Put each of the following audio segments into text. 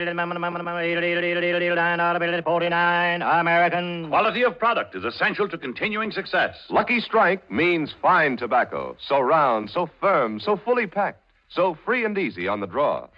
$49 American. Quality of product is essential to continuing success. Lucky Strike means fine tobacco. So round, so firm, so fully packed, so free and easy on the draw.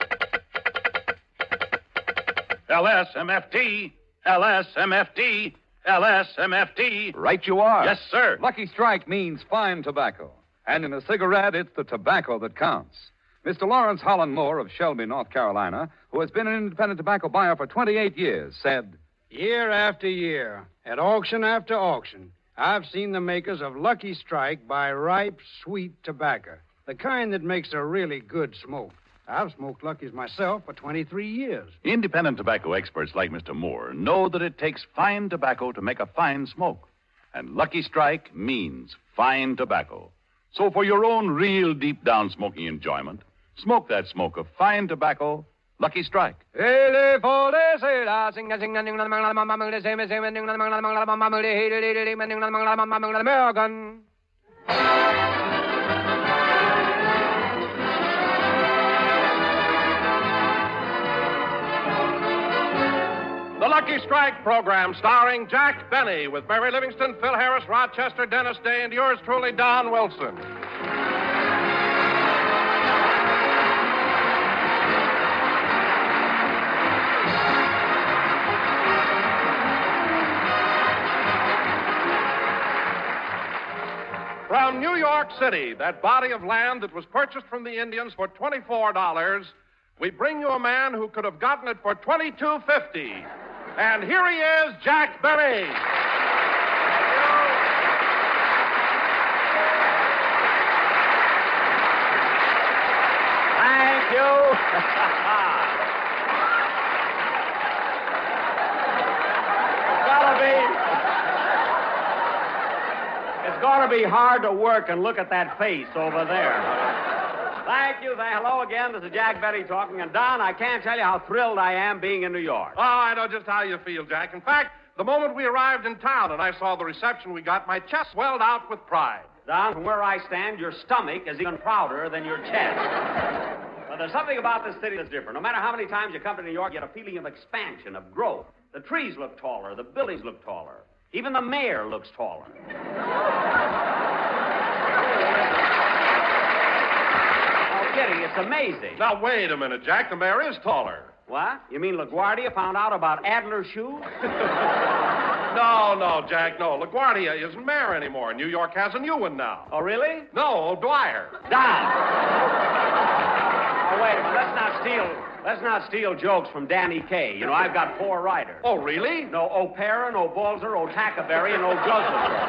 LSMFT, LSMFT, LSMFT. Right you are. Yes, sir. Lucky Strike means fine tobacco. And in a cigarette, it's the tobacco that counts. Mr. Lawrence Holland Moore of Shelby, North Carolina, who has been an independent tobacco buyer for 28 years, said, Year after year, at auction after auction, I've seen the makers of Lucky Strike buy ripe, sweet tobacco, the kind that makes a really good smoke. I've smoked Lucky's myself for 23 years. Independent tobacco experts like Mr. Moore know that it takes fine tobacco to make a fine smoke. And Lucky Strike means fine tobacco. So for your own real deep-down smoking enjoyment, smoke that smoke of fine tobacco, Lucky Strike. American. The Lucky Strike program starring Jack Benny with Mary Livingston, Phil Harris, Rochester, Dennis Day, and yours truly, Don Wilson. From New York City, that body of land that was purchased from the Indians for $24, we bring you a man who could have gotten it for $22.50. And here he is, Jack Benny. Thank you. It's gonna be hard to work and look at that face over there. Thank you. Hello again. This is Jack Benny talking. And, Don, I can't tell you how thrilled I am being in New York. Oh, I know just how you feel, Jack. In fact, the moment we arrived in town and I saw the reception we got, my chest swelled out with pride. Don, from where I stand, your stomach is even prouder than your chest. But there's something about this city that's different. No matter how many times you come to New York, you get a feeling of expansion, of growth. The trees look taller. The buildings look taller. Even the mayor looks taller. Kidding. It's amazing. Now, wait a minute, Jack. The mayor is taller. What? You mean LaGuardia found out about Adler shoes? No, Jack, no. LaGuardia isn't mayor anymore. New York has a new one now. Oh, really? No, O'Dwyer. Don! Oh, wait a minute. Let's not steal jokes from Danny Kaye. You know, I've got 4 writers. Oh, really? No O'Para, no Balzer, O'Tackaberry, and O'Joseph.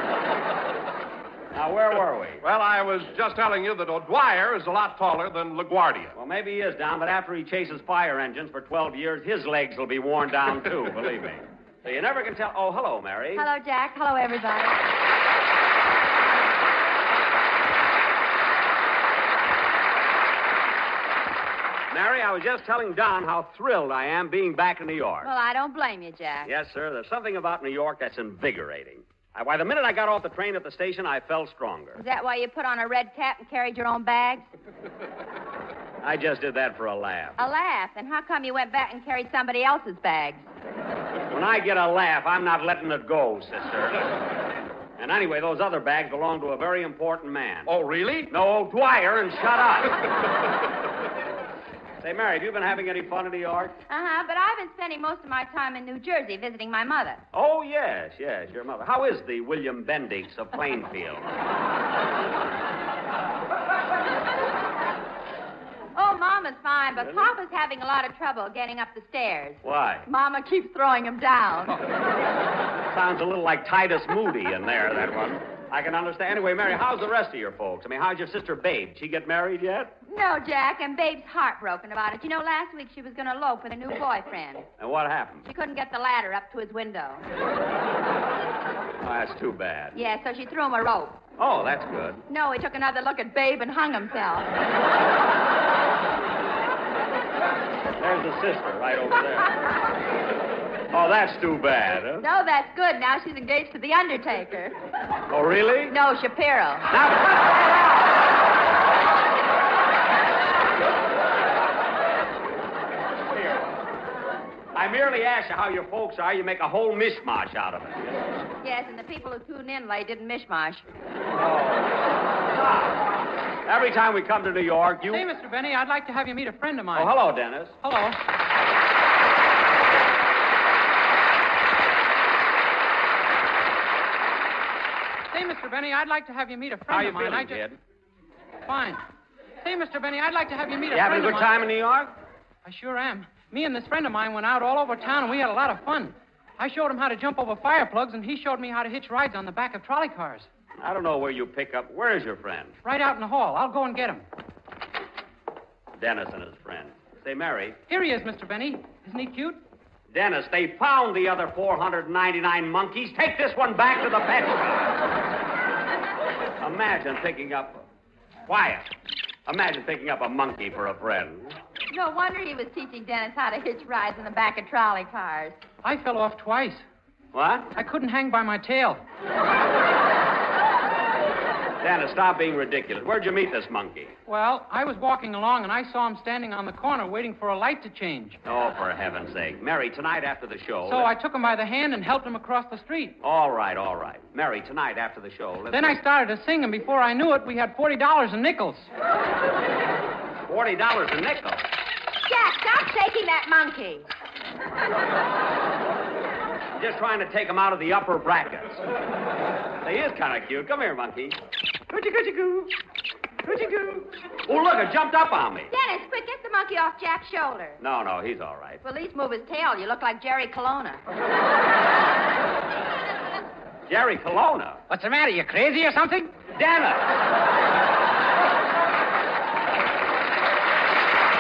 Now, where were we? Well, I was just telling you that O'Dwyer is a lot taller than LaGuardia. Well, maybe he is, Don, but after he chases fire engines for 12 years, his legs will be worn down, too, believe me. So you never can tell. Oh, hello, Mary. Hello, Jack. Hello, everybody. Mary, I was just telling Don how thrilled I am being back in New York. Well, I don't blame you, Jack. Yes, sir. There's something about New York that's invigorating. Why, the minute I got off the train at the station, I felt stronger. Is that why you put on a red cap and carried your own bags? I just did that for a laugh. A laugh? Then how come you went back and carried somebody else's bags? When I get a laugh, I'm not letting it go, sister. And anyway, those other bags belong to a very important man. Oh, really? No, Dwyer, and shut up. Say, Mary, have you been having any fun in New York? Uh-huh, but I've been spending most of my time in New Jersey visiting my mother. Oh, yes, your mother. How is the William Bendix of Plainfield? Oh, Mama's fine, but really? Papa's having a lot of trouble getting up the stairs. Why? Mama keeps throwing him down. Sounds a little like Titus Moody in there, that one. I can understand. Anyway, Mary, how's the rest of your folks? I mean, how's your sister Babe? Did she get married yet? No, Jack, and Babe's heartbroken about it. You know, last week she was going to elope with a new boyfriend. And what happened? She couldn't get the ladder up to his window. Oh, that's too bad. Yeah, so she threw him a rope. Oh, that's good. No, he took another look at Babe and hung himself. There's the sister right over there. Oh, that's too bad, huh? No, that's good. Now she's engaged to the Undertaker. Oh, really? No, Shapiro. Now, cut that out! I merely asked you how your folks are. You make a whole mishmash out of it. Yes, and the people who tune in late didn't mishmash. Every time we come to New York, you... Say, Mr. Benny, I'd like to have you meet a friend of mine. Oh, hello, Dennis. Hello. Say, Mr. Benny, I'd like to have you meet a friend of mine. How you feeling, kid? Fine. Say, Mr. Benny, I'd like to have you meet a You having a friend good of mine. time in New York? I sure am. Me and this friend of mine went out all over town, and we had a lot of fun. I showed him how to jump over fire plugs, and he showed me how to hitch rides on the back of trolley cars. I don't know where you pick up. Where is your friend? Right out in the hall. I'll go and get him. Dennis and his friend. Say, Mary. Here he is, Mr. Benny. Isn't he cute? Dennis, they found the other 499 monkeys. Take this one back to the pet shop. Imagine picking up... Quiet. Imagine picking up a monkey for a friend. No wonder he was teaching Dennis how to hitch rides in the back of trolley cars. I fell off twice. What? I couldn't hang by my tail. Dennis, stop being ridiculous. Where'd you meet this monkey? Well, I was walking along, and I saw him standing on the corner waiting for a light to change. Oh, for heaven's sake. Mary, tonight after the show... So I took him by the hand and helped him across the street. All right. Mary, tonight after the show... Then I started to sing, and before I knew it, we had $40 in nickels. $40 a nickel? Jack, stop shaking that monkey. Just trying to take him out of the upper brackets. He is kind of cute. Come here, monkey. Coochie-coochie-goo. Coochie-goo. Oh, look, it jumped up on me. Dennis, quick, get the monkey off Jack's shoulder. No, he's all right. Well, at least move his tail. You look like Jerry Colonna. Jerry Colonna? What's the matter? You crazy or something? Dennis!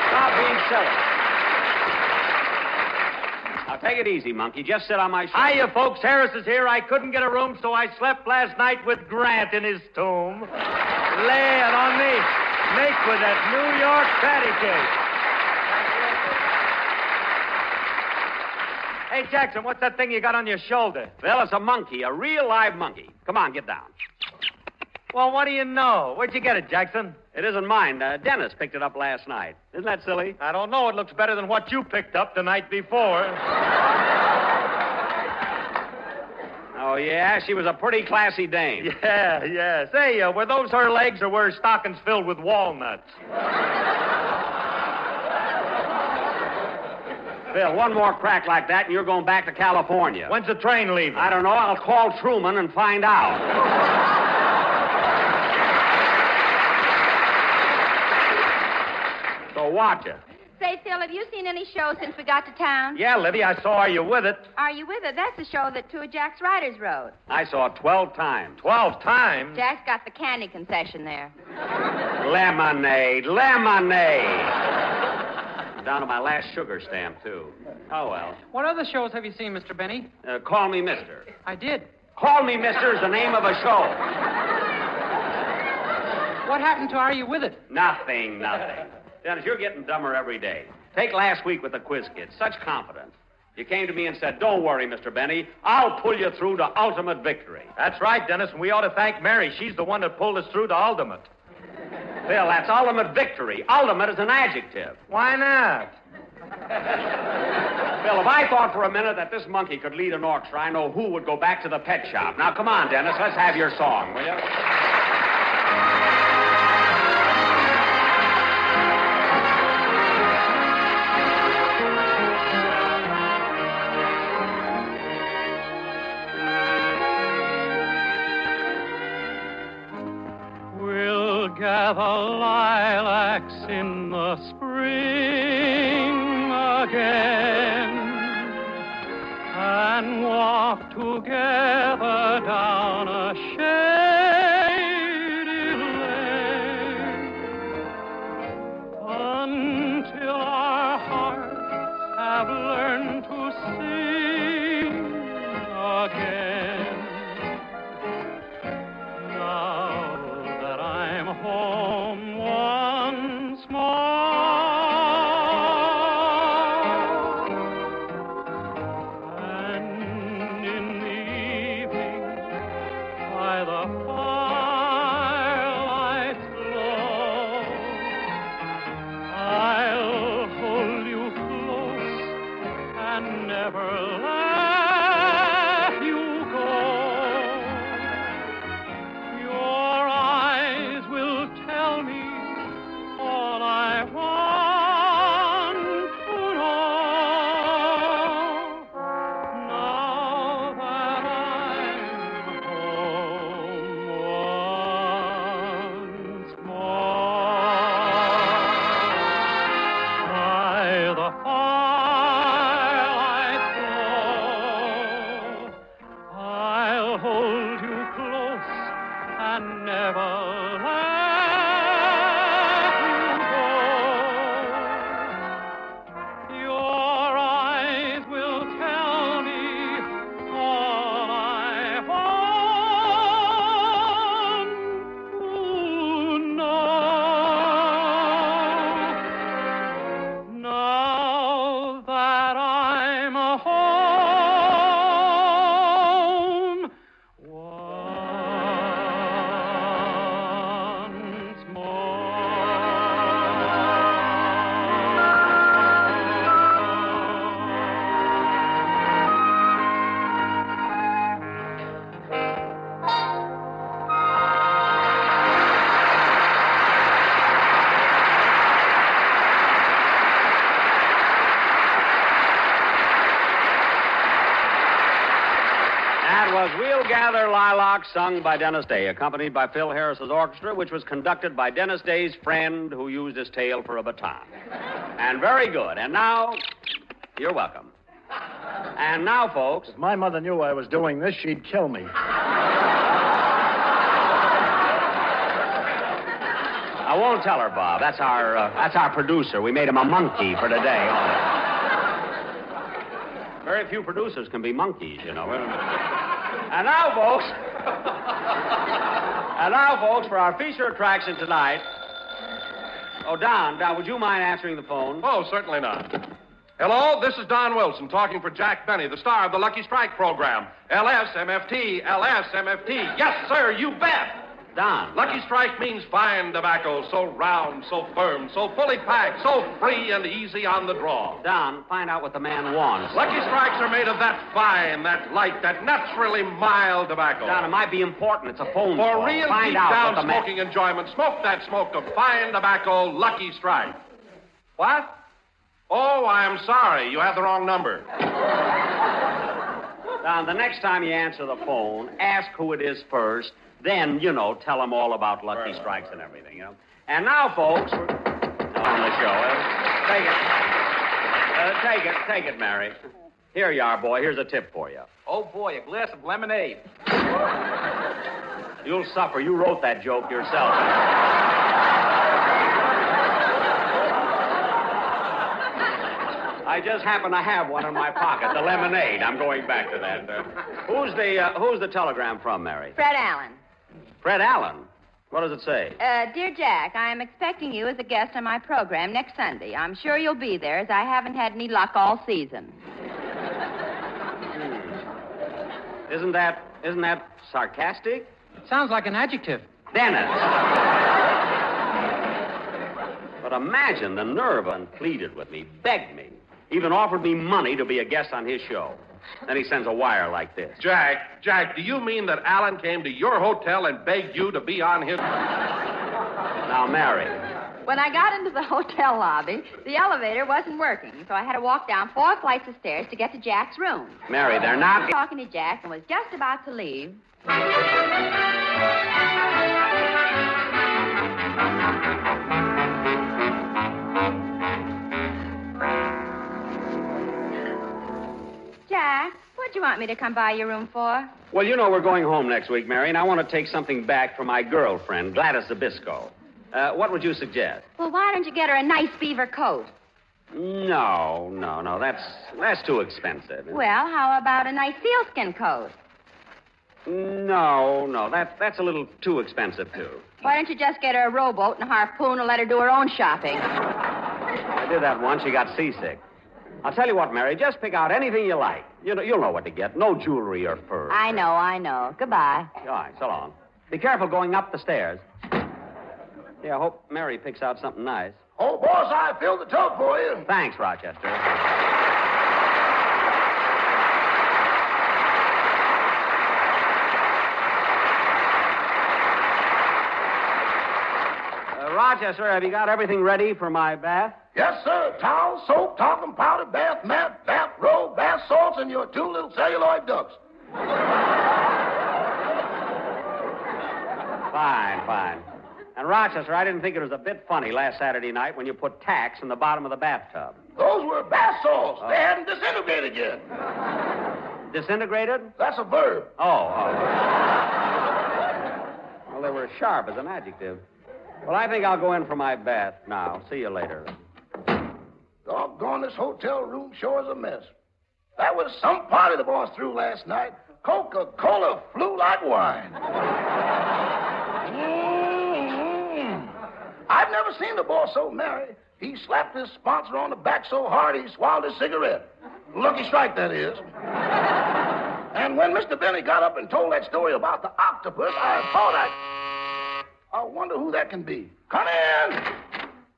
Stop being silly. Now, take it easy, monkey. Just sit on my shoulder. Hiya, folks. Harris is here. I couldn't get a room, so I slept last night with Grant in his tomb. Laying on me. Make with that New York patty cake. Hey, Jackson, what's that thing you got on your shoulder? Well, it's a monkey, a real live monkey. Come on, get down. Well, what do you know? Where'd you get it, Jackson? It isn't mine. Dennis picked it up last night. Isn't that silly? I don't know. It looks better than what you picked up the night before. Oh, yeah? She was a pretty classy dame. Yeah. Say, were those her legs or were her stockings filled with walnuts? Phil, one more crack like that and you're going back to California. When's the train leaving? I don't know. I'll call Truman and find out. So watch it. Say, Phil, have you seen any shows since we got to town? Yeah, Libby, I saw Are You With It? Are You With It? That's the show that two of Jack's writers wrote. I saw it 12 times. 12 times? Jack's got the candy concession there. Lemonade. Down to my last sugar stamp, too. Oh, well. What other shows have you seen, Mr. Benny? Call Me Mister. I did. Call Me Mister is the name of a show. What happened to Are You With It? Nothing. Dennis, you're getting dumber every day. Take last week with the quiz kids. Such confidence. You came to me and said, don't worry, Mr. Benny. I'll pull you through to ultimate victory. That's right, Dennis, and we ought to thank Mary. She's the one that pulled us through to ultimate. Phil, that's ultimate victory. Ultimate is an adjective. Why not? Phil, if I thought for a minute that this monkey could lead an orchestra, I know who would go back to the pet shop. Now, come on, Dennis. Let's have your song, will you? Gather lilacs in the spring again and walk together down a shady lane until our hearts have learned to sing again. Home once more, and in the evening by the firelight's glow, I'll hold you close and never let you go. Your eyes will tell me all I want to know. Now that I'm home once more, by the firelight glow, I'll hold you close and never let you go. Your eyes will tell me all I want to know. Now that I'm home once That was We'll Gather Lilacs, sung by Dennis Day, accompanied by Phil Harris's orchestra, which was conducted by Dennis Day's friend who used his tail for a baton. And very good. And now, you're welcome. And now, folks. If my mother knew I was doing this, she'd kill me. I won't tell her, Bob. That's our producer. We made him a monkey for today. Very few producers can be monkeys, you know. And now, folks, for our feature attraction tonight. Oh, Don, would you mind answering the phone? Oh, certainly not. Hello, this is Don Wilson talking for Jack Benny, the star of the Lucky Strike program. LSMFT, LSMFT. Yes, sir, you bet. Don. Lucky Strike means fine tobacco, so round, so firm, so fully packed, so free and easy on the draw. Don, find out what the man wants. Lucky Strikes are made of that fine, that light, that naturally mild tobacco. Don, it might be important. It's a phone For call. real Find deep out down what the smoking enjoyment, smoke that smoke of fine tobacco, Lucky Strike. What? Oh, I'm sorry. You have the wrong number. Don, the next time you answer the phone, ask who it is first. Then, tell them all about Lucky Strikes and everything, And now, folks, we're on the show. Take it, Mary. Here you are, boy. Here's a tip for you. Oh, boy, a glass of lemonade. You'll suffer. You wrote that joke yourself. I just happen to have one in my pocket, the lemonade. I'm going back to that. Who's the telegram from, Mary? Fred Allen. Fred Allen? What does it say? Dear Jack, I am expecting you as a guest on my program next Sunday. I'm sure you'll be there, as I haven't had any luck all season. Isn't that sarcastic? It sounds like an adjective. Dennis. But imagine the nerve and pleaded with me, begged me, even offered me money to be a guest on his show. Then he sends a wire like this. Jack, do you mean that Alan came to your hotel and begged you to be on his... Now, Mary. When I got into the hotel lobby, the elevator wasn't working, so I had to walk down 4 flights of stairs to get to Jack's room. Mary, they're not... Talking to Jack and was just about to leave. Jack, what'd you want me to come by your room for? Well, we're going home next week, Mary, and I want to take something back for my girlfriend, Gladys Zabisco. What would you suggest? Well, why don't you get her a nice beaver coat? No. That's too expensive. Well, how about a nice sealskin coat? No. That's a little too expensive, too. Why don't you just get her a rowboat and a harpoon and let her do her own shopping? I did that once. She got seasick. I'll tell you what, Mary, just pick out anything you like. You'll know what to get. No jewelry or furs. I know. Goodbye. All right, so long. Be careful going up the stairs. Yeah, I hope Mary picks out something nice. Oh, boss, I filled the tub for you. Thanks, Rochester. Rochester, have you got everything ready for my bath? Yes, sir. Towel, soap, talcum powder, bath mat, bath robe, bath salts, and your 2 little celluloid ducks. Fine. And Rochester, I didn't think it was a bit funny last Saturday night when you put tacks in the bottom of the bathtub. Those were bath salts. They hadn't disintegrated yet. Disintegrated? That's a verb. Oh. Well, they were sharp as an adjective. Well, I think I'll go in for my bath now. See you later. Doggone, this hotel room sure is a mess. That was some party the boss threw last night. Coca-Cola flew like wine. I've never seen the boss so merry. He slapped his sponsor on the back so hard he swallowed his cigarette. Lucky strike, that is. And when Mr. Benny got up and told that story about the octopus, I thought I wonder who that can be. Come in.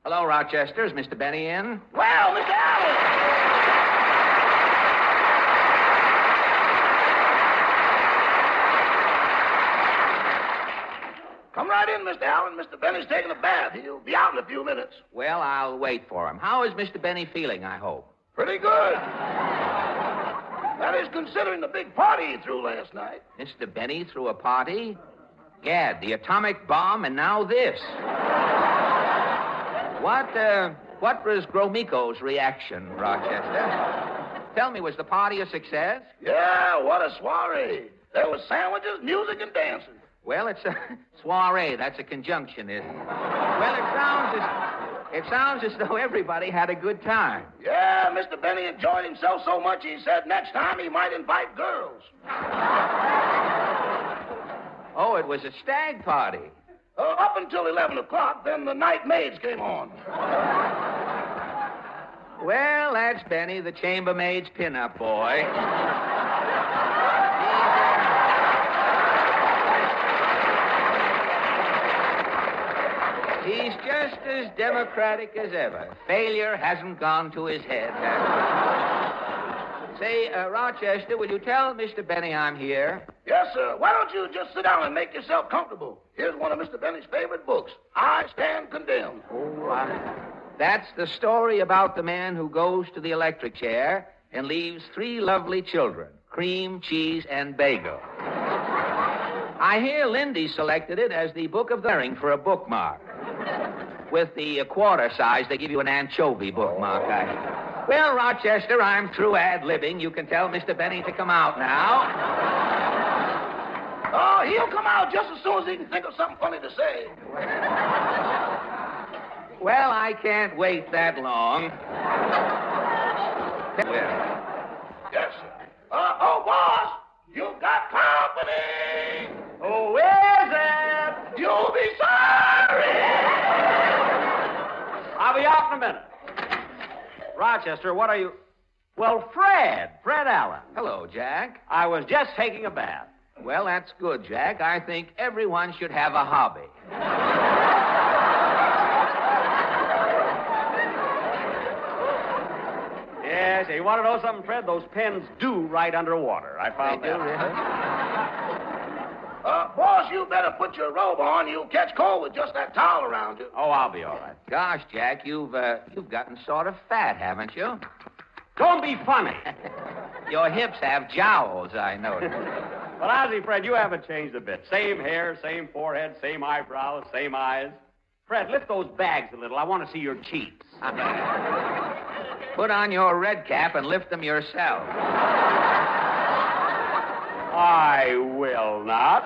Hello, Rochester. Is Mr. Benny in? Well, Mr. Allen. Come right in, Mr. Allen. Mr. Benny's taking a bath. He'll be out in a few minutes. Well, I'll wait for him. How is Mr. Benny feeling, I hope? Pretty good. That is, considering the big party he threw last night. Mr. Benny threw a party? Gad, the atomic bomb, and now this. What was Gromiko's reaction, Rochester? Tell me, was the party a success? Yeah, what a soiree. There were sandwiches, music, and dancing. Well, it's a soiree. That's a conjunction, isn't it? Well, it sounds as though everybody had a good time. Yeah, Mr. Benny enjoyed himself so much he said next time he might invite girls. Oh, it was a stag party. Up until 11 o'clock, then the night maids came on. Well, that's Benny, the chambermaid's pin-up boy. He's just as democratic as ever. Failure hasn't gone to his head, has it? Say, Rochester, will you tell Mr. Benny I'm here? Yes, sir. Why don't you just sit down and make yourself comfortable? Here's one of Mr. Benny's favorite books, I Stand Condemned. Oh, that's the story about the man who goes to the electric chair and leaves 3 lovely children, cream, cheese, and bagel. I hear Lindy selected it as the book of the ring for a bookmark. With the quarter size, they give you an anchovy bookmark. Well, Rochester, I'm through ad-libbing. You can tell Mr. Benny to come out now. Oh, he'll come out just as soon as he can think of something funny to say. Well, I can't wait that long. Yes, sir. Oh, boss, you've got company. Who is it? You'll be sorry. I'll be out in a minute. Rochester, what are you... Well, Fred Allen. Hello, Jack. I was just taking a bath. Well, that's good, Jack. I think everyone should have a hobby. Yes, you want to know something, Fred? Those pens do write underwater. I found They do, that. really? Boss, you better put your robe on. You'll catch cold with just that towel around you. Oh, I'll be all right. Gosh, Jack, you've gotten sort of fat, haven't you? Don't be funny. Your hips have jowls, I noticed. Well, Ozzie, Fred, you haven't changed a bit. Same hair, same forehead, same eyebrows, same eyes. Fred, lift those bags a little. I want to see your cheeks. Put on your red cap and lift them yourself. I will not.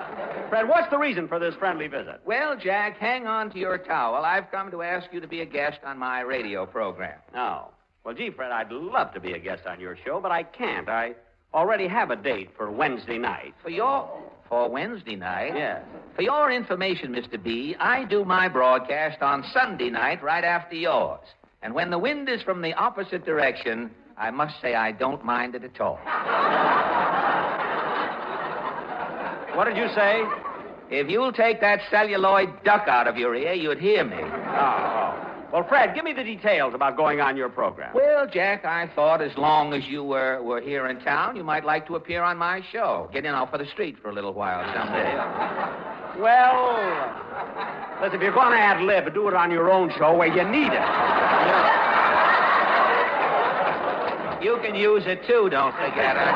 Fred, what's the reason for this friendly visit? Well, Jack, hang on to your towel. I've come to ask you to be a guest on my radio program. Oh. Well, gee, Fred, I'd love to be a guest on your show, but I can't. I already have a date for Wednesday night. For Wednesday night? Yes. For your information, Mr. B, I do my broadcast on Sunday night right after yours. And when the wind is from the opposite direction, I must say I don't mind it at all. What did you say? If you'll take that celluloid duck out of your ear, you'd hear me. Oh. Well, Fred, give me the details about going on your program. Well, Jack, I thought as long as you were here in town, you might like to appear on my show. Get in off of the street for a little while someday. Well, Listen, if you're going to ad-lib, do it on your own show where you need it. You can use it, too, don't forget it.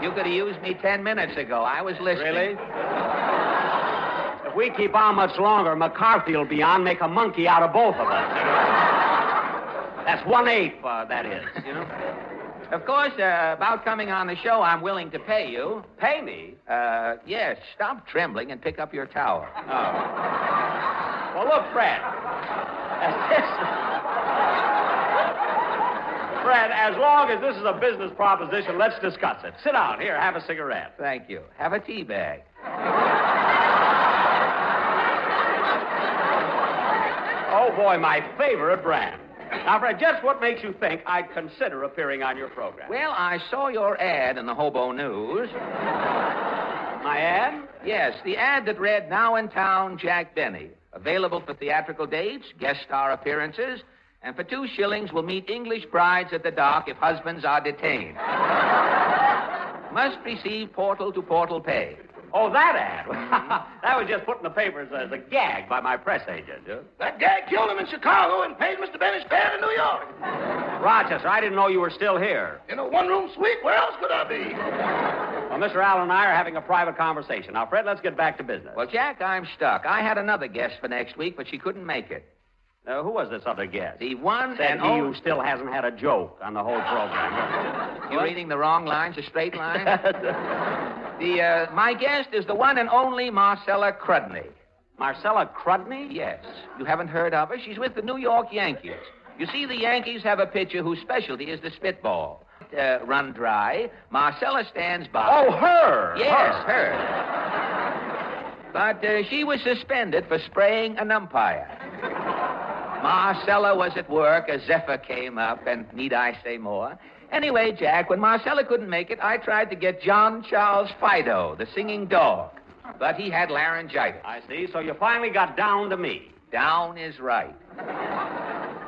You could have used me 10 minutes ago. I was listening. Really? If we keep on much longer, McCarthy will be on, make a monkey out of both of us. That's 1/8, that is, you know. Of course, about coming on the show, I'm willing to pay you. Pay me? Yes. Stop trembling and pick up your towel. Oh. Well, look, Fred. Fred, as long as this is a business proposition, let's discuss it. Sit down. Here, have a cigarette. Thank you. Have a tea bag. Oh, boy, my favorite brand. Now, Fred, just what makes you think I'd consider appearing on your program? Well, I saw your ad in the Hobo News. My ad? Yes, the ad that read, "Now in town, Jack Benny. Available for theatrical dates, guest star appearances, and for 2 shillings will meet English brides at the dock if husbands are detained. Must receive portal-to-portal pay." Oh, that ad. That was just put in the papers as a gag by my press agent. Huh? That gag killed him in Chicago and paid Mr. Benny's fare to New York. Rochester, I didn't know you were still here. In a one-room suite, where else could I be? Well, Mr. Allen and I are having a private conversation. Now, Fred, let's get back to business. Well, Jack, I'm stuck. I had another guest for next week, but she couldn't make it. Who was this other guest? The one Said and he only... who still hasn't had a joke on the whole program. You're reading the wrong lines, a straight line? My guest is the one and only Marcella Crudney. Marcella Crudney? Yes. You haven't heard of her? She's with the New York Yankees. You see, the Yankees have a pitcher whose specialty is the spitball. Run dry. Marcella stands by. Oh, her! Yes, her. But she was suspended for spraying an umpire. Marcella was at work. A zephyr came up, and need I say more? Anyway, Jack, when Marcella couldn't make it, I tried to get John Charles Fido, the singing dog. But he had laryngitis. I see. So you finally got down to me. Down is right.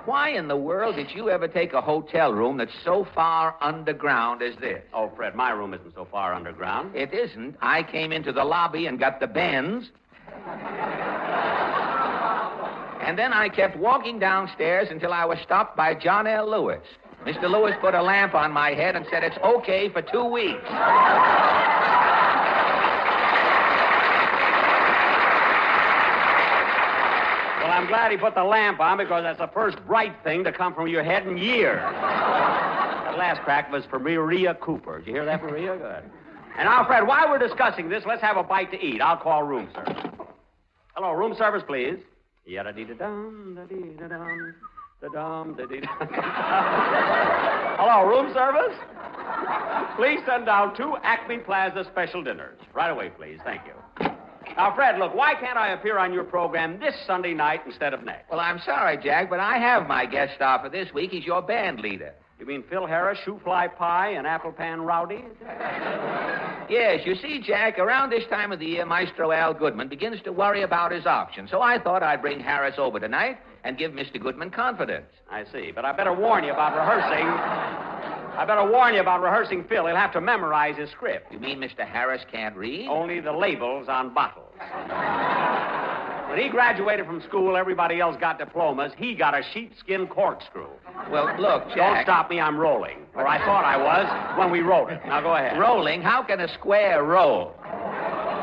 Why in the world did you ever take a hotel room that's so far underground as this? Oh, Fred, my room isn't so far underground. It isn't. I came into the lobby and got the bends. And then I kept walking downstairs until I was stopped by John L. Lewis. Mr. Lewis put a lamp on my head and said it's okay for 2 weeks. Well, I'm glad he put the lamp on because that's the first bright thing to come from your head in years. That last crack was for Maria Cooper. Did you hear that, Maria? Good. And now, Fred, while we're discussing this, let's have a bite to eat. I'll call room service. Hello, room service, please. Yada-dee-da-dum, da-dee-da-dum, da-dum, da-dee-da-dum. Hello, room service? Please send down 2 Acme Plaza special dinners. Right away, please. Thank you. Now, Fred, look, why can't I appear on your program this Sunday night instead of next? Well, I'm sorry, Jack, but I have my guest star for this week. He's your band leader. You mean Phil Harris, Shoe Fly Pie, and Apple Pan Rowdy? Yes, you see, Jack, around this time of the year, Maestro Al Goodman begins to worry about his options. So I thought I'd bring Harris over tonight and give Mr. Goodman confidence. I see, but I better warn you about rehearsing. Phil. He'll have to memorize his script. You mean Mr. Harris can't read? Only the labels on bottles. When he graduated from school, everybody else got diplomas. He got a sheepskin corkscrew. Well, look, Jack... Don't stop me, I'm rolling. Or I thought I was when we wrote it. Now, go ahead. Rolling? How can a square roll?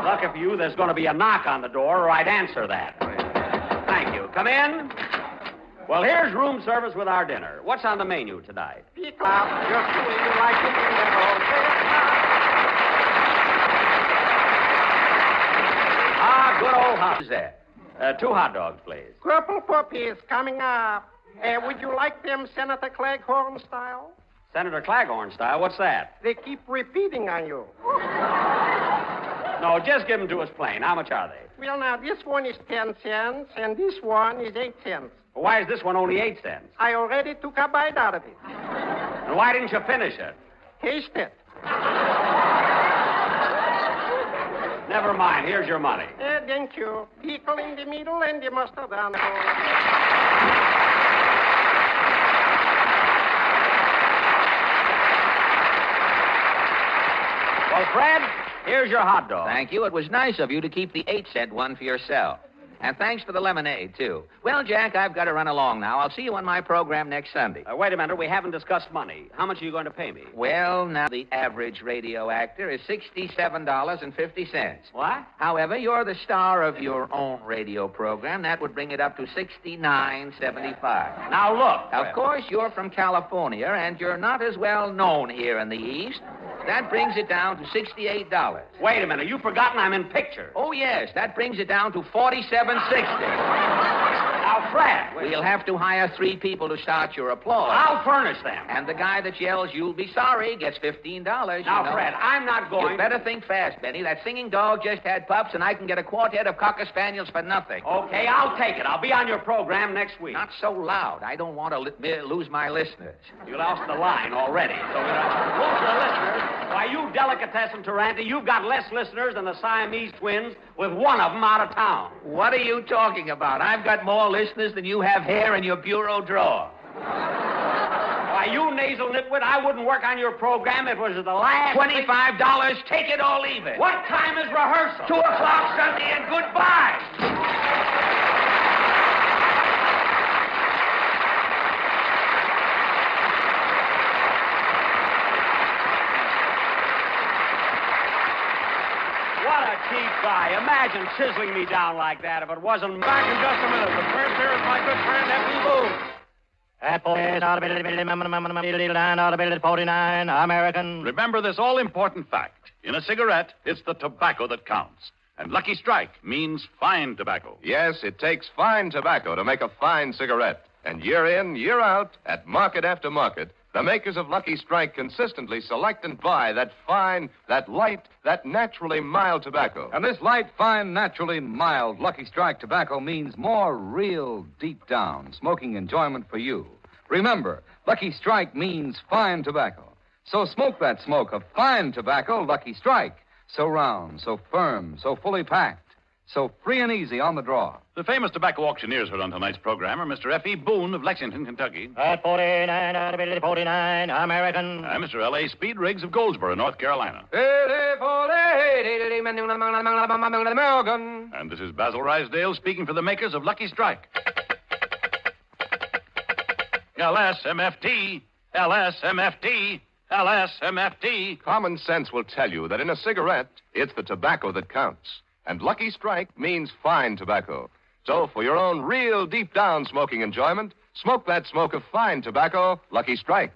Lucky for you, there's going to be a knock on the door, or I'd answer that. Thank you. Come in. Well, here's room service with our dinner. What's on the menu tonight? Good old hot. Who's that? 2 hot dogs, please. Purple puppies coming up. Would you like them Senator Claghorn style? Senator Claghorn style? What's that? They keep repeating on you. No, just give them to us plain. How much are they? Well, now, this one is 10 cents, and this one is 8 cents. Well, why is this one only 8 cents? I already took a bite out of it. And why didn't you finish it? Taste it. Never mind. Here's your money. Thank you. Pickle in the middle and the mustard on the bottom. Well, Fred, here's your hot dog. Thank you. It was nice of you to keep the 8-cent one for yourself. And thanks for the lemonade, too. Well, Jack, I've got to run along now. I'll see you on my program next Sunday. Wait a minute. We haven't discussed money. How much are you going to pay me? Well, now, the average radio actor is $67.50. What? However, you're the star of your own radio program. That would bring it up to $69.75. Now, look. Of course, you're from California, and you're not as well known here in the East. That brings it down to $68. Wait a minute. You've forgotten I'm in picture. Oh, yes. That brings it down to $47.60. Now, Fred. We'll have to hire 3 people to start your applause. I'll furnish them. And the guy that yells, "You'll be sorry," gets $15. Now, Fred, I'm not going... You better think fast, Benny. That singing dog just had pups, and I can get a quartet of Cocker Spaniels for nothing. Okay, I'll take it. I'll be on your program next week. Not so loud. I don't want to lose my listeners. You lost the line already. So lose the listeners. Why, you delicatessen Taranti, you've got less listeners than the Siamese twins with one of them out of town. What are you talking about? I've got more listeners than you have hair in your bureau drawer. Why, you nasal nitwit, I wouldn't work on your program if it was the last... $25. Take it or leave it. What time is rehearsal? 2 o'clock Sunday, and goodbye. What a cheap guy. Imagine chiseling me down like that if it wasn't... Back in just a minute, but first here is my good friend, F.E. Boone. At 49, American. Remember this all-important fact. In a cigarette, it's the tobacco that counts. And Lucky Strike means fine tobacco. Yes, it takes fine tobacco to make a fine cigarette. And year in, year out, at market after market, the makers of Lucky Strike consistently select and buy that fine, that light, that naturally mild tobacco. And this light, fine, naturally mild Lucky Strike tobacco means more real, deep-down smoking enjoyment for you. Remember, Lucky Strike means fine tobacco. So smoke that smoke of fine tobacco, Lucky Strike. So round, so firm, so fully packed, so free and easy on the draw. The famous tobacco auctioneers heard on tonight's program are Mr. F.E. Boone of Lexington, Kentucky. At 49, American. And Mr. L.A. Speed Riggs of Goldsboro, North Carolina. And this is Basil Rysdale speaking for the makers of Lucky Strike. LSMFT, LSMFT, LSMFT. Common sense will tell you that in a cigarette, it's the tobacco that counts. And Lucky Strike means fine tobacco. So for your own real deep-down smoking enjoyment, smoke that smoke of fine tobacco, Lucky Strike.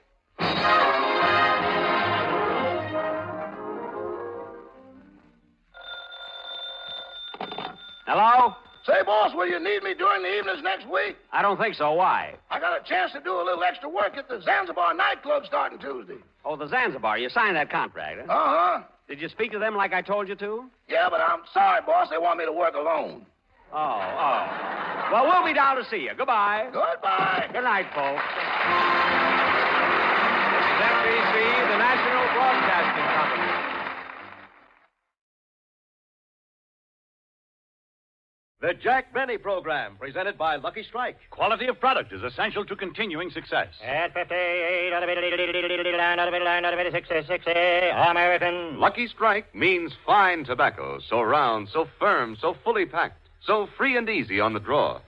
Hello? Say, boss, will you need me during the evenings next week? I don't think so. Why? I got a chance to do a little extra work at the Zanzibar nightclub starting Tuesday. Oh, the Zanzibar. You signed that contract, huh? Uh-huh. Did you speak to them like I told you to? Yeah, but I'm sorry, boss. They want me to work alone. Oh. Well, we'll be down to see you. Goodbye. Goodbye. Good night, folks. This is NBC, the National Broadcasting Company. The Jack Benny Program, presented by Lucky Strike. Quality of product is essential to continuing success. At 58, American. Lucky Strike means fine tobacco, so round, so firm, so fully packed, so free and easy on the draw.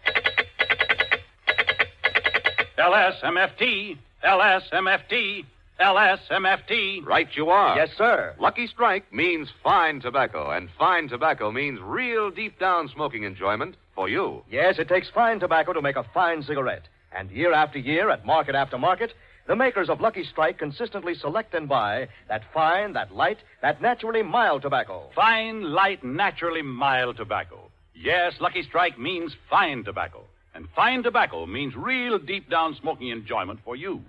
LSMFT, LSMFT, LSMFT. Right you are. Yes, sir. Lucky Strike means fine tobacco, and fine tobacco means real deep-down smoking enjoyment for you. Yes, it takes fine tobacco to make a fine cigarette. And year after year, at market after market, the makers of Lucky Strike consistently select and buy that fine, that light, that naturally mild tobacco. Fine, light, naturally mild tobacco. Yes, Lucky Strike means fine tobacco. And fine tobacco means real deep-down smoking enjoyment for you.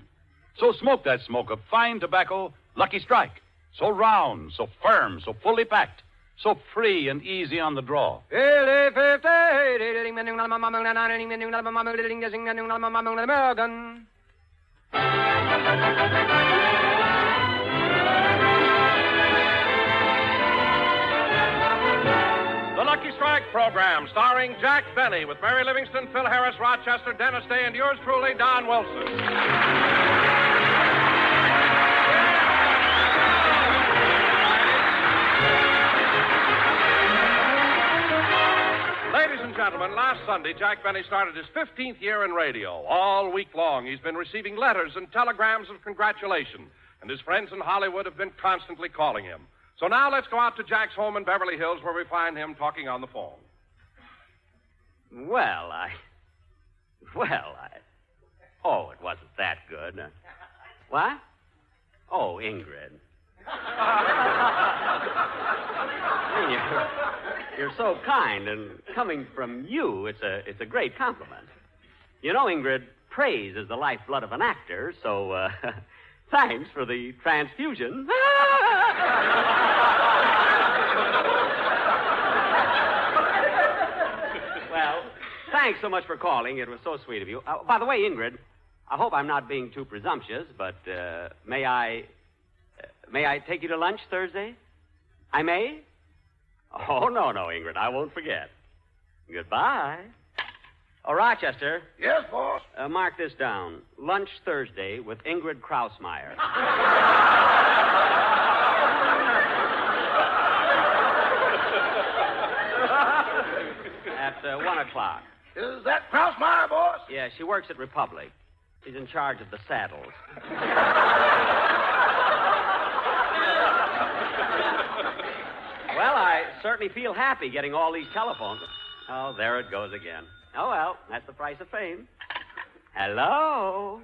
So smoke that smoke of fine tobacco, Lucky Strike. So round, so firm, so fully packed, so free and easy on the draw. The Lucky Strike program, starring Jack Benny, with Mary Livingston, Phil Harris, Rochester, Dennis Day, and yours truly, Don Wilson. Ladies and gentlemen, gentlemen, last Sunday, Jack Benny started his 15th year in radio. All week long, he's been receiving letters and telegrams of congratulation, and his friends in Hollywood have been constantly calling him. So now let's go out to Jack's home in Beverly Hills, where we find him talking on the phone. Oh, it wasn't that good. What? Oh, Ingrid. I mean, you're so kind, and coming from you, it's a great compliment. You know, Ingrid, praise is the lifeblood of an actor, so thanks for the transfusion. Well, thanks so much for calling. It was so sweet of you. By the way, Ingrid, I hope I'm not being too presumptuous, but may I take you to lunch Thursday? I may? Oh, no, Ingrid, I won't forget. Goodbye. Oh, Rochester. Yes, boss? Mark this down. Lunch Thursday with Ingrid Krausmeyer. At 1 o'clock. Is that Krausmeyer, boss? Yeah, she works at Republic. She's in charge of the saddles. Well, I certainly feel happy getting all these telephones. Oh, there it goes again. Oh, well, that's the price of fame. Hello?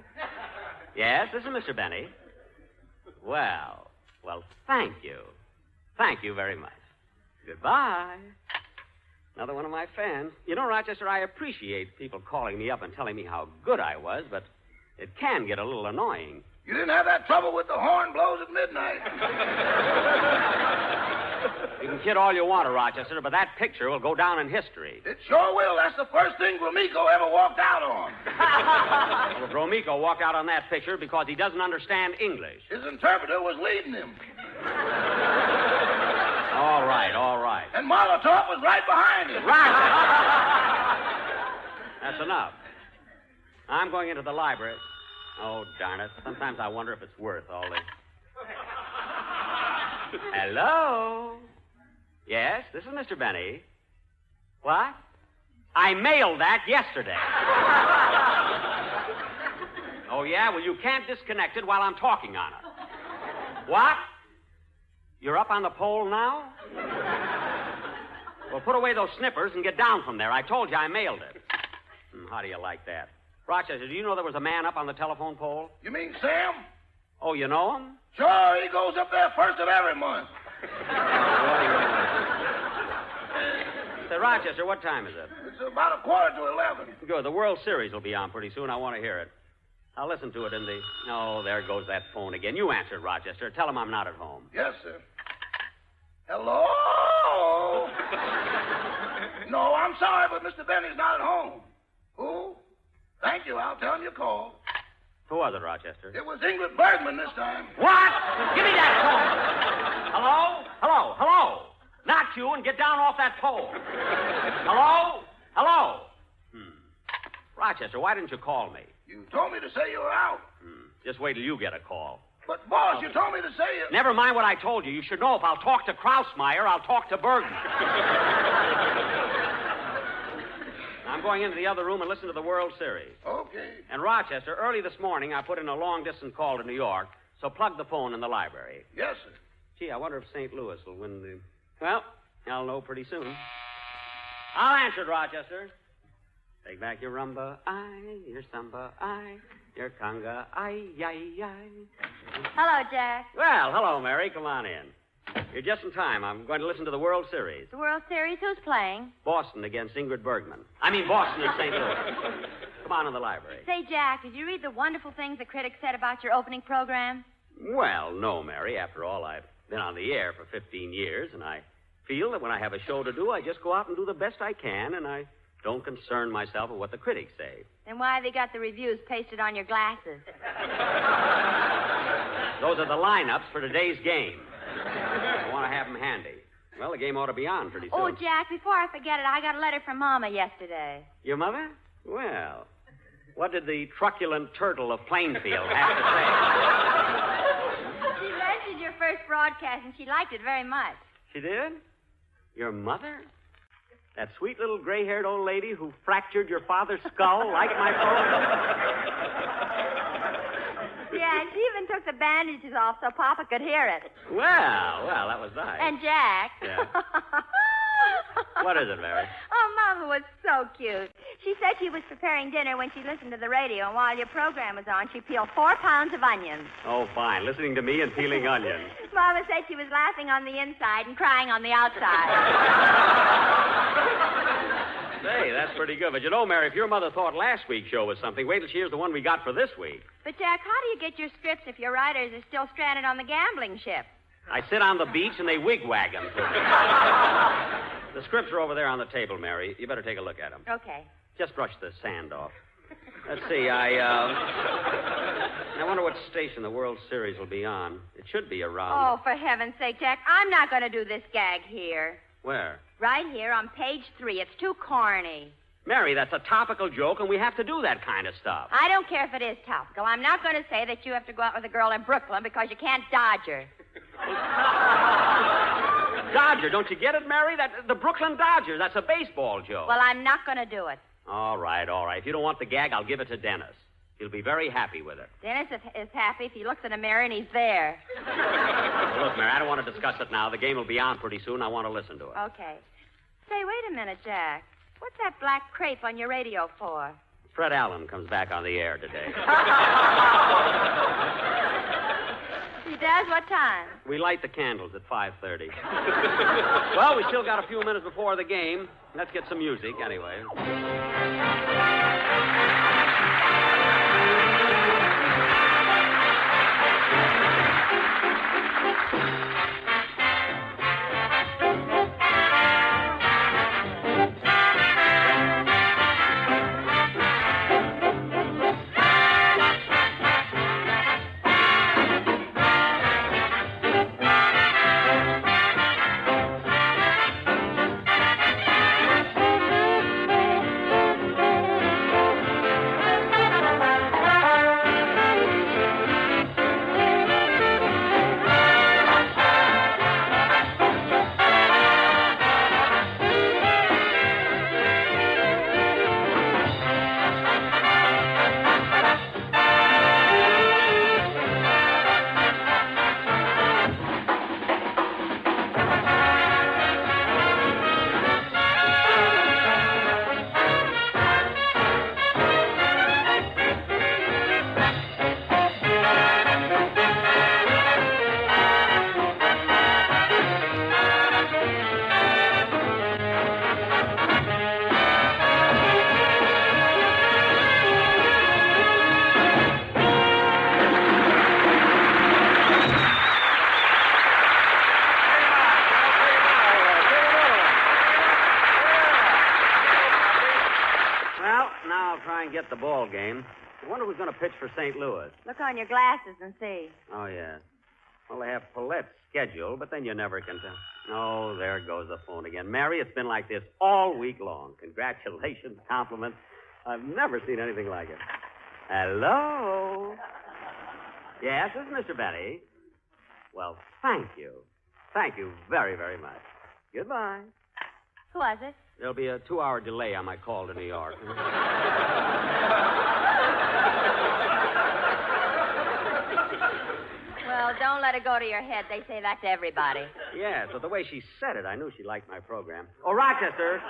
Yes, this is Mr. Benny. Well, thank you. Thank you very much. Goodbye. Another one of my fans. You know, Rochester, I appreciate people calling me up and telling me how good I was, but it can get a little annoying. You didn't have that trouble with the horn blows at midnight. You can kid all you want to, Rochester, but that picture will go down in history. It sure will. That's the first thing Gromyko ever walked out on. Well, Gromyko walked out on that picture because he doesn't understand English. His interpreter was leading him. All right. And Molotov was right behind him. That's enough. I'm going into the library. Oh, darn it. Sometimes I wonder if it's worth all this. Hello? Yes, this is Mr. Benny. What? I mailed that yesterday. Oh, yeah? Well, you can't disconnect it while I'm talking on it. What? You're up on the pole now? Well, put away those snippers and get down from there. I told you I mailed it. How do you like that? Rochester, do you know there was a man up on the telephone pole? You mean Sam? Oh, you know him? Sure, he goes up there first of every month. Say, Rochester, what time is it? It's about 11:15. Good. The World Series will be on pretty soon. I want to hear it. I'll listen to it in the... Oh, there goes that phone again. You answer it, Rochester. Tell him I'm not at home. Yes, sir. Hello? No, I'm sorry, but Mr. Benny's not at home. Who? Thank you. I'll tell him you called. Who was it, Rochester? It was Ingrid Bergman this time. What? Give me that phone. Hello? Not you, and get down off that pole. Hello? Rochester, why didn't you call me? You told me to say you were out. Just wait till you get a call. But, boss, you told me to say you... Never mind what I told you. You should know if I'll talk to Krausmeyer, I'll talk to Bergman. I'm going into the other room and listen to the World Series. Okay. And, Rochester, early this morning, I put in a long-distance call to New York, so plug the phone in the library. Yes, sir. Gee, I wonder if St. Louis will win the... Well, I'll know pretty soon. I'll answer it, Rochester. Take back your rumba, your samba, your conga, Hello, Jack. Well, hello, Mary. Come on in. You're just in time. I'm going to listen to the World Series. The World Series? Who's playing? Boston against Ingrid Bergman. I mean, Boston and St. Louis. Come on in the library. Say, Jack, did you read the wonderful things the critics said about your opening program? Well, no, Mary. After all, I've been on the air for 15 years, and I feel that when I have a show to do, I just go out and do the best I can, and I don't concern myself with what the critics say. Then why have they got the reviews pasted on your glasses? Those are the lineups for today's game. I want to have them handy. Well, the game ought to be on pretty soon. Oh, Jack, before I forget it, I got a letter from Mama yesterday. Your mother? Well, what did the truculent turtle of Plainfield have to say? She mentioned your first broadcast, and she liked it very much. She did? Your mother? That sweet little gray-haired old lady who fractured your father's skull like my program? Yeah, and she even took the bandages off so Papa could hear it. Well, that was nice. And Jack. Yeah. What is it, Mary? Oh, Mama was so cute. She said she was preparing dinner when she listened to the radio, and while your program was on, she peeled 4 pounds of onions. Oh, fine. Listening to me and peeling onions. Mama said she was laughing on the inside and crying on the outside. Say, that's pretty good. But you know, Mary, if your mother thought last week's show was something, wait till she hears the one we got for this week. But, Jack, how do you get your scripts if your writers are still stranded on the gambling ship? I sit on the beach and they wigwag them to me. The scripts are over there on the table, Mary. You better take a look at them. Okay. Just brush the sand off. Let's see, I wonder what station the World Series will be on. It should be around... Oh, for heaven's sake, Jack, I'm not going to do this gag here. Where? Right here on page 3. It's too corny. Mary, that's a topical joke, and we have to do that kind of stuff. I don't care if it is topical. I'm not going to say that you have to go out with a girl in Brooklyn because you can't dodge her. Dodger, don't you get it, Mary? The Brooklyn Dodgers. That's a baseball joke. Well, I'm not going to do it. All right. If you don't want the gag, I'll give it to Dennis. He'll be very happy with it. Dennis is happy if he looks in a mirror and he's there. Look, Mary, I don't want to discuss it now. The game will be on pretty soon. I want to listen to it. Okay. Say, wait a minute, Jack. What's that black crepe on your radio for? Fred Allen comes back on the air today. He does? What time? We light the candles at 5:30. Well, we still got a few minutes before the game. Let's get some music, anyway. Get the ball game. I wonder who's going to pitch for St. Louis. Look on your glasses and see. Oh, yeah. Well, they have Paulette's schedule, but then you never can tell. Oh, there goes the phone again. Mary, it's been like this all week long. Congratulations, compliments. I've never seen anything like it. Hello? Yes, this is Mr. Benny. Well, thank you. Thank you very, very much. Goodbye. Who was it? There'll be a 2-hour delay on my call to New York. Well, don't let it go to your head. They say that to everybody. Yeah, so the way she said it, I knew she liked my program. Oh, Rochester,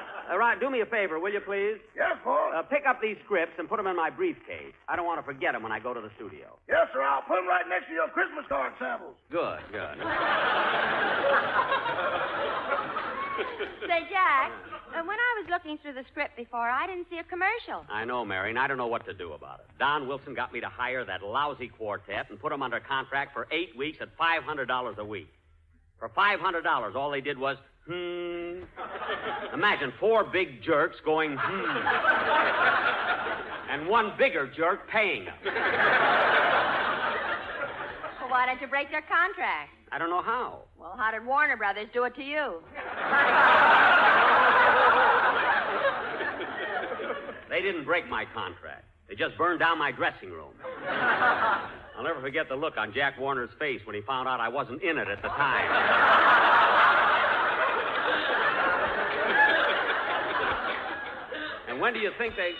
do me a favor, will you, please? Yes, boss. Pick up these scripts and put them in my briefcase. I don't want to forget them when I go to the studio. Yes, sir. I'll put them right next to your Christmas card samples. Good. Say, Jack, when I was looking through the script before, I didn't see a commercial. I know, Mary, and I don't know what to do about it. Don Wilson got me to hire that lousy quartet and put them under contract for 8 weeks at $500 a week. For $500, all they did was, Imagine 4 big jerks going, and one bigger jerk paying them. Well, why don't you break their contract? I don't know how. Well, how did Warner Brothers do it to you? They didn't break my contract. They just burned down my dressing room. I'll never forget the look on Jack Warner's face when he found out I wasn't in it at the time. And when do you think they...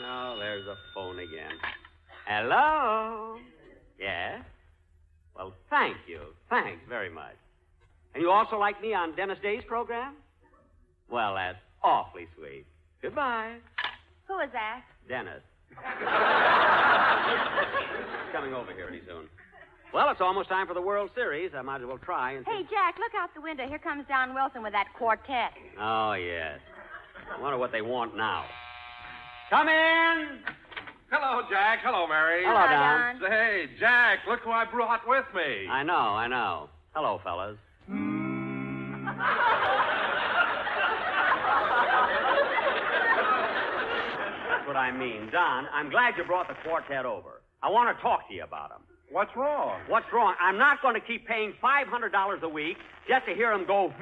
No, there's a phone again. Hello? Yes? Well, thank you. Thanks very much. And you also like me on Dennis Day's program? Well, that's awfully sweet. Goodbye. Who is that? Dennis. He's coming over here any soon. Well, it's almost time for the World Series. I might as well try and... Hey, Jack, look out the window. Here comes Don Wilson with that quartet. Oh, yes. I wonder what they want now. Come in! Hello, Jack. Hello, Mary. Hello, Don. Say, Jack, look who I brought with me. I know. Hello, fellas. That's what I mean. Don, I'm glad you brought the quartet over. I want to talk to you about them. What's wrong? What's wrong? I'm not going to keep paying $500 a week just to hear them go,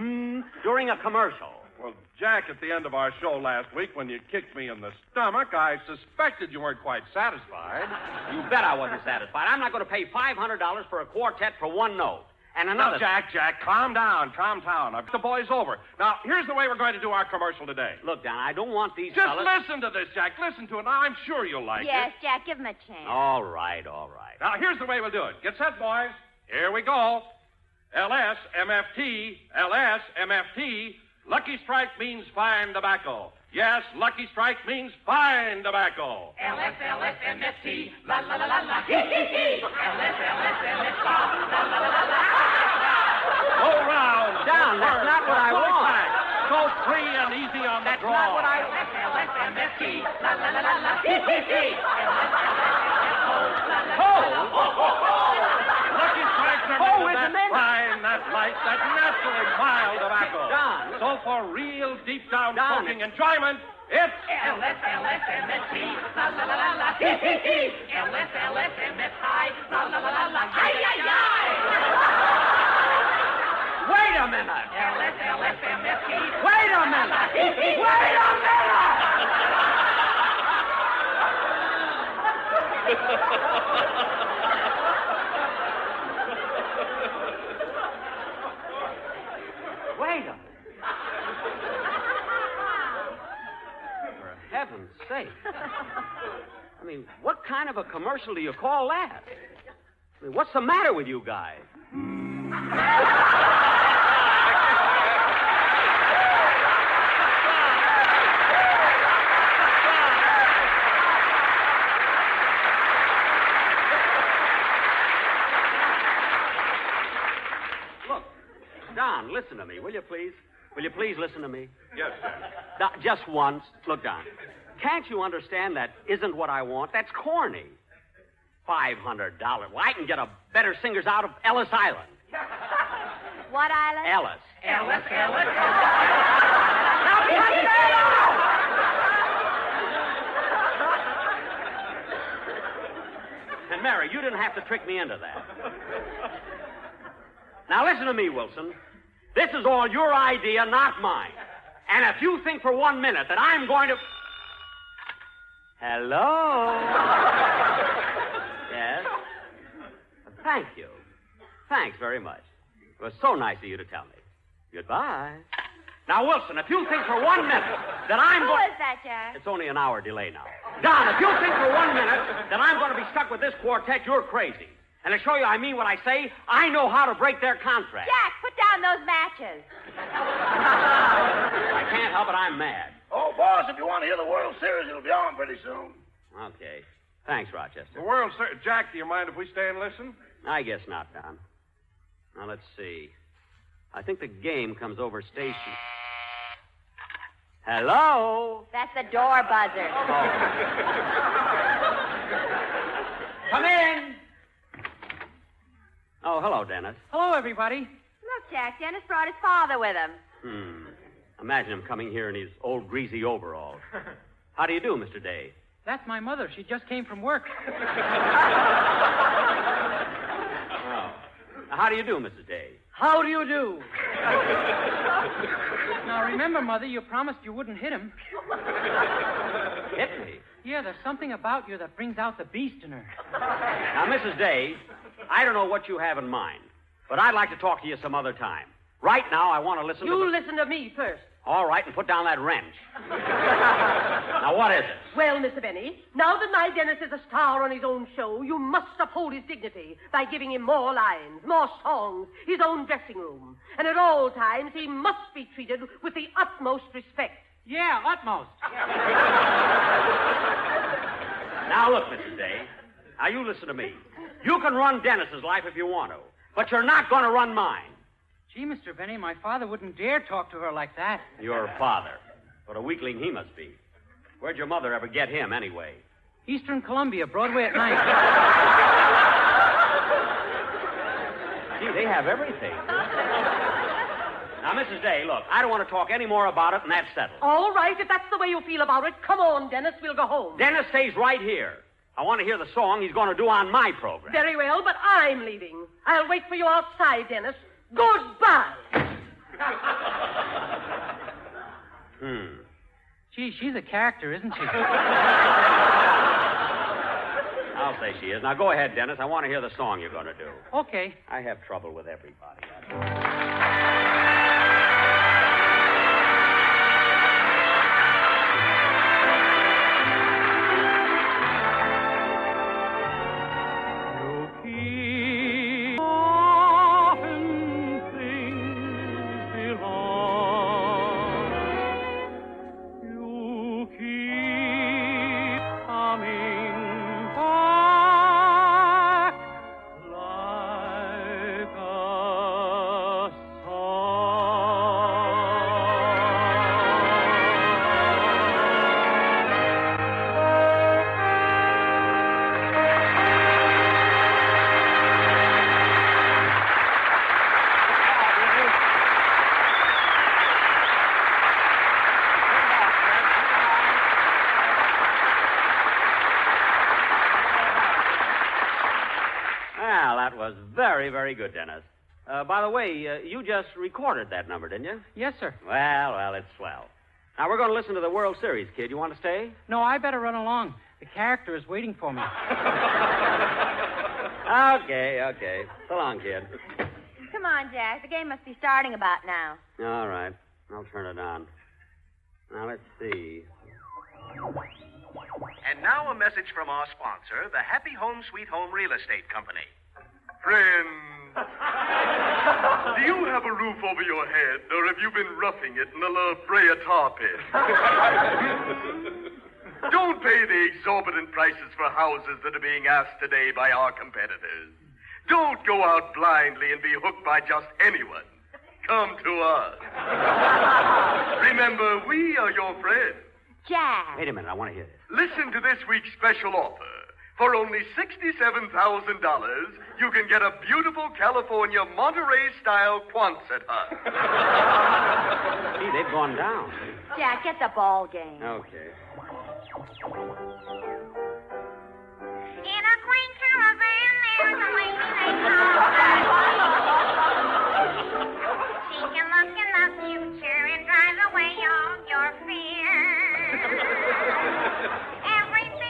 during a commercial. Well, Jack, at the end of our show last week, when you kicked me in the stomach, I suspected you weren't quite satisfied. You bet I wasn't satisfied. I'm not going to pay $500 for a quartet for one note. And another... Now, Jack, calm down. I've got the boys over. Now, here's the way we're going to do our commercial today. Look, Don, I don't want these Just fellas... listen to this, Jack. Listen to it. Now, I'm sure you'll like it. Yes, Jack, give him a chance. All right. Now, here's the way we'll do it. Get set, boys. Here we go. LSMFT, LSMFT. Lucky Strike means fine tobacco. Yes, Lucky Strike means fine tobacco. LSMFT, la la la la la, hee hee hee. LSMFT, la la la la la. Go round. Don, that's not what I want. Go free and easy on the draw. That's not what I... LSMFT, la la la la la, hee hee hee. Lucky Strikes are made of that fine, that light, that naturally mild tobacco. Don. So for real deep down smoking enjoyment, it's LSMFT, la la la la la, hee hee hee. LSMFT, la la la la la, hi hi hi. Wait a minute. LSMFT. Wait a minute. Wait a minute. Wait a minute. For heaven's sake. I mean, what kind of a commercial do you call that? I mean, what's the matter with you guys? Look, Don, listen to me, will you please? Will you please listen to me? Yes, sir. Just once. Look, Don, can't you understand that isn't what I want? That's corny. $500. Well, I can get a better singers out of Ellis Island. What island? Ellis. Ellis. Now, cut that out! And Mary, you didn't have to trick me into that. Now, listen to me, Wilson. This is all your idea, not mine. And if you think for 1 minute that I'm going to... Hello? Yes? Thank you. Thanks very much. It was so nice of you to tell me. Goodbye. Now, Wilson, if you think for 1 minute that I'm Who going... is that, Jack? It's only an hour delay now. Don, if you think for 1 minute that I'm going to be stuck with this quartet, you're crazy. And to show you I mean what I say, I know how to break their contract. Jack, put down those matches. I can't help it, I'm mad. Oh, boss, if you want to hear the World Series, it'll be on pretty soon. Okay. Thanks, Rochester. The World Series. Jack, do you mind if we stay and listen? I guess not, Don. Now, let's see. I think the game comes over station. Hello? That's the door buzzer. Come in. Oh, hello, Dennis. Hello, everybody. Look, Jack, Dennis brought his father with him. Imagine him coming here in his old greasy overalls. How do you do, Mr. Day? That's my mother. She just came from work. How do you do, Mrs. Day? How do you do? Now, remember, Mother, you promised you wouldn't hit him. Hit me? Yeah, there's something about you that brings out the beast in her. Now, Mrs. Day, I don't know what you have in mind, but I'd like to talk to you some other time. Right now, I want to listen to You listen to me first. All right, and put down that wrench. Now, what is it? Well, Mr. Benny, now that my Dennis is a star on his own show, you must uphold his dignity by giving him more lines, more songs, his own dressing room. And at all times, he must be treated with the utmost respect. Yeah, utmost. Now, look, Mrs. Day. Now, you listen to me. You can run Dennis's life if you want to, but you're not going to run mine. Gee, Mr. Benny, my father wouldn't dare talk to her like that. Your father. What a weakling he must be. Where'd your mother ever get him, anyway? Eastern Columbia, Broadway at night. Gee, they have everything. Now, Mrs. Day, look, I don't want to talk any more about it, and that's settled. All right, if that's the way you feel about it, come on, Dennis, we'll go home. Dennis stays right here. I want to hear the song he's going to do on my program. Very well, but I'm leaving. I'll wait for you outside, Dennis. Goodbye. Gee, she's a character, isn't she? I'll say she is. Now, go ahead, Dennis. I want to hear the song you're going to do. Okay. I have trouble with everybody. Very, very good, Dennis. By the way, you just recorded that number, didn't you? Yes, sir. Well, it's swell. Now, we're going to listen to the World Series, kid. You want to stay? No, I better run along. The character is waiting for me. Okay. So long, kid. Come on, Jack. The game must be starting about now. All right. I'll turn it on. Now, let's see. And now a message from our sponsor, the Happy Home Sweet Home Real Estate Company. Friends, do you have a roof over your head, or have you been roughing it in a La Brea tar pit? Don't pay the exorbitant prices for houses that are being asked today by our competitors. Don't go out blindly and be hooked by just anyone. Come to us. Remember, we are your friends. Jack. Wait a minute, I want to hear this. Listen to this week's special offer. For only $67,000, you can get a beautiful California Monterey-style Quonset hut. See, they've gone down. Jack, get the ball game. Okay. In a quaint caravan, there's a lady named Rose. She can look in the future and drive away all your fears. Everything...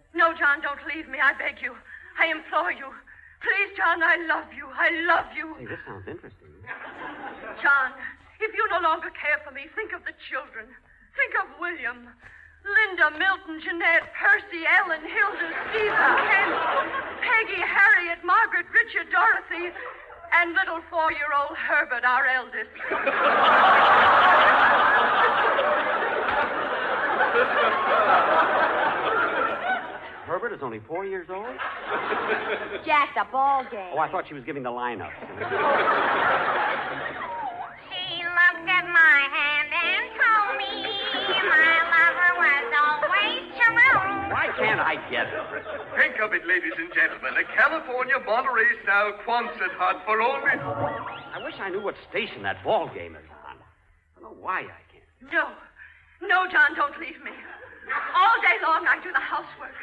No, John, don't leave me. I beg you. I implore you. Please, John, I love you. I love you. Hey, this sounds interesting. John, if you no longer care for me, think of the children. Think of William, Linda, Milton, Jeanette, Percy, Ellen, Hilda, Stephen, Ken, Peggy, Harriet, Margaret, Richard, Dorothy, and little 4-year-old Herbert, our eldest. Herbert is only 4 years old? Jack, the ball game. Oh, I thought she was giving the lineup. She looked at my hand and told me my lover was always true. Why can't I get it? Think of it, ladies and gentlemen. A California Monterey-style Quonset hut for only... I wish I knew what station that ball game is on. I don't know why I can't. No, John, don't leave me. All day long I do the housework.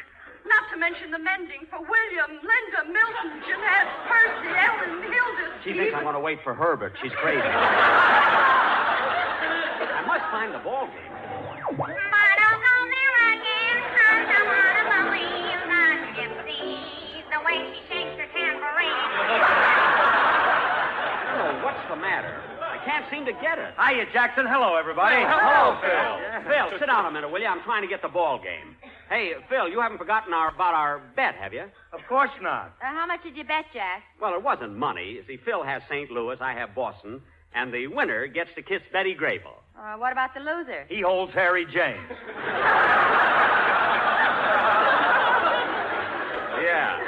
Not to mention the mending for William, Linda, Milton, Jeanette, Percy, Ellen, Hilda, She thinks I'm going to wait for Herbert. She's crazy. I must find the ball game. But I'll go there again, 'cause I want to believe that gypsy, the way she shakes her tambourine. Oh, what's the matter? I can't seem to get it. Hiya, Jackson. Hello, everybody. Hey, hello, Phil. Phil, sit down a minute, will you? I'm trying to get the ball game. Hey, Phil, you haven't forgotten about our bet, have you? Of course not. How much did you bet, Jack? Well, it wasn't money. You see, Phil has St. Louis, I have Boston, and the winner gets to kiss Betty Grable. What about the loser? He holds Harry James. Yeah.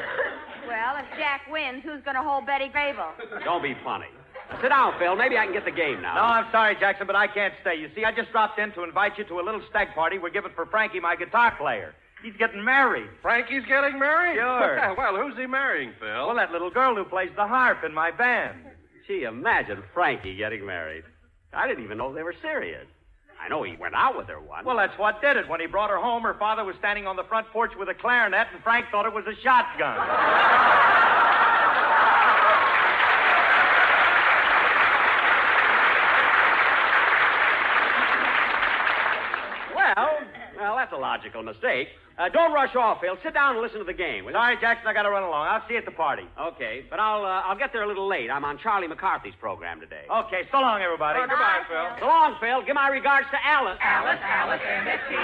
Well, if Jack wins, who's going to hold Betty Grable? Don't be funny. Sit down, Phil. Maybe I can get the game now. No, I'm sorry, Jackson, but I can't stay. You see, I just dropped in to invite you to a little stag party we're giving for Frankie, my guitar player. He's getting married. Frankie's getting married? Sure. Well, who's he marrying, Phil? Well, that little girl who plays the harp in my band. Gee, imagine Frankie getting married. I didn't even know they were serious. I know he went out with her once. Well, that's what did it. When he brought her home, her father was standing on the front porch with a clarinet, and Frank thought it was a shotgun. Well, that's a logical mistake. Don't rush off, Phil. Sit down and listen to the game. Sorry, Jackson, I got to run along. I'll see you at the party. Okay, but I'll get there a little late. I'm on Charlie McCarthy's program today. Okay, so long, everybody. Goodbye, Phil. So long, Phil. Give my regards to Alice. Alice, and Mitzi.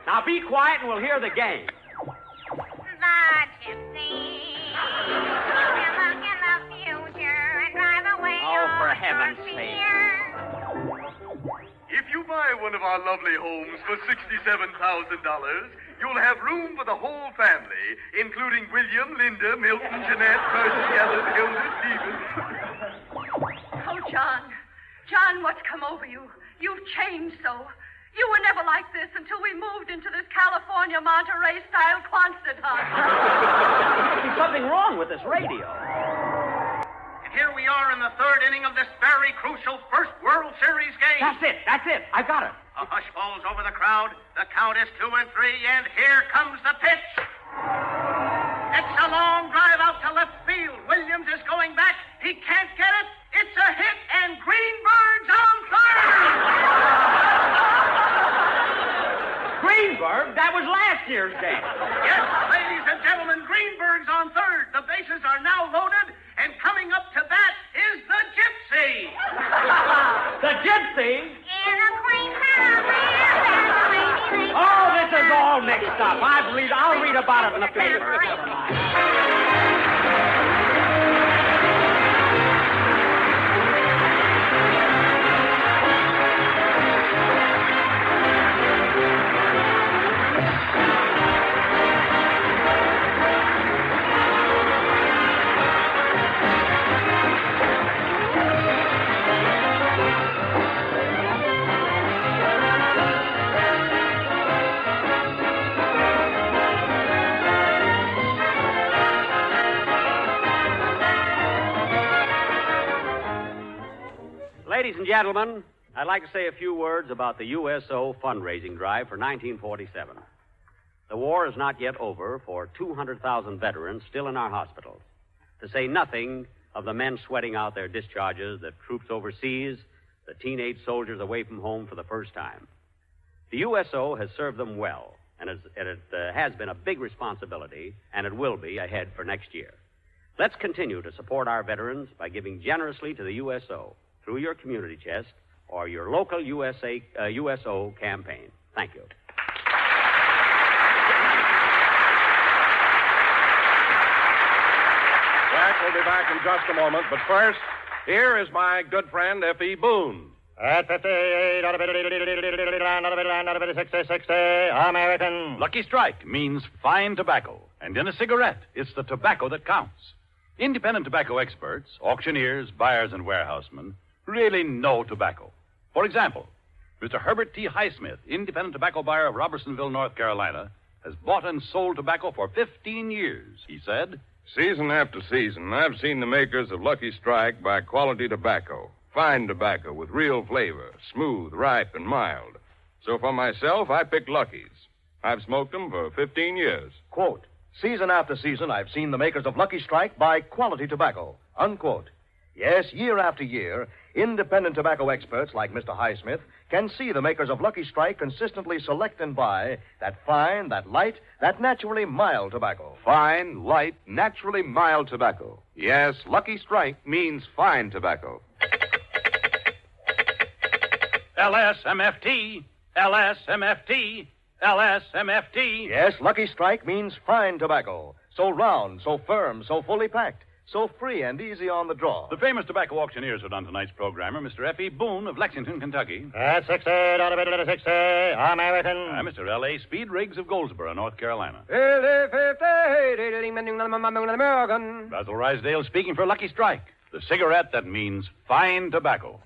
Now be quiet and we'll hear the game. Oh, for heaven's sake. If you buy one of our lovely homes for $67,000, you'll have room for the whole family, including William, Linda, Milton, Jeanette, Percy, Ellen, Hilda, Stephen. Oh, John. John, what's come over you? You've changed so. You were never like this until we moved into this California Monterey-style Quonset hut. There's something wrong with this radio. Here we are in the third inning of this very crucial first World Series game. That's it. I got it. A hush falls over the crowd. The count is 2-3, and here comes the pitch. It's a long drive out to left field. Williams is going back. He can't get it. It's a hit, and Greenberg's on third. Greenberg? That was last year's game. Yes, ladies and gentlemen, Greenberg's on third. The bases are now loaded. And coming up to bat is the Gypsy. The Gypsy? Oh, this is all mixed up. I'll read about it in the paper. Never mind. Ladies and gentlemen, I'd like to say a few words about the USO fundraising drive for 1947. The war is not yet over for 200,000 veterans still in our hospitals, to say nothing of the men sweating out their discharges, the troops overseas, the teenage soldiers away from home for the first time. The USO has served them well, and it has been a big responsibility, and it will be ahead for next year. Let's continue to support our veterans by giving generously to the USO through your community chest or your local USO campaign. Thank you. Jack will be back in just a moment, but first, here is my good friend F.E. Boone. At 58, out of it, 60, American. Lucky Strike means fine tobacco, and in a cigarette, it's the tobacco that counts. Independent tobacco experts, auctioneers, buyers, and warehousemen really know tobacco. For example, Mr. Herbert T. Highsmith, independent tobacco buyer of Robertsonville, North Carolina, has bought and sold tobacco for 15 years. He said, "Season after season, I've seen the makers of Lucky Strike buy quality tobacco, fine tobacco with real flavor, smooth, ripe, and mild. So for myself, I picked Lucky's. I've smoked them for 15 years. Quote, season after season, I've seen the makers of Lucky Strike buy quality tobacco. Unquote. Yes, year after year, independent tobacco experts like Mr. Highsmith can see the makers of Lucky Strike consistently select and buy that fine, that light, that naturally mild tobacco. Fine, light, naturally mild tobacco. Yes, Lucky Strike means fine tobacco. LSMFT, LSMFT, LSMFT. Yes, Lucky Strike means fine tobacco. So round, so firm, so fully packed, so free and easy on the draw. The famous tobacco auctioneers are on tonight's programmer, Mr. F.E. Boone of Lexington, Kentucky. That's 60, $60, American. Mr. L.A. Speed Riggs of Goldsboro, North Carolina. American. Basil Rysdale speaking for Lucky Strike, the cigarette that means fine tobacco.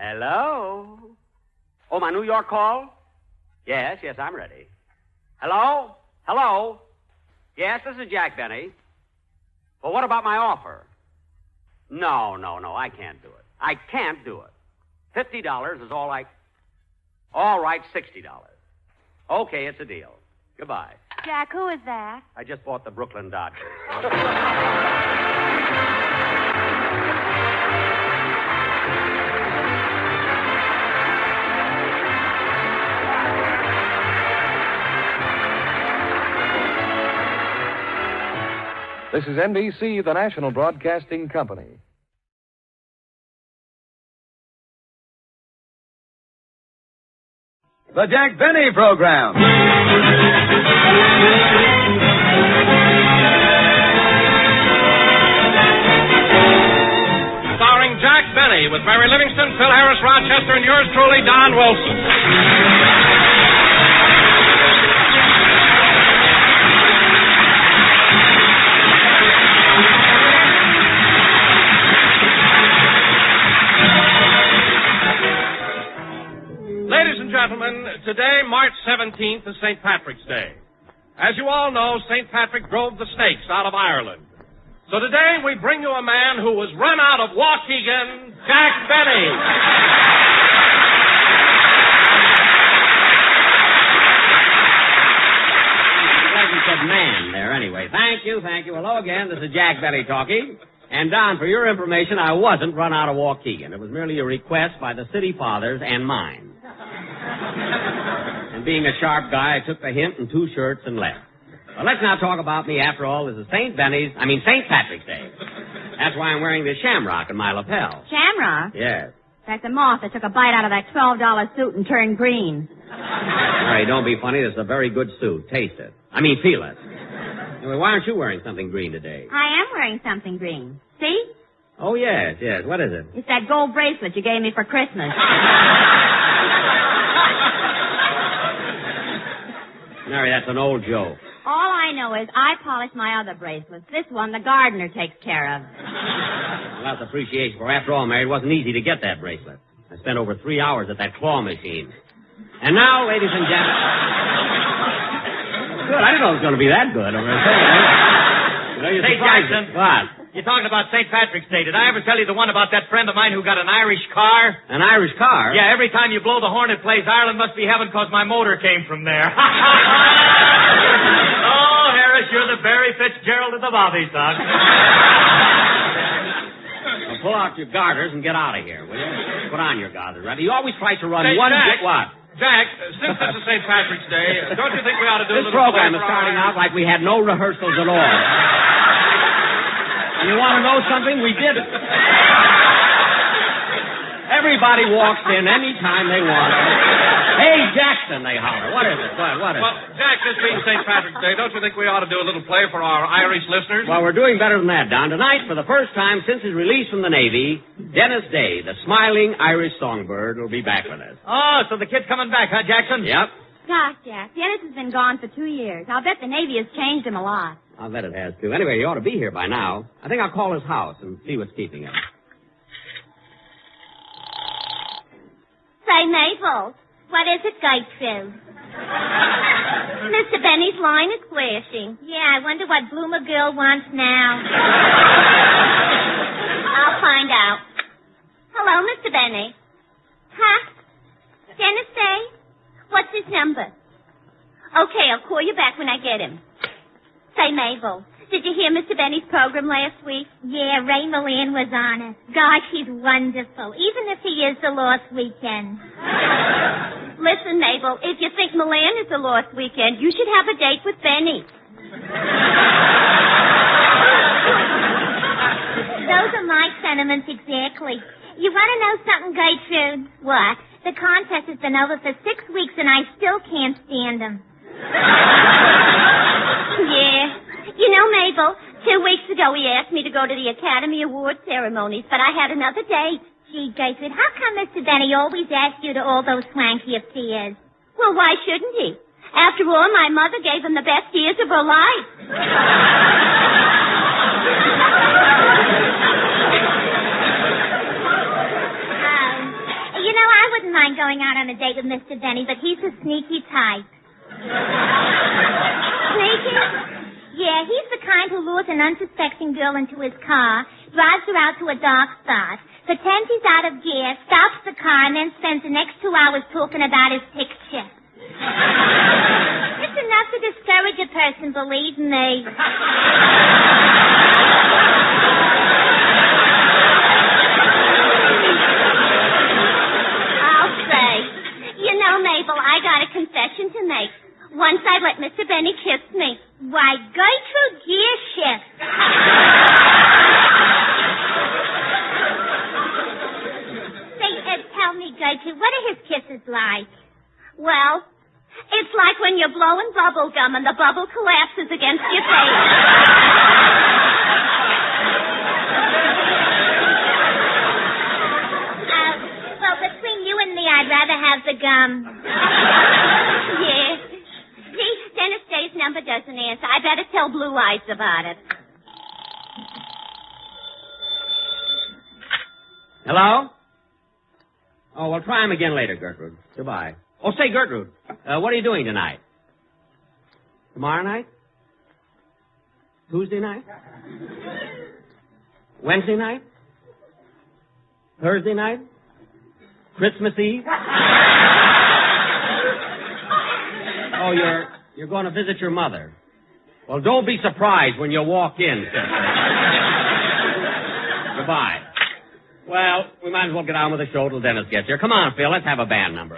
Hello? Oh, my New York call? Yes, I'm ready. Hello? Hello? Yes, this is Jack Benny. Well, what about my offer? No, I can't do it. I can't do it. $50 is all I... All right, $60. Okay, it's a deal. Goodbye. Jack, who is that? I just bought the Brooklyn Dodgers. This is NBC, the national broadcasting company. The Jack Benny Program. Starring Jack Benny with Mary Livingston, Phil Harris, Rochester, and yours truly, Don Wilson. Ladies and gentlemen, today, March 17th, is St. Patrick's Day. As you all know, St. Patrick drove the snakes out of Ireland. So today, we bring you a man who was run out of Waukegan, Jack Benny. I'm glad you said man there anyway. Thank you. Hello again. This is Jack Benny talking. And, Don, for your information, I wasn't run out of Waukegan. It was merely a request by the city fathers and mine. And being a sharp guy, I took the hint and 2 shirts and left. Well, let's not talk about me. After all, this is St. Patrick's Day. That's why I'm wearing this shamrock in my lapel. Shamrock? Yes. That's a moth that took a bite out of that $12 suit and turned green. Hey, don't be funny. This is a very good suit. Taste it. Feel it. Anyway, why aren't you wearing something green today? I am wearing something green. See? Oh, yes. What is it? It's that gold bracelet you gave me for Christmas. Mary, that's an old joke. All I know is I polish my other bracelets. This one, the gardener takes care of. Well, that's appreciation for. After all, Mary, it wasn't easy to get that bracelet. I spent over 3 hours at that claw machine. And now, ladies and gentlemen... Good. I didn't know it was going to be that good. Hey, Jackson. What? You're talking about St. Patrick's Day. Did I ever tell you the one about that friend of mine who got an Irish car? An Irish car? Yeah, every time you blow the horn, it plays Ireland Must Be Heaven because my motor came from there. Oh, Harris, you're the Barry Fitzgerald of the Bobby Sox. Well, pull out your garters and get out of here, will you? Put on your garters, right? You always try to run Hey, one Jack. bit. What? Jack, since this is St. Patrick's Day, don't you think we ought to do a This little program play is for starting our... out like we had no rehearsals at all. And you want to know something? We didn't. Everybody walks in any time they want. Hey, Jackson, they holler. What is it? What is it? Well, Jack, this being St. Patrick's Day, don't you think we ought to do a little play for our Irish listeners? Well, we're doing better than that, Don. Tonight, for the first time since his release from the Navy, Dennis Day, the smiling Irish songbird, will be back with us. Oh, so the kid's coming back, huh, Jackson? Yep. Gosh, Jack, Dennis has been gone for 2 years. I'll bet the Navy has changed him a lot. I'll bet it has, too. Anyway, he ought to be here by now. I think I'll call his house and see what's keeping him. Say, Mabel, what is it, Gatesville? Mr. Benny's line is flashing. Yeah, I wonder what Bloomer Girl wants now. I'll find out. Hello, Mr. Benny. Huh? Dennis Day? What's his number? Okay, I'll call you back when I get him. Say, Mabel, did you hear Mr. Benny's program last week? Yeah, Ray Milan was on it. Gosh, he's wonderful, even if he is the Lost Weekend. Listen, Mabel, if you think Milan is the Lost Weekend, you should have a date with Benny. Those are my sentiments exactly. You want to know something, Gertrude? What? The contest has been over for 6 weeks, and I still can't stand him. Yeah. You know, Mabel, 2 weeks ago he asked me to go to the Academy Award ceremonies, but I had another date. Gee, Gertrude, how come Mr. Benny always asks you to all those swanky affairs? Well, why shouldn't he? After all, my mother gave him the best years of her life. You know, I wouldn't mind going out on a date with Mr. Benny, but he's a sneaky type. Sneaky? Yeah, he's the kind who lures an unsuspecting girl into his car, drives her out to a dark spot, pretends he's out of gear, stops the car, and then spends the next 2 hours talking about his picture. It's enough to discourage a person, believe me. I'll say. You know, Mabel, I got a confession to make. Once I let Mr. Benny kiss me. Why, Gertrude, gear shift. Say, tell me, Gertrude, what are his kisses like? Well, it's like when you're blowing bubble gum and the bubble collapses against your face. Well, between you and me, I'd rather have the gum. Yeah. See, Dennis Day's number doesn't answer. I better tell Blue Eyes about it. Hello? Oh, we'll try him again later, Gertrude. Goodbye. Oh, say, Gertrude, what are you doing tonight? Tomorrow night? Tuesday night? Wednesday night? Thursday night? Christmas Eve? Oh, you're going to visit your mother. Well, don't be surprised when you walk in, sister. Goodbye. Well, we might as well get on with the show till Dennis gets here. Come on, Phil, let's have a band number.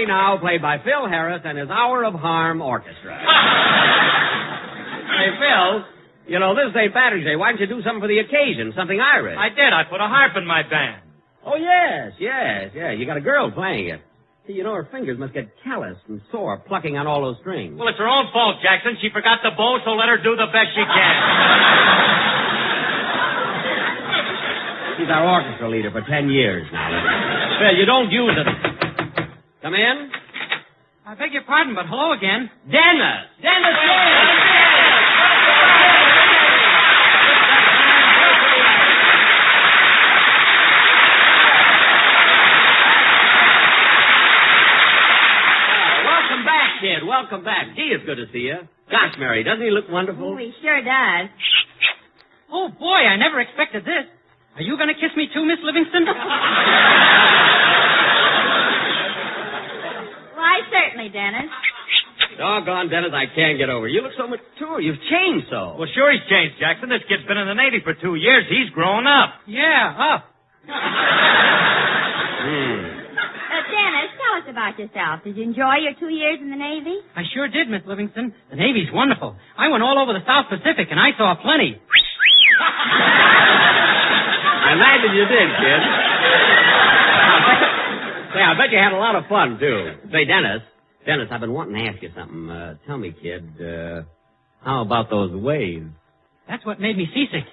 Now played by Phil Harris and his Hour of Harm Orchestra. Hey, Phil, you know, this is St. Patrick's Day. Why didn't you do something for the occasion, something Irish? I did. I put a harp in my band. Oh, yes. You got a girl playing it. See, you know, her fingers must get calloused and sore plucking on all those strings. Well, it's her own fault, Jackson. She forgot the bow, so let her do the best she can. She's our orchestra leader for 10 years now. Phil, you don't use it. Come in. I beg your pardon, but hello again. Dennis! Welcome back, kid. Welcome back. Gee, it's good to see you. Gosh, Mary, doesn't he look wonderful? Oh, he sure does. Oh, boy, I never expected this. Are you going to kiss me too, Miss Livingston? Why, certainly, Dennis. Doggone, Dennis, I can't get over. You look so mature. You've changed so. Well, sure he's changed, Jackson. This kid's been in the Navy for 2 years. He's grown up. Yeah, up. Dennis, tell us about yourself. Did you enjoy your 2 years in the Navy? I sure did, Miss Livingston. The Navy's wonderful. I went all over the South Pacific, and I saw plenty. I imagine you did, kid. Say, I bet you had a lot of fun, too. Say, Dennis, I've been wanting to ask you something. Tell me, kid, how about those waves? That's what made me seasick.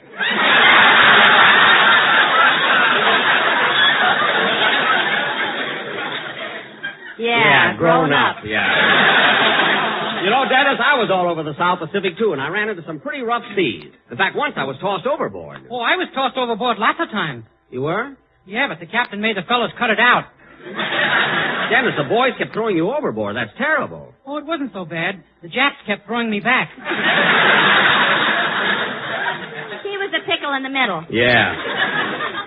Yeah, grown up. Yeah. You know, Dennis, I was all over the South Pacific, too, and I ran into some pretty rough seas. In fact, once I was tossed overboard. Oh, I was tossed overboard lots of times. You were? Yeah, but the captain made the fellows cut it out. Dennis, the boys kept throwing you overboard. That's terrible. Oh, it wasn't so bad. The Japs kept throwing me back. He was the pickle in the middle. Yeah.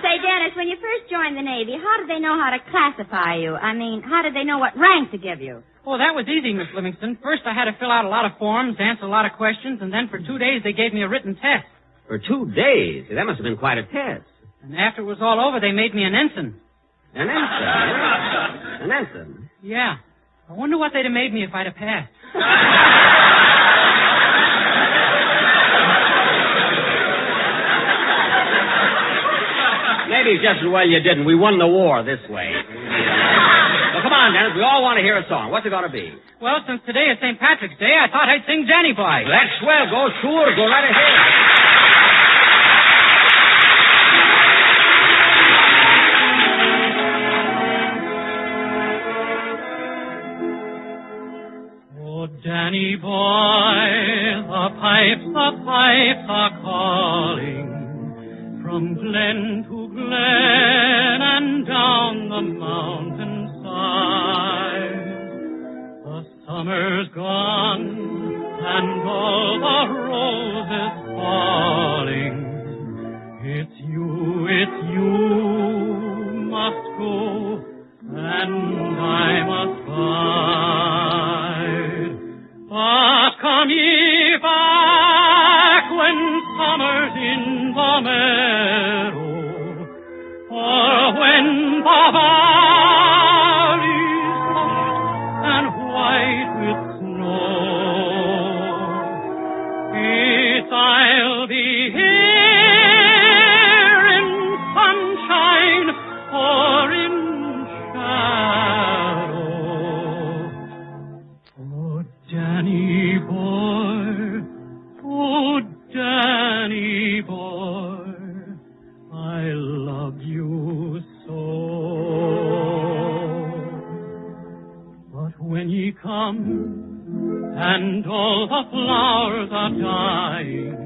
Say, Dennis, when you first joined the Navy, how did they know how to classify you? I mean, how did they know what rank to give you? Oh, that was easy, Miss Livingston. First, I had to fill out a lot of forms, answer a lot of questions, and then for 2 days they gave me a written test. For 2 days? That must have been quite a test. And after it was all over, they made me an ensign. An ensign? An ensign? Yeah. I wonder what they'd have made me if I'd have passed. Maybe it's just as well you didn't. We won the war this way. Well, come on, Dennis. We all want to hear a song. What's it going to be? Well, since today is St. Patrick's Day, I thought I'd sing Jenny Bly. That's swell. Go sure. Go right ahead. Danny boy, the pipes are calling from glen to glen and down the mountainside. The summer's gone and all the roses falling. It's you must go and I must bide. But come ye back when summer's in the meadow, or when the valley's hushed and white with snow. It's I'll be here in sunshine or in shadow. Danny boy, oh, Danny boy, I love you so. But when ye come and all the flowers are dying,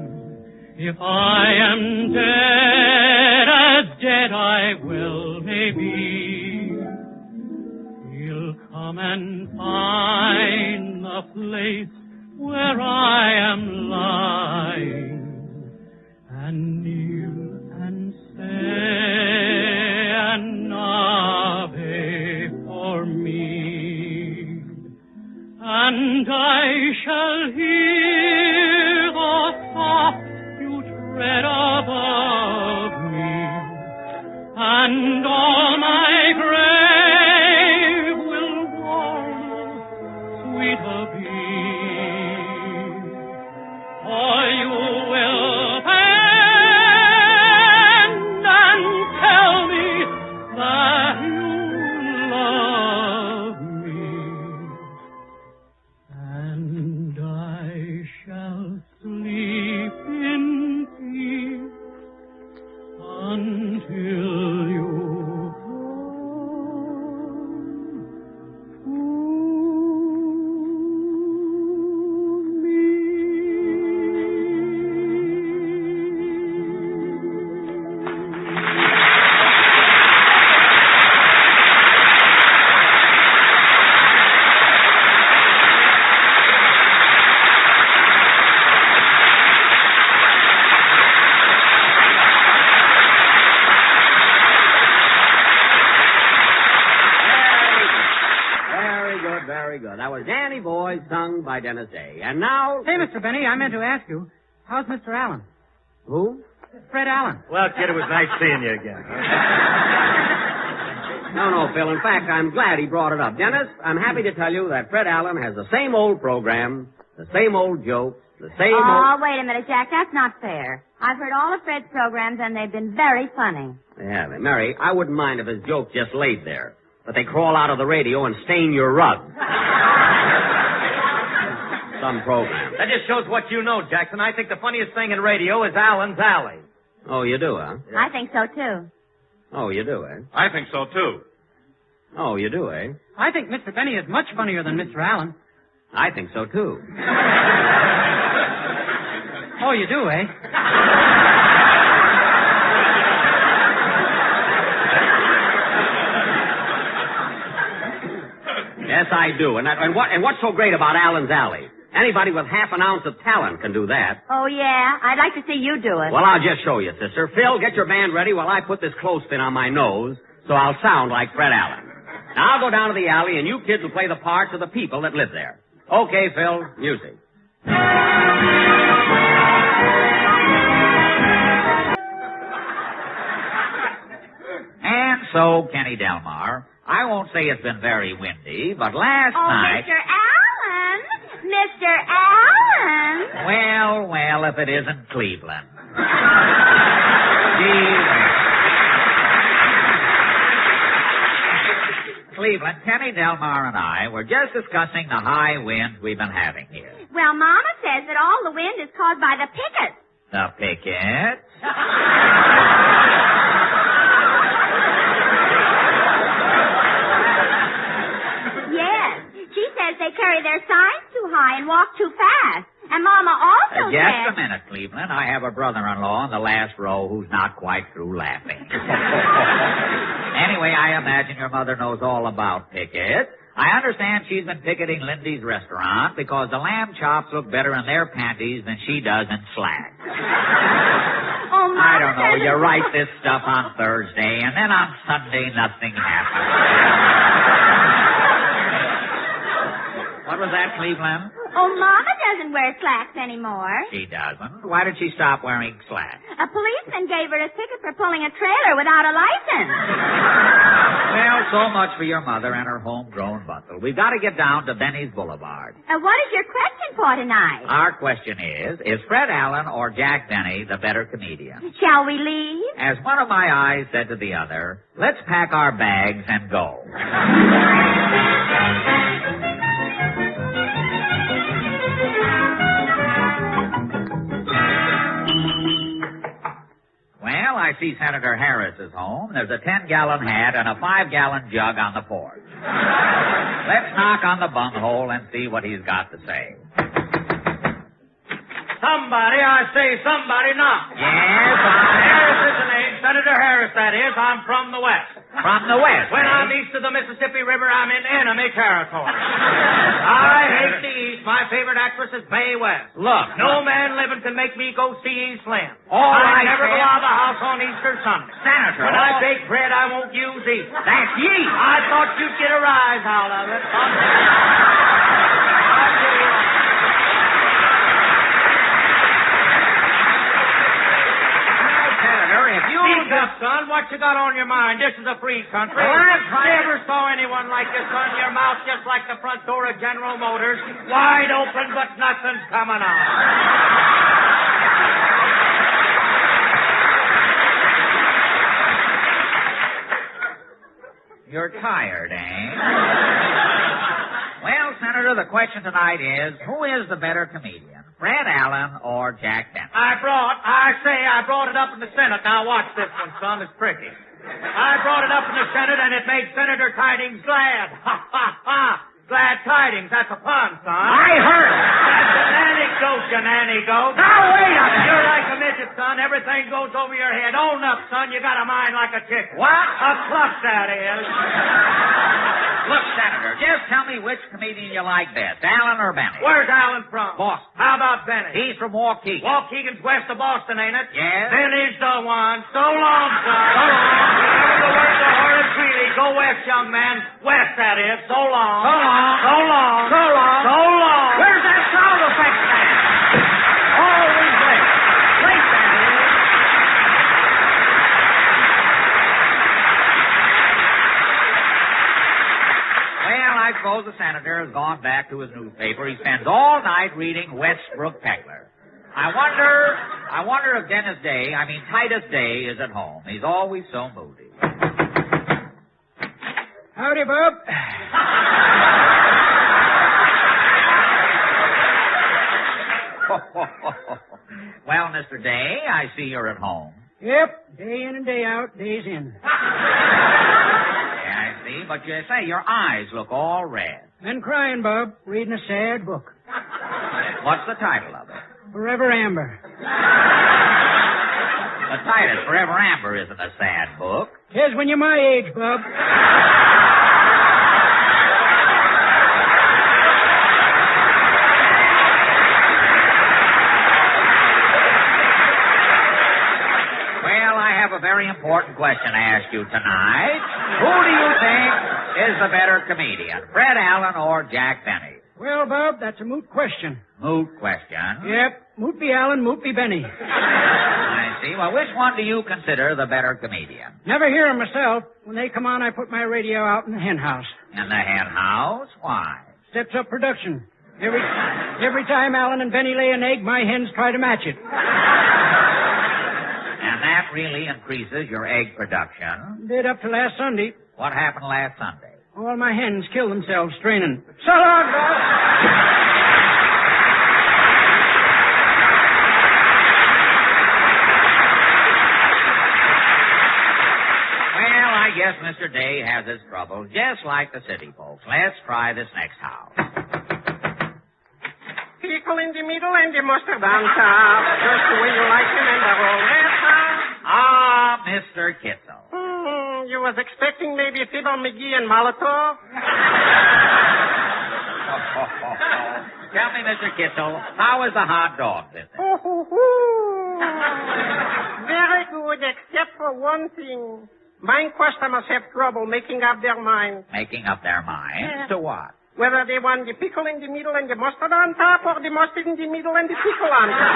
if I am dead, as dead I well may be, he'll come and find the place where I am lying and kneel and say an Ave for me, and I shall hear the soft you tread above me, and all my grave will warm, sweeter be. For Happy Boys, sung by Dennis Day. And now... Hey, Mr. Benny, I meant to ask you, how's Mr. Allen? Who? Fred Allen. Well, kid, it was nice seeing you again. No, Phil. In fact, I'm glad he brought it up. Dennis, I'm happy to tell you that Fred Allen has the same old program, the same old jokes, the same old... Oh, wait a minute, Jack. That's not fair. I've heard all of Fred's programs, and they've been very funny. They have. Mary, I wouldn't mind if his jokes just laid there, but they crawl out of the radio and stain your rug. Some program. That just shows what you know, Jackson. I think the funniest thing in radio is Allen's Alley. Oh, you do, huh? Yeah. I think so, too. Oh, you do, eh? I think so, too. Oh, you do, eh? I think Mr. Benny is much funnier than Mr. Allen. I think so, too. Oh, you do, eh? Yes, I do. And what's so great about Allen's Alley? Anybody with half an ounce of talent can do that. Oh, yeah? I'd like to see you do it. Well, I'll just show you, sister. Phil, get your band ready while I put this clothespin on my nose so I'll sound like Fred Allen. Now, I'll go down to the alley, and you kids will play the parts of the people that live there. Okay, Phil, music. And so, Kenny Delmar, I won't say it's been very windy, but last night... Mr. Allen! Mr. Allen! Well, if it isn't Cleveland. Cleveland, Kenny Delmar and I were just discussing the high winds we've been having here. Well, Mama says that all the wind is caused by the pickets. The pickets? Yes. She says they carry their signs too high and walk too fast. And Mama also says... Just a minute, Cleveland. I have a brother-in-law in the last row who's not quite through laughing. Anyway, I imagine your mother knows all about pickets. I understand she's been picketing Lindy's restaurant because the lamb chops look better in their panties than she does in slacks. Oh, Mama, I don't know. You write this stuff on Thursday, and then on Sunday nothing happens. What was that, Cleveland? Oh, Mama doesn't wear slacks anymore. She doesn't. Why did she stop wearing slacks? A policeman gave her a ticket for pulling a trailer without a license. Well, so much for your mother and her homegrown bustle. We've got to get down to Benny's Boulevard. What is your question for tonight? Our question is Fred Allen or Jack Benny the better comedian? Shall we leave? As one of my eyes said to the other, let's pack our bags and go. Well, I see Senator Harris is home. There's a 10-gallon hat and a 5-gallon jug on the porch. Let's knock on the bunghole and see what he's got to say. Somebody, I say somebody, knock. Yes, Harris is the name. Senator Harris, that is. I'm from the West. From the West? When I'm east of the Mississippi River, I'm in enemy territory. I hate the East. My favorite actress is Mae West. Look. No man living can make me go see East Lynn. All I right, never go Sam. out of the house on Easter Sunday. Senator. When I bake bread, I won't use yeast. That's yeast. I thought you'd get a rise out of it. Speak up, son. What you got on your mind? This is a free country. Well, I'm trying Never saw anyone like you, son. Your mouth just like the front door of General Motors. Wide open, but nothing's coming out. You're tired, eh? Well, Senator, the question tonight is, who is the better comedian, Fred Allen or Jack Benny? I brought it up in the Senate. Now watch this one, son. It's tricky. I brought it up in the Senate, and it made Senator Tidings glad. Ha, ha, ha. Glad tidings. That's a pun, son. I heard it. That's an anecdote, you nanny-goat. Now, wait a minute. You're like a midget, son. Everything goes over your head. Own up, son. You got a mind like a chicken. What? A cluck, that is. Look, Senator, just tell me which comedian you like best, Allen or Benny. Where's Allen from? Boston. How about Benny? He's from Waukegan. Waukegan's west of Boston, ain't it? Yes. Benny's the one. So long, son. So long. Remember the words of Horace Greeley. Go Go west, young man. West, that is. So long. So long. So long. So long. So long. Where's that sound effect man? Always late. Late, that is. Well, I suppose the senator has gone back to his newspaper. He spends all night reading Westbrook Peckler. I wonder if Titus Day is at home. He's always so moody. Howdy, Bob. Well, Mr. Day, I see you're at home. Yep, day in and day out, days in. Yeah, I see, but you say your eyes look all red. Been crying, Bob, reading a sad book. What's the title of it? Forever Amber. The title, Forever Amber, isn't a sad book. 'Tis when you're my age, Bob. Well, I have a very important question to ask you tonight. Who do you think is the better comedian, Fred Allen or Jack Benny? Well, Bob, that's a moot question. Moot question? Yep, moot be Allen, moot be Benny. I see. Well, which one do you consider the better comedian? Never hear 'em myself. When they come on, I put my radio out in the hen house. In the hen house? Why? Steps up production. Every time Allen and Benny lay an egg, my hens try to match it. And that really increases your egg production? Did up to last Sunday. What happened last Sunday? All my hens killed themselves straining. So long, Bob. Well, I guess Mr. Day has his troubles, just like the city folks. Let's try this next house. Pickle in the middle and the mustard on top. Just the way you like it and the roulette. Ah, Mr. Kitzel. You was expecting maybe Fibber McGee and Molotov? Tell me, Mr. Kitzel, how is the hot dog business? Very good, except for one thing. Mine customers have trouble making up their minds. Making up their minds? To what? Whether they want the pickle in the middle and the mustard on top, or the mustard in the middle and the pickle on top.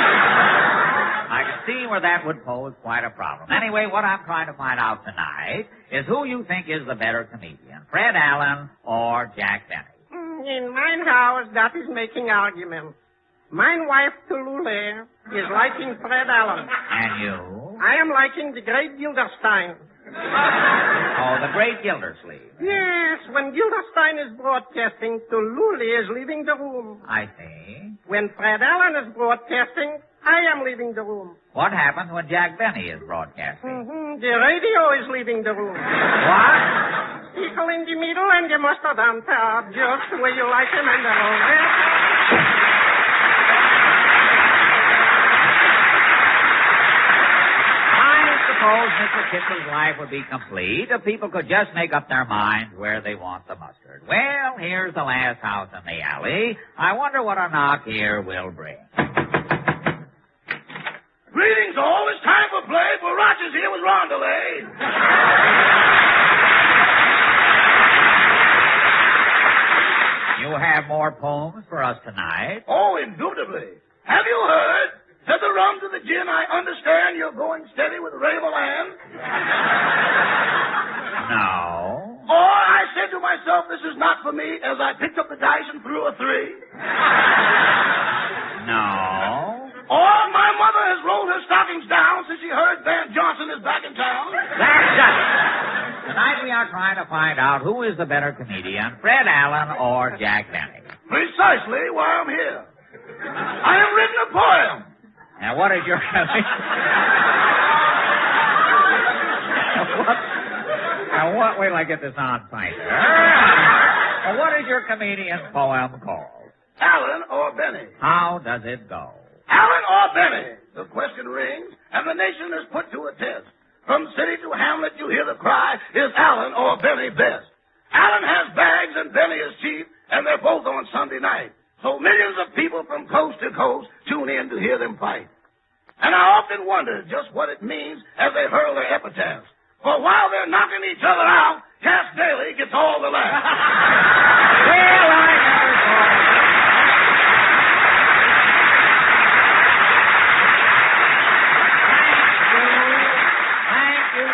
I can see where that would pose quite a problem. Anyway, what I'm trying to find out tonight is who you think is the better comedian, Fred Allen or Jack Benny. In mine house, that is making arguments. Mine wife, Tulule, is liking Fred Allen. And you? I am liking the great Gilderstein. Oh, the great Gildersleeve. Yes, when Gilderstein is broadcasting, Tulule is leaving the room. I see. When Fred Allen is broadcasting, I am leaving the room. What happens when Jack Benny is broadcasting? The radio is leaving the room. What? Pickle in the middle and the mustard on top, just the way you like them and the roulette. I suppose Mr. Kitzel's life would be complete if people could just make up their minds where they want the mustard. Well, here's the last house in the alley. I wonder what a knock here will bring. Greetings all. It's time for play, for Rogers here with Rondelay. You have more poems for us tonight? Oh, indubitably. Have you heard? To the rum, to the gin, I understand you're going steady with Ravel Ann. No. Or I said to myself, this is not for me, as I picked up the dice and threw a 3. No. Or my mother has rolled her stockings down since she heard Van Johnson is back in town. That's just it. Tonight we are trying to find out who is the better comedian, Fred Allen or Jack Benny. Precisely why I'm here. I have written a poem. Now, what is your... what? Wait till I get this on tight. Now, what is your comedian's poem called? Allen or Benny. How does it go? Allen or Benny? The question rings, and the nation is put to a test. From city to hamlet, you hear the cry, is Allen or Benny best? Allen has bags and Benny is cheap, and they're both on Sunday night. So millions of people from coast to coast tune in to hear them fight. And I often wonder just what it means as they hurl their epitaphs. For while they're knocking each other out, Cass Daly gets all the laughs. Well, I never thought of it.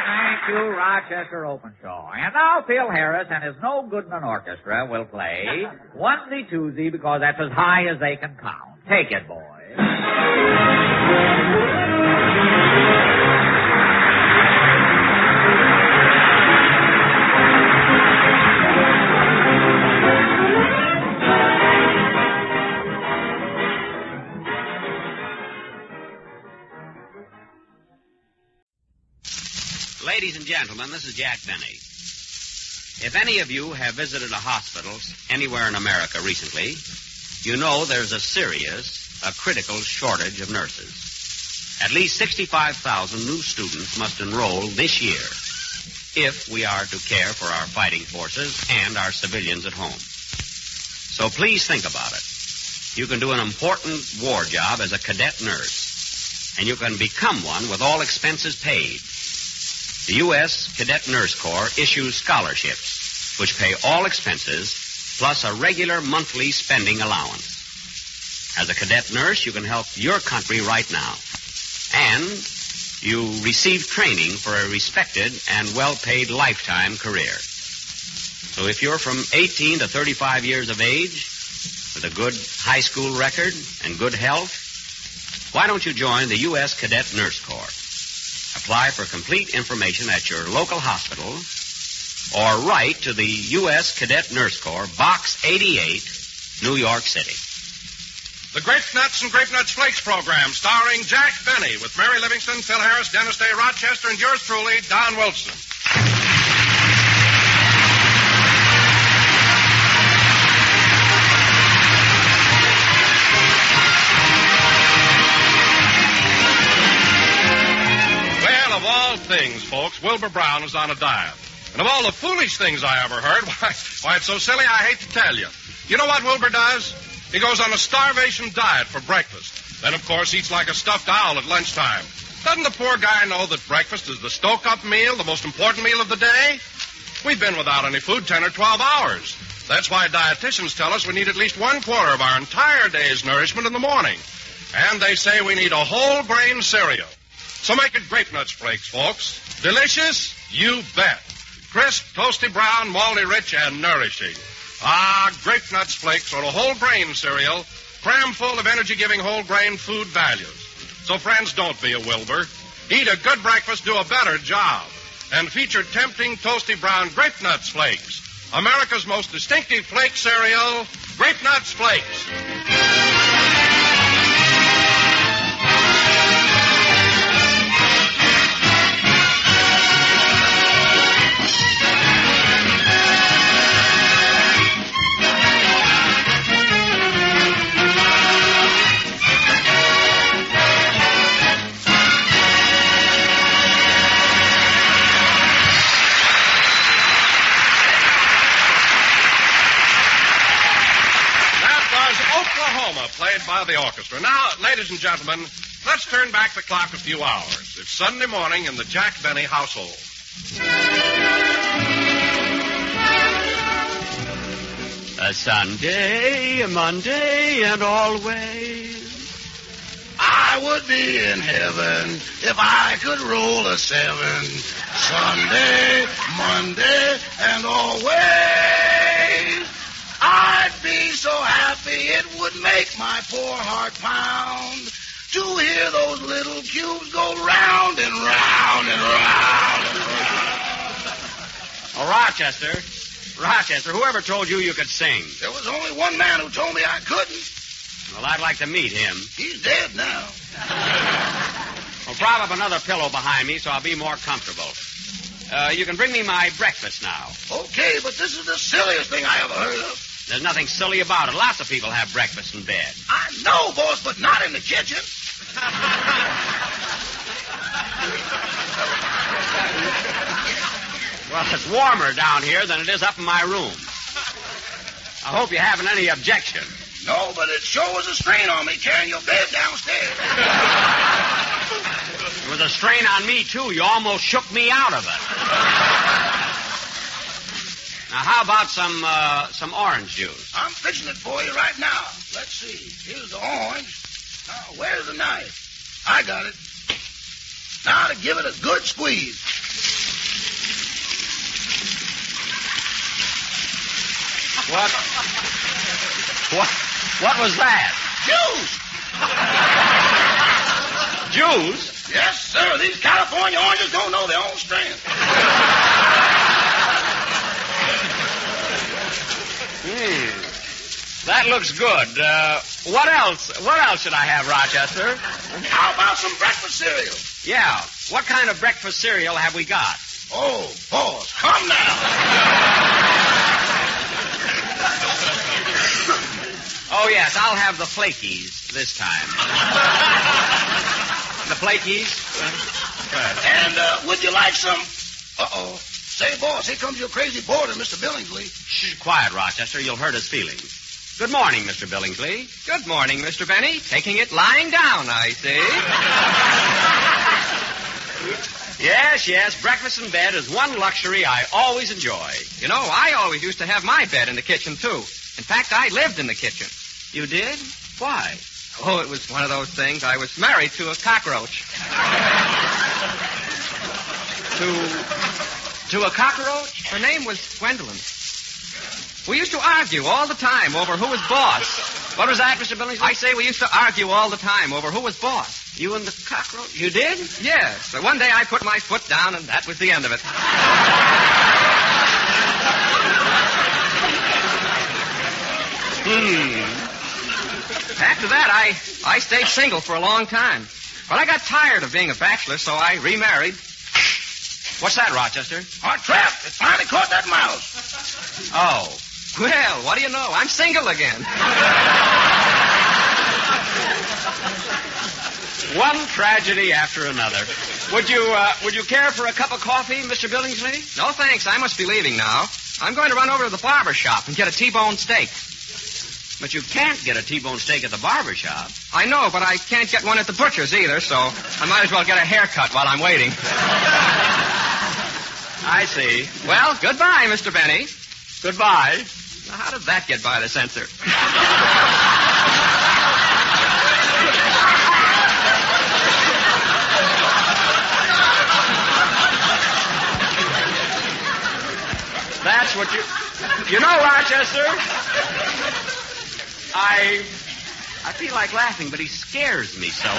Thank you, Rochester Openshaw. And now Phil Harris and his No Goodman Orchestra will play Onesie Twosie because that's as high as they can count. Take it, boys. Ladies and gentlemen, this is Jack Benny. If any of you have visited a hospital anywhere in America recently, you know there's a critical shortage of nurses. At least 65,000 new students must enroll this year if we are to care for our fighting forces and our civilians at home. So please think about it. You can do an important war job as a cadet nurse, and you can become one with all expenses paid. The U.S. Cadet Nurse Corps issues scholarships, which pay all expenses, plus a regular monthly spending allowance. As a cadet nurse, you can help your country right now. And you receive training for a respected and well-paid lifetime career. So if you're from 18 to 35 years of age, with a good high school record and good health, why don't you join the U.S. Cadet Nurse Corps? Apply for complete information at your local hospital or write to the U.S. Cadet Nurse Corps, Box 88, New York City. The Grape Nuts and Grape Nuts Flakes program starring Jack Benny with Mary Livingston, Phil Harris, Dennis Day, Rochester, and yours truly, Don Wilson. Of all things, folks, Wilbur Brown is on a diet. And of all the foolish things I ever heard, why, it's so silly I hate to tell you. You know what Wilbur does? He goes on a starvation diet for breakfast. Then, of course, eats like a stuffed owl at lunchtime. Doesn't the poor guy know that breakfast is the stoke-up meal, the most important meal of the day? We've been without any food 10 or 12 hours. That's why dietitians tell us we need at least 1/4 of our entire day's nourishment in the morning. And they say we need a whole grain cereal. So make it Grape Nuts Flakes, folks. Delicious? You bet. Crisp, toasty brown, malty rich, and nourishing. Grape Nuts Flakes are a whole grain cereal, cram full of energy-giving whole grain food values. So, friends, don't be a Wilbur. Eat a good breakfast, do a better job. And feature tempting, toasty brown Grape Nuts Flakes. America's most distinctive flake cereal, Grape Nuts Flakes. Played by the orchestra. Now, ladies and gentlemen, let's turn back the clock a few hours. It's Sunday morning in the Jack Benny household. A Sunday, a Monday, and always. I would be in heaven if I could roll a 7. Sunday, Monday, and always. I'd be so happy it would make my poor heart pound to hear those little cubes go round and round and round and round. Oh, Rochester, whoever told you could sing? There was only one man who told me I couldn't. Well, I'd like to meet him. He's dead now. Well, prop up another pillow behind me so I'll be more comfortable. You can bring me my breakfast now. Okay, but this is the silliest thing I ever heard of. There's nothing silly about it. Lots of people have breakfast in bed. I know, boss, but not in the kitchen. Well, it's warmer down here than it is up in my room. I hope you haven't any objection. No, but it sure was a strain on me carrying your bed downstairs. It was a strain on me, too. You almost shook me out of it. Now, how about some orange juice? I'm fixing it for you right now. Let's see. Here's the orange. Now, where's the knife? I got it. Now to give it a good squeeze. What was that? Juice! Juice? Yes, sir. These California oranges don't know their own strength. That looks good. What else? What else should I have, Rochester? How about some breakfast cereal? Yeah. What kind of breakfast cereal have we got? Oh, boss, come now. Oh, yes, I'll have the flakies this time. The flakies? And would you like some... Uh-oh. Say, boss, here comes your crazy boarder, Mr. Billingsley. Shh, quiet, Rochester. You'll hurt his feelings. Good morning, Mr. Billingsley. Good morning, Mr. Benny. Taking it lying down, I see. Yes. Breakfast in bed is one luxury I always enjoy. You know, I always used to have my bed in the kitchen, too. In fact, I lived in the kitchen. You did? Why? Oh, it was one of those things. I was married to a cockroach. To a cockroach? Her name was Gwendolyn. We used to argue all the time over who was boss. What was that, Mr. Billingsley? I say we used to argue all the time over who was boss. You and the cockroach? You did? Yes. But one day I put my foot down, and that was the end of it. After that, I stayed single for a long time. But I got tired of being a bachelor, so I remarried. What's that, Rochester? Our trap. It finally caught that mouse. Oh. Well, what do you know? I'm single again. One tragedy after another. Would you care for a cup of coffee, Mr. Billingsley? No, thanks. I must be leaving now. I'm going to run over to the barber shop and get a T-bone steak. But you can't get a T-bone steak at the barber shop. I know, but I can't get one at the butcher's either, so I might as well get a haircut while I'm waiting. I see. Well, goodbye, Mr. Benny. Goodbye. Now, how did that get by the censor? That's what you know, Rochester. I feel like laughing, but he scares me so.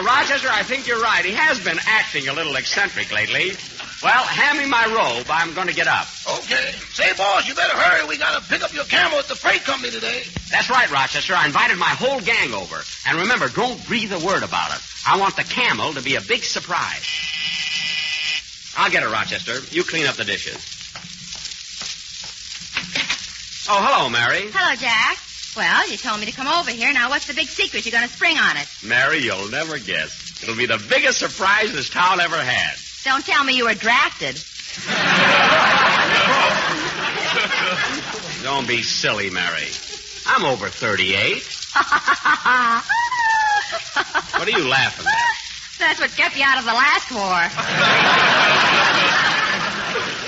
Rochester, I think you're right. He has been acting a little eccentric lately. Well, hand me my robe. I'm going to get up. Okay. Say, boss, you better hurry. We got to pick up your camel at the freight company today. That's right, Rochester. I invited my whole gang over. And remember, don't breathe a word about it. I want the camel to be a big surprise. I'll get it, Rochester. You clean up the dishes. Oh, hello, Mary. Hello, Jack. Well, you told me to come over here. Now, what's the big secret you're going to spring on it? Mary, you'll never guess. It'll be the biggest surprise this town ever had. Don't tell me you were drafted. Don't be silly, Mary. I'm over 38. What are you laughing at? That's what kept you out of the last war.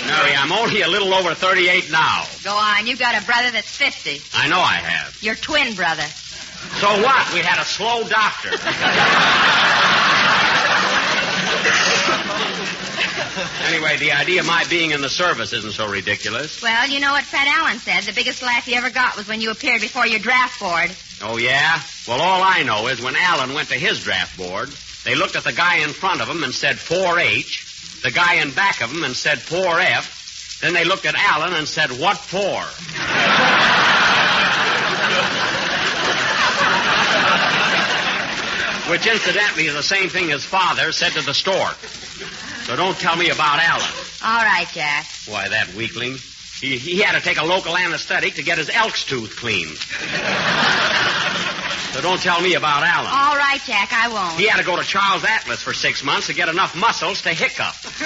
Mary, I'm only a little over 38 now. Go on. You've got a brother that's 50. I know I have. Your twin brother. So what? We had a slow doctor. Anyway, the idea of my being in the service isn't so ridiculous. Well, you know what Fred Allen said. The biggest laugh he ever got was when you appeared before your draft board. Oh, yeah? Well, all I know is when Allen went to his draft board, they looked at the guy in front of him and said 4H, the guy in back of him and said 4F, then they looked at Allen and said, what for? Which, incidentally, is the same thing his father said to the stork. So don't tell me about Allen. All right, Jack. Why, that weakling. He had to take a local anesthetic to get his elk's tooth cleaned. So don't tell me about Allen. All right, Jack, I won't. He had to go to Charles Atlas for 6 months to get enough muscles to hiccup. So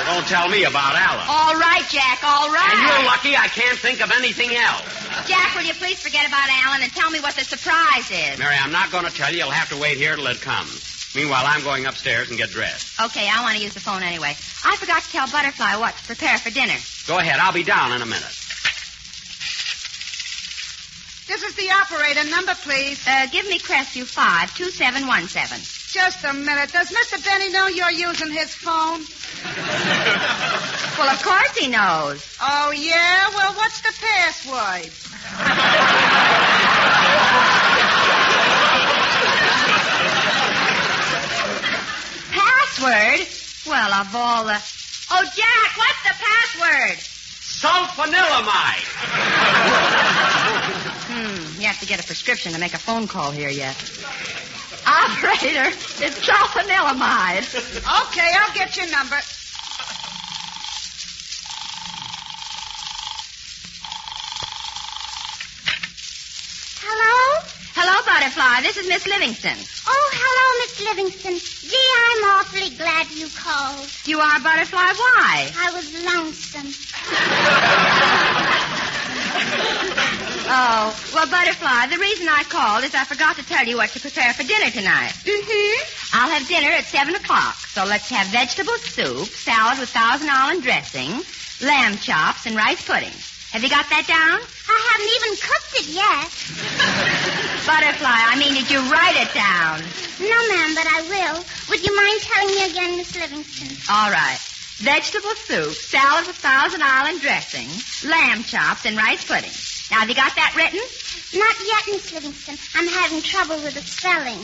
don't tell me about Allen. All right, Jack, all right. And you're lucky I can't think of anything else. Jack, will you please forget about Allen and tell me what the surprise is? Mary, I'm not going to tell you. You'll have to wait here till it comes. Meanwhile, I'm going upstairs and get dressed. Okay, I want to use the phone anyway. I forgot to tell Butterfly what to prepare for dinner. Go ahead. I'll be down in a minute. This is the operator. Number, please. Give me Crestview 52717. Just a minute. Does Mr. Benny know you're using his phone? Well, of course he knows. Oh, yeah? Well, what's the password? Password? Well, of all the... Oh, Jack, what's the password? Sulfanilamide. You have to get a prescription to make a phone call here yet. Operator, it's sulfanilamide. Okay, I'll get your number. Hello? Hello, Butterfly. This is Miss Livingston. Oh, hello, Miss Livingston. Gee, I'm awfully glad you called. You are Butterfly? Why? I was lonesome. Oh, well, Butterfly, the reason I called is I forgot to tell you what to prepare for dinner tonight. Mm-hmm. I'll have dinner at 7 o'clock. So let's have vegetable soup, salad with Thousand Island dressing, lamb chops, and rice pudding. Have you got that down? I haven't even cooked it yet. Butterfly, I mean, did you write it down? No, ma'am, but I will. Would you mind telling me again, Miss Livingston? All right. Vegetable soup, salad with Thousand Island dressing, lamb chops, and rice pudding. Now, have you got that written? Not yet, Miss Livingston. I'm having trouble with the spelling.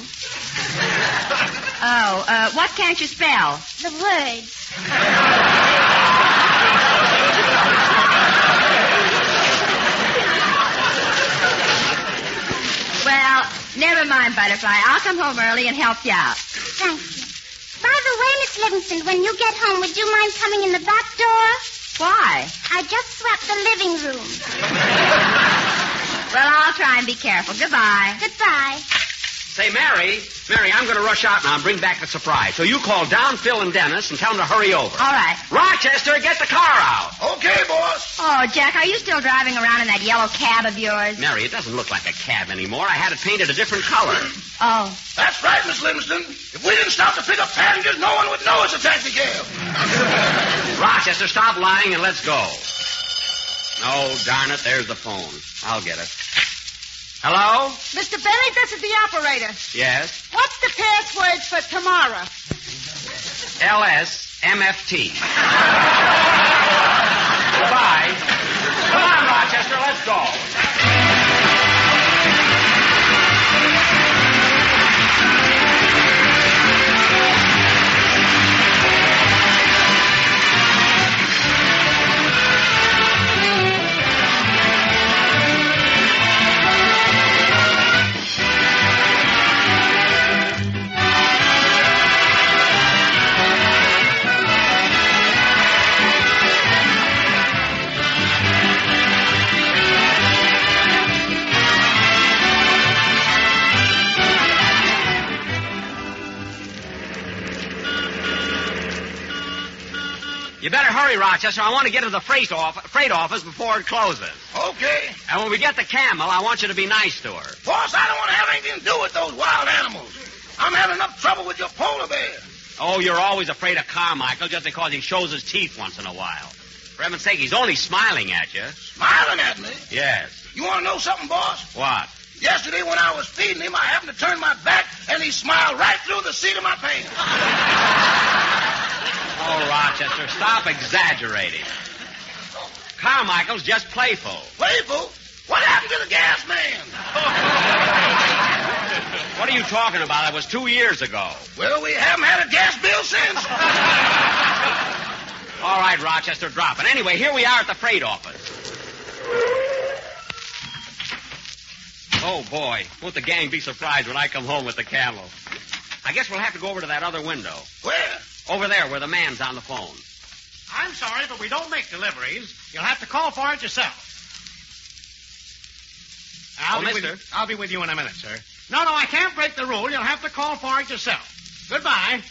Oh, what can't you spell? The words. Well, never mind, Butterfly. I'll come home early and help you out. Thank you. By the way, Miss Livingston, when you get home, would you mind coming in the back door? Why? I just swept the living room. Well, I'll try and be careful. Goodbye. Goodbye. Say, Mary, I'm going to rush out now and bring back the surprise. So you call down Phil and Dennis and tell them to hurry over. All right. Rochester, get the car out. Okay, boss. Oh, Jack, are you still driving around in that yellow cab of yours? Mary, it doesn't look like a cab anymore. I had it painted a different color. Oh. That's right, Miss Livingston. If we didn't stop to pick up passengers, no one would know it's a taxi cab. Rochester, stop lying and let's go. Oh, darn it, there's the phone. I'll get it. Hello? Mr. Benny, this is the operator. Yes? What's the password for tomorrow? LSMFT. Goodbye. Come on, Rochester, let's go. You better hurry, Rochester. I want to get to the freight office before it closes. Okay. And when we get the camel, I want you to be nice to her. Boss, I don't want to have anything to do with those wild animals. I'm having enough trouble with your polar bear. Oh, you're always afraid of Carmichael just because he shows his teeth once in a while. For heaven's sake, he's only smiling at you. Smiling at me? Yes. You want to know something, boss? What? Yesterday when I was feeding him, I happened to turn my back, and he smiled right through the seat of my pants. Oh, Rochester, stop exaggerating. Carmichael's just playful. Playful? What happened to the gas man? What are you talking about? It was 2 years ago. Well, we haven't had a gas bill since. All right, Rochester, drop it. Anyway, here we are at the freight office. Oh, boy. Won't the gang be surprised when I come home with the camel? I guess we'll have to go over to that other window. Where? Over there, where the man's on the phone. I'm sorry, but we don't make deliveries. You'll have to call for it yourself. I'll be with you in a minute, sir. No, I can't break the rule. You'll have to call for it yourself. Goodbye.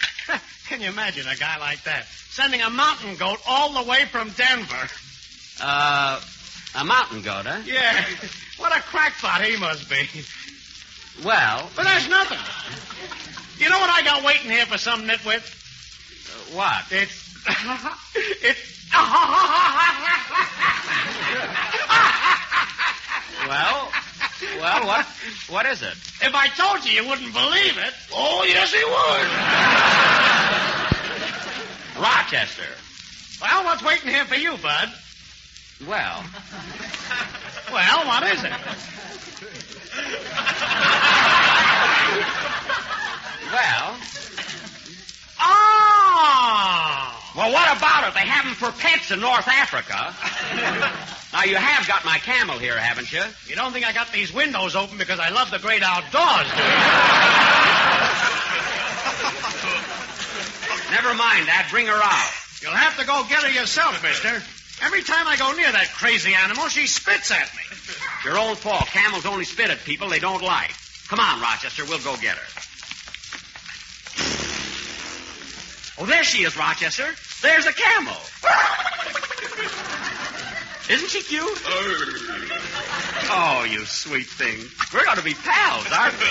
Can you imagine a guy like that sending a mountain goat all the way from Denver? A mountain goat, huh? Yeah. What a crackpot he must be. Well... But there's nothing. You know what I got waiting here for some nitwit? What? It's... Well, what is it? If I told you, you wouldn't believe it. Oh, yes, he would. Rochester. Well, what's waiting here for you, Bud? Well, what is it? Well. Oh! Well, what about it? They have them for pets in North Africa. Now, you have got my camel here, haven't you? You don't think I got these windows open because I love the great outdoors, do you? Never mind that. Bring her out. You'll have to go get her yourself, mister. Every time I go near that crazy animal, she spits at me. Your own fault. Camels only spit at people they don't like. Come on, Rochester. We'll go get her. Oh, there she is, Rochester. There's a camel. Isn't she cute? Oh, you sweet thing. We're going to be pals, aren't we?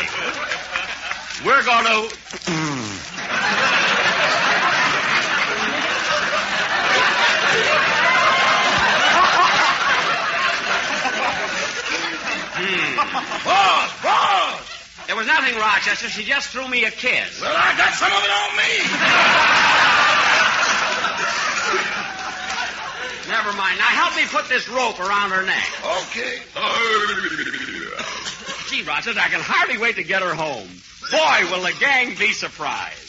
We're going to... Boss! There was nothing, Rochester. She just threw me a kiss. Well, I got some of it on me. Never mind. Now, help me put this rope around her neck. Okay. Gee, Rochester, I can hardly wait to get her home. Boy, will the gang be surprised.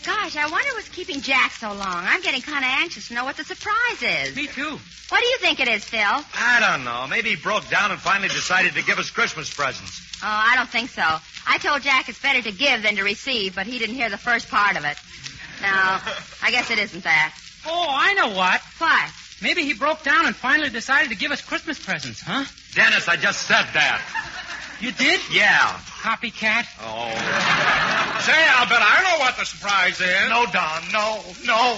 Gosh, I wonder what's keeping Jack so long. I'm getting kind of anxious to know what the surprise is. Me too. What do you think it is, Phil? I don't know. Maybe he broke down and finally decided to give us Christmas presents. Oh, I don't think so. I told Jack it's better to give than to receive, but he didn't hear the first part of it. No, I guess it isn't that. Oh, I know what. What? Maybe he broke down and finally decided to give us Christmas presents, huh? Dennis, I just said that. You did? Yeah. Copycat. Oh. Say, I'll bet I know what the surprise is. No, Don. No, Don.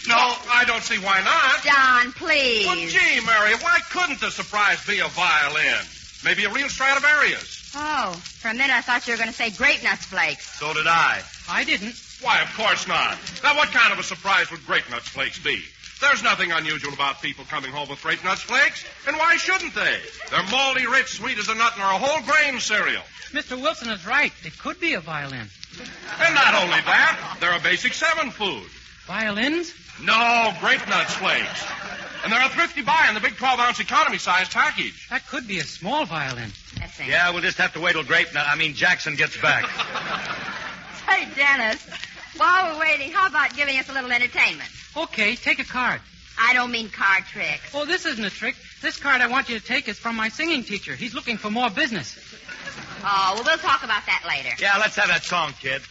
No, I don't see why not. Don, please. Well, gee, Mary, why couldn't the surprise be a violin? Maybe a real Stradivarius. Oh, for a minute I thought you were going to say grape nuts flakes. So did I. I didn't. Why, of course not. Now, what kind of a surprise would Grape Nuts Flakes be? There's nothing unusual about people coming home with Grape Nuts Flakes, and why shouldn't they? They're moldy, rich, sweet as a nut, and are a whole grain cereal. Mr. Wilson is right. It could be a violin. And not only that, they're a Basic 7 food. Violins? No, Grape Nuts Flakes. And they're a thrifty buy in the big 12-ounce economy-size package. That could be a small violin. Yeah, we'll just have to wait till Jackson gets back. Say, Dennis, while we're waiting, how about giving us a little entertainment? Okay, take a card. I don't mean card tricks. Oh, this isn't a trick. This card I want you to take is from my singing teacher. He's looking for more business. Oh, well, we'll talk about that later. Yeah, let's have that song, kid.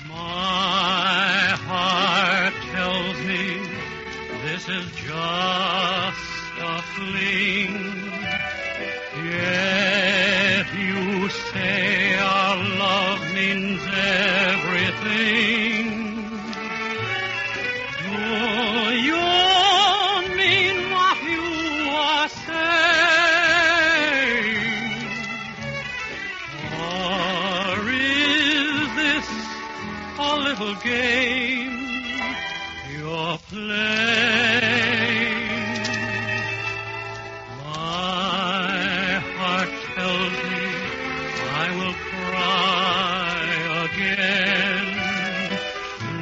My heart tells me this is just a fling. Yet you say our love means everything. Do you mean what you are saying? Or is this a little game you're playing? My heart tells me I will cry again.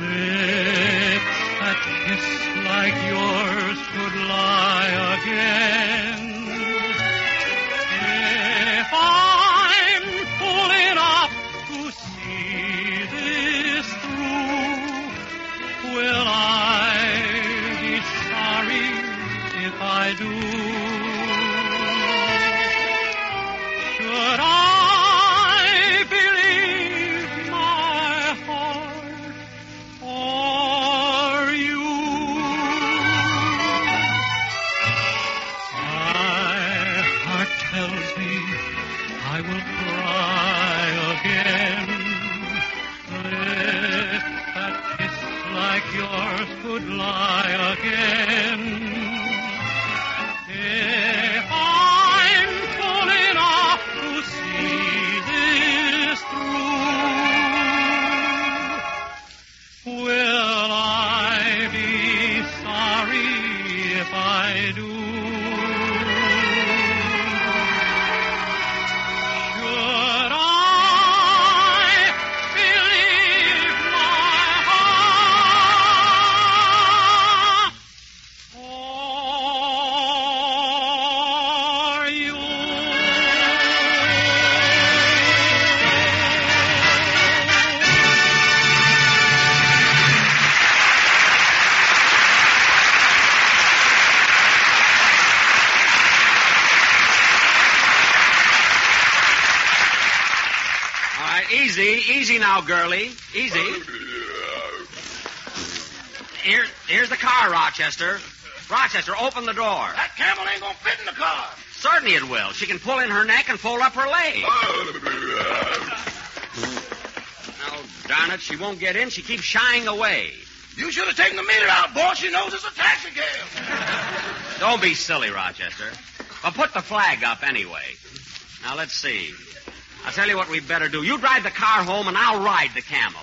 Lips that kiss like yours could lie again. If I'm fool enough to see this through, will I be sorry if I do? Should I believe my heart or you? fly again. If I'm full enough to see this through, will I be sorry if I do? Should I believe my heart or you? All right, easy now, girlie. Easy. Here's the car, Rochester. Rochester, open the door. That camel ain't gonna fit in the car. Certainly it will. She can pull in her neck and fold up her leg. Oh, darn it, she won't get in. She keeps shying away. You should have taken the meter out, boss. She knows it's a taxi cab. Don't be silly, Rochester. Well, put the flag up anyway. Now, let's see. I'll tell you what we better do. You drive the car home, and I'll ride the camel.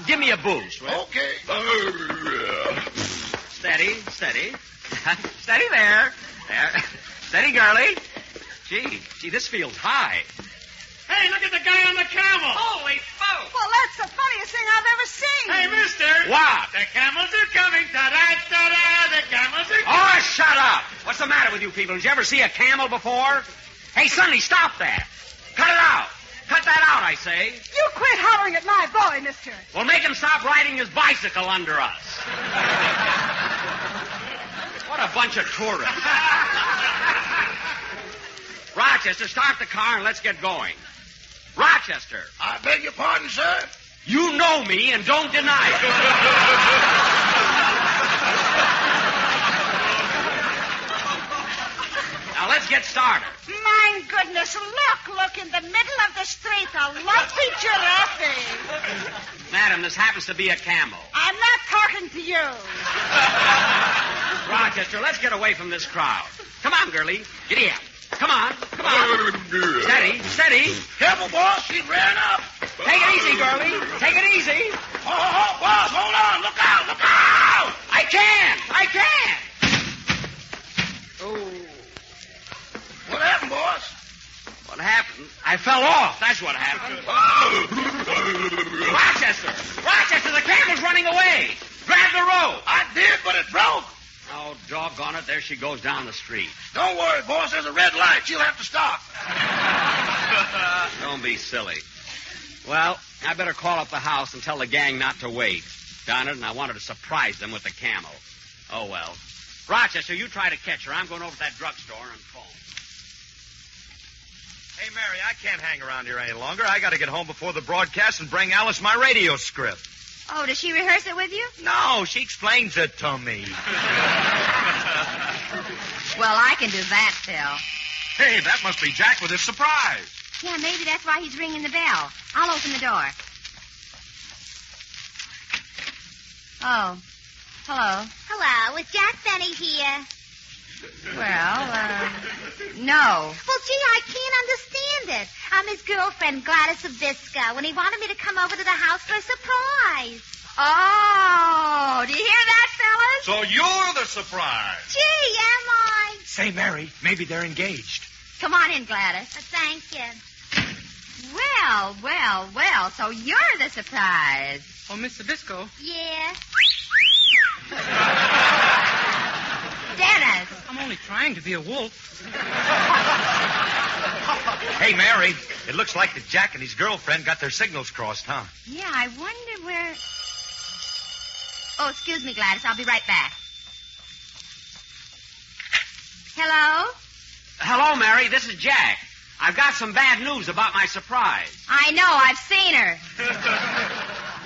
Give me a boost, will you? Okay. Steady. Steady there. There. Steady, girlie. Gee, this feels high. Hey, look at the guy on the camel. Holy folks. Well, that's the funniest thing I've ever seen. Hey, mister. What? The camels are coming. Ta-da, the camels are coming. Oh, shut up. What's the matter with you people? Did you ever see a camel before? Hey, Sonny, stop that. Cut it out. Cut that out, I say. You quit hollering at my boy, mister. Well, make him stop riding his bicycle under us. What a bunch of tourists. Rochester, start the car and let's get going. Rochester. I beg your pardon, sir? You know me and don't deny it. Now, let's get started. My goodness, look in the middle of the street, a lumpy giraffe. Madam, this happens to be a camel. I'm not talking to you. Rochester, let's get away from this crowd. Come on, girlie. Giddy up. Come on. Steady. Careful, boss. She's rearing up. Take it easy, girlie. Take it easy. Oh, boss, hold on. Look out. I can't. Oh. What happened, boss? What happened? I fell off. That's what happened. Rochester, the camel's running away. Grab the rope. I did, but it broke. Oh, doggone it. There she goes down the street. Don't worry, boss. There's a red light. She'll have to stop. Don't be silly. Well, I better call up the house and tell the gang not to wait. Darn it, and I wanted to surprise them with the camel. Oh, well. Rochester, you try to catch her. I'm going over to that drugstore and phone. Hey, Mary, I can't hang around here any longer. I got to get home before the broadcast and bring Alice my radio script. Oh, does she rehearse it with you? No, she explains it to me. Well, I can do that, Phil. Hey, that must be Jack with his surprise. Yeah, maybe that's why he's ringing the bell. I'll open the door. Oh. Hello. Hello, is Jack Benny here? Well, no. Well, gee, I can't understand it. I'm his girlfriend, Gladys Obisco, and he wanted me to come over to the house for a surprise. Oh, do you hear that, fellas? So you're the surprise. Gee, am I? Say, Mary, maybe they're engaged. Come on in, Gladys. Thank you. Well, so you're the surprise. Oh, Miss Obisco. Yeah. Dennis. I'm only trying to be a wolf. Hey, Mary, it looks like that Jack and his girlfriend got their signals crossed, huh? Yeah, I wonder where... Oh, excuse me, Gladys. I'll be right back. Hello? Hello, Mary. This is Jack. I've got some bad news about my surprise. I know. I've seen her.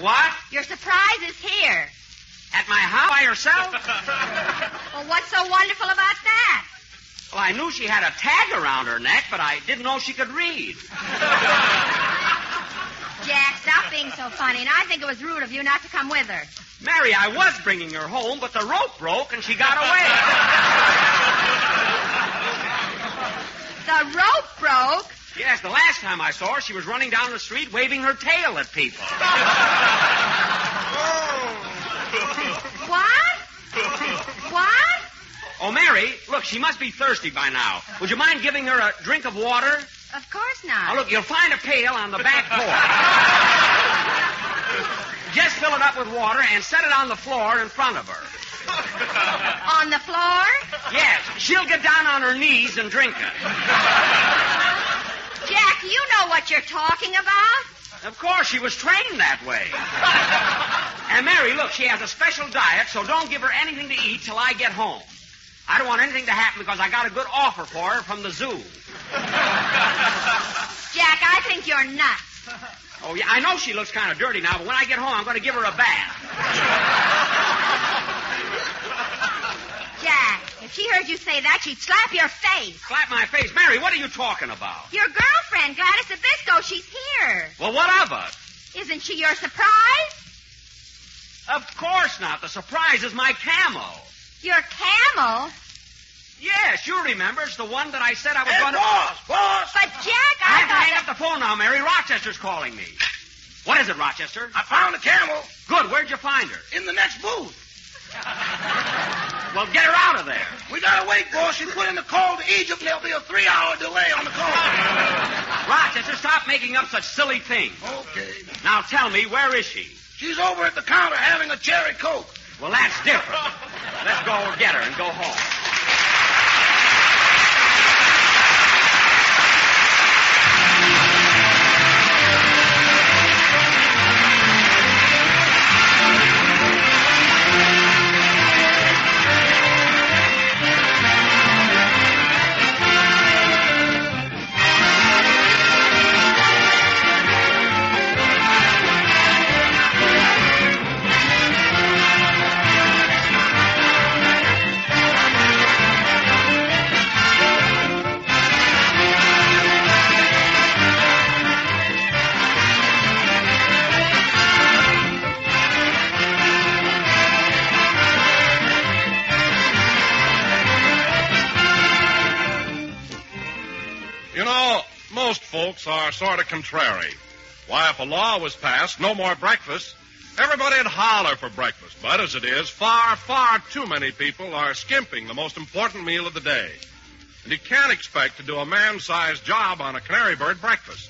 What? Your surprise is here. At my house by herself? Well, what's so wonderful about that? Well, I knew she had a tag around her neck, but I didn't know she could read. Jack, stop being so funny. And I think it was rude of you not to come with her. Mary, I was bringing her home, but the rope broke and she got away. The rope broke? Yes, the last time I saw her, she was running down the street waving her tail at people. What? What? Oh, Mary, look, she must be thirsty by now. Would you mind giving her a drink of water? Of course not. Now, look, you'll find a pail on the back porch. Just fill it up with water and set it on the floor in front of her. On the floor? Yes, she'll get down on her knees and drink it. Jack, you know what you're talking about? Of course, she was trained that way. And Mary, look, she has a special diet, so don't give her anything to eat till I get home. I don't want anything to happen because I got a good offer for her from the zoo. Jack, I think you're nuts. Oh, yeah, I know she looks kind of dirty now, but when I get home, I'm going to give her a bath. Jack, if she heard you say that, she'd slap your face. Slap my face? Mary, what are you talking about? Your girlfriend, Gladys Abisco, she's here. Well, what of her? Isn't she your surprise? Of course not. The surprise is my camo. Your camel? Yes, you remember. It's the one that I said I was going to... Boss! But, Jack, I have to hang up the phone now, Mary. Rochester's calling me. What is it, Rochester? I found a camel. Good. Where'd you find her? In the next booth. Well, get her out of there. We gotta wait, boss. She put in the call to Egypt, and there'll be a 3-hour delay on the call. Rochester, stop making up such silly things. Okay. Now tell me, where is she? She's over at the counter having a cherry Coke. Well, that's different. Let's go get her and go home. Most folks are sort of contrary. Why, if a law was passed, no more breakfast, everybody'd holler for breakfast. But as it is, far, far too many people are skimping the most important meal of the day. And you can't expect to do a man-sized job on a canary bird breakfast.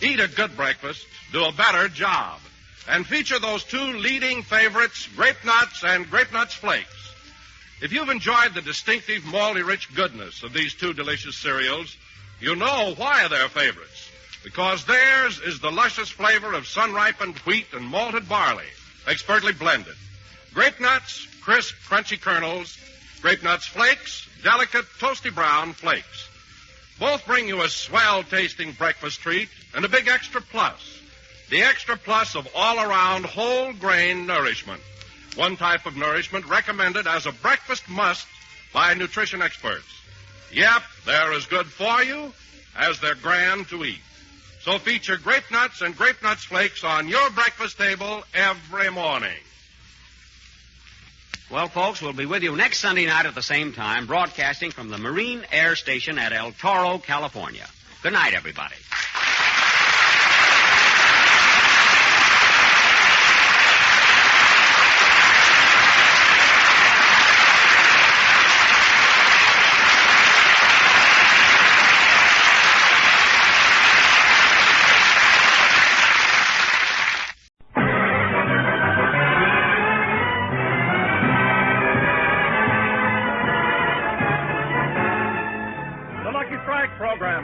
Eat a good breakfast, do a better job. And feature those two leading favorites, Grape Nuts and Grape Nuts Flakes. If you've enjoyed the distinctive malty-rich goodness of these two delicious cereals, you know why they're favorites. Because theirs is the luscious flavor of sun-ripened wheat and malted barley, expertly blended. Grape Nuts, crisp, crunchy kernels. Grape Nuts Flakes, delicate, toasty brown flakes. Both bring you a swell-tasting breakfast treat and a big extra plus. The extra plus of all-around whole-grain nourishment. One type of nourishment recommended as a breakfast must by nutrition experts. Yep, they're as good for you as they're grand to eat. So feature Grape Nuts and Grape Nuts Flakes on your breakfast table every morning. Well, folks, we'll be with you next Sunday night at the same time, broadcasting from the Marine Air Station at El Toro, California. Good night, everybody.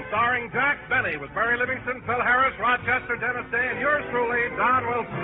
Starring Jack Benny with Barry Livingston, Phil Harris, Rochester, Dennis Day, and yours truly, Don Wilson.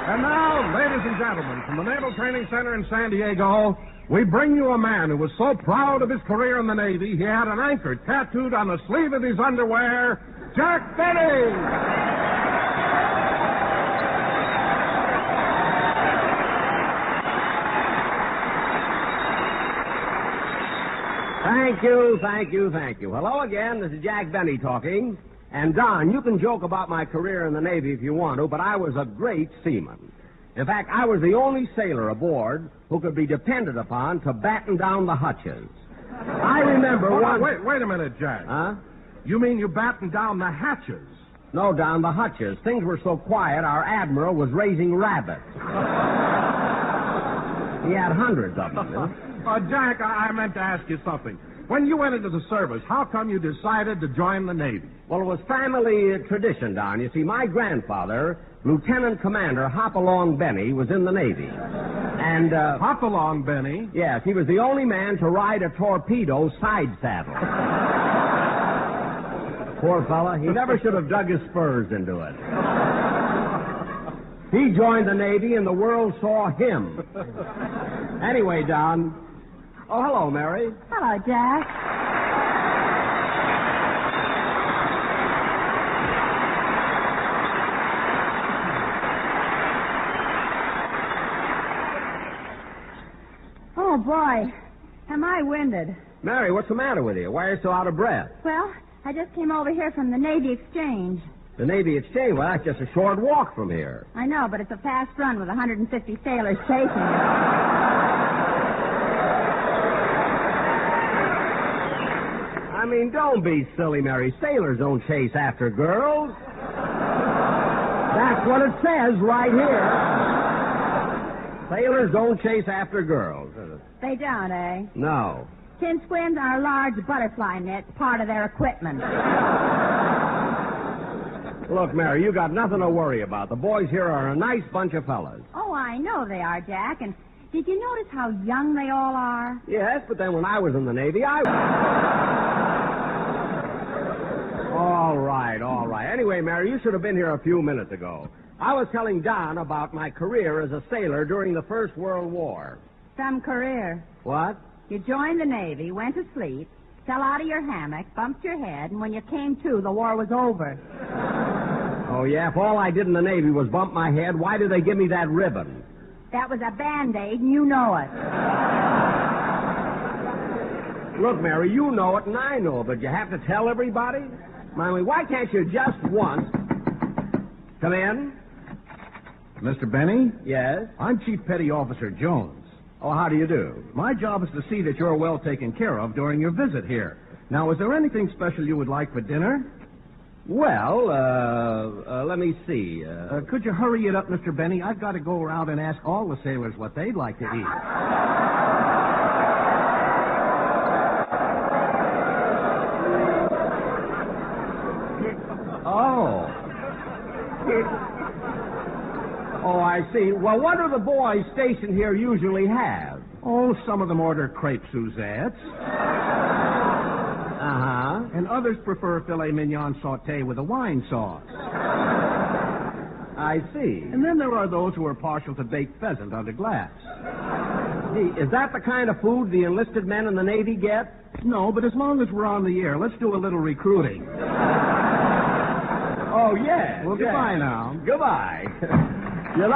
And now, ladies and gentlemen, from the Naval Training Center in San Diego, we bring you a man who was so proud of his career in the Navy, he had an anchor tattooed on the sleeve of his underwear, Jack Benny! Thank you. Hello again, this is Jack Benny talking. And Don, you can joke about my career in the Navy if you want to, but I was a great seaman. In fact, I was the only sailor aboard who could be depended upon to batten down the hutches. I remember one... Wait a minute, Jack. Huh? You mean you battened down the hatches? No, down the hutches. Things were so quiet, our admiral was raising rabbits. He had hundreds of them. Jack, I meant to ask you something. When you went into the service, how come you decided to join the Navy? Well, it was family tradition, Don. You see, my grandfather, Lieutenant Commander Hop-Along Benny, was in the Navy. And, Hop-Along Benny? Yes, he was the only man to ride a torpedo side saddle. Poor fella. He never should have dug his spurs into it. He joined the Navy and the world saw him. Anyway, Don... Oh, hello, Mary. Hello, Jack. Oh, boy. Am I winded. Mary, what's the matter with you? Why are you so out of breath? Well, I just came over here from the Navy Exchange. The Navy Exchange? Well, that's just a short walk from here. I know, but it's a fast run with 150 sailors chasing it. I mean, don't be silly, Mary. Sailors don't chase after girls. That's what it says right here. Sailors don't chase after girls. They don't, eh? No. Tin squins are a large butterfly net, part of their equipment. Look, Mary, you got nothing to worry about. The boys here are a nice bunch of fellas. Oh, I know they are, Jack. And did you notice how young they all are? Yes, but then when I was in the Navy, All right. Anyway, Mary, you should have been here a few minutes ago. I was telling Don about my career as a sailor during the First World War. Some career. What? You joined the Navy, went to sleep, fell out of your hammock, bumped your head, and when you came to, the war was over. Oh, yeah? If all I did in the Navy was bump my head, why did they give me that ribbon? That was a Band-Aid, and you know it. Look, Mary, you know it and I know it, but you have to tell everybody? I mean, why can't you just once... Come in. Mr. Benny? Yes? I'm Chief Petty Officer Jones. Oh, how do you do? My job is to see that you're well taken care of during your visit here. Now, is there anything special you would like for dinner? Well, let me see. Could you hurry it up, Mr. Benny? I've got to go around and ask all the sailors what they'd like to eat. Oh, I see. Well, what do the boys stationed here usually have? Oh, some of them order crepe Suzettes. Uh-huh. And others prefer filet mignon sauté with a wine sauce. I see. And then there are those who are partial to baked pheasant under glass. Gee, is that the kind of food the enlisted men in the Navy get? No, but as long as we're on the air, let's do a little recruiting. Oh, yes. Well, goodbye now. Goodbye. You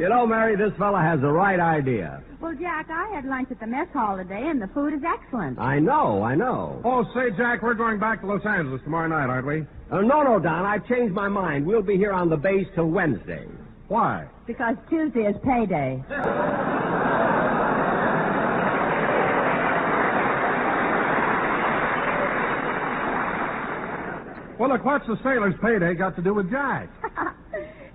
know, Mary, this fella has the right idea. Well, Jack, I had lunch at the mess hall today, and the food is excellent. I know. Oh, say, Jack, we're going back to Los Angeles tomorrow night, aren't we? No, Don, I've changed my mind. We'll be here on the base till Wednesday. Why? Because Tuesday is payday. Well, look, what's the sailor's payday got to do with Jack?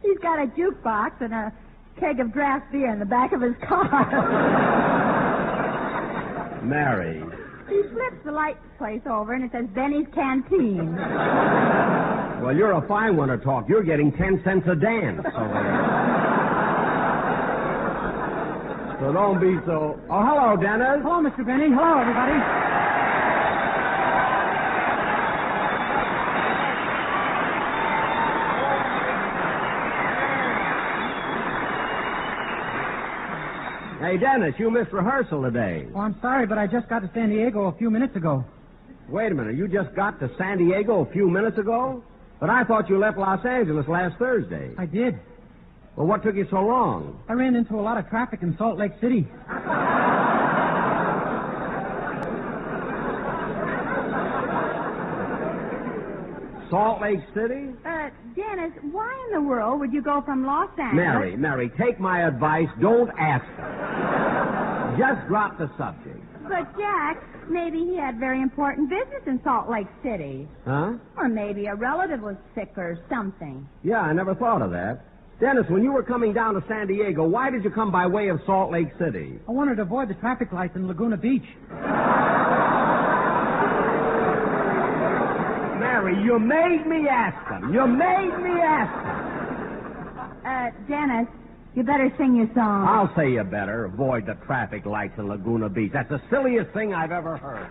He's got a jukebox and a keg of draft beer in the back of his car. Mary. He flips the light place over and it says Benny's Canteen. Well, you're a fine one to talk. You're getting 10 cents a dance. So don't be so... Oh, hello, Dennis. Hello, Mr. Benny. Hello, everybody. Hey, Dennis, you missed rehearsal today. Oh, I'm sorry, but I just got to San Diego a few minutes ago. Wait a minute. You just got to San Diego a few minutes ago? But I thought you left Los Angeles last Thursday. I did. Well, what took you so long? I ran into a lot of traffic in Salt Lake City. Salt Lake City? Dennis, why in the world would you go from Los Angeles... Mary, take my advice. Don't ask her. Just drop the subject. But, Jack, maybe he had very important business in Salt Lake City. Huh? Or maybe a relative was sick or something. Yeah, I never thought of that. Dennis, when you were coming down to San Diego, why did you come by way of Salt Lake City? I wanted to avoid the traffic lights in Laguna Beach. Mary, you made me ask them. You made me ask them. Dennis, you better sing your song. I'll say you better. Avoid the traffic lights in Laguna Beach. That's the silliest thing I've ever heard.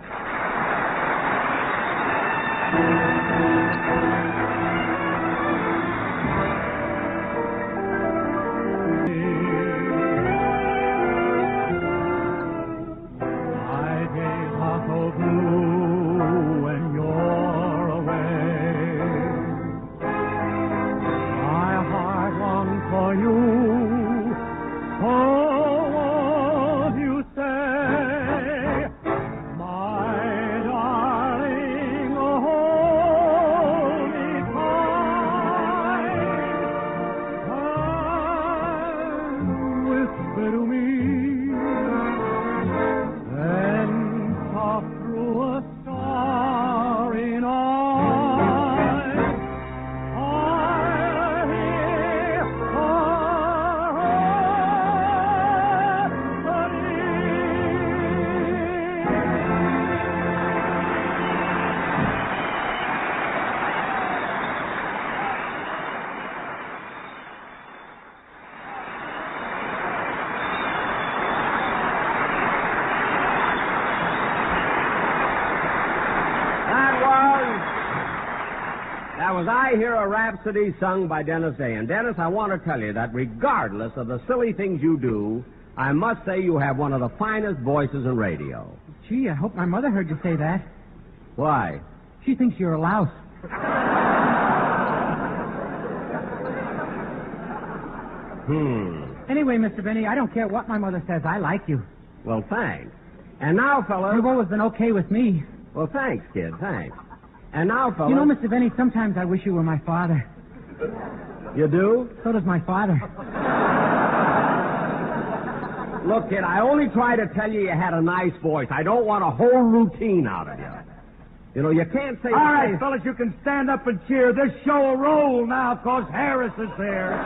I hear a rhapsody sung by Dennis Day. And, Dennis, I want to tell you that regardless of the silly things you do, I must say you have one of the finest voices in radio. Gee, I hope my mother heard you say that. Why? She thinks you're a louse. Anyway, Mr. Benny, I don't care what my mother says. I like you. Well, thanks. And now, fellas... You've always been okay with me. Well, thanks, kid, thanks. And now, fellas... You know, Mr. Benny, sometimes I wish you were my father. You do? So does my father. Look, kid, I only try to tell you had a nice voice. I don't want a whole routine out of you. You know, you can't say... All right, fellas, you can stand up and cheer. This show will roll now, because Harris is here.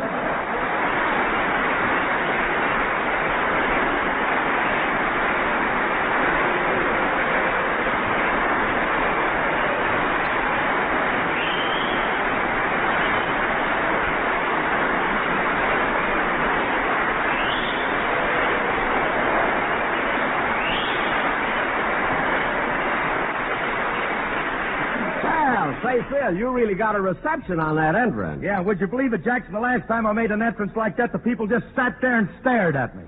Say, Phil, you really got a reception on that entrance. Yeah, would you believe it, Jackson? The last time I made an entrance like that, the people just sat there and stared at me.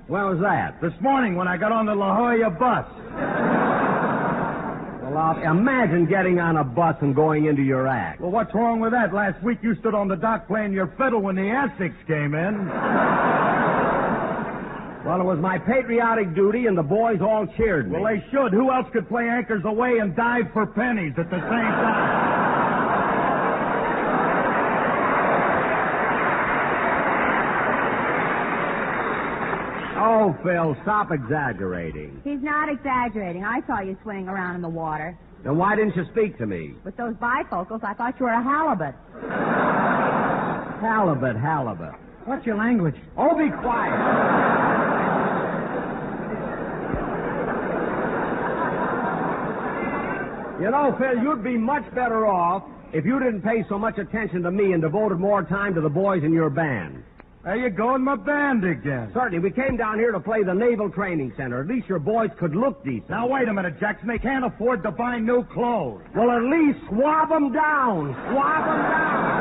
When was that? This morning when I got on the La Jolla bus. Well, imagine getting on a bus and going into your act. Well, what's wrong with that? Last week you stood on the dock playing your fiddle when the Essex came in. Well, it was my patriotic duty, and the boys all cheered me. Well, they should. Who else could play Anchors Away and dive for pennies at the same time? Oh, Phil, stop exaggerating. He's not exaggerating. I saw you swinging around in the water. Then why didn't you speak to me? With those bifocals, I thought you were a halibut. Halibut. What's your language? Oh, be quiet. You know, Phil, you'd be much better off if you didn't pay so much attention to me and devoted more time to the boys in your band. There you go in my band again. Certainly. We came down here to play the Naval Training Center. At least your boys could look decent. Now, wait a minute, Jackson. They can't afford to buy new clothes. Well, at least swab them down. Swab them down.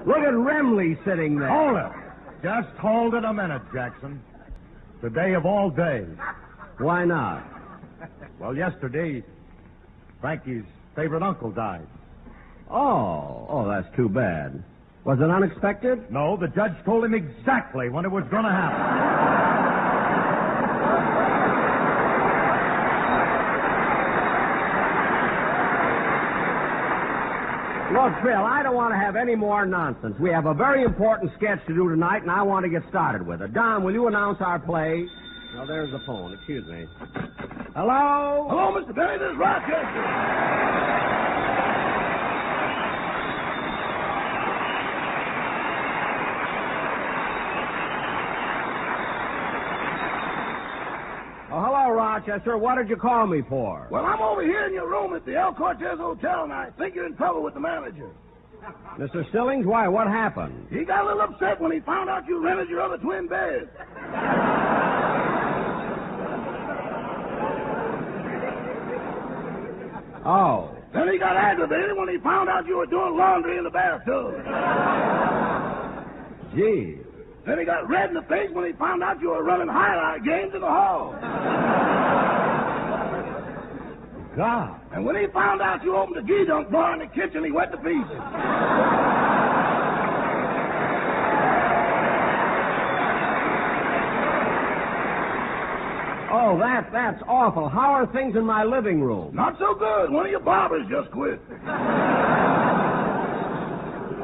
Look at Remley sitting there. Hold it. Just hold it a minute, Jackson. The day of all days. Why not? Well, yesterday, Frankie's favorite uncle died. Oh, that's too bad. Was it unexpected? No, the judge told him exactly when it was going to happen. Look, Phil, I don't want to have any more nonsense. We have a very important sketch to do tonight, and I want to get started with it. Don, will you announce our play? Oh, there's the phone. Excuse me. Hello? Hello, Mr. Benny. This is Rochester. Oh, hello, Rochester. What did you call me for? Well, I'm over here in your room at the El Cortez Hotel, and I think you're in trouble with the manager. Mr. Stillings, why? What happened? He got a little upset when he found out you rented your other twin bed. Oh. Then he got aggravated when he found out you were doing laundry in the bathtub. Gee. Then he got red in the face when he found out you were running highlight games in the hall. God. And when he found out you opened the gee-dunk bar in the kitchen, he went to pieces. Oh, that's awful. How are things in my living room? Not so good. One of your barbers just quit.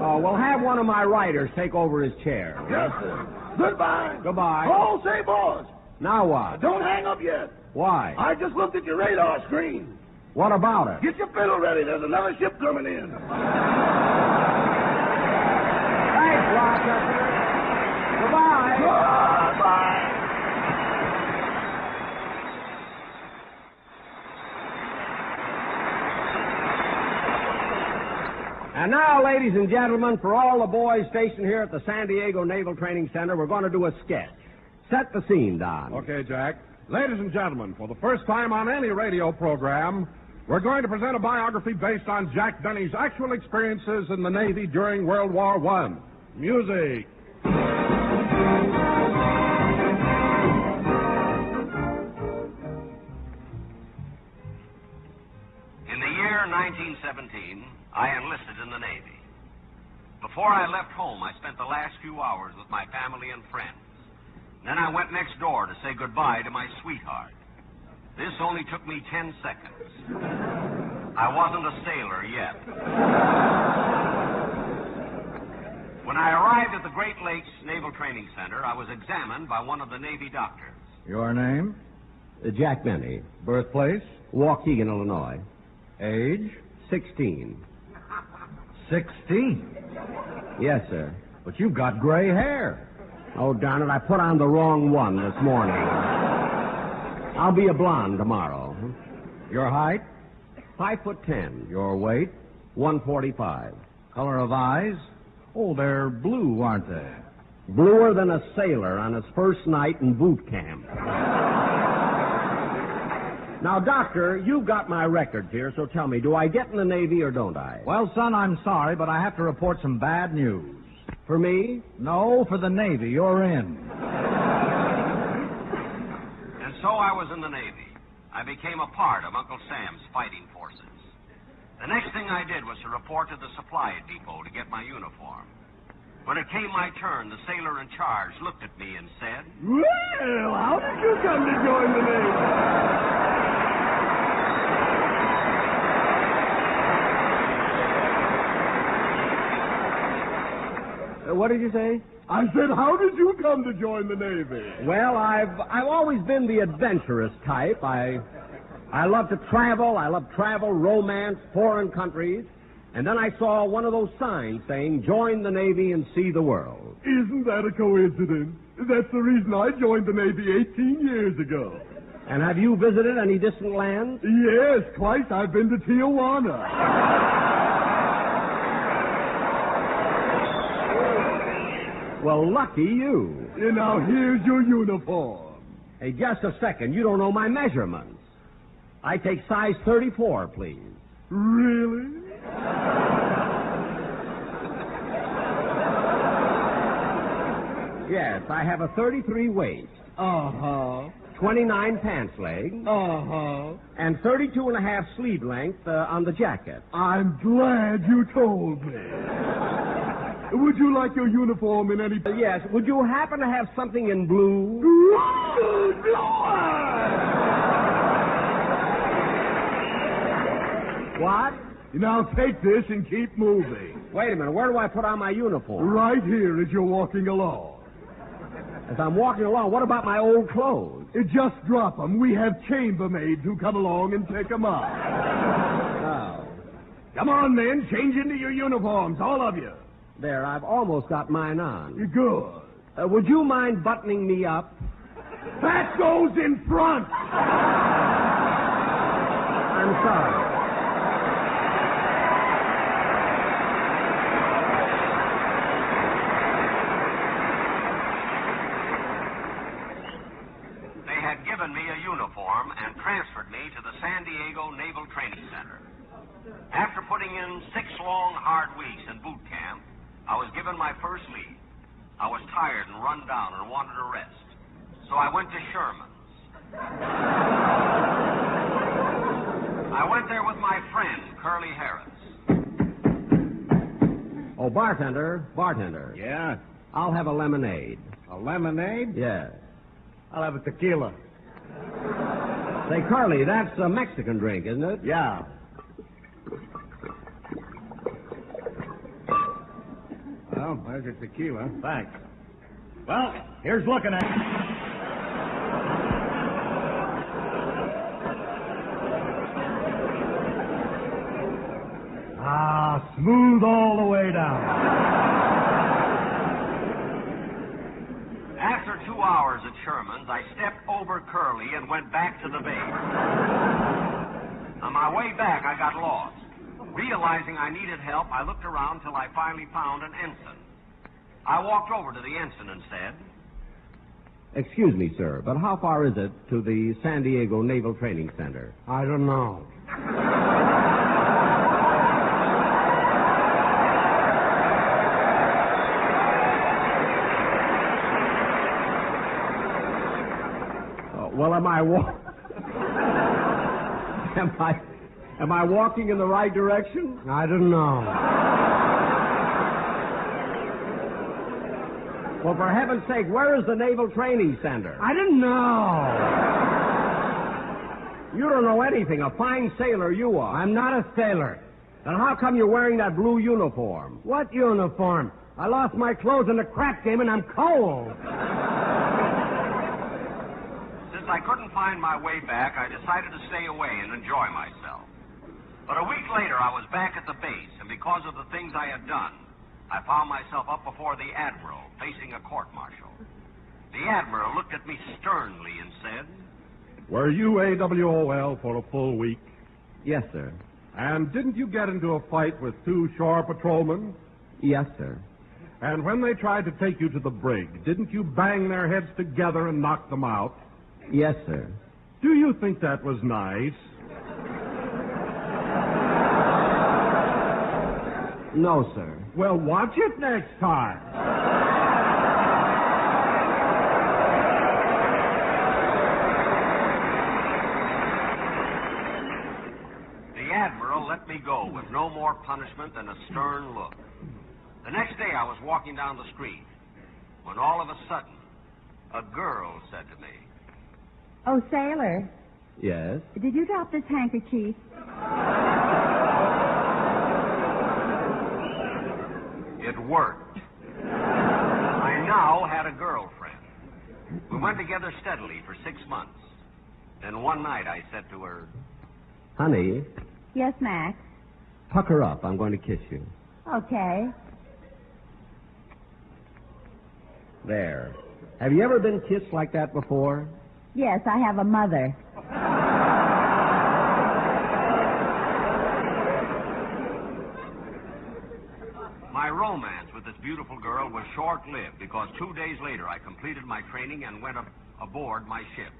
Oh, we'll have one of my writers take over his chair. Yes, sir. Goodbye. Goodbye. Oh, say, boss. Now what? Don't hang up yet. Why? I just looked at your radar screen. What about it? Get your fiddle ready. There's another ship coming in. Thanks, Rochester. Goodbye. Goodbye. And now, ladies and gentlemen, for all the boys stationed here at the San Diego Naval Training Center, we're going to do a sketch. Set the scene, Don. Okay, Jack. Ladies and gentlemen, for the first time on any radio program, we're going to present a biography based on Jack Benny's actual experiences in the Navy during World War I. Music. In the year 1917, I enlisted in the Navy. Before I left home, I spent the last few hours with my family and friends. Then I went next door to say goodbye to my sweetheart. This only took me 10 seconds. I wasn't a sailor yet. When I arrived at the Great Lakes Naval Training Center, I was examined by one of the Navy doctors. Your name? Jack Benny. Birthplace? Waukegan, Illinois. Age? 16. 16? Yes, sir. But you've got gray hair. Oh, darn it, I put on the wrong one this morning. I'll be a blonde tomorrow. Your height? 5'10". Your weight? 145. Color of eyes? Oh, they're blue, aren't they? Bluer than a sailor on his first night in boot camp. Now, Doctor, you've got my records here, so tell me, do I get in the Navy or don't I? Well, son, I'm sorry, but I have to report some bad news. For me? No, for the Navy. You're in. And so I was in the Navy. I became a part of Uncle Sam's fighting forces. The next thing I did was to report to the supply depot to get my uniform. When it came my turn, the sailor in charge looked at me and said, "Well, how did you come to join the Navy?" What did you say? I said, how did you come to join the Navy? Well, I've always been the adventurous type. I love to travel. I love travel, romance, foreign countries. And then I saw one of those signs saying, join the Navy and see the world. Isn't that a coincidence? That's the reason I joined the Navy 18 years ago. And have you visited any distant lands? Yes, twice I've been to Tijuana. Well, lucky you. Now, here's your uniform. Hey, just a second. You don't know my measurements. I take size 34, please. Really? Yes, I have a 33 waist. Uh-huh. 29 pants leg. Uh-huh. And 32 and a half sleeve length on the jacket. I'm glad you told me. Would you like your uniform in any... Yes. Would you happen to have something in blue? What? Now take this and keep moving. Wait a minute. Where do I put on my uniform? Right here as you're walking along. As I'm walking along, what about my old clothes? Just drop them. We have chambermaids who come along and pick them up. Oh. Come on, men. Change into your uniforms, all of you. There, I've almost got mine on. Good. Would you mind buttoning me up? That goes in front. I'm sorry. They had given me a uniform and transferred me to the San Diego Naval Training Center. After putting in 6 long, hard weeks in boot camp, I was given my first leave. I was tired and run down and wanted a rest. So I went to Sherman's. I went there with my friend, Curly Harris. Oh, bartender. Yeah? I'll have a lemonade. A lemonade? Yes. I'll have a tequila. Say, Curly, that's a Mexican drink, isn't it? Yeah. Well, there's your tequila. Thanks. Well, here's looking at it. Smooth all the way down. After 2 hours at Sherman's, I stepped over Curly and went back to the base. On my way back, I got lost. Realizing I needed help, I looked around till I finally found an ensign. I walked over to the ensign and said, Excuse me, sir, but how far is it to the San Diego Naval Training Center? I don't know. Well, am I walking in the right direction? I don't know. Well, for heaven's sake, where is the Naval Training Center? I don't know. You don't know anything. A fine sailor you are. I'm not a sailor. Then how come you're wearing that blue uniform? What uniform? I lost my clothes in the crap game and I'm cold. Since I couldn't find my way back, I decided to stay away and enjoy myself. But a week later, I was back at the base, and because of the things I had done, I found myself up before the Admiral, facing a court-martial. The Admiral looked at me sternly and said, Were you AWOL for a full week? Yes, sir. And didn't you get into a fight with 2 shore patrolmen? Yes, sir. And when they tried to take you to the brig, didn't you bang their heads together and knock them out? Yes, sir. Do you think that was nice? No, sir. Well, watch it next time. The Admiral let me go with no more punishment than a stern look. The next day I was walking down the street when all of a sudden a girl said to me, Oh, sailor, Yes? did you drop this handkerchief? It worked. I now had a girlfriend. We went together steadily for 6 months. Then one night I said to her, Honey, Yes, Max. pucker up. I'm going to kiss you. Okay. There. Have you ever been kissed like that before? Yes, I have a mother. My romance with this beautiful girl was short-lived because 2 days later I completed my training and went aboard my ship.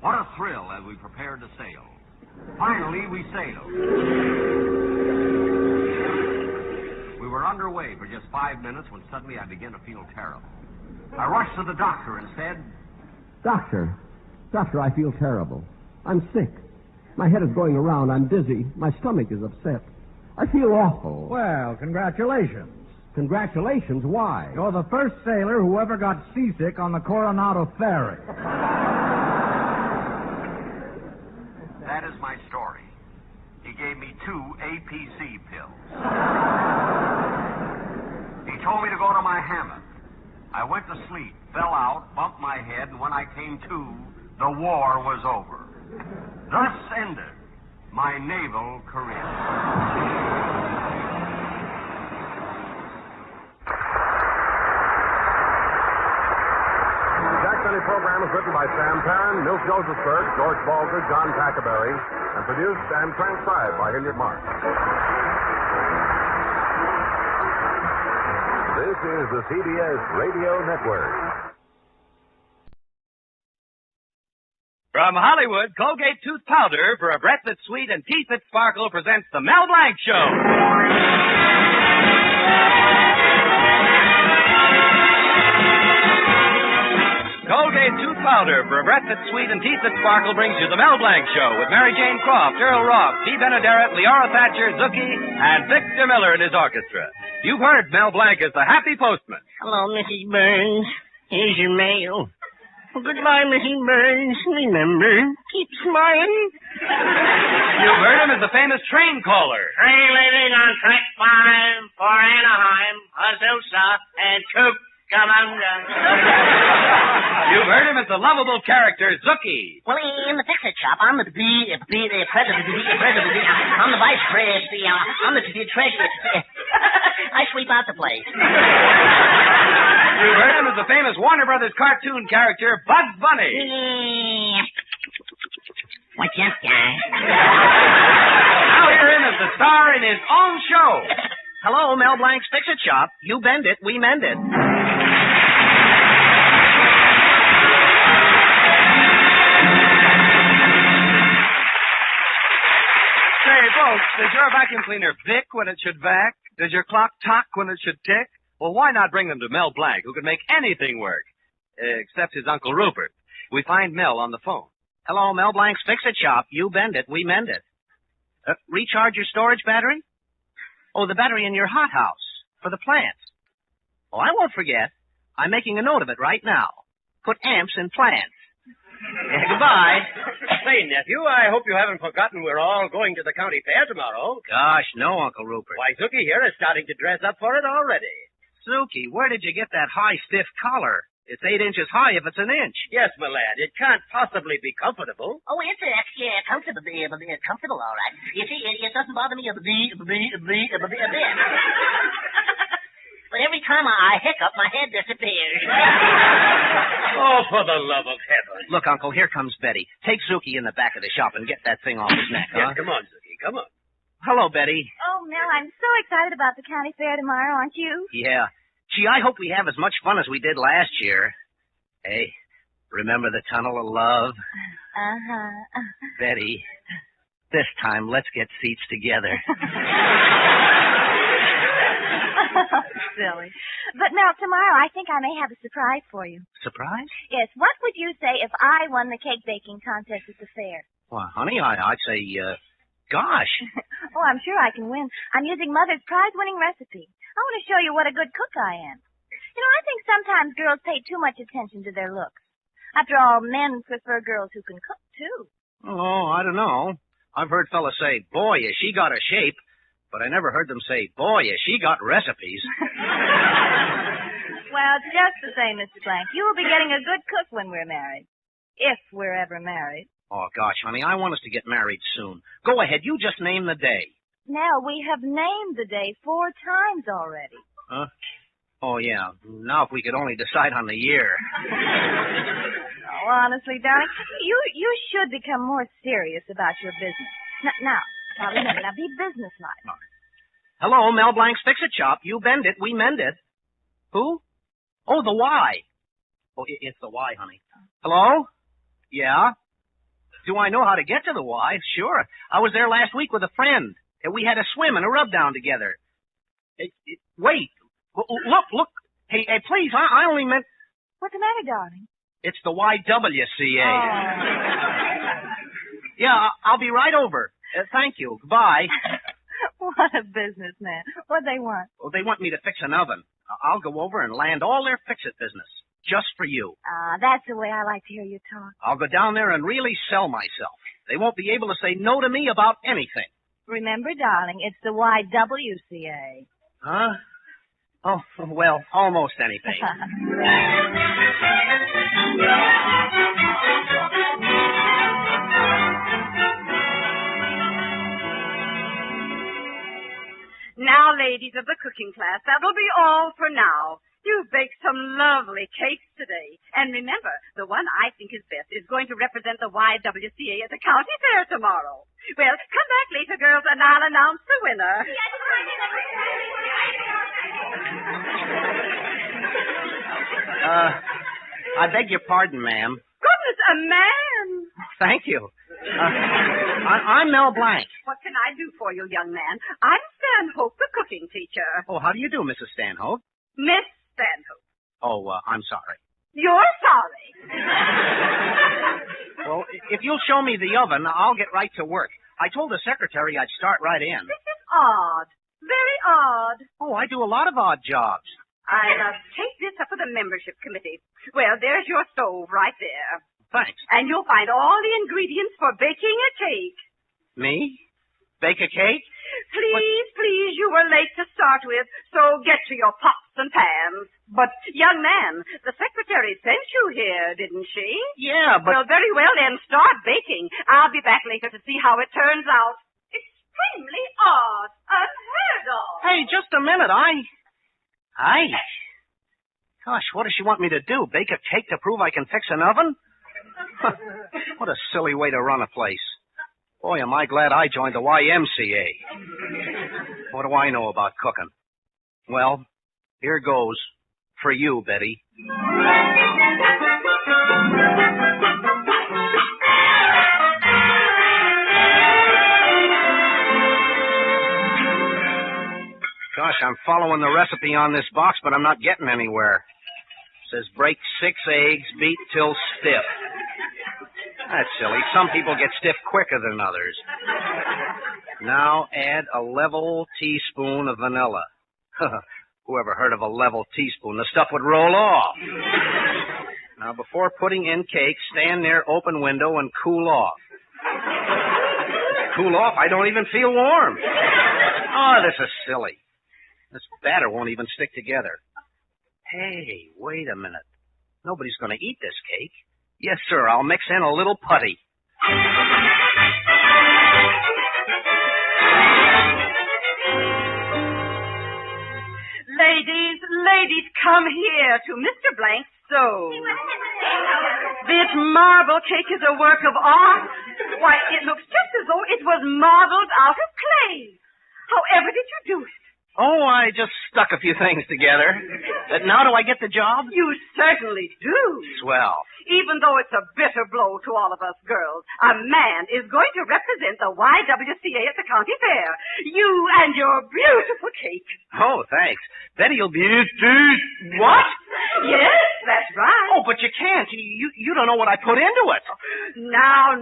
What a thrill as we prepared to sail. Finally, we sailed. We were underway for just 5 minutes when suddenly I began to feel terrible. I rushed to the doctor and said, Doctor, I feel terrible. I'm sick. My head is going around. I'm dizzy. My stomach is upset. I feel awful. Well, congratulations. Congratulations? Why? You're the first sailor who ever got seasick on the Coronado Ferry. that is my story. He gave me 2 APC pills. He told me to go to my hammock. I went to sleep, fell out, bumped my head, and when I came to, the war was over. Thus ended my naval career. The Jack Benny program is written by Sam Perrin, Milt Josephsberg, George Balzer, John Tackerberry, and produced and transcribed by Hilliard Mark. This is the CBS Radio Network. From Hollywood, Colgate Tooth Powder for a breath that's sweet and teeth that sparkle presents the Mel Blanc Show. Colgate Tooth Powder for a breath that's sweet and teeth that sparkle brings you the Mel Blanc Show with Mary Jane Croft, Earl Roth, T. Benederet, Leora Thatcher, Zookie, and Victor Miller and his orchestra. You've heard Mel Blanc as the happy postman. Hello, Mrs. Burns. Here's your mail. Well, goodbye, Mrs. Burns. Remember, keep smiling. You've heard him as the famous train caller. Train leaving on track 5 for Anaheim, Azusa, and Cucamonga. You've heard him as the lovable character Zookie. Well, in the fix-it shop, I'm the president. I'm the vice president. I'm the treasurer. I sweep out the place. You've heard him as the famous Warner Brothers cartoon character Bugs Bunny. What's up, guy? Now hear him as the star in his own show. Hello, Mel Blanc's Fix-It Shop. You bend it, we mend it. Say, folks, does your vacuum cleaner vic when it should vac? Does your clock tock when it should tick? Well, why not bring them to Mel Blanc, who can make anything work, except his Uncle Rupert? We find Mel on the phone. Hello, Mel Blanc's Fix-It Shop. You bend it, we mend it. Recharge your storage battery? Oh, the battery in your hothouse for the plants. Oh, I won't forget. I'm making a note of it right now. Put amps in plants. Yeah, goodbye. Say, nephew, I hope you haven't forgotten we're all going to the county fair tomorrow. Gosh, no, Uncle Rupert. Why, Zookie here is starting to dress up for it already. Suki, where did you get that high, stiff collar? It's 8 inches high if it's an inch. Yes, my lad. It can't possibly be comfortable. Oh, it's actually comfortable, comfortable, all right. You see, it doesn't bother me a bit. But every time I hiccup, my head disappears. Oh, for the love of heaven. Look, Uncle, here comes Betty. Take Suki in the back of the shop and get that thing off his neck, huh? Yes, come on, Zookie, come on. Hello, Betty. Oh, Mel, I'm so excited about the county fair tomorrow, aren't you? Yeah. Gee, I hope we have as much fun as we did last year. Hey, remember the Tunnel of Love? Uh-huh. Betty, this time let's get seats together. Silly. But, Mel, tomorrow I think I may have a surprise for you. Surprise? Yes, what would you say if I won the cake baking contest at the fair? Well, honey, I'd say, gosh. Oh, I'm sure I can win. I'm using Mother's prize-winning recipe. I want to show you what a good cook I am. You know, I think sometimes girls pay too much attention to their looks. After all, men prefer girls who can cook, too. Oh, I don't know. I've heard fellas say, boy, has she got a shape. But I never heard them say, boy, has she got recipes. Well, it's just the same, Mr. Blank. You will be getting a good cook when we're married. If we're ever married. Oh, gosh, honey, I want us to get married soon. Go ahead, you just name the day. Now, we have named the day 4 times already. Huh? Oh, yeah. Now if we could only decide on the year. Oh, honestly, darling, you should become more serious about your business. Now, remember, be businesslike. Hello, Mel Blanc's Fix-It Shop. You bend it, we mend it. Who? Oh, the Y. Oh, it's the Y, honey. Hello? Yeah? Do I know how to get to the Y? Sure. I was there last week with a friend. And we had a swim and a rub-down together. Wait. Look. Hey, please, I only meant... What's the matter, darling? It's the YWCA. Oh. Yeah, I'll be right over. Thank you. Goodbye. What a businessman. What they want? Well, they want me to fix an oven. I'll go over and land all their fix-it business. Just for you. That's the way I like to hear you talk. I'll go down there and really sell myself. They won't be able to say no to me about anything. Remember, darling, it's the YWCA. Huh? Oh, well, almost anything. Now, ladies of the cooking class, that'll be all for now. You've baked some lovely cakes today. And remember, the one I think is best is going to represent the YWCA at the county fair tomorrow. Well, come back later, girls, and I'll announce the winner. I beg your pardon, ma'am. Goodness, a man! Thank you. I'm Mel Blanc. What can I do for you, young man? I'm Stanhope, the cooking teacher. Oh, how do you do, Mrs. Stanhope? Miss Stanhope. Oh, I'm sorry. You're sorry. Well, if you'll show me the oven, I'll get right to work. I told the secretary I'd start right in. This is odd. Very odd. Oh, I do a lot of odd jobs. I'll take this up with the membership committee. Well, there's your stove right there. Thanks. And you'll find all the ingredients for baking a cake. Me? Bake a cake? Please, you were late to start with, so get to your pots and pans. But, young man, the secretary sent you here, didn't she? Yeah, but... Well, very well, then start baking. I'll be back later to see how it turns out. Extremely odd. Unheard of. Hey, just a minute. Gosh, what does she want me to do? Bake a cake to prove I can fix an oven? What a silly way to run a place. Boy, am I glad I joined the YMCA. What do I know about cooking? Well, here goes. For you, Betty. Gosh, I'm following the recipe on this box, but I'm not getting anywhere. It says break 6 eggs, beat till stiff. That's silly. Some people get stiff quicker than others. Now add a level teaspoon of vanilla. Whoever heard of a level teaspoon? The stuff would roll off. Now, before putting in cake, stand near open window and cool off. Cool off? I don't even feel warm. Oh, this is silly. This batter won't even stick together. Hey, wait a minute. Nobody's going to eat this cake. Yes, sir, I'll mix in a little putty. Ladies, come here to Mr. Blank's stove. This marble cake is a work of art. Why, it looks just as though it was modeled out of clay. However did you do it? Oh, I just stuck a few things together. Now do I get the job? You certainly do. Swell. Even though it's a bitter blow to all of us girls, a man is going to represent the YWCA at the county fair. You and your beautiful cake. Oh, thanks. Betty'll be... What? Yes, that's right. Oh, but you can't. You don't know what I put into it. Now,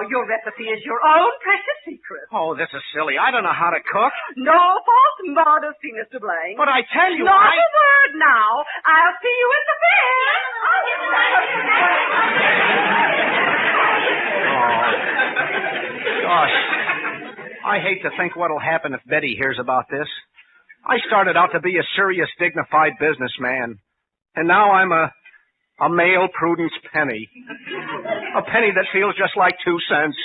your recipe is your own precious secret. Oh, this is silly. I don't know how to cook. No false modesty, Mr. Blank. But I tell you, Not a word now. I'll see you at the fair. Gosh, I hate to think what'll happen if Betty hears about this. I started out to be a serious, dignified businessman, and now I'm a male Prudence penny. A penny that feels just like 2 cents.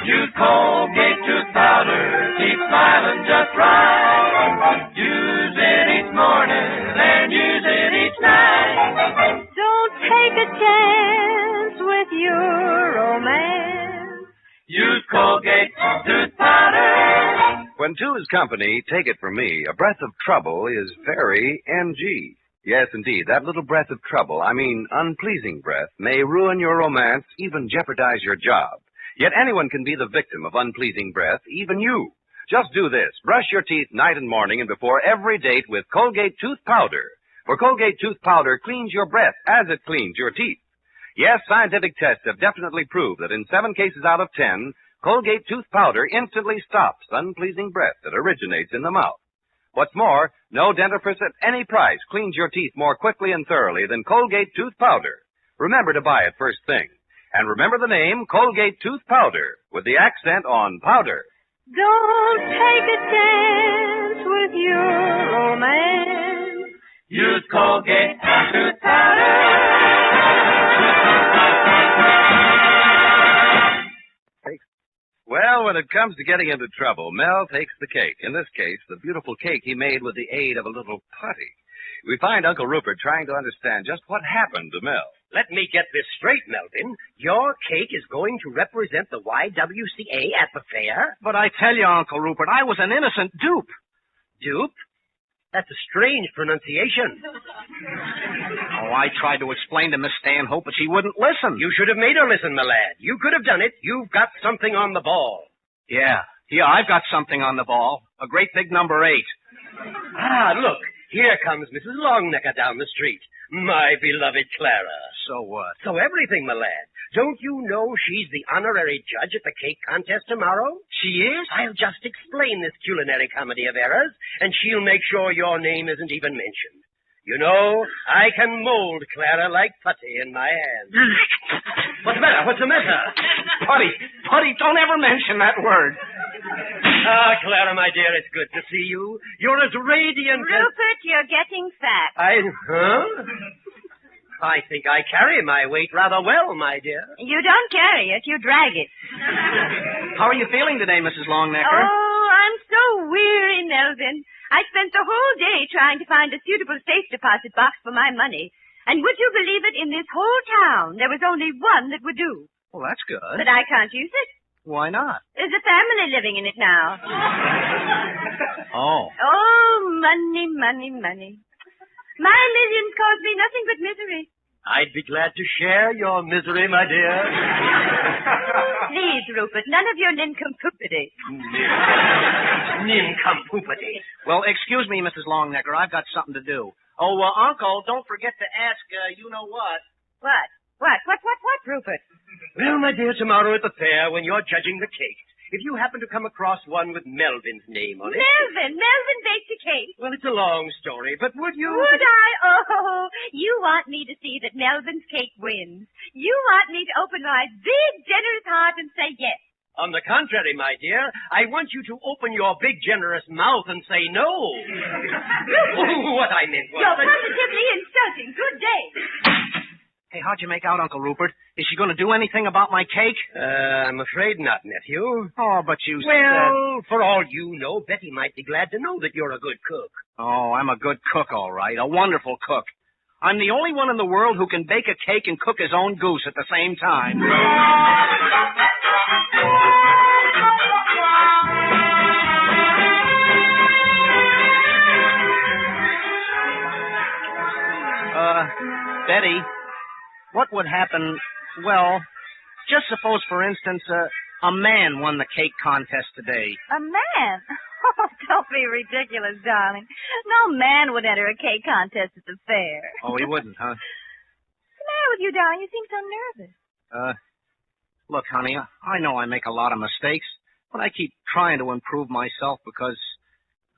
Use Colgate tooth powder, keep smiling just right. Use it each morning and use it each night. Don't take a chance with your romance. Use Colgate tooth powder. When two is company, take it from me, a breath of trouble is very NG. Yes, indeed. That little breath of trouble, unpleasing breath, may ruin your romance, even jeopardize your job. Yet anyone can be the victim of unpleasing breath, even you. Just do this. Brush your teeth night and morning and before every date with Colgate Tooth Powder. For Colgate Tooth Powder cleans your breath as it cleans your teeth. Yes, scientific tests have definitely proved that in 7 cases out of 10, Colgate Tooth Powder instantly stops unpleasing breath that originates in the mouth. What's more, no dentifrice at any price cleans your teeth more quickly and thoroughly than Colgate Tooth Powder. Remember to buy it first thing. And remember the name Colgate Tooth Powder with the accent on powder. Don't take a chance with your romance. Use Colgate Tooth Powder. Well, when it comes to getting into trouble, Mel takes the cake. In this case, the beautiful cake he made with the aid of a little putty. We find Uncle Rupert trying to understand just what happened to Mel. Let me get this straight, Melvin. Your cake is going to represent the YWCA at the fair? But I tell you, Uncle Rupert, I was an innocent dupe. Dupe? That's a strange pronunciation. Oh, I tried to explain to Miss Stanhope, but she wouldn't listen. You should have made her listen, my lad. You could have done it. You've got something on the ball. Yeah, I've got something on the ball. A great big number 8. Ah, look. Here comes Mrs. Longnecker down the street. My beloved Clara. So what? So everything, my lad. Don't you know she's the honorary judge at the cake contest tomorrow? She is? I'll just explain this culinary comedy of errors, and she'll make sure your name isn't even mentioned. You know, I can mold Clara like putty in my hand. What's the matter? What's the matter? Putty, don't ever mention that word. Ah, Clara, my dear, it's good to see you. You're as radiant as... Rupert, you're getting fat. I think I carry my weight rather well, my dear. You don't carry it, you drag it. How are you feeling today, Mrs. Longnecker? Oh, I'm so weary, Melvin. I spent the whole day trying to find a suitable safe deposit box for my money. And would you believe it, in this whole town, there was only one that would do. Well, that's good. But I can't use it. Why not? There's a family living in it now. Oh. Oh, money, money, money. My millions cause me nothing but misery. I'd be glad to share your misery, my dear. Please, Rupert, none of your nincompoopity. Nincompoopity. Well, excuse me, Mrs. Longnecker. I've got something to do. Oh, Uncle, don't forget to ask, you-know-what. What, Rupert? Well, my dear, tomorrow at the fair, when you're judging the cakes, if you happen to come across one with Melvin's name on it... Melvin baked a cake. Well, it's a long story, but would you... Would I? Oh, you want me to see that Melvin's cake wins. You want me to open my big, generous heart and say yes. On the contrary, my dear, I want you to open your big, generous mouth and say no. What I meant was... You're positively insulting. Good day. Hey, how'd you make out, Uncle Rupert? Is she going to do anything about my cake? I'm afraid not, nephew. Oh, but you Well, for all you know, Betty might be glad to know that you're a good cook. Oh, I'm a good cook, all right. A wonderful cook. I'm the only one in the world who can bake a cake and cook his own goose at the same time. Betty, what would happen, well, just suppose, for instance, a man won the cake contest today. A man? Oh, don't be ridiculous, darling. No man would enter a cake contest at the fair. Oh, he wouldn't, huh? What's the matter with you, darling? You seem so nervous. Look, honey, I know I make a lot of mistakes, but I keep trying to improve myself because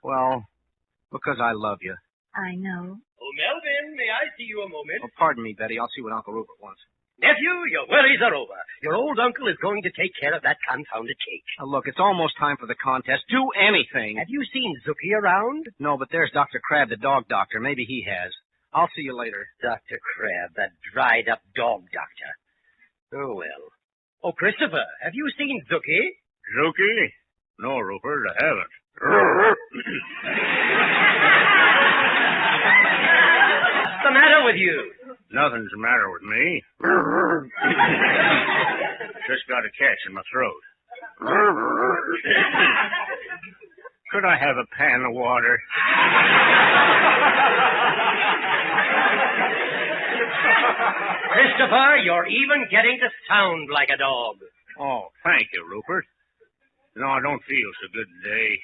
I love you. I know. Oh, Melvin, may I see you a moment? Oh, pardon me, Betty. I'll see what Uncle Rupert wants. Nephew, your worries are over. Your old uncle is going to take care of that confounded cake. Now, look, it's almost time for the contest. Do anything. Have you seen Zookie around? No, but there's Dr. Crab, the dog doctor. Maybe he has. I'll see you later. Dr. Crab, that dried-up dog doctor. Oh, well. Oh, Christopher, have you seen Zookie? Zookie? No, Rupert, I haven't. What's the matter with you? Nothing's the matter with me. Just got a catch in my throat. Could I have a pan of water? Christopher, you're even getting to sound like a dog. Oh, thank you, Rupert. No, I don't feel so good today.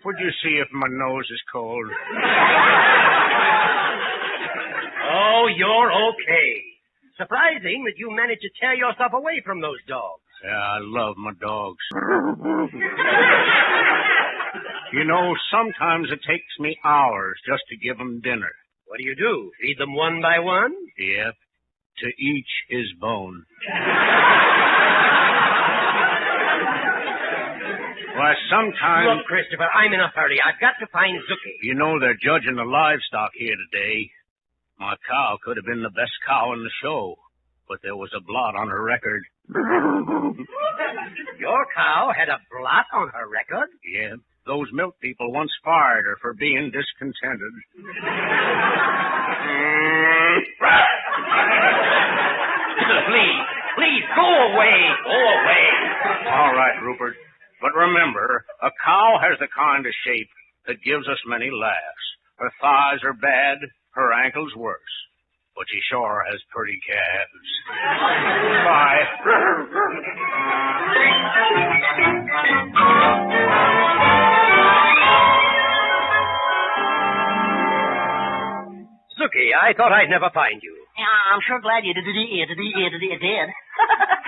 Would you see if my nose is cold? Oh, you're okay. Surprising that you managed to tear yourself away from those dogs. Yeah, I love my dogs. You know, sometimes it takes me hours just to give them dinner. What do? Feed them one by one? Yep. To each his bone. Why, sometimes... Look, Christopher, I'm in a hurry. I've got to find Zookie. You know they're judging the livestock here today. My cow could have been the best cow in the show, but there was a blot on her record. Your cow had a blot on her record? Yeah. Those milk people once fired her for being discontented. Please, go away. Go away. All right, Rupert. But remember, a cow has the kind of shape that gives us many laughs. Her thighs are bad, her ankles worse. But she sure has pretty calves. Bye. Zookie, I thought I'd never find you. I'm sure glad you did.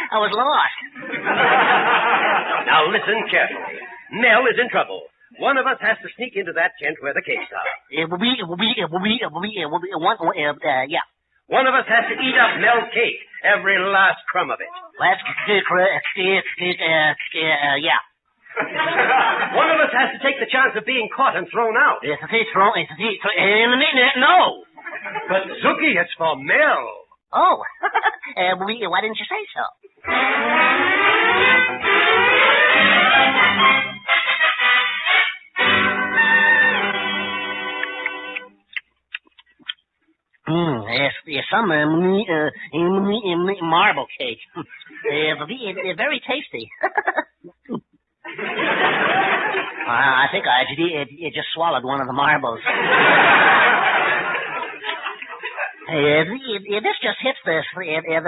I was lost. Now listen carefully. Mel is in trouble. One of us has to sneak into that tent where the cakes are. It will be, yeah. One of us has to eat up Mel's cake, every last crumb of it. Yeah. One of us has to take the chance of being caught and thrown out. No. But Zookie, it's for Mel. Oh. Why didn't you say so? There's some marble cake. They're very tasty. I think I just swallowed one of the marbles. This just hits the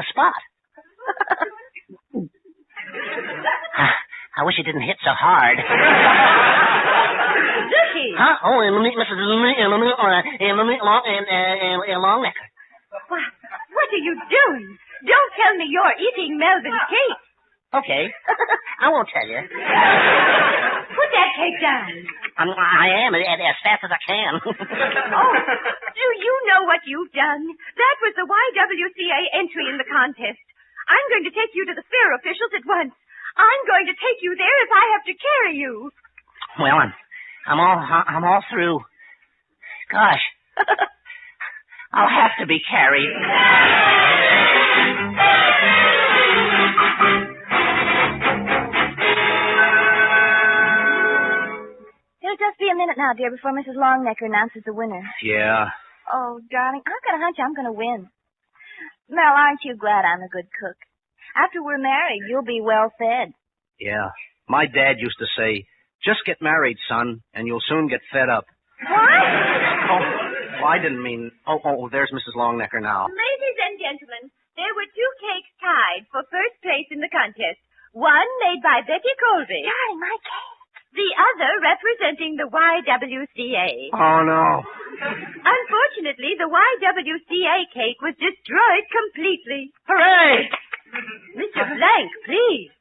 spot. I wish it didn't hit so hard. Zookie! Huh? Oh, Mrs. Longnecker. What are you doing? Don't tell me you're eating Melvin's cake. Okay. I won't tell you. Put that cake down. I am, as fast as I can. Oh, do you know what you've done? That was the YWCA entry in the contest. I'm going to take you to the fair officials at once. I'm going to take you there if I have to carry you. Well, I'm all through. Gosh. I'll have to be carried. It'll just be a minute now, dear, before Mrs. Longnecker announces the winner. Yeah. Oh, darling, I've got a hunch I'm going to win. Mel, aren't you glad I'm a good cook? After we're married, you'll be well fed. Yeah. My dad used to say, just get married, son, and you'll soon get fed up. What? Oh, I didn't mean... Oh, there's Mrs. Longnecker now. Ladies and gentlemen, there were 2 cakes tied for first place in the contest. One made by Betty Colby. Darling, my cake. The other representing the YWCA. Oh, no. Unfortunately, the YWCA cake was destroyed completely. Hooray! Mr. Blank, please.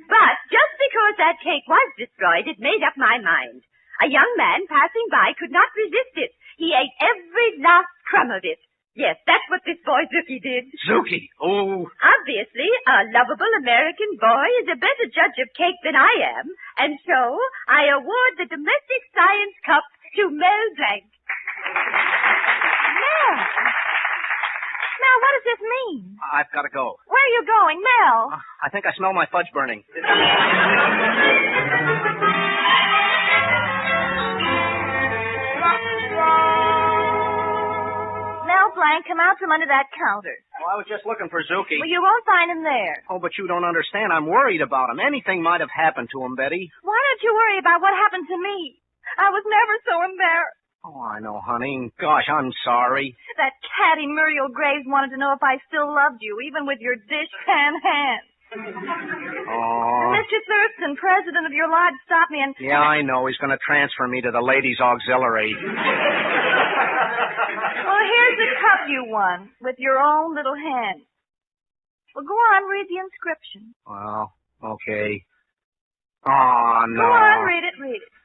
But just because that cake was destroyed, it made up my mind. A young man passing by could not resist it. He ate every last crumb of it. Yes, that's what this boy Zookie did. Zookie? Oh. Obviously, a lovable American boy is a better judge of cake than I am, and so I award the Domestic Science Cup to Mel Blank. Mel! Mel, what does this mean? I've got to go. Where are you going, Mel? I think I smell my fudge burning. Mel Blank, come out from under that counter. Oh, I was just looking for Zookie. Well, you won't find him there. Oh, but you don't understand. I'm worried about him. Anything might have happened to him, Betty. Why don't you worry about what happened to me? I was never so embarrassed. Oh, I know, honey. Gosh, I'm sorry. That catty Muriel Graves wanted to know if I still loved you, even with your dishpan hands. Oh. Mr. Thurston, president of your lodge, stopped me and... Yeah, I know. He's going to transfer me to the ladies' auxiliary. Well, here's the cup you won, with your own little hand. Well, go on, read the inscription. Well, okay. Oh, no. Go on, read it.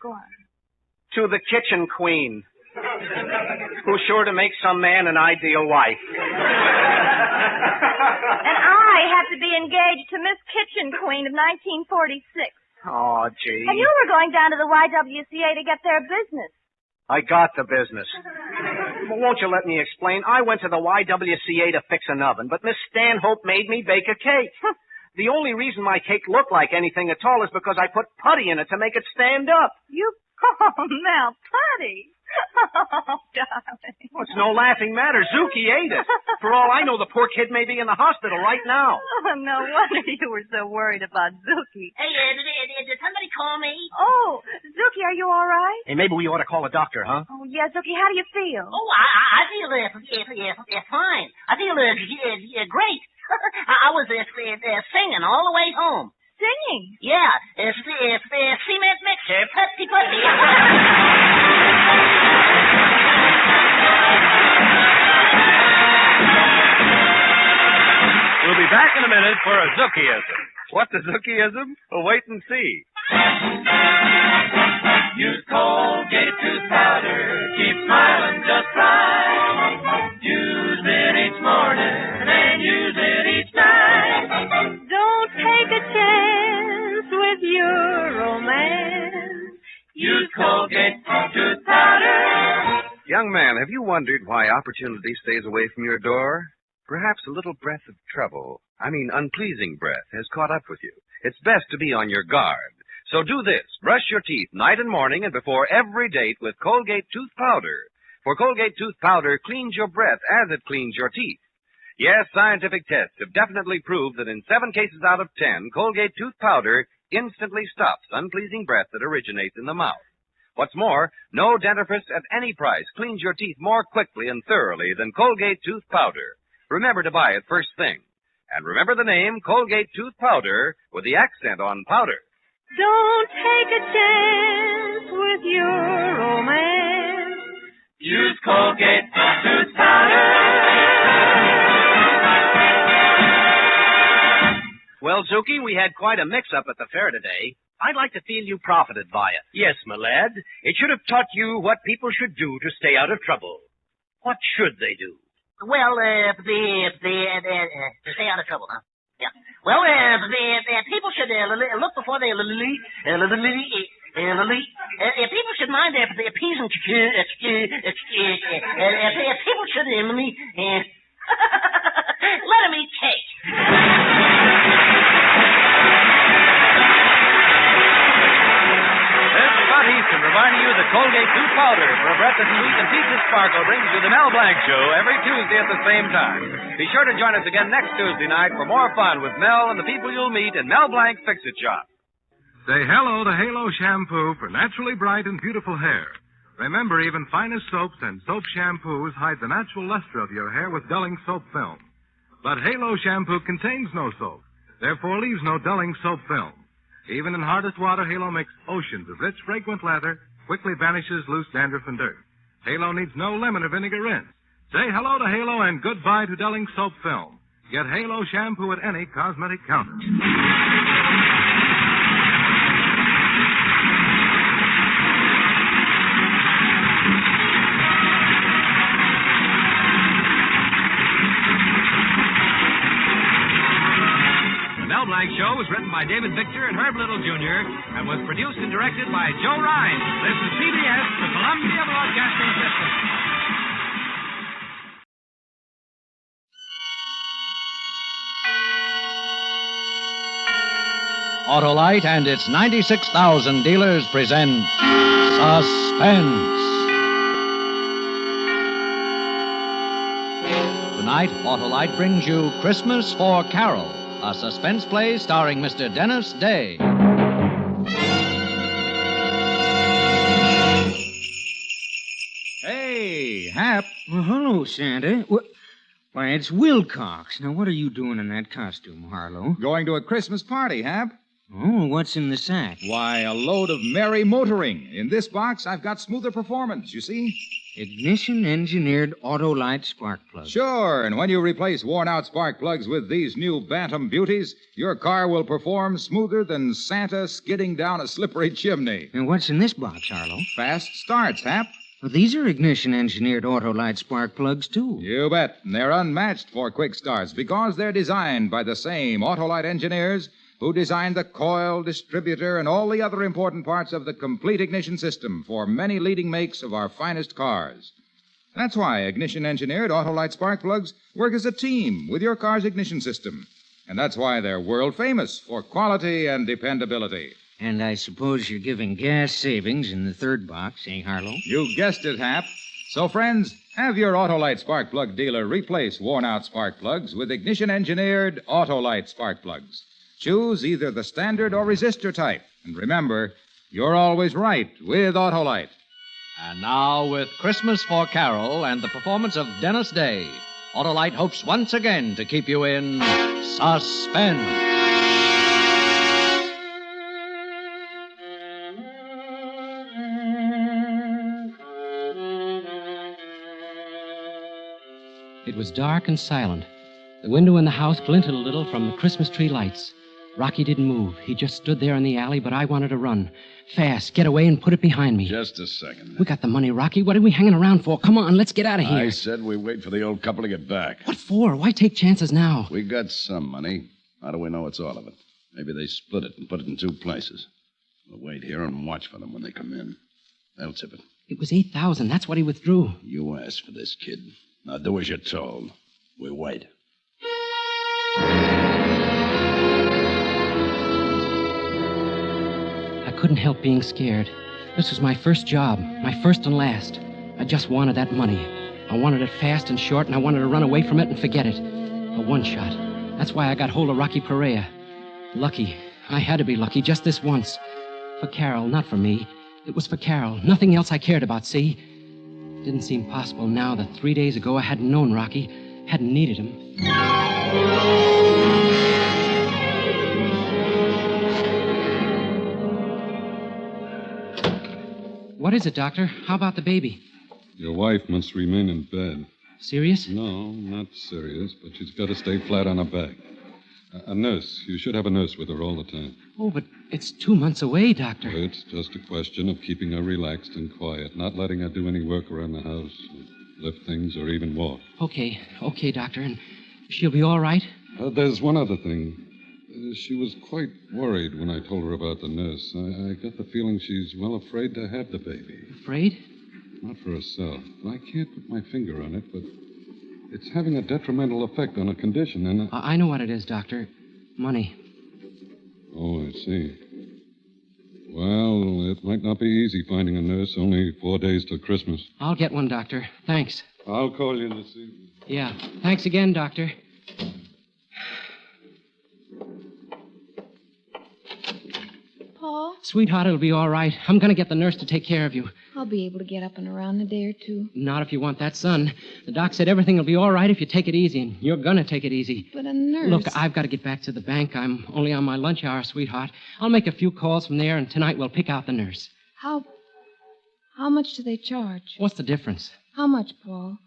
Go on. To the kitchen queen, who's sure to make some man an ideal wife. And I have to be engaged to Miss Kitchen Queen of 1946. Oh, gee. And you were going down to the YWCA to get their business. I got the business. Well, won't you let me explain? I went to the YWCA to fix an oven, but Miss Stanhope made me bake a cake. The only reason my cake looked like anything at all is because I put putty in it to make it stand up. Oh, Mel, putty. Oh, darling. Well, it's no laughing matter. Zuki ate it. For all I know, the poor kid may be in the hospital right now. Oh, no wonder you were so worried about Zuki. Hey, did somebody call me? Oh, Zuki, are you all right? Hey, maybe we ought to call a doctor, huh? Oh, yeah, Zuki, how do you feel? Oh, I feel fine. I feel great. I was singing all the way home. Singing? Yeah, cement mixer, putty. We'll be back in a minute for a Zookieism. What's a Zookieism? Well, wait and see. Use Colgate tooth powder, keep smiling just right. Use it each morning and use it each night. Don't take a chance with your romance. Use Colgate tooth powder. Young man, have you wondered why opportunity stays away from your door? Perhaps a little breath of trouble, unpleasing breath, has caught up with you. It's best to be on your guard. So do this. Brush your teeth night and morning and before every date with Colgate tooth powder. For Colgate tooth powder cleans your breath as it cleans your teeth. Yes, scientific tests have definitely proved that in 7 cases out of 10, Colgate tooth powder instantly stops unpleasing breath that originates in the mouth. What's more, no dentifrice at any price cleans your teeth more quickly and thoroughly than Colgate tooth powder. Remember to buy it first thing. And remember the name Colgate tooth powder with the accent on powder. Don't take a chance with your romance. Use Colgate tooth powder. Well, Zuki, we had quite a mix-up at the fair today. I'd like to feel you profited by it. Yes, my lad. It should have taught you what people should do to stay out of trouble. What should they do? Well, to stay out of trouble, huh? Yeah. Well, people should look before they people should mind their P's and Q's. People should let them eat cake. Reminding you that Colgate tooth powder for a breath that's sweet and teeth that sparkle brings you the Mel Blanc Show every Tuesday at the same time. Be sure to join us again next Tuesday night for more fun with Mel and the people you'll meet in Mel Blanc Fix-It Shop. Say hello to Halo Shampoo for naturally bright and beautiful hair. Remember, even finest soaps and soap shampoos hide the natural luster of your hair with dulling soap film. But Halo Shampoo contains no soap, therefore leaves no dulling soap film. Even in hardest water, Halo makes oceans of rich, fragrant lather, quickly banishes loose dandruff and dirt. Halo needs no lemon or vinegar rinse. Say hello to Halo and goodbye to dulling soap film. Get Halo Shampoo at any cosmetic counter. The Mel Blanc Show was written by David Victor and Herb Little, Jr. and was produced and directed by Joe Rhines. This is CBS, the Columbia Broadcasting System. Autolite and its 96,000 dealers present Suspense. Tonight, Autolite brings you Christmas for Carol, a suspense play starring Mr. Dennis Day. Hey, Hap. Well, hello, Santa. Why, it's Wilcox. Now, what are you doing in that costume, Harlow? Going to a Christmas party, Hap. Oh, what's in the sack? Why, a load of merry motoring. In this box, I've got smoother performance, you see? Ignition-engineered Autolite spark plugs. Sure, and when you replace worn-out spark plugs with these new Bantam beauties, your car will perform smoother than Santa skidding down a slippery chimney. And what's in this box, Harlow? Fast starts, Hap. Well, these are ignition-engineered Autolite spark plugs, too. You bet. And they're unmatched for quick starts because they're designed by the same Autolite engineers who designed the coil, distributor, and all the other important parts of the complete ignition system for many leading makes of our finest cars. That's why ignition-engineered Autolite spark plugs work as a team with your car's ignition system. And that's why they're world-famous for quality and dependability. And I suppose you're giving gas savings in the third box, eh, Harlow? You guessed it, Hap. So, friends, have your Autolite spark plug dealer replace worn-out spark plugs with ignition-engineered Autolite spark plugs. Choose either the standard or resistor type. And remember, you're always right with Autolite. And now, with Christmas for Carol and the performance of Dennis Day, Autolite hopes once again to keep you in suspense. It was dark and silent. The window in the house glinted a little from the Christmas tree lights. Rocky didn't move. He just stood there in the alley, but I wanted to run. Fast, get away and put it behind me. Just a second. We got the money, Rocky. What are we hanging around for? Come on, let's get out of here. I said we wait for the old couple to get back. What for? Why take chances now? We got some money. How do we know it's all of it? Maybe they split it and put it in two places. We'll wait here and watch for them when they come in. They'll tip it. It was $8,000. That's what he withdrew. You asked for this, kid. Now do as you're told. We wait. I couldn't help being scared. This was my first job, my first and last. I just wanted that money. I wanted it fast and short, and I wanted to run away from it and forget it. A one shot. That's why I got hold of Rocky Perea. Lucky. I had to be lucky just this once. For Carol, not for me. It was for Carol. Nothing else I cared about, see? It didn't seem possible now that 3 days ago I hadn't known Rocky, hadn't needed him. What is it, Doctor? How about the baby? Your wife must remain in bed. Serious? No, not serious, but she's got to stay flat on her back. A nurse. You should have a nurse with her all the time. Oh, but it's 2 months away, Doctor. It's just a question of keeping her relaxed and quiet, not letting her do any work around the house, lift things, or even walk. Okay, Doctor. And she'll be all right? There's one other thing. She was quite worried when I told her about the nurse. I got the feeling she's well afraid to have the baby. Afraid? Not for herself. I can't put my finger on it, but it's having a detrimental effect on her condition, and I know what it is, Doctor. Money. Oh, I see. Well, it might not be easy finding a nurse. Only 4 days till Christmas. I'll get one, Doctor. Thanks. I'll call you this evening. Yeah. Thanks again, Doctor. Paul? Sweetheart, it'll be all right. I'm going to get the nurse to take care of you. I'll be able to get up and around in a day or two. Not if you want that, son. The doc said everything will be all right if you take it easy, and you're going to take it easy. But a nurse... Look, I've got to get back to the bank. I'm only on my lunch hour, sweetheart. I'll make a few calls from there, and tonight we'll pick out the nurse. How much do they charge? What's the difference? How much, Paul?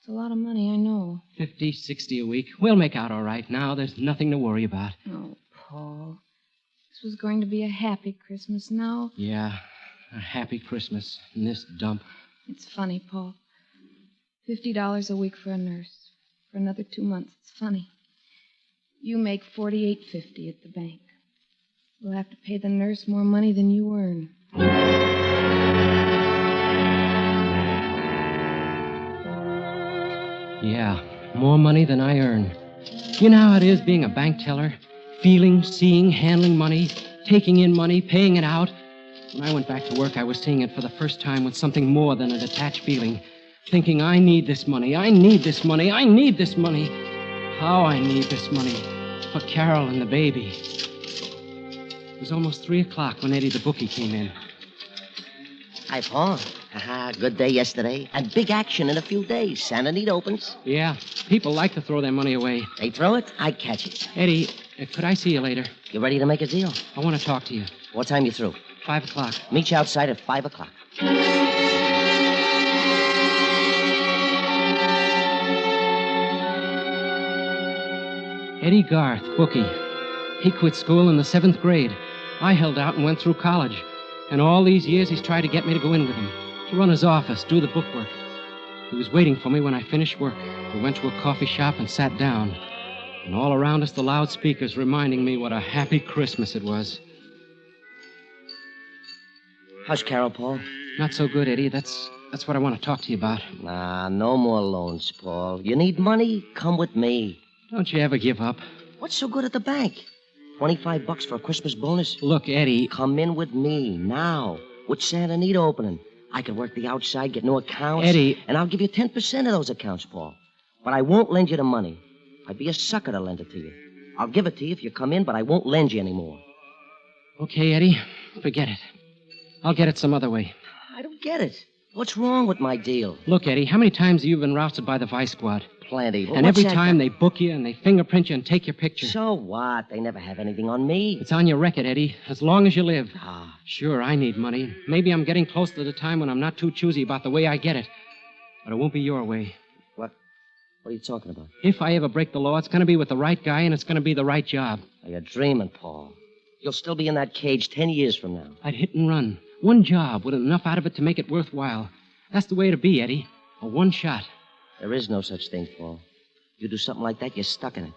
It's a lot of money, I know. 50, 60 a week. We'll make out all right now. There's nothing to worry about. Oh, Paul. This was going to be a happy Christmas now. Yeah, a happy Christmas in this dump. It's funny, Paul. $50 a week for a nurse. For another 2 months. It's funny. You make $48.50 at the bank. We'll have to pay the nurse more money than you earn. Yeah, more money than I earn. You know how it is being a bank teller? Feeling, seeing, handling money, taking in money, paying it out. When I went back to work, I was seeing it for the first time with something more than a detached feeling. Thinking, I need this money, I need this money, I need this money. How I need this money. For Carol and the baby. It was almost 3 o'clock when Eddie the bookie came in. Hi, Paul. Haha, good day yesterday. And big action in a few days. Santa Anita opens. Yeah, people like to throw their money away. They throw it, I catch it. Eddie, could I see you later? You ready to make a deal? I want to talk to you. What time you through? 5 o'clock. Meet you outside at 5 o'clock. Eddie Garth, bookie. He quit school in the 7th grade. I held out and went through college. And all these years he's tried to get me to go in with him, to run his office, do the bookwork. He was waiting for me when I finished work. We went to a coffee shop and sat down. And all around us, the loudspeakers reminding me what a happy Christmas it was. How's Carol, Paul? Not so good, Eddie. That's what I want to talk to you about. Nah, no more loans, Paul. You need money? Come with me. Don't you ever give up? What's so good at the bank? $25 for a Christmas bonus? Look, Eddie. Come in with me now. With Santa Anita opening. I can work the outside, get new accounts. Eddie. And I'll give you 10% of those accounts, Paul. But I won't lend you the money. I'd be a sucker to lend it to you. I'll give it to you if you come in, but I won't lend you anymore. Okay, Eddie. Forget it. I'll get it some other way. I don't get it. What's wrong with my deal? Look, Eddie, how many times have you been rousted by the Vice Squad? Plenty. And every time they book you and they fingerprint you and take your picture. So what? They never have anything on me. It's on your record, Eddie, as long as you live. Ah. Sure, I need money. Maybe I'm getting close to the time when I'm not too choosy about the way I get it. But it won't be your way. What are you talking about? If I ever break the law, it's going to be with the right guy and it's going to be the right job. Now, you're dreaming, Paul. You'll still be in that cage 10 years from now. I'd hit and run. One job with enough out of it to make it worthwhile. That's the way to be, Eddie. A one shot. There is no such thing, Paul. You do something like that, you're stuck in it.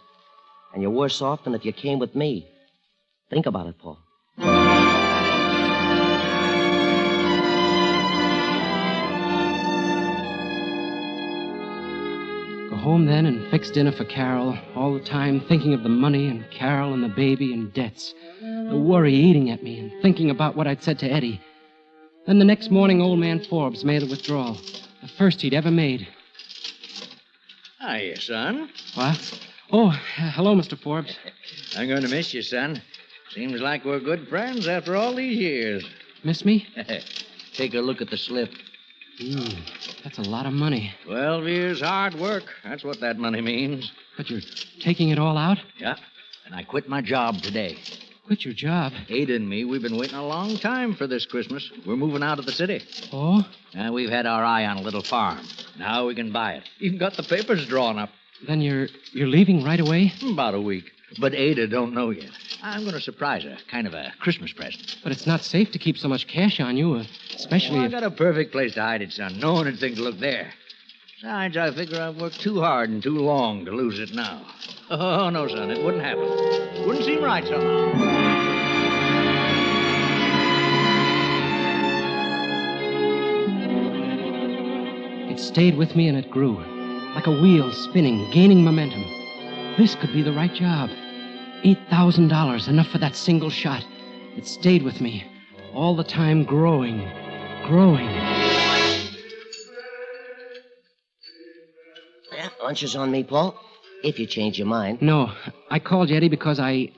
And you're worse off than if you came with me. Think about it, Paul. Go home then and fix dinner for Carol, all the time thinking of the money and Carol and the baby and debts. The worry eating at me and thinking about what I'd said to Eddie. Then the next morning, old man Forbes made a withdrawal. The first he'd ever made. Hiya, son. What? Oh, hello, Mr. Forbes. I'm going to miss you, son. Seems like we're good friends after all these years. Miss me? Take a look at the slip. That's a lot of money. 12 years hard work. That's what that money means. But you're taking it all out? Yeah, and I quit my job today. Quit your job? Ada and me, we've been waiting a long time for this Christmas. We're moving out of the city. Oh? We've had our eye on a little farm. Now we can buy it. Even got the papers drawn up. Then you're leaving right away? About a week. But Ada don't know yet. I'm going to surprise her. Kind of a Christmas present. But it's not safe to keep so much cash on you, especially I got a perfect place to hide it, son. No one would think to look there. Besides, I figure I've worked too hard and too long to lose it now. Oh, no, son, it wouldn't happen. Wouldn't seem right somehow. It stayed with me and it grew. Like a wheel spinning, gaining momentum. This could be the right job. $8,000, enough for that single shot. It stayed with me. All the time growing. Yeah, lunch is on me, Paul. If you change your mind. No, I called you, Eddie, because I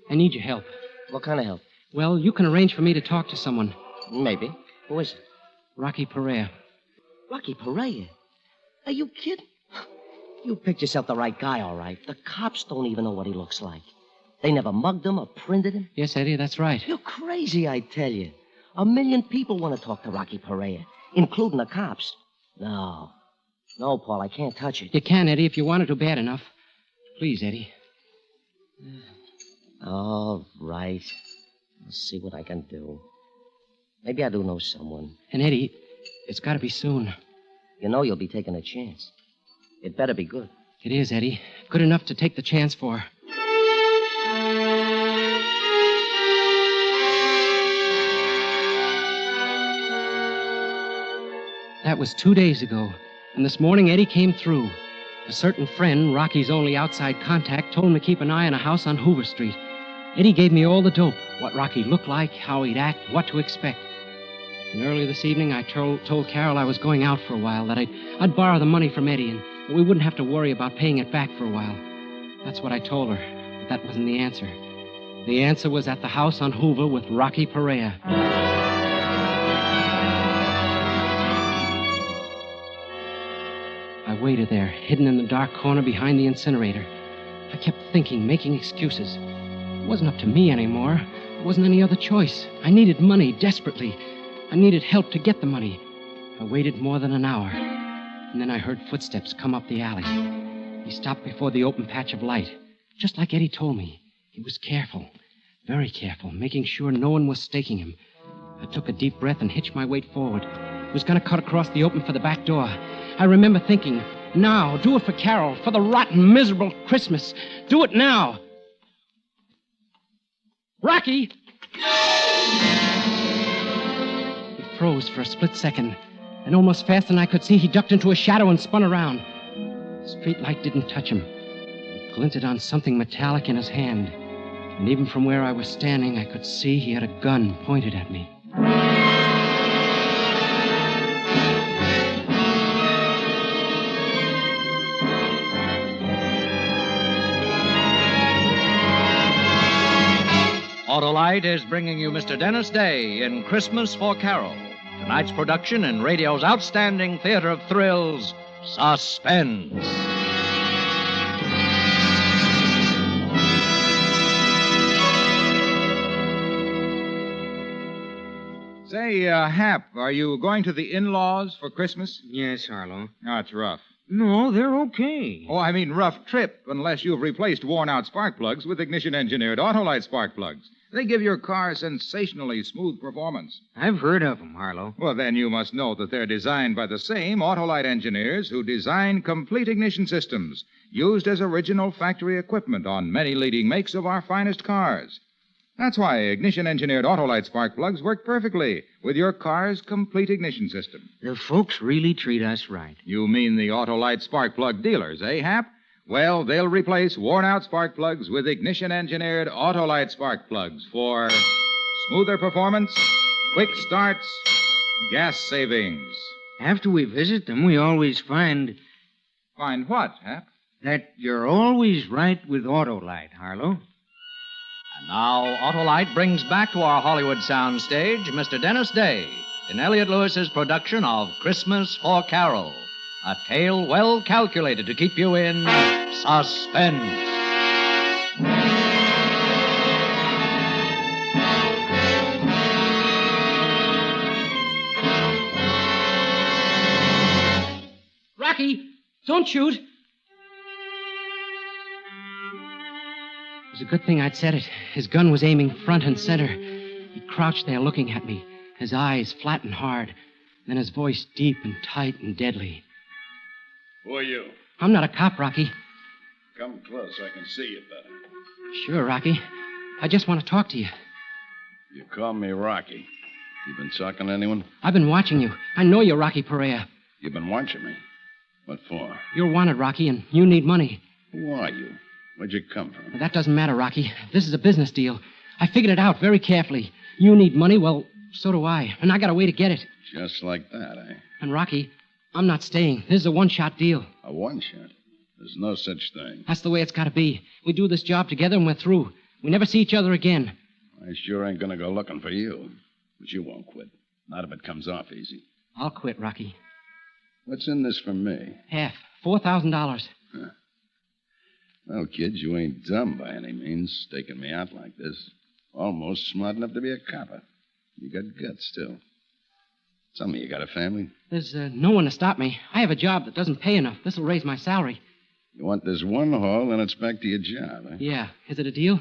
need your help. What kind of help? Well, you can arrange for me to talk to someone. Maybe. Who is it? Rocky Perea. Rocky Perea? Are you kidding? You picked yourself the right guy, all right. The cops don't even know what he looks like. They never mugged him or printed him. Yes, Eddie, that's right. You're crazy, I tell you. 1 million people want to talk to Rocky Perea, including the cops. No, Paul, I can't touch it. You can, Eddie, if you wanted to bad enough. Please, Eddie. All right. I'll see what I can do. Maybe I do know someone. And, Eddie, it's got to be soon. You know you'll be taking a chance. It better be good. It is, Eddie. Good enough to take the chance for. That was 2 days ago, and this morning Eddie came through. A certain friend, Rocky's only outside contact, told him to keep an eye on a house on Hoover Street. Eddie gave me all the dope, what Rocky looked like, how he'd act, what to expect. And early this evening, I told Carol I was going out for a while, that I'd borrow the money from Eddie, and that we wouldn't have to worry about paying it back for a while. That's what I told her, but that wasn't the answer. The answer was at the house on Hoover with Rocky Perea. I waited there, hidden in the dark corner behind the incinerator. I kept thinking, making excuses. It wasn't up to me anymore. There wasn't any other choice. I needed money desperately. I needed help to get the money. I waited more than an hour, and then I heard footsteps come up the alley. He stopped before the open patch of light, just like Eddie told me. He was careful, very careful, making sure no one was staking him. I took a deep breath and hitched my weight forward. I was going to cut across the open for the back door. I remember thinking, now, do it for Carol, for the rotten, miserable Christmas. Do it now. Rocky! He froze for a split second, and almost faster than I could see, he ducked into a shadow and spun around. The street light didn't touch him. It glinted on something metallic in his hand, and even from where I was standing, I could see he had a gun pointed at me. Autolite is bringing you Mr. Dennis Day in Christmas for Carol. Tonight's production in radio's outstanding theater of thrills, Suspense. Say, Hap, are you going to the in-laws for Christmas? Yes, Harlow. Oh, it's rough. No, they're okay. Oh, I mean rough trip, unless you've replaced worn-out spark plugs with ignition-engineered Autolite spark plugs. They give your car sensationally smooth performance. I've heard of them, Harlow. Well, then you must know that they're designed by the same Autolite engineers who design complete ignition systems, used as original factory equipment on many leading makes of our finest cars. That's why ignition-engineered Autolite spark plugs work perfectly with your car's complete ignition system. The folks really treat us right. You mean the Autolite spark plug dealers, eh, Hap? Well, they'll replace worn-out spark plugs with ignition-engineered Autolite spark plugs for smoother performance, quick starts, gas savings. After we visit them, we always find... Find what, Hap? That you're always right with Autolite, Harlow. And now, Autolite brings back to our Hollywood soundstage Mr. Dennis Day in Elliott Lewis's production of Christmas for Carol, a tale well calculated to keep you in suspense. Rocky, don't shoot. It was a good thing I'd said it. His gun was aiming front and center. He crouched there looking at me, his eyes flat and hard, then his voice deep and tight and deadly. Who are you? I'm not a cop, Rocky. Come close so I can see you better. Sure, Rocky. I just want to talk to you. You call me Rocky. You been talking to anyone? I've been watching you. I know you're Rocky Perea. You've been watching me? What for? You're wanted, Rocky, and you need money. Who are you? Where'd you come from? That doesn't matter, Rocky. This is a business deal. I figured it out very carefully. You need money, well, so do I. And I got a way to get it. Just like that, eh? And, Rocky, I'm not staying. This is a one-shot deal. A one-shot? There's no such thing. That's the way it's got to be. We do this job together and we're through. We never see each other again. I sure ain't gonna go looking for you. But you won't quit. Not if it comes off easy. I'll quit, Rocky. What's in this for me? Half. $4,000. Huh. Well, kid, you ain't dumb by any means, staking me out like this. Almost smart enough to be a copper. You got guts, too. Tell me, you got a family? There's no one to stop me. I have a job that doesn't pay enough. This'll raise my salary. You want this one haul, then it's back to your job, eh? Yeah. Is it a deal?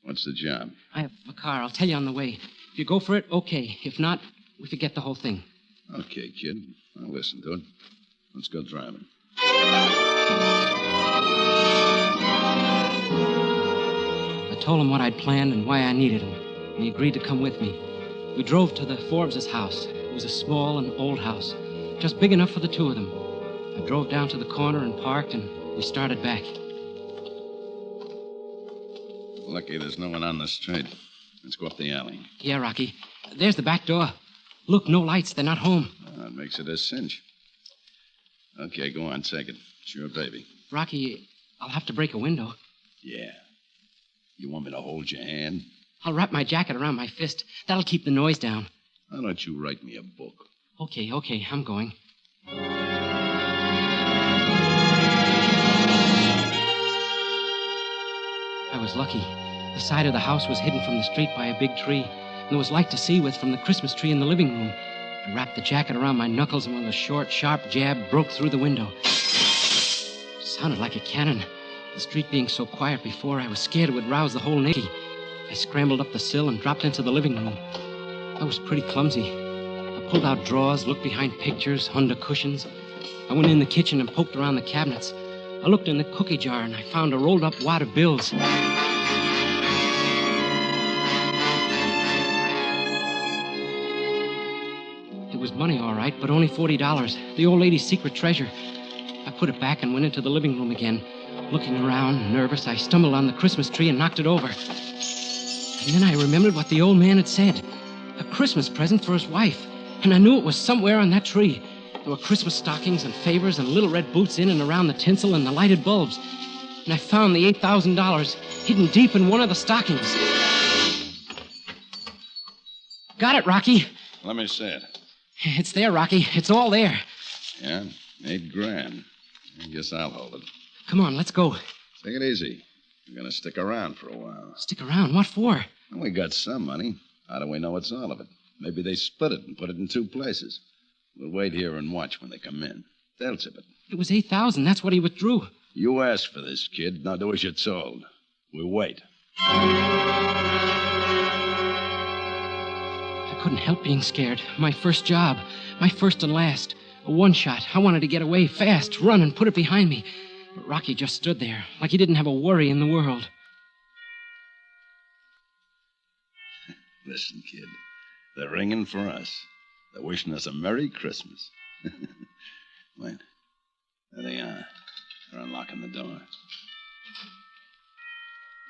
What's the job? I have a car. I'll tell you on the way. If you go for it, okay. If not, we forget the whole thing. Okay, kid. I'll listen to it. Let's go driving. I told him what I'd planned and why I needed him, and he agreed to come with me. We drove to the Forbes' house. It was a small and old house, just big enough for the two of them. I drove down to the corner and parked, and we started back. Lucky there's no one on the street. Let's go up the alley. Yeah, Rocky. There's the back door. Look, no lights. They're not home. Oh, that makes it a cinch. Okay, go on, take it. It's your baby. Rocky, I'll have to break a window. Yeah. You want me to hold your hand? I'll wrap my jacket around my fist. That'll keep the noise down. Why don't you write me a book? Okay, I'm going. I was lucky. The side of the house was hidden from the street by a big tree, and there was light to see with from the Christmas tree in the living room. I wrapped the jacket around my knuckles, and with a short, sharp jab, broke through the window. It sounded like a cannon. The street being so quiet before, I was scared it would rouse the whole neighborhood. I scrambled up the sill and dropped into the living room. I was pretty clumsy. I pulled out drawers, looked behind pictures, under cushions. I went in the kitchen and poked around the cabinets. I looked in the cookie jar, and I found a rolled-up wad of bills. It was money, all right, but only $40. The old lady's secret treasure. I put it back and went into the living room again. Looking around, nervous, I stumbled on the Christmas tree and knocked it over. And then I remembered what the old man had said. A Christmas present for his wife. And I knew it was somewhere on that tree. There were Christmas stockings and favors and little red boots in and around the tinsel and the lighted bulbs. And I found the $8,000 hidden deep in one of the stockings. Got it, Rocky. Let me see it. It's there, Rocky. It's all there. Yeah, $8,000. I guess I'll hold it. Come on, let's go. Take it easy. We're going to stick around for a while. Stick around? What for? Well, we got some money. How do we know it's all of it? Maybe they split it and put it in two places. We'll wait here and watch when they come in. They'll tip it. It was $8,000. That's what he withdrew. You asked for this, kid. Now do as you're told. We'll wait. I couldn't help being scared. My first job. My first and last. A one-shot. I wanted to get away fast, run, and put it behind me. But Rocky just stood there, like he didn't have a worry in the world. Listen, kid. They're ringing for us. They're wishing us a Merry Christmas. Wait. There they are. They're unlocking the door.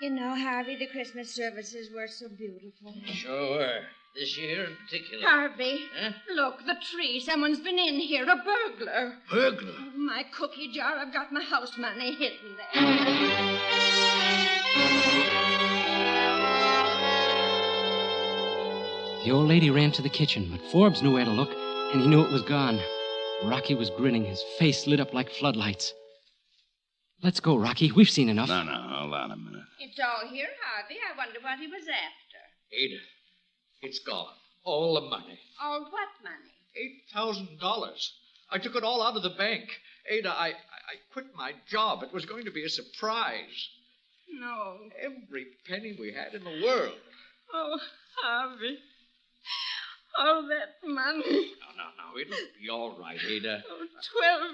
You know, Harvey, the Christmas services were so beautiful. Sure were. This year in particular. Harvey, Huh? look, the tree. Someone's been in here, a burglar. Burglar? Oh, my cookie jar. I've got my house money hidden there. The old lady ran to the kitchen, but Forbes knew where to look, and he knew it was gone. Rocky was grinning, his face lit up like floodlights. Let's go, Rocky. We've seen enough. No, hold on a minute. It's all here, Harvey. I wonder what he was after. Ada, it's gone. All the money. All what money? $8,000. I took it all out of the bank. Ada, I quit my job. It was going to be a surprise. No. Every penny we had in the world. Oh, Harvey. All that money. No, it'll be all right, Ada. Oh,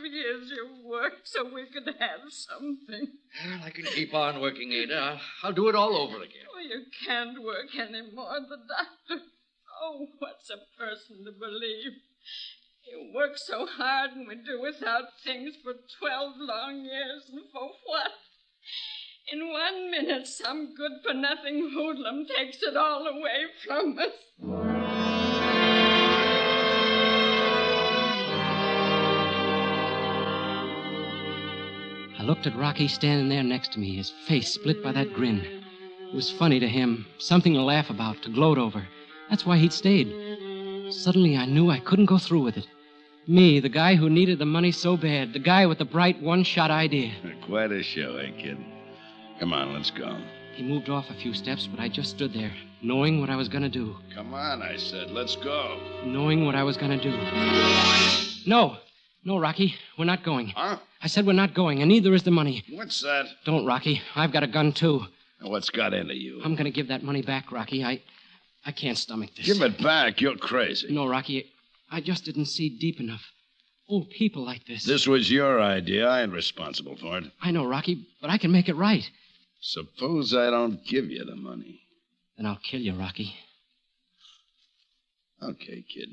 12 years you worked so we could have something. Well, I can keep on working, Ada. I'll do it all over again. Oh, you can't work anymore. The doctor. Oh, what's a person to believe? You work so hard and we do without things for 12 long years, and for what? In 1 minute, some good-for-nothing hoodlum takes it all away from us. I looked at Rocky standing there next to me, his face split by that grin. It was funny to him, something to laugh about, to gloat over. That's why he'd stayed. Suddenly I knew I couldn't go through with it. Me, the guy who needed the money so bad, the guy with the bright one-shot idea. Quite a show, eh, kid? Come on, let's go. He moved off a few steps, but I just stood there, knowing what I was going to do. Come on, I said. Let's go. Knowing what I was going to do. No, Rocky, we're not going. Huh? I said we're not going, and neither is the money. What's that? Don't, Rocky. I've got a gun, too. What's got into you? I'm going to give that money back, Rocky. I can't stomach this. Give it back. You're crazy. No, Rocky, I just didn't see deep enough. Old people like this. This was your idea. I ain't responsible for it. I know, Rocky, but I can make it right. Suppose I don't give you the money. Then I'll kill you, Rocky. Okay, kid.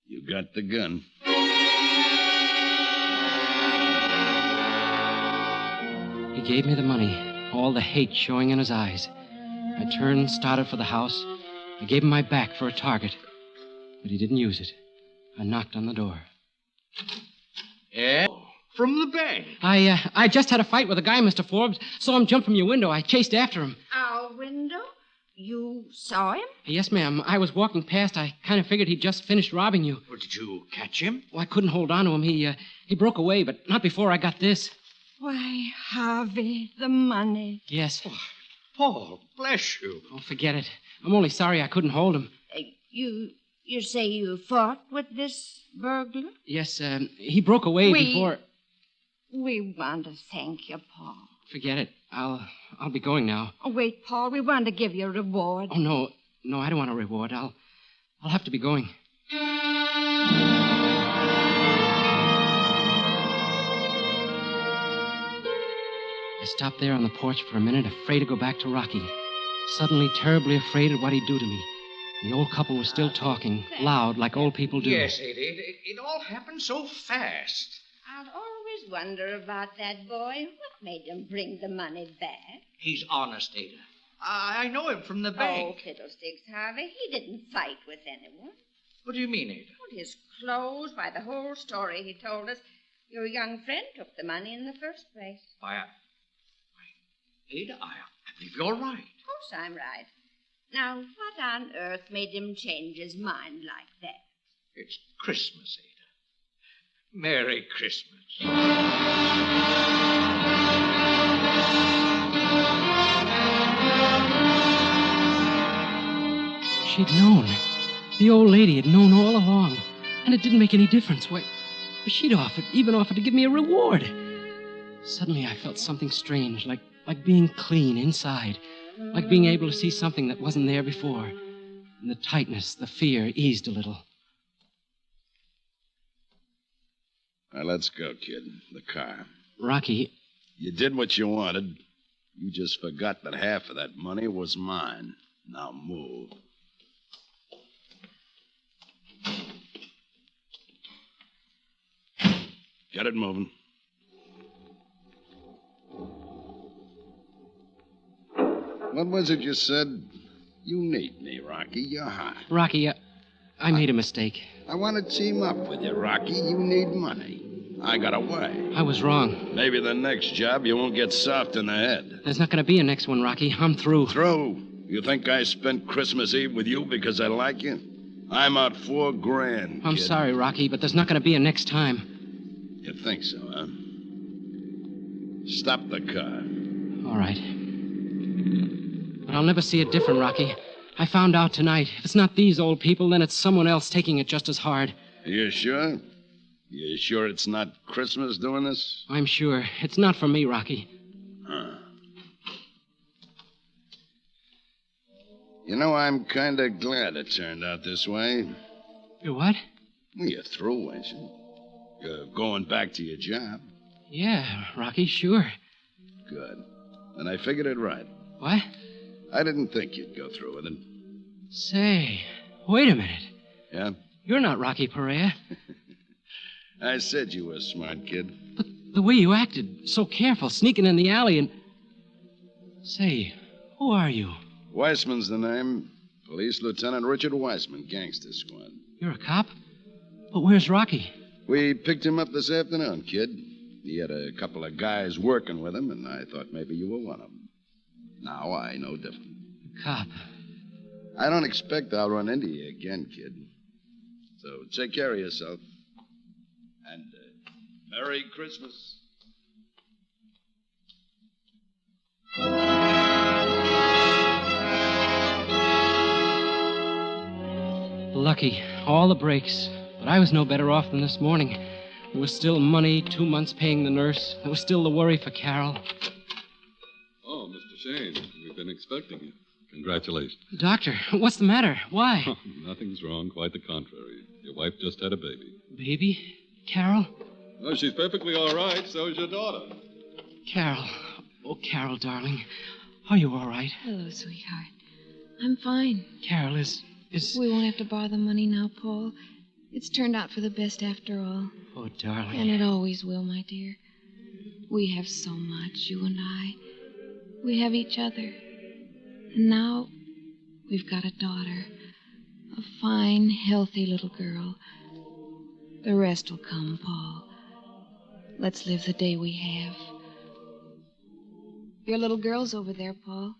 You got the gun. He gave me the money, all the hate showing in his eyes. I turned, started for the house. I gave him my back for a target, but he didn't use it. I knocked on the door. Yeah? From the bank? I just had a fight with a guy, Mr. Forbes. Saw him jump from your window. I chased after him. Our window? You saw him? Yes, ma'am. I was walking past. I kind of figured he'd just finished robbing you. Well, did you catch him? Well, I couldn't hold on to him. He broke away, but not before I got this. Why, Harvey, the money. Yes. Paul, bless you. Oh, forget it. I'm only sorry I couldn't hold him. You say you fought with this burglar? Yes, he broke away before... We want to thank you, Paul. Forget it. I'll be going now. Oh, wait, Paul. We want to give you a reward. Oh, no. No, I don't want a reward. I'll have to be going. I stopped there on the porch for a minute, afraid to go back to Rocky. Suddenly terribly afraid of what he'd do to me. The old couple was still talking, loud, like old people do. Yes, it all happened so fast. I'll always wonder about that boy. What made him bring the money back? He's honest, Ada. I know him from the bank. Oh, fiddlesticks, Harvey. He didn't fight with anyone. What do you mean, Ada? Well, his clothes, why, the whole story he told us. Your young friend took the money in the first place. Why, Ada, I believe you're right. Of course I'm right. Now, what on earth made him change his mind like that? It's Christmas, Ada. Merry Christmas. She'd known. The old lady had known all along. And it didn't make any difference. Why, she'd even offered to give me a reward. Suddenly I felt something strange, like being clean inside. Like being able to see something that wasn't there before. And the tightness, the fear eased a little. Now, let's go, kid. The car. Rocky. You did what you wanted. You just forgot that half of that money was mine. Now move. Get it moving. What was it you said? You need me, Rocky. You're hot. Rocky, I made a mistake. I want to team up with you, Rocky. You need money. I got away. I was wrong. Maybe the next job you won't get soft in the head. There's not going to be a next one, Rocky. I'm through. Through? You think I spent Christmas Eve with you because I like you? I'm out $4,000. I'm sorry, Rocky, but there's not going to be a next time. You think so, huh? Stop the car. All right. But I'll never see it different, Rocky. I found out tonight. If it's not these old people, then it's someone else taking it just as hard. You sure? You sure it's not Christmas doing this? I'm sure. It's not for me, Rocky. Huh. You know, I'm kind of glad it turned out this way. You what? Well, you're through, ain't you? You're going back to your job. Yeah, Rocky, sure. Good. Then I figured it right. What? I didn't think you'd go through with it. Say, wait a minute. Yeah? You're not Rocky Perea. I said you were a smart kid. But the way you acted, so careful, sneaking in the alley and... Say, who are you? Weissman's the name. Police Lieutenant Richard Weissman, Gangster Squad. You're a cop? But where's Rocky? We picked him up this afternoon, kid. He had a couple of guys working with him, and I thought maybe you were one of them. Now I know different. Cop. I don't expect I'll run into you again, kid. So take care of yourself. And Merry Christmas. Lucky. All the breaks. But I was no better off than this morning. There was still money, 2 months paying the nurse. There was still the worry for Carol. Oh, Mr. Shane, we've been expecting you. Congratulations. Doctor, what's the matter? Why? Nothing's wrong, quite the contrary. Your wife just had a baby. Baby? Carol? Oh, she's perfectly all right. So is your daughter. Carol. Oh, Carol, darling. Are you all right? Hello, sweetheart. I'm fine. Carol, is... We won't have to borrow the money now, Paul. It's turned out for the best after all. Oh, darling. And it always will, my dear. We have so much, you and I. We have each other. And now we've got a daughter. A fine, healthy little girl. The rest will come, Paul. Let's live the day we have. Your little girl's over there, Paul.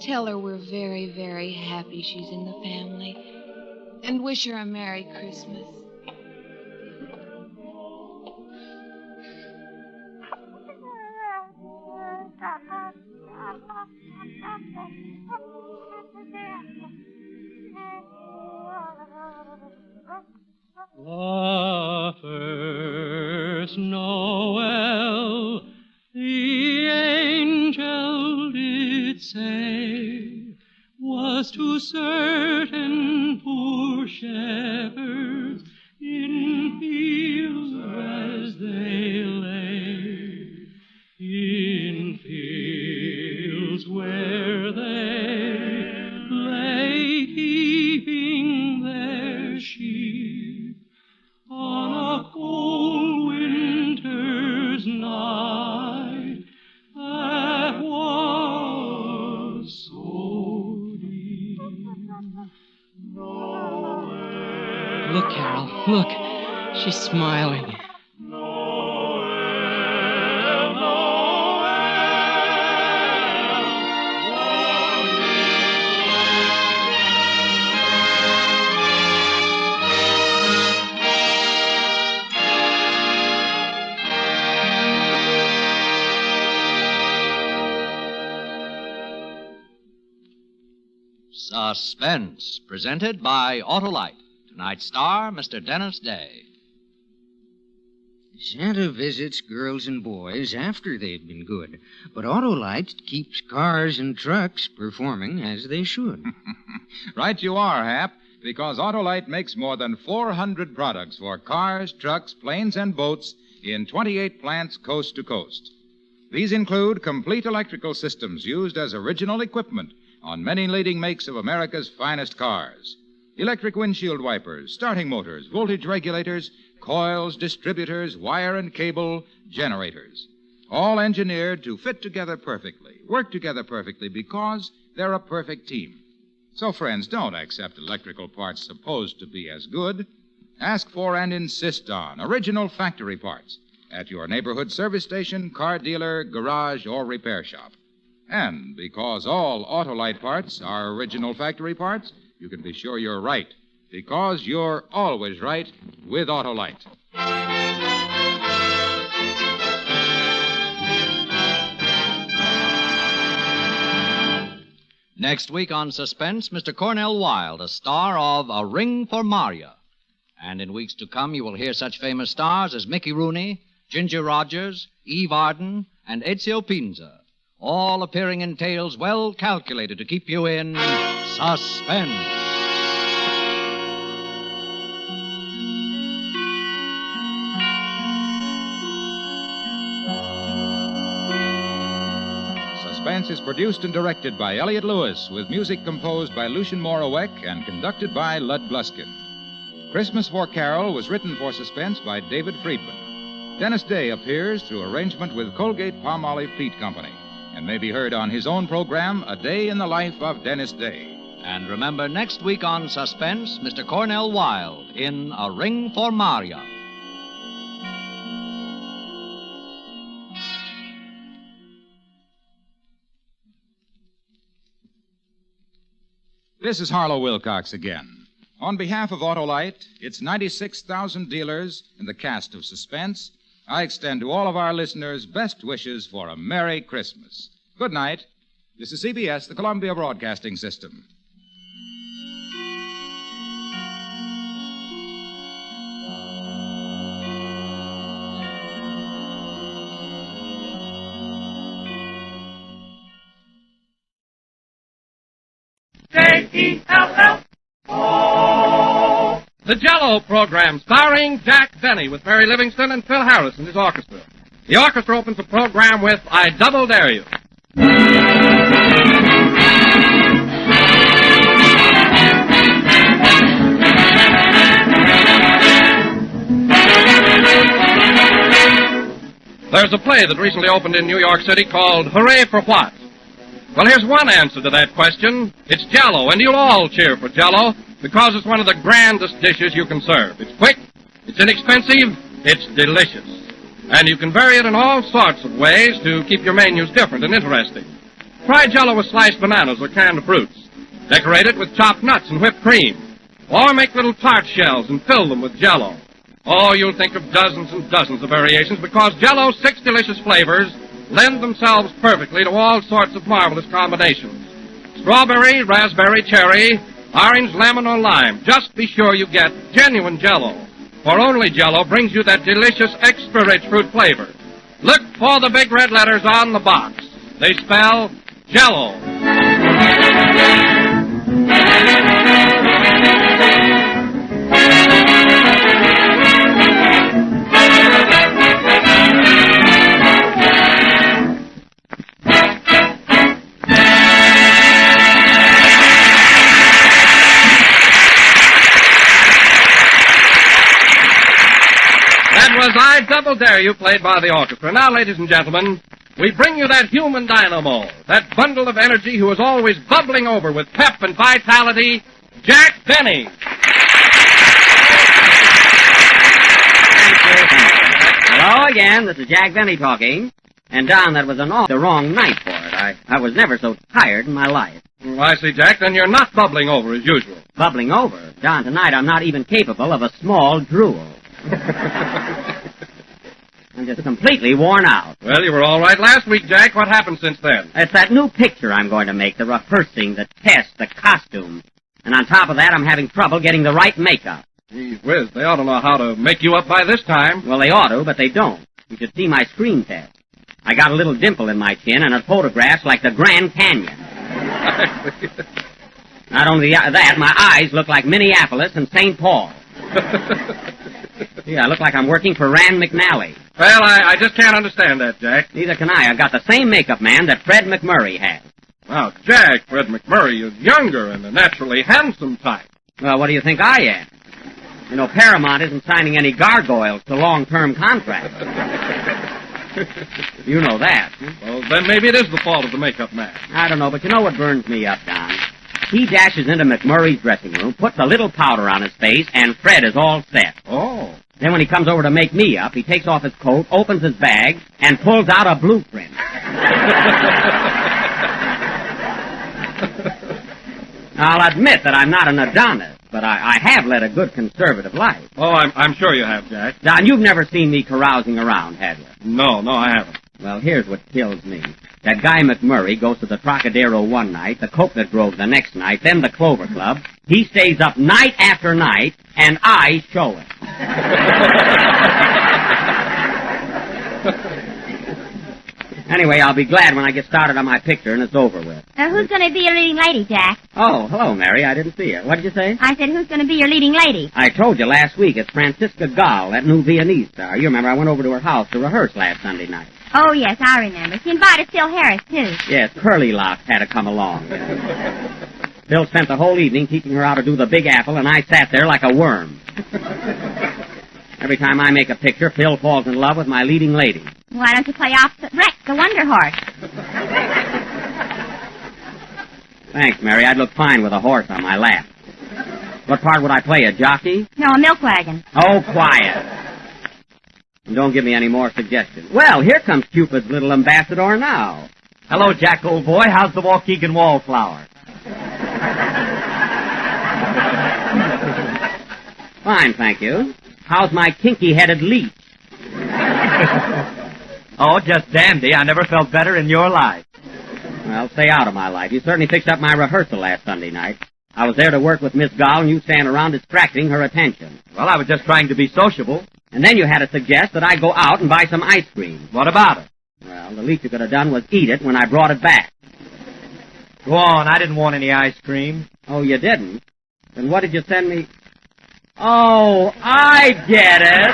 Tell her we're very, very happy she's in the family. And wish her a Merry Christmas. The first Noel, the angel did say, was to certain poor shepherds in fields as they lay, in fields where they lay keeping their sheep on a cold winter's night that was so deep. Look, Carol, look. She's smiling. Suspense, presented by Autolite. Tonight's star, Mr. Dennis Day. Santa visits girls and boys after they've been good, but Autolite keeps cars and trucks performing as they should. Right you are, Hap, because Autolite makes more than 400 products for cars, trucks, planes, and boats in 28 plants coast to coast. These include complete electrical systems used as original equipment on many leading makes of America's finest cars. Electric windshield wipers, starting motors, voltage regulators, coils, distributors, wire and cable, generators. All engineered to fit together perfectly, work together perfectly because they're a perfect team. So, friends, don't accept electrical parts supposed to be as good. Ask for and insist on original factory parts at your neighborhood service station, car dealer, garage, or repair shop. And because all Autolite parts are original factory parts, you can be sure you're right, because you're always right with Autolite. Next week on Suspense, Mr. Cornell Wilde, a star of A Ring for Maria. And in weeks to come, you will hear such famous stars as Mickey Rooney, Ginger Rogers, Eve Arden, and Ezio Pinza, all appearing in tales well calculated to keep you in suspense. Suspense is produced and directed by Elliott Lewis, with music composed by Lucien Moraweck and conducted by Lud Bluskin. Christmas for Carol was written for Suspense by David Friedman. Dennis Day appears through arrangement with Colgate-Palmolive Peat Company and may be heard on his own program, A Day in the Life of Dennis Day. And remember, next week on Suspense, Mr. Cornell Wilde in A Ring for Maria. This is Harlow Wilcox again. On behalf of Autolite, its 96,000 dealers, and the cast of Suspense, I extend to all of our listeners best wishes for a Merry Christmas. Good night. This is CBS, the Columbia Broadcasting System. J-E-L-L-O. The Jell-O program, starring Jack Benny with Mary Livingston and Phil Harris and his orchestra. The orchestra opens the program with I Double Dare You. There's a play that recently opened in New York City called Hooray for What? Well, here's one answer to that question. It's Jell-O, and you'll all cheer for Jell-O because it's one of the grandest dishes you can serve. It's quick, it's inexpensive, it's delicious. And you can vary it in all sorts of ways to keep your menus different and interesting. Try Jell-O with sliced bananas or canned fruits. Decorate it with chopped nuts and whipped cream. Or make little tart shells and fill them with Jell-O. Oh, you'll think of dozens and dozens of variations because Jell-O's 6 delicious flavors lend themselves perfectly to all sorts of marvelous combinations. Strawberry, raspberry, cherry, orange, lemon, or lime. Just be sure you get genuine Jell-O. For only Jell-O brings you that delicious, extra-rich fruit flavor. Look for the big red letters on the box. They spell Jell-O. That was I Double Dare You, played by the orchestra. Now, ladies and gentlemen, we bring you that human dynamo, that bundle of energy who is always bubbling over with pep and vitality, Jack Benny. Hello again, this is Jack Benny talking. And, Don, that was the wrong night for it. I was never so tired in my life. I see, Jack. Then you're not bubbling over as usual. Bubbling over? Don, tonight I'm not even capable of a small drool. I'm just completely worn out. Well, you were all right last week, Jack. What happened since then? It's that new picture I'm going to make, the rehearsing, the test, the costume. And on top of that, I'm having trouble getting the right makeup. Gee whiz, they ought to know how to make you up by this time. Well, they ought to, but they don't. You should see my screen test. I got a little dimple in my chin, and it photographs like the Grand Canyon. Not only that, my eyes look like Minneapolis and St. Paul. Yeah, I look like I'm working for Rand McNally. Well, I just can't understand that, Jack. Neither can I. I've got the same makeup man that Fred McMurray has. Now, Jack, Fred McMurray is younger and a naturally handsome type. Well, what do you think I am? You know, Paramount isn't signing any gargoyles to long-term contracts. You know that. Well, then maybe it is the fault of the makeup man. I don't know, but you know what burns me up, Don? He dashes into McMurray's dressing room, puts a little powder on his face, and Fred is all set. Oh. Then when he comes over to make me up, he takes off his coat, opens his bag, and pulls out a blueprint. I'll admit that I'm not an Adonis, but I have led a good conservative life. Oh, I'm sure you have, Jack. Don, you've never seen me carousing around, have you? No, I haven't. Well, here's what kills me. That guy McMurray goes to the Trocadero one night, the Coconut Grove the next night, then the Clover Club. He stays up night after night, and I show it. Anyway, I'll be glad when I get started on my picture and it's over with. Who's going to be your leading lady, Jack? Oh, hello, Mary. I didn't see you. What did you say? I said, who's going to be your leading lady? I told you last week. It's Francisca Gall, that new Viennese star. You remember I went over to her house to rehearse last Sunday night. Oh, yes, I remember. She invited Phil Harris, too. Yes, Curly Locks had to come along. Phil spent the whole evening teaching her how to do the Big Apple, and I sat there like a worm. Every time I make a picture, Phil falls in love with my leading lady. Why don't you play opposite Rex, the Wonder Horse? Thanks, Mary. I'd look fine with a horse on my lap. What part would I play, a jockey? No, a milk wagon. Oh, quiet. And don't give me any more suggestions. Well, here comes Cupid's little ambassador now. Hello, Jack, old boy. How's the Waukegan wallflower? Fine, thank you. How's my kinky-headed leech? Oh, just dandy. I never felt better in your life. Well, stay out of my life. You certainly fixed up my rehearsal last Sunday night. I was there to work with Miss Gall, and you stand around distracting her attention. Well, I was just trying to be sociable. And then you had to suggest that I go out and buy some ice cream. What about it? Well, the least you could have done was eat it when I brought it back. Go on, I didn't want any ice cream. Oh, you didn't? Then what did you send me? Oh, I get it.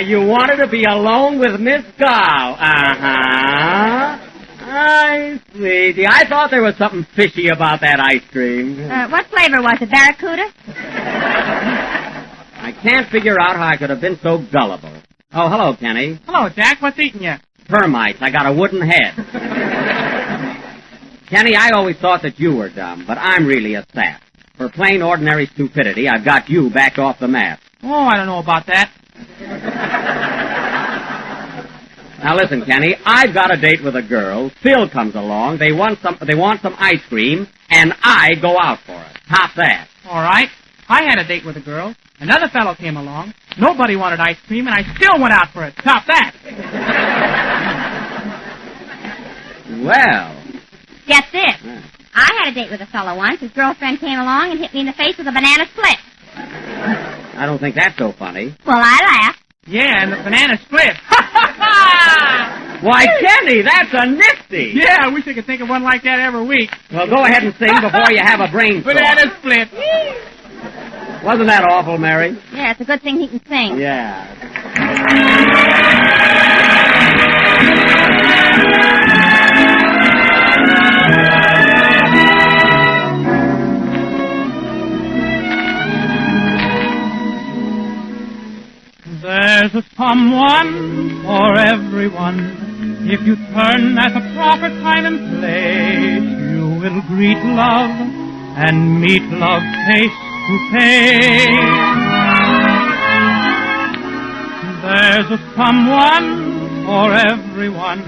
You wanted to be alone with Miss Gall. I see. I thought there was something fishy about that ice cream. What flavor was it, Barracuda? I can't figure out how I could have been so gullible. Oh, hello, Kenny. Hello, Jack. What's eating you? Termites. I got a wooden head. Kenny, I always thought that you were dumb, but I'm really a sap. For plain, ordinary stupidity, I've got you back off the map. Oh, I don't know about that. Now listen, Kenny, I've got a date with a girl. Phil comes along. They want some ice cream, and I go out for it. Top that. All right. I had a date with a girl. Another fellow came along. Nobody wanted ice cream, and I still went out for it. Stop that. Well. Get this. I had a date with a fellow once. His girlfriend came along and hit me in the face with a banana split. I don't think that's so funny. Well, I laughed. Yeah, and the banana split. Why, Kenny, that's a nifty. Yeah, I wish I could think of one like that every week. Well, go ahead and sing before you have a brainstorm. Banana split. Wasn't that awful, Mary? Yeah, it's a good thing he can sing. Yeah. There's a someone for everyone. If you turn at the proper time and place, you will greet love and meet love face to face. There's a someone for everyone.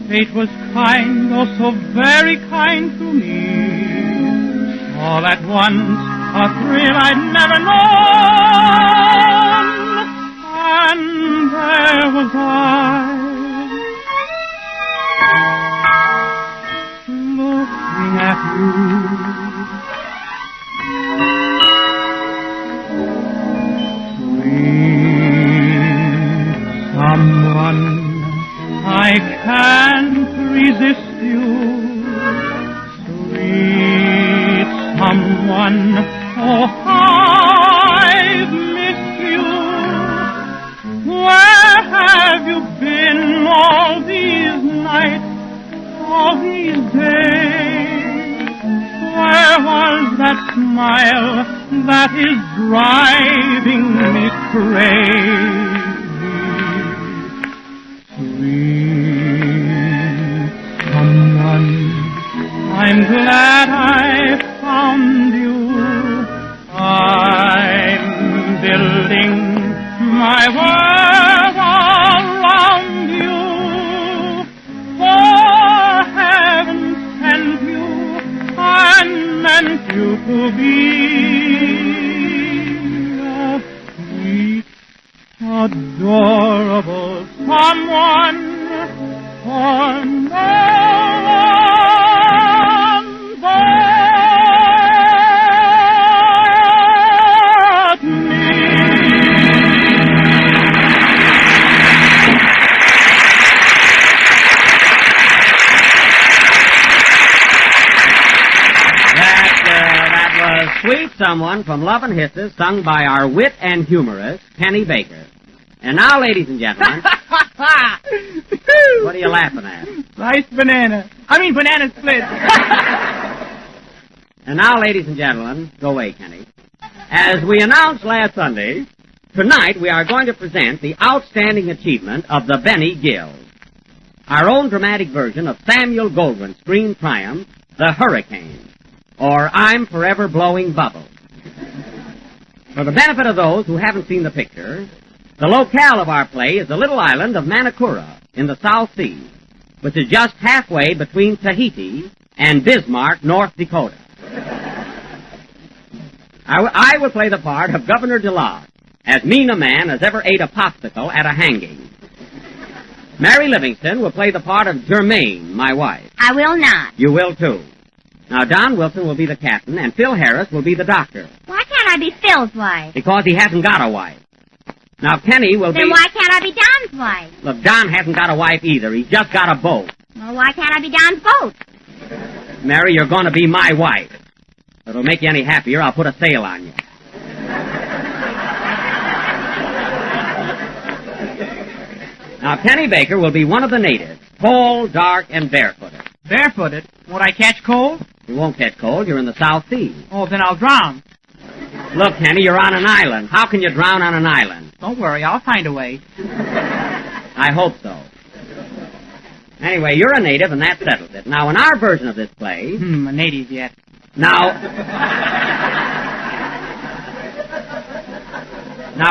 Fate was kind, oh so very kind to me. All at once, a thrill I'd never known. And there was I, looking at you. Sweet someone, I can't resist you. Sweet someone, oh, I've missed you. Where have you been all these nights, all these days? Where was that smile that is driving me crazy? Sweet someone, I'm glad I found you. I'm building my world around you. For heaven sent you and meant you to be a sweet, adorable someone for no one but me. That was Sweet Someone from Love and Hisses, sung by our wit and humorist, Penny Baker. And now, ladies and gentlemen, what are you laughing at? Nice banana. Banana split. And now, ladies and gentlemen, go away, Kenny. As we announced last Sunday, tonight we are going to present the outstanding achievement of the Benny Guild. Our own dramatic version of Samuel Goldwyn's screen triumph, The Hurricane, or I'm Forever Blowing Bubbles. For the benefit of those who haven't seen the picture, the locale of our play is the little island of Manakura in the South Sea, which is just halfway between Tahiti and Bismarck, North Dakota. I will play the part of Governor DeLotte, as mean a man as ever ate a popsicle at a hanging. Mary Livingston will play the part of Germaine, my wife. I will not. You will, too. Now, Don Wilson will be the captain, and Phil Harris will be the doctor. Why can't I be Phil's wife? Because he hasn't got a wife. Now, Kenny will be... Then why can't I be Don's wife? Look, Don hasn't got a wife either. He's just got a boat. Well, why can't I be Don's boat? Mary, you're going to be my wife. If it'll make you any happier, I'll put a sail on you. Now, Penny Baker will be one of the natives, tall, dark, and barefooted. Barefooted? Won't I catch cold? You won't catch cold. You're in the South Sea. Oh, then I'll drown. Look, Penny, you're on an island. How can you drown on an island? Don't worry, I'll find a way. I hope so. Anyway, you're a native, and that settles it. Now, in our version of this play... A native yet. Now,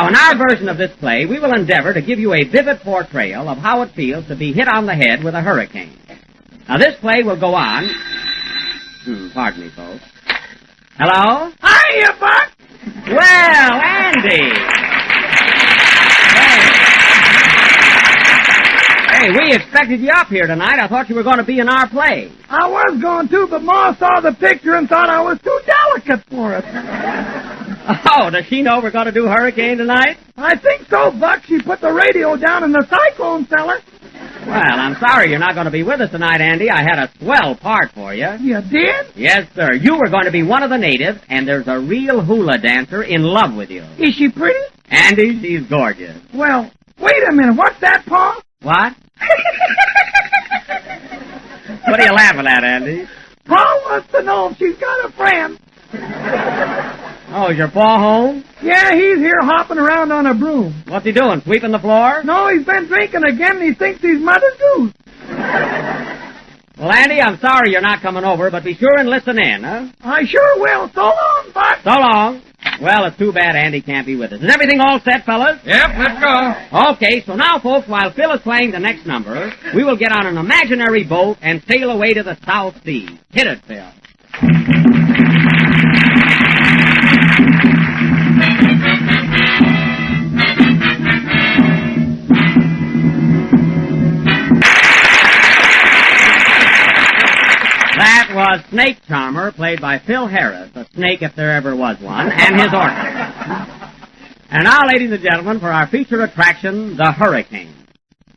in our version of this play, we will endeavor to give you a vivid portrayal of how it feels to be hit on the head with a hurricane. Now, this play will go on... pardon me, folks. Hello? Hiya, Buck! Well, Andy. Hey, we expected you up here tonight. I thought you were going to be in our play. I was going to, but Ma saw the picture and thought I was too delicate for it. Oh, does she know we're going to do Hurricane tonight? I think so, Buck. She put the radio down in the cyclone cellar. Well, I'm sorry you're not going to be with us tonight, Andy. I had a swell part for you. You did? Yes, sir. You were going to be one of the natives, and there's a real hula dancer in love with you. Is she pretty? Andy, she's gorgeous. Well, wait a minute. What's that, Pa? What? What are you laughing at, Andy? Pa wants to know if she's got a friend. Oh, is your pa home? Yeah, he's here hopping around on a broom. What's he doing, sweeping the floor? No, he's been drinking again and he thinks he's Mother Goose. Well, Andy, I'm sorry you're not coming over, but be sure and listen in, huh? I sure will. So long, Buck. So long. Well, it's too bad Andy can't be with us. Is everything all set, fellas? Yep, let's go. Okay, so now, folks, while Phil is playing the next number, we will get on an imaginary boat and sail away to the South Sea. Hit it, Phil. That was Snake Charmer, played by Phil Harris, a snake if there ever was one, and his orchestra. And now, ladies and gentlemen, for our feature attraction, the Hurricane.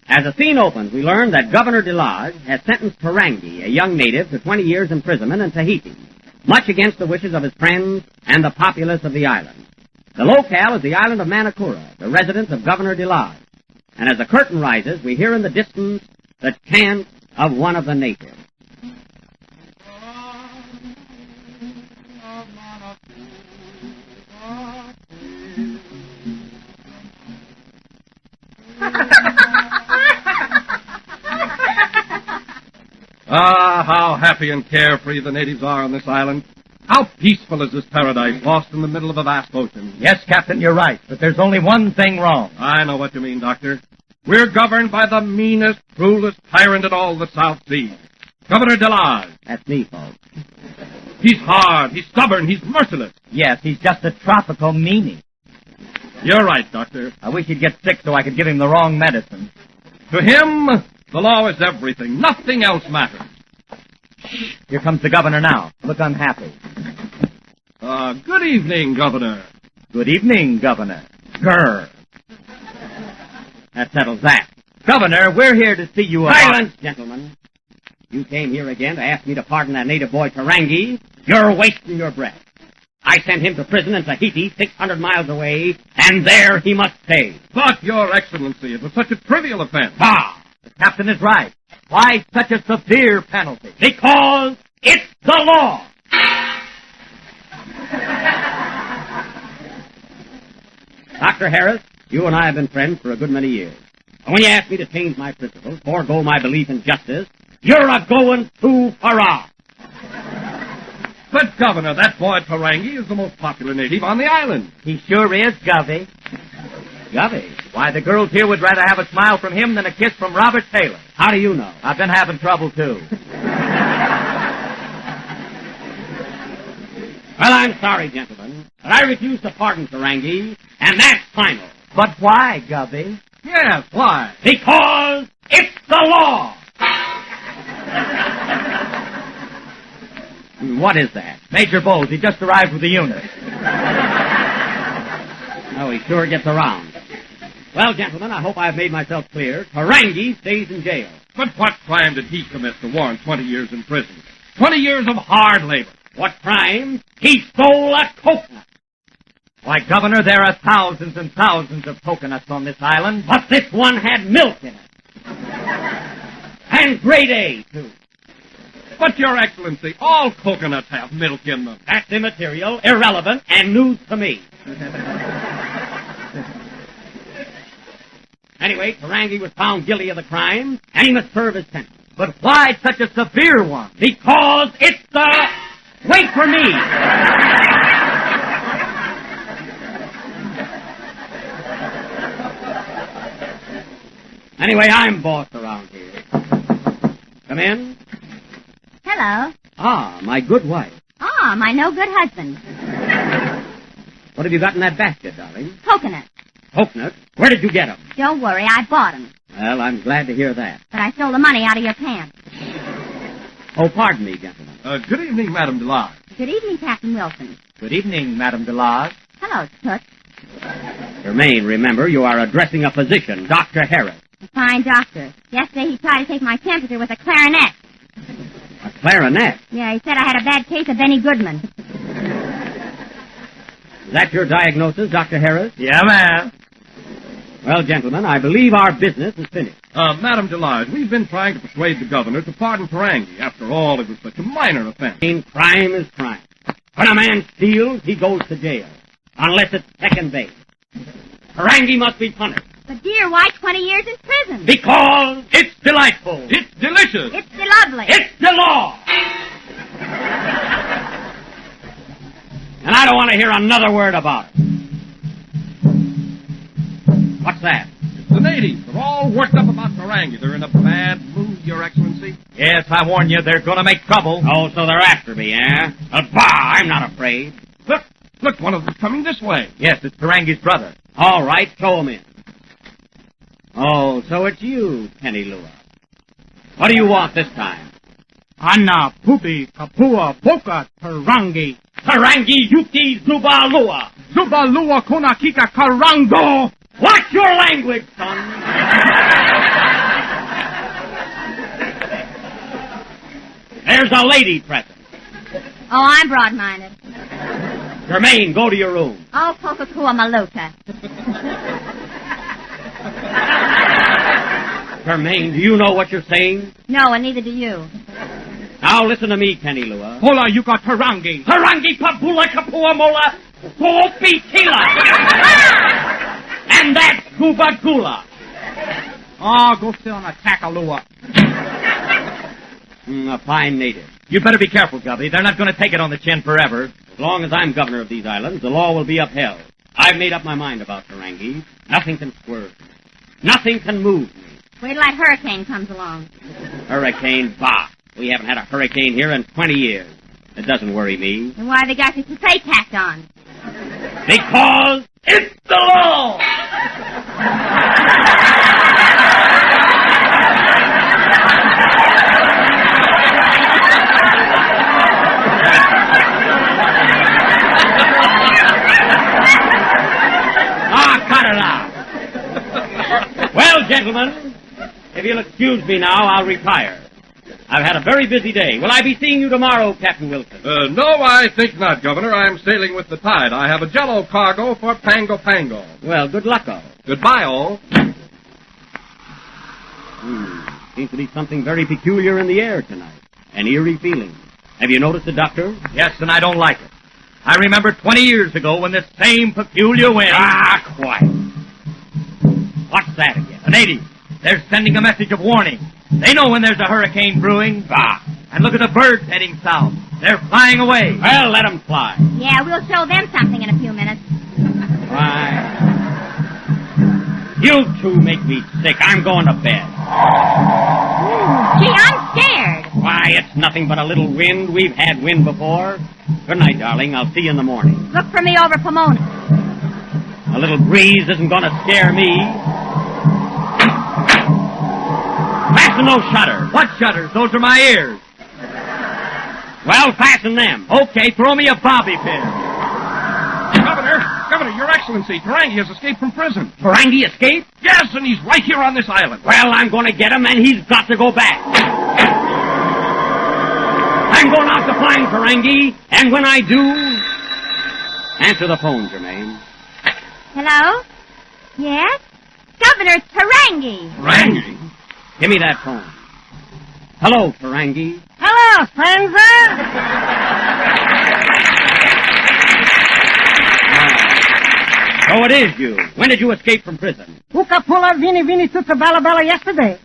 As the scene opens, we learn that Governor DeLodge has sentenced Parangi, a young native, to 20 years imprisonment in Tahiti, much against the wishes of his friends and the populace of the island. The locale is the island of Manakura, the residence of Governor DeLodge. And as the curtain rises, we hear in the distance the chant of one of the natives. Ah, how happy and carefree the natives are on this island. How peaceful is this paradise, lost in the middle of a vast ocean. Yes, Captain, you're right, but there's only one thing wrong. I know what you mean, Doctor. We're governed by the meanest, cruelest tyrant in all the South Seas. Governor DeLodge. That's me, folks. He's hard, he's stubborn, he's merciless. Yes, he's just a tropical meanie. You're right, Doctor. I wish he'd get sick so I could give him the wrong medicine. To him, the law is everything. Nothing else matters. Here comes the governor now. Look unhappy. Good evening, Governor. Good evening, Governor. Grr. That settles that. Governor, we're here to see you about... Silence, gentlemen. You came here again to ask me to pardon that native boy, Tarangi. You're wasting your breath. I sent him to prison in Tahiti, 600 miles away, and there he must stay. But, Your Excellency, it was such a trivial offense. Bah! The captain is right. Why such a severe penalty? Because it's the law. Dr. Harris, you and I have been friends for a good many years. And when you ask me to change my principles, forego my belief in justice, you're a-going too far. But, Governor, that boy Tarangi is the most popular native on the island. He sure is, Govey. Govey? Why, the girls here would rather have a smile from him than a kiss from Robert Taylor. How do you know? I've been having trouble, too. Well, I'm sorry, gentlemen, but I refuse to pardon Tarangi, and that's final. But why, Govey? Yes, why? Because it's the law. What is that? Major Bowles. He just arrived with the unit. Oh, he sure gets around. Well, gentlemen, I hope I've made myself clear. Tarangi stays in jail. But what crime did he commit to warrant 20 years in prison? 20 years of hard labor. What crime? He stole a coconut. Why, Governor, there are thousands and thousands of coconuts on this island. But this one had milk in it. And grade A, too. But, Your Excellency, all coconuts have milk in them. That's immaterial, irrelevant, and news to me. Anyway, Tarangi was found guilty of the crime, and he must serve his sentence. But why such a severe one? Because it's the... Wait for me! Anyway, I'm boss around here. Come in. Hello. Ah, my good wife. Ah, my no-good husband. What have you got in that basket, darling? Coconut. Coconut? Where did you get them? Don't worry, I bought 'em. Well, I'm glad to hear that. But I stole the money out of your pants. Oh, pardon me, gentlemen. Good evening, Madame Delage. Good evening, Captain Wilson. Good evening, Madame Delage. Hello, Toots. Germaine, remember, you are addressing a physician, Dr. Harris. A fine doctor. Yesterday he tried to take my temperature with a clarinet. A clarinet? Yeah, he said I had a bad case of Benny Goodman. Is that your diagnosis, Dr. Harris? Yeah, ma'am. Well, gentlemen, I believe our business is finished. Madame Delage, we've been trying to persuade the governor to pardon Ferengi. After all, it was such a minor offense. Crime is crime. When a man steals, he goes to jail. Unless it's second base. Ferengi must be punished. But, dear, why 20 years in prison? Because it's delightful. It's delicious. It's lovely. It's the law. And I don't want to hear another word about it. What's that? It's the natives. They're all worked up about Ferengi. They're in a bad mood, Your Excellency. Yes, I warn you, they're going to make trouble. Oh, so they're after me, eh? Bah, I'm not afraid. Look, one of them's coming this way. Yes, it's Ferengi's brother. All right, show him in. Oh, so it's you, Penny Lua. What do you want this time? Anna, Pupi, Kapua, Boka, Tarangi. Tarangi, Yuki, Zuba, Lua. Zuba, Lua, Kunakika, Karango. Watch your language, son. There's a lady present. Oh, I'm broad-minded. Germaine, go to your room. Oh, Kokakua Maluka. Germaine, do you know what you're saying? No, and neither do you. Now listen to me, Penny Lua. Hola, you got Tarangi. Tarangi, Papula, Kapua, Mola, Kopi, Tila. And that's Cuba Gula. Go sit on a Takalua. A fine native. You better be careful, Gubby. They're not going to take it on the chin forever. As long as I'm governor of these islands, the law will be upheld. I've made up my mind about Ferengi. Nothing can swerve me. Nothing can move me. Wait till that hurricane comes along. Hurricane? Bah! We haven't had a hurricane here in 20 years. It doesn't worry me. Then why have they got this buffet tacked on? Because it's the law! Cut it out. Well, gentlemen, if you'll excuse me now, I'll retire. I've had a very busy day. Will I be seeing you tomorrow, Captain Wilson? No, I think not, Governor. I'm sailing with the tide. I have a jello cargo for Pango Pango. Well, good luck, all. Goodbye, all. Seems to be something very peculiar in the air tonight. An eerie feeling. Have you noticed it, Doctor? Yes, and I don't like it. I remember 20 years ago when this same peculiar wind... Ah, quiet. What's that again? The natives. They're sending a message of warning. They know when there's a hurricane brewing. Ah. And look at the birds heading south. They're flying away. Well, let them fly. Yeah, we'll show them something in a few minutes. Why? You two make me sick. I'm going to bed. Gee, I'm scared. Why, it's nothing but a little wind. We've had wind before. Good night, darling. I'll see you in the morning. Look for me over Pomona. A little breeze isn't going to scare me. Fasten those shutters. What shutters? Those are my ears. Well, fasten them. Okay, throw me a bobby pin. Governor, Your Excellency, Ferengi has escaped from prison. Ferengi escaped? Yes, and he's right here on this island. Well, I'm going to get him, and he's got to go back. I'm going out to find Ferengi, and when I do... Answer the phone, Germaine. Hello? Yes? Governor Ferengi. Ferengi? Give me that phone. Hello, Ferengi. Hello, stranger. So it is you. When did you escape from prison? Ukapula Vini Vini Tuta Bala Bala yesterday.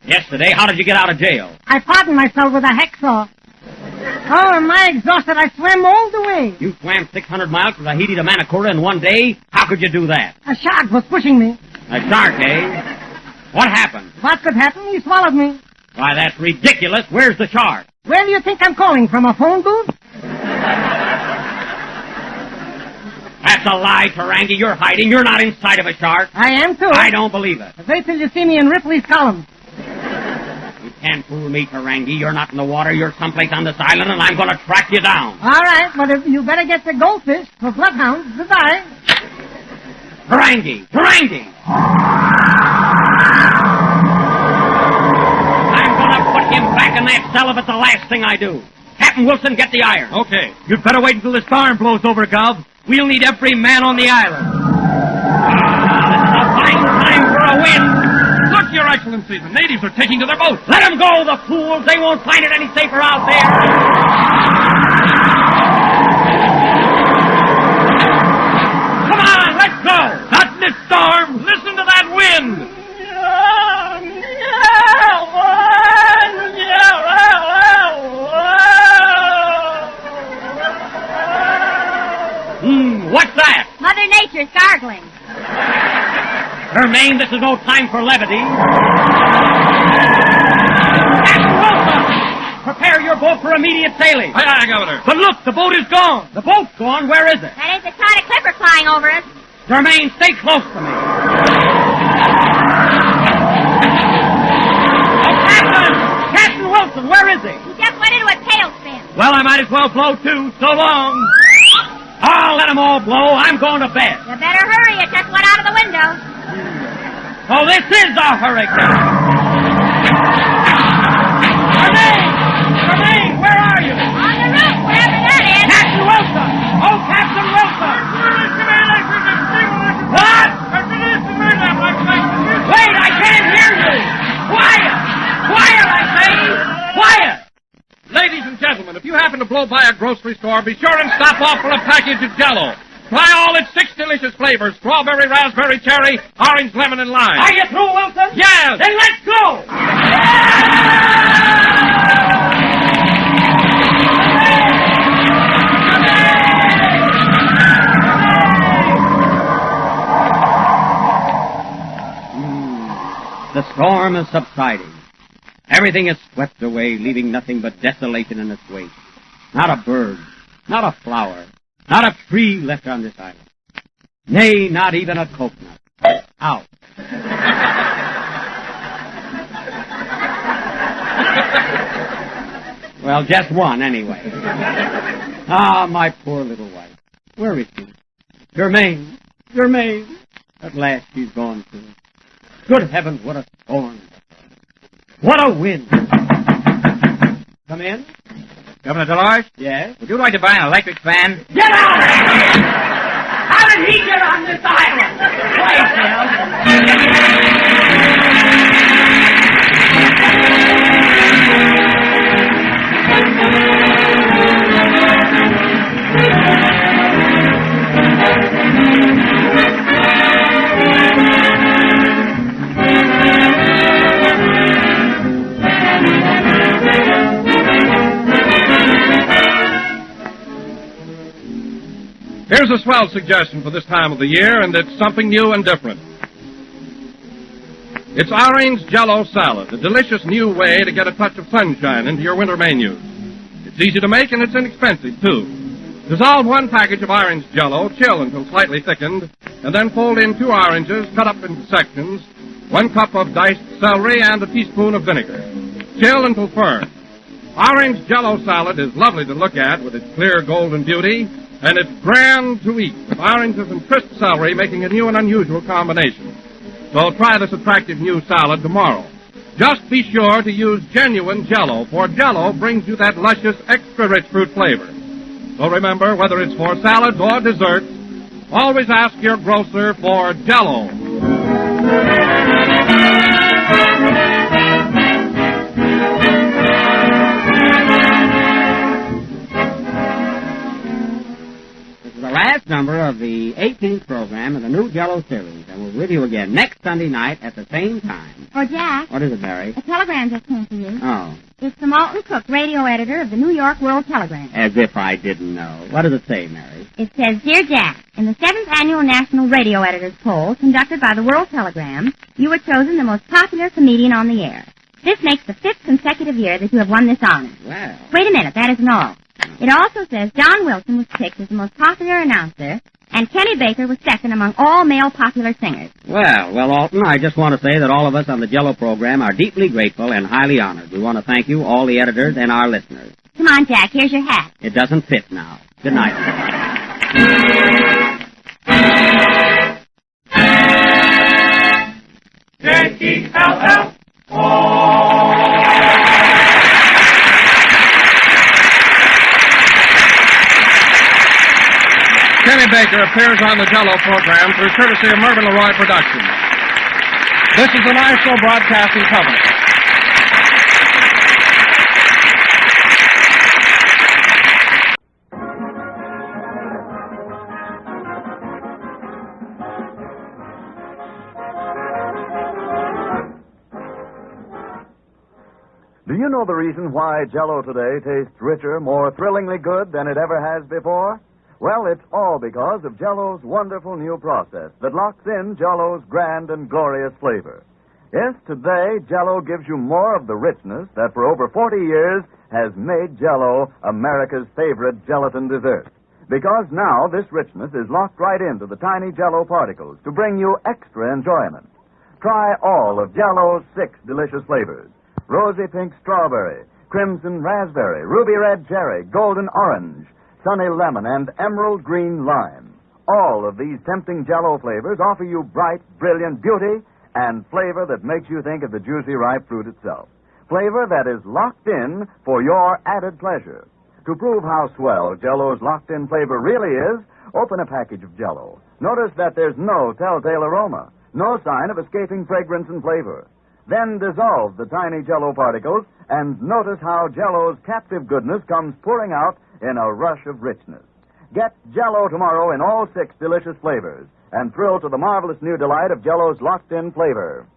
Yesterday? How did you get out of jail? I pardoned myself with a hacksaw. Oh, am I exhausted? I swam all the way. You swam 600 miles from Tahiti to Manakura in one day? How could you do that? A shark was pushing me. A shark, eh? What happened? What could happen? He swallowed me. Why, that's ridiculous. Where's the shark? Where do you think I'm calling from, a phone booth? That's a lie, Tarangi. You're hiding. You're not inside of a shark. I am, too. I don't believe it. Wait till you see me in Ripley's column. You can't fool me, Tarangi. You're not in the water. You're someplace on this island, and I'm going to track you down. All right, but if you better get the goldfish for bloodhounds. Goodbye. Tarangi! Tarangi! I'm going to put him back in that cell if it's the last thing I do. Captain Wilson, get the iron. Okay. You'd better wait until the storm blows over, Gov. We'll need every man on the island. This is a fine time for a wind. Look, Your Excellency, the natives are taking to their boats. Let them go, the fools. They won't find it any safer out there. Come on, let's go. Not in this storm. Listen to that wind. What's that? Mother Nature's gargling. Hermaine, this is no time for levity. Captain Wilson! Prepare your boat for immediate sailing. Aye, aye, Governor. But look, the boat is gone. The boat's gone? Where is it? That ain't the Tide Clipper flying over us. Germaine, stay close to me. Oh, Captain Wilson, where is he? He just went into a tailspin. Well, I might as well blow, too. So long. I'll let them all blow. I'm going to bed. You better hurry. It just went out of the window. Oh, this is a hurricane. Germaine, where are you? On the roof, wherever that is. Captain Wilson. Oh, Captain Wilson. What? Wait, I can't hear you. Quiet. Quiet, I say. Quiet. Ladies and gentlemen, if you happen to blow by a grocery store, be sure and stop off for a package of Jell-O. Try all its 6 delicious flavors: strawberry, raspberry, cherry, orange, lemon, and lime. Are you through, Wilson? Yes. Then let's go. The storm is subsiding. Everything is swept away, leaving nothing but desolation in its wake. Not a bird, not a flower, not a tree left on this island. Nay, not even a coconut. Out. Well, just one, anyway. Ah, my poor little wife. Where is she? Germaine. Germaine. At last she's gone too. Good heavens, what a storm. What a wind. Come in. Governor Dolores? Yes? Would you like to buy an electric fan? Get out of here! How did he get on this island? Here's a swell suggestion for this time of the year, and it's something new and different. It's orange Jell-O salad, a delicious new way to get a touch of sunshine into your winter menus. It's easy to make, and it's inexpensive, too. Dissolve 1 package of orange Jell-O, chill until slightly thickened, and then fold in 2 oranges cut up into sections, 1 cup of diced celery, and a teaspoon of vinegar. Chill until firm. Orange Jell-O salad is lovely to look at with its clear golden beauty, and it's grand to eat, with oranges and crisp celery making a new and unusual combination. So try this attractive new salad tomorrow. Just be sure to use genuine Jell-O, for Jell-O brings you that luscious, extra-rich fruit flavor. So remember, whether it's for salads or desserts, always ask your grocer for Jell-O. The last number of the 18th program of the new Jell-O series, and we're with you again next Sunday night at the same time. Oh, Jack. What is it, Mary? A telegram just came for you. Oh. It's from Alton Cook, radio editor of the New York World Telegram. As if I didn't know. What does it say, Mary? It says, Dear Jack, in the 7th Annual National Radio Editors Poll conducted by the World Telegram, you were chosen the most popular comedian on the air. This makes the 5th consecutive year that you have won this honor. Well. Wait a minute, that isn't all. It also says John Wilson was picked as the most popular announcer, And Kenny Baker was second among all male popular singers. Well, Alton, I just want to say that all of us on the Jello program are deeply grateful and highly honored. We want to thank you, all the editors, and our listeners. Come on, Jack, here's your hat. It doesn't fit now. Good night. Kenny Baker appears on the Jello program through courtesy of Mervyn LeRoy Productions. This is the National Broadcasting Company. Do you know the reason why Jell-O today tastes richer, more thrillingly good than it ever has before? Well, it's all because of Jell-O's wonderful new process that locks in Jell-O's grand and glorious flavor. Yes, today, Jell-O gives you more of the richness that for over 40 years has made Jell-O America's favorite gelatin dessert. Because now this richness is locked right into the tiny Jell-O particles to bring you extra enjoyment. Try all of Jell-O's 6 delicious flavors. Rosy pink strawberry, crimson raspberry, ruby red cherry, golden orange, sunny lemon, and emerald green lime. All of these tempting Jell-O flavors offer you bright, brilliant beauty and flavor that makes you think of the juicy, ripe fruit itself. Flavor that is locked in for your added pleasure. To prove how swell Jell-O's locked-in flavor really is, open a package of Jell-O. Notice that there's no telltale aroma, no sign of escaping fragrance and flavor. Then dissolve the tiny Jell-O particles and notice how Jell-O's captive goodness comes pouring out in a rush of richness. Get Jell-O tomorrow in all 6 delicious flavors and thrill to the marvelous new delight of Jell-O's locked-in flavor.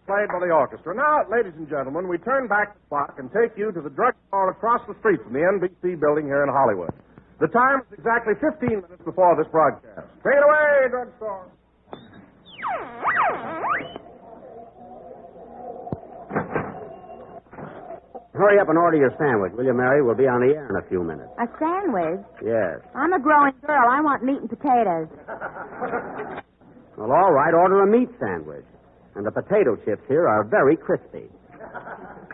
Played by the orchestra. Now, ladies and gentlemen, we turn back the clock and take you to the drugstore across the street from the NBC building here in Hollywood. The time is exactly 15 minutes before this broadcast. Take it away, drugstore. Hurry up and order your sandwich, will you, Mary? We'll be on the air in a few minutes. A sandwich? Yes. I'm a growing girl. I want meat and potatoes. Well, all right, order a meat sandwich. And the potato chips here are very crispy.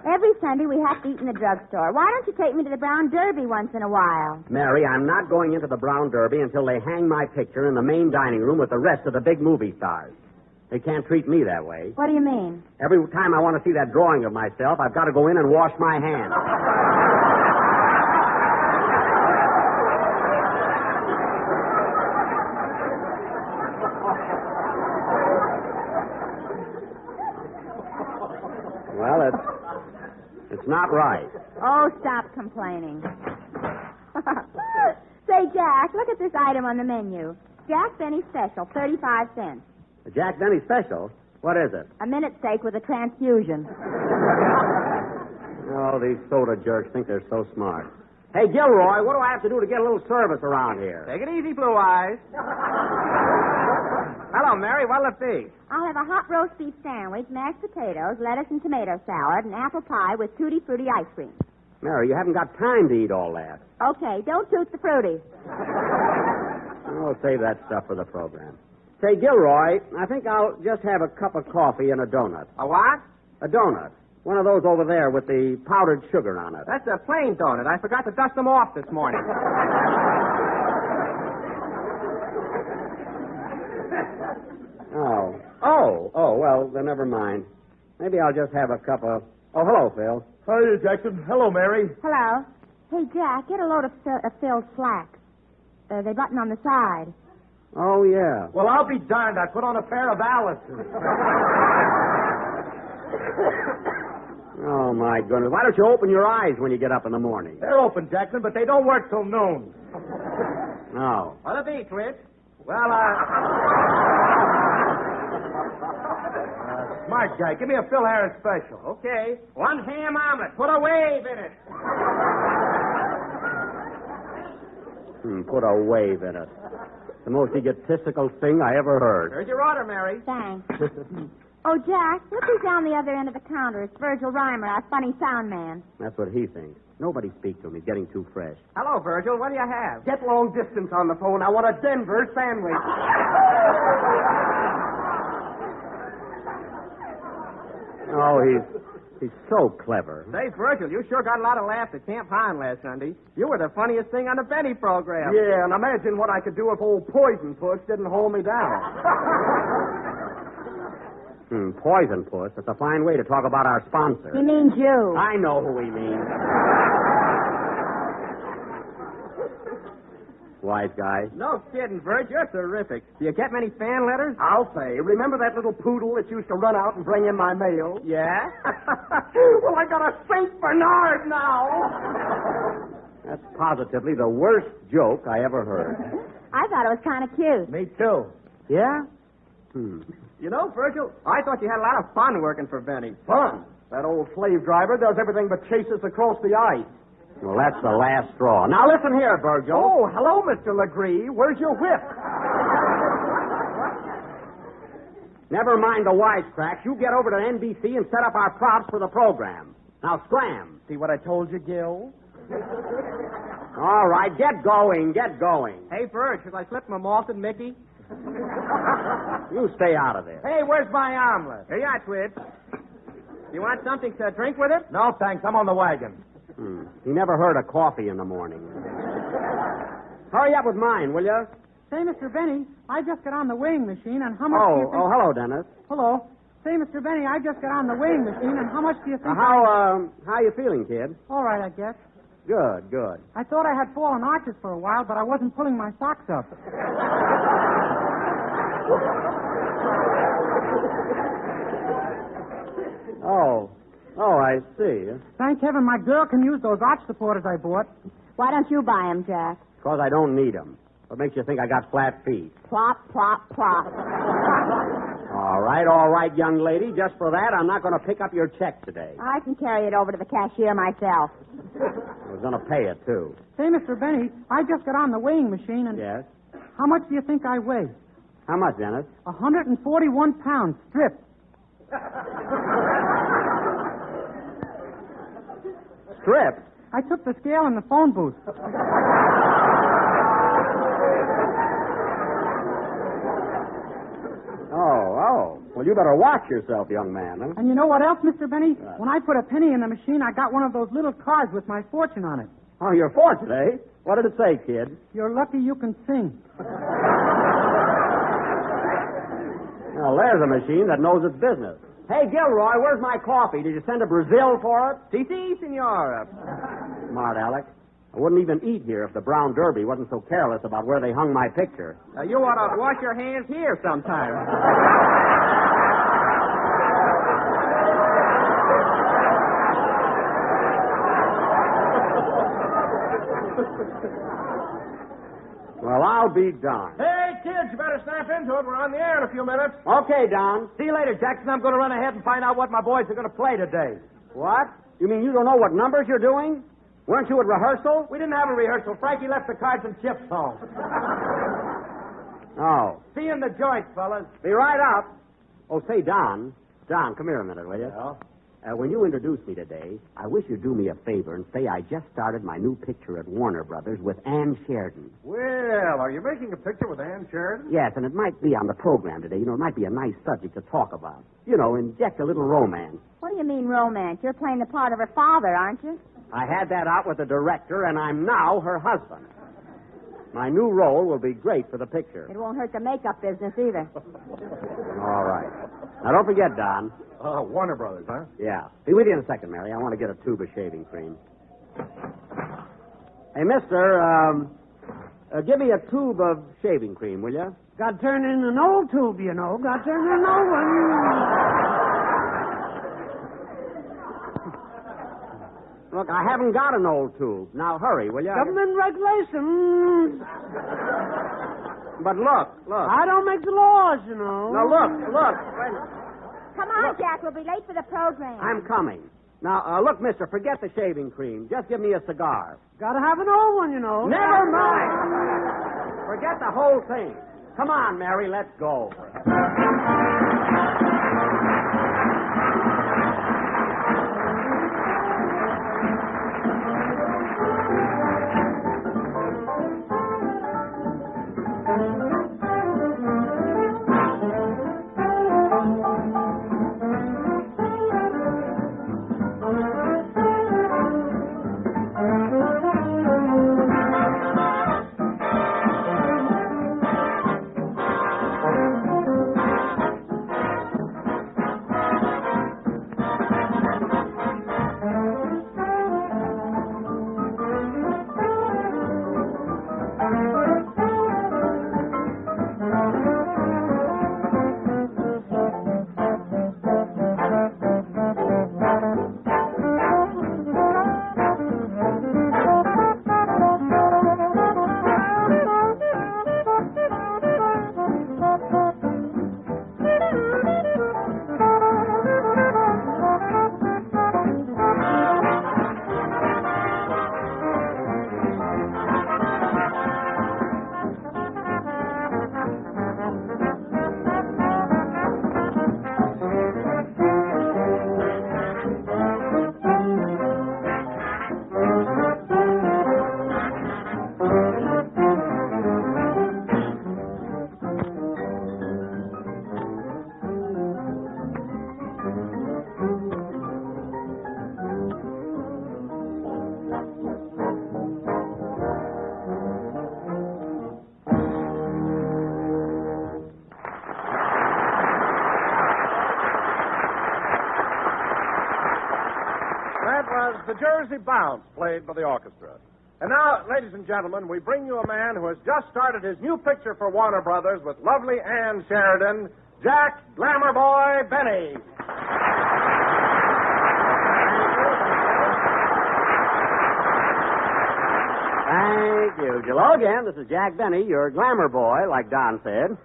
Every Sunday we have to eat in the drugstore. Why don't you take me to the Brown Derby once in a while? Mary, I'm not going into the Brown Derby until they hang my picture in the main dining room with the rest of the big movie stars. They can't treat me that way. What do you mean? Every time I want to see that drawing of myself, I've got to go in and wash my hands. Well, it's not right. Oh, stop complaining. Say, Jack, look at this item on the menu. Jack Benny Special, 35 cents. The Jack Benny Special? What is it? A minute steak with a transfusion. Oh, these soda jerks think they're so smart. Hey, Gilroy, what do I have to do to get a little service around here? Take it easy, Blue Eyes. Hello, Mary. What'll it be? I'll have a hot roast beef sandwich, mashed potatoes, lettuce and tomato salad, and apple pie with tutti frutti ice cream. Mary, you haven't got time to eat all that. Okay, don't toot the fruity. Oh, save that stuff for the program. Say, Gilroy, I think I'll just have a cup of coffee and a donut. A what? A donut. One of those over there with the powdered sugar on it. That's a plain donut. I forgot to dust them off this morning. Oh, well, then never mind. Maybe I'll just have a cup of... Oh, hello, Phil. Hi, Jackson. Hello, Mary. Hello. Hey, Jack, get a load of Phil's slacks. They button on the side. Oh, yeah. Well, I'll be darned. I put on a pair of Alice's. Oh, my goodness. Why don't you open your eyes when you get up in the morning? They're open, Jackson, but they don't work till noon. No. What'll it be, Twitch? Well, right, Jack. Give me a Phil Harris special. Okay. 1 ham omelet. Put a wave in it. Put a wave in it. The most egotistical thing I ever heard. Here's your order, Mary. Thanks. Oh, Jack, look who's down the other end of the counter. It's Virgil Reimer, our funny sound man. That's what he thinks. Nobody speak to him. He's getting too fresh. Hello, Virgil. What do you have? Get long distance on the phone. I want a Denver sandwich. Oh, he's so clever. Say, Virgil, you sure got a lot of laughs at Camp Hine last Sunday. You were the funniest thing on the Benny program. Yeah, and imagine what I could do if old Poison Puss didn't hold me down. Poison Puss. That's a fine way to talk about our sponsor. He means you. I know who he means. Wise guy. No kidding, Virg. You're terrific. Do you get many fan letters? I'll say. Remember that little poodle that used to run out and bring in my mail? Yeah? Well, I got a St. Bernard now. That's positively the worst joke I ever heard. I thought it was kind of cute. Me too. Yeah? You know, Virgil, I thought you had a lot of fun working for Benny. Fun? That old slave driver does everything but chase us across the ice. Well, that's the last straw. Now, listen here, Virgil. Oh, hello, Mr. Legree. Where's your whip? Never mind the wisecracks. You get over to NBC and set up our props for the program. Now, scram. See what I told you, Gil? All right, get going, get going. Hey, Virg, should I slip my malted Mickey? You stay out of there. Hey, where's my omelet? Here you are, Twitch. You want something to drink with it? No, thanks. I'm on the wagon. He never heard of coffee in the morning. Hurry up with mine, will you? Say, Mr. Benny, I just got on the weighing machine, and how much do you think... Oh, hello, Dennis. Hello. Say, Mr. Benny, I just got on the weighing machine, and how much do you think... How you feeling, kid? All right, I guess. Good, good. I thought I had fallen arches for a while, but I wasn't pulling my socks up. Oh, I see. Thank heaven my girl can use those arch supporters I bought. Why don't you buy 'em, Jack? Because I don't need them. What makes you think I got flat feet? Plop, plop, plop. All right, young lady. Just for that, I'm not going to pick up your check today. I can carry it over to the cashier myself. I was going to pay it, too. Say, Mr. Benny, I just got on the weighing machine, and... Yes? How much do you think I weigh? How much, Dennis? 141 pounds, stripped. Stripped? I took the scale in the phone booth. Oh. Well, you better watch yourself, young man. Huh? And you know what else, Mr. Benny? When I put a penny in the machine, I got one of those little cards with my fortune on it. Oh, your fortune, eh? What did it say, kid? You're lucky you can sing. Well, there's a machine that knows its business. Hey, Gilroy, where's my coffee? Did you send to Brazil for it? Si, senora. Smart Alex. I wouldn't even eat here if the Brown Derby wasn't so careless about where they hung my picture. You ought to wash your hands here sometime. Well, I'll be darned. Hey, kids, you better snap into it. We're on the air in a few minutes. Okay, Don. See you later, Jackson. I'm going to run ahead and find out what my boys are going to play today. What? You mean you don't know what numbers you're doing? Weren't you at rehearsal? We didn't have a rehearsal. Frankie left the cards and chips home. Oh. See you in the joint, fellas. Be right up. Oh, say, Don. Don, come here a minute, will you? Yeah? When you introduce me today, I wish you'd do me a favor and say I just started my new picture at Warner Brothers with Ann Sheridan. Well, are you making a picture with Ann Sheridan? Yes, and it might be on the program today. You know, it might be a nice subject to talk about. You know, inject a little romance. What do you mean romance? You're playing the part of her father, aren't you? I had that out with the director, and I'm now her husband. My new role will be great for the picture. It won't hurt the makeup business either. All right. Now, don't forget, Don. Warner Brothers, huh? Yeah. Be with you in a second, Mary. I want to get a tube of shaving cream. Hey, mister, give me a tube of shaving cream, will you? Got to turn in an old tube, you know. Got to turn in an old one. Look, I haven't got an old tube. Now, hurry, will you? Government regulations. But look. I don't make the laws, you know. Now, look. Come on, Jack. We'll be late for the program. I'm coming. Now, look, mister, forget the shaving cream. Just give me a cigar. Gotta have an old one, you know. Never mind. Forget the whole thing. Come on, Mary, let's go. The Jersey Bounce, played by the orchestra. And now, ladies and gentlemen, we bring you a man who has just started his new picture for Warner Brothers with lovely Ann Sheridan, Jack Glamour Boy Benny. Thank you. Hello again. This is Jack Benny, your glamour boy, like Don said.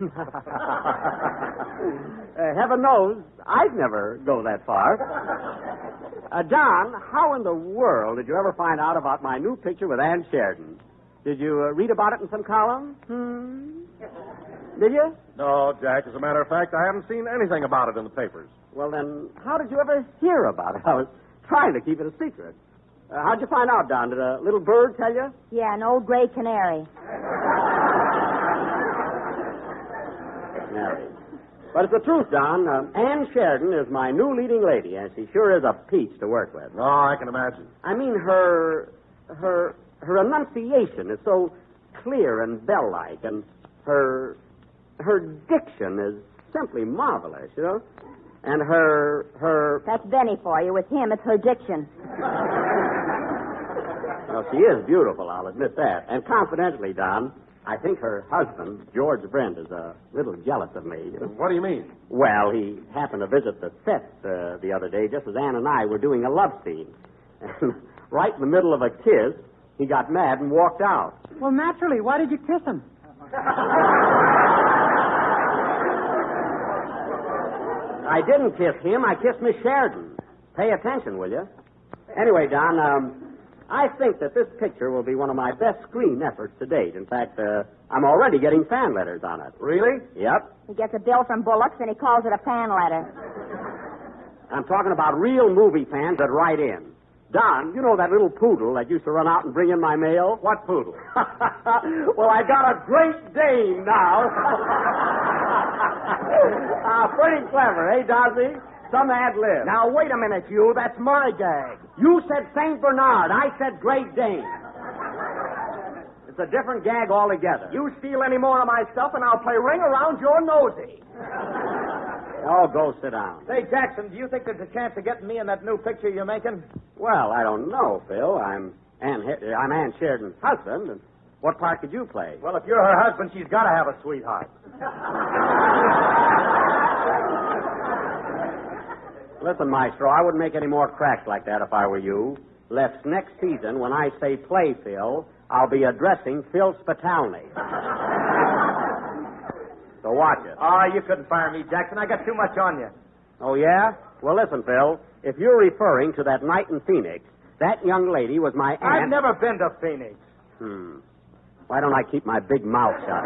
Heaven knows I'd never go that far. Don, how in the world did you ever find out about my new picture with Ann Sheridan? Did you read about it in some column? Did you? No, Jack. As a matter of fact, I haven't seen anything about it in the papers. Well, then, how did you ever hear about it? I was trying to keep it a secret. How'd you find out, Don? Did a little bird tell you? Yeah, an old gray canary. Canary. But it's the truth, Don. Ann Sheridan is my new leading lady, and she sure is a peach to work with. Oh, I can imagine. I mean, her enunciation is so clear and bell-like, and her diction is simply marvelous, you know? And her... That's Benny for you. With him, it's her diction. Well, she is beautiful, I'll admit that. And confidentially, Don, I think her husband, George Brent, is a little jealous of me. What do you mean? Well, he happened to visit the set the other day just as Ann and I were doing a love scene. And right in the middle of a kiss, he got mad and walked out. Well, naturally. Why did you kiss him? I didn't kiss him. I kissed Miss Sheridan. Pay attention, will you? Anyway, Don, I think that this picture will be one of my best screen efforts to date. In fact, I'm already getting fan letters on it. Really? Yep. He gets a bill from Bullock's and he calls it a fan letter. I'm talking about real movie fans that write in. Don, you know that little poodle that used to run out and bring in my mail? What poodle? Well, I got a Great Dane now. Pretty clever, eh, Dossie? Some ad lib. Now, wait a minute, you. That's my gag. You said St. Bernard. I said Great Dane. It's a different gag altogether. You steal any more of my stuff, and I'll play ring around your nosy. Oh, go sit down. Say, Jackson, do you think there's a chance of getting me in that new picture you're making? Well, I don't know, Phil. I'm Ann Sheridan's husband, and what part could you play? Well, if you're her husband, she's got to have a sweetheart. Listen, Maestro, I wouldn't make any more cracks like that if I were you. Lest next season, when I say play Phil, I'll be addressing Phil Spitalny. So watch it. Oh, you couldn't fire me, Jackson. I got too much on you. Oh, yeah? Well, listen, Phil. If you're referring to that night in Phoenix, that young lady was my aunt. I've never been to Phoenix. Why don't I keep my big mouth shut?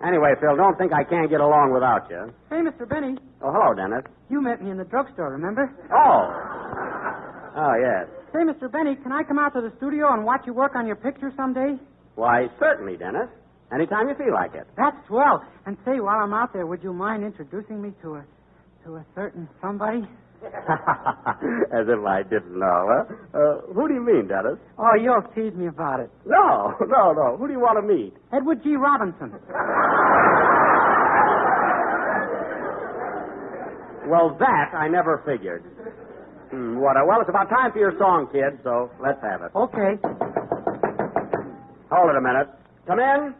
Anyway, Phil, don't think I can't get along without you. Hey, Mr. Benny. Oh, hello, Dennis. You met me in the drugstore, remember? Oh, yes. Say, Mr. Benny, can I come out to the studio and watch you work on your picture someday? Why, certainly, Dennis. Anytime you feel like it. That's swell. And say, while I'm out there, would you mind introducing me to a certain somebody? As if I didn't know, huh? Who do you mean, Dennis? Oh, you'll tease me about it. No. Who do you want to meet? Edward G. Robinson. Well, that I never figured. Well, it's about time for your song, kid, so let's have it. Okay. Hold it a minute. Come in.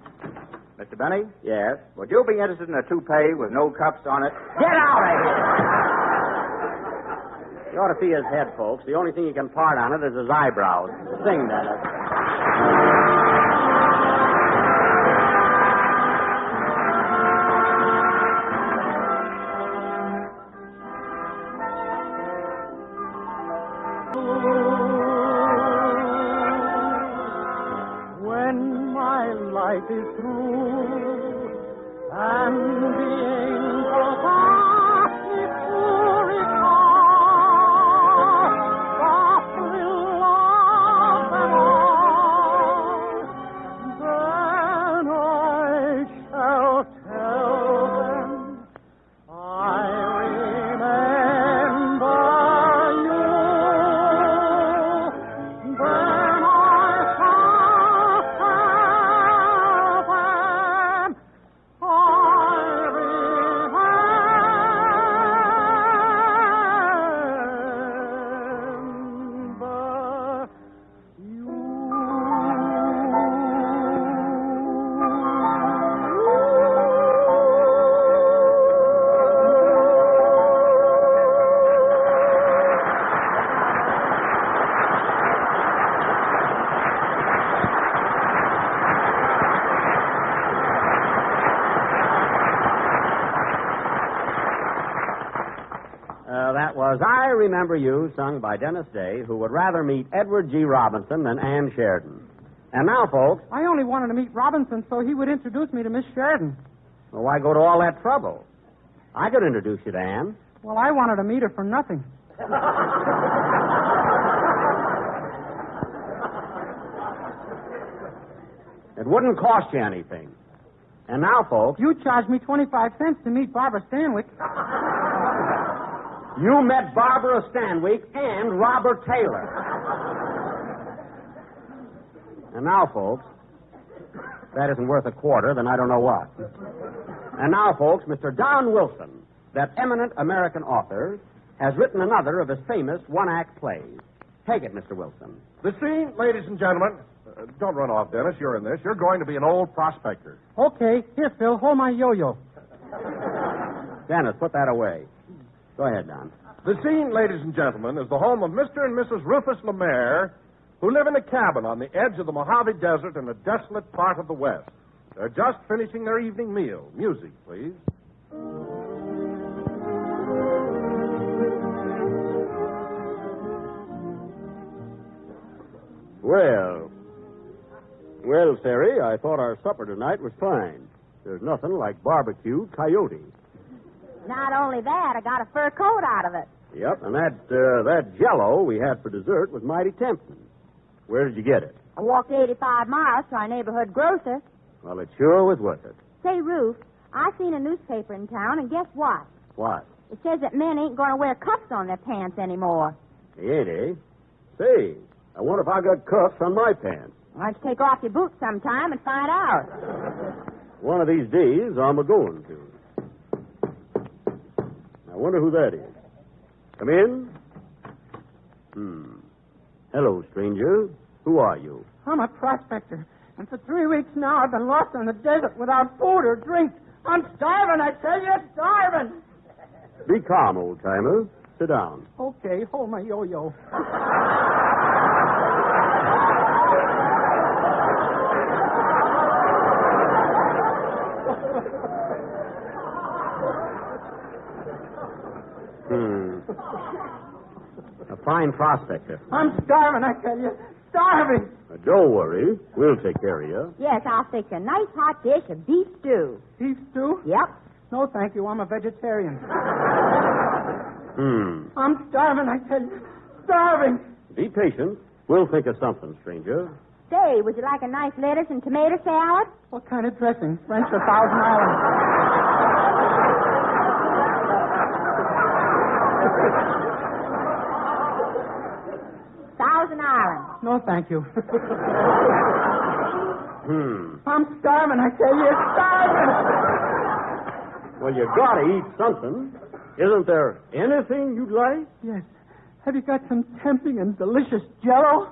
Mr. Benny? Yes? Would you be interested in a toupee with no cups on it? Get out of here! You ought to see his head, folks. The only thing he can part on it is his eyebrows. Sing, Dennis. When my life is through and the angels ask me to return, softly love them all, then I shall tell them I remember you. Then I shall tell them I remember That was I Remember You, sung by Dennis Day, who would rather meet Edward G. Robinson than Ann Sheridan. And now, folks... I only wanted to meet Robinson so he would introduce me to Miss Sheridan. Well, why go to all that trouble? I could introduce you to Ann. Well, I wanted to meet her for nothing. It wouldn't cost you anything. And now, folks... You charged me 25 cents to meet Barbara Stanwyck. You met Barbara Stanwyck and Robert Taylor. And now, folks, if that isn't worth a quarter, then I don't know what. And now, folks, Mr. Don Wilson, that eminent American author, has written another of his famous one-act plays. Take it, Mr. Wilson. The scene, ladies and gentlemen. Don't run off, Dennis. You're in this. You're going to be an old prospector. Okay. Here, Phil, hold my yo-yo. Dennis, put that away. Go ahead, Don. The scene, ladies and gentlemen, is the home of Mr. and Mrs. Rufus Lemaire, who live in a cabin on the edge of the Mojave Desert in a desolate part of the West. They're just finishing their evening meal. Music, please. Well, Sari, I thought our supper tonight was fine. There's nothing like barbecued coyote. Not only that, I got a fur coat out of it. Yep, and that Jell-O we had for dessert was mighty tempting. Where did you get it? I walked 85 miles to our neighborhood grocer. Well, it sure was worth it. Say, Ruth, I seen a newspaper in town, and guess what? What? It says that men ain't going to wear cuffs on their pants anymore. Ain't, eh? Say, I wonder if I got cuffs on my pants. Why don't you take off your boots sometime and find out? One of these days, I'm a-going to. I wonder who that is. Come in. Hello, stranger. Who are you? I'm a prospector. And for 3 weeks now, I've been lost in the desert without food or drink. I'm starving, I tell you, starving. Be calm, old-timer. Sit down. Okay, hold my yo-yo. A fine prospector. I'm starving, I tell you. Starving. Don't worry. We'll take care of you. Yes, I'll fix a nice hot dish of beef stew. Beef stew? Yep. No, thank you. I'm a vegetarian. I'm starving, I tell you. Starving. Be patient. We'll think of something, stranger. Say, would you like a nice lettuce and tomato salad? What kind of dressing? French or Thousand Island? Thousand Island. No, thank you. I'm starving, I tell you. Starving. Well, you gotta eat something. Isn't there anything you'd like? Yes. Have you got some tempting and delicious Jell-O?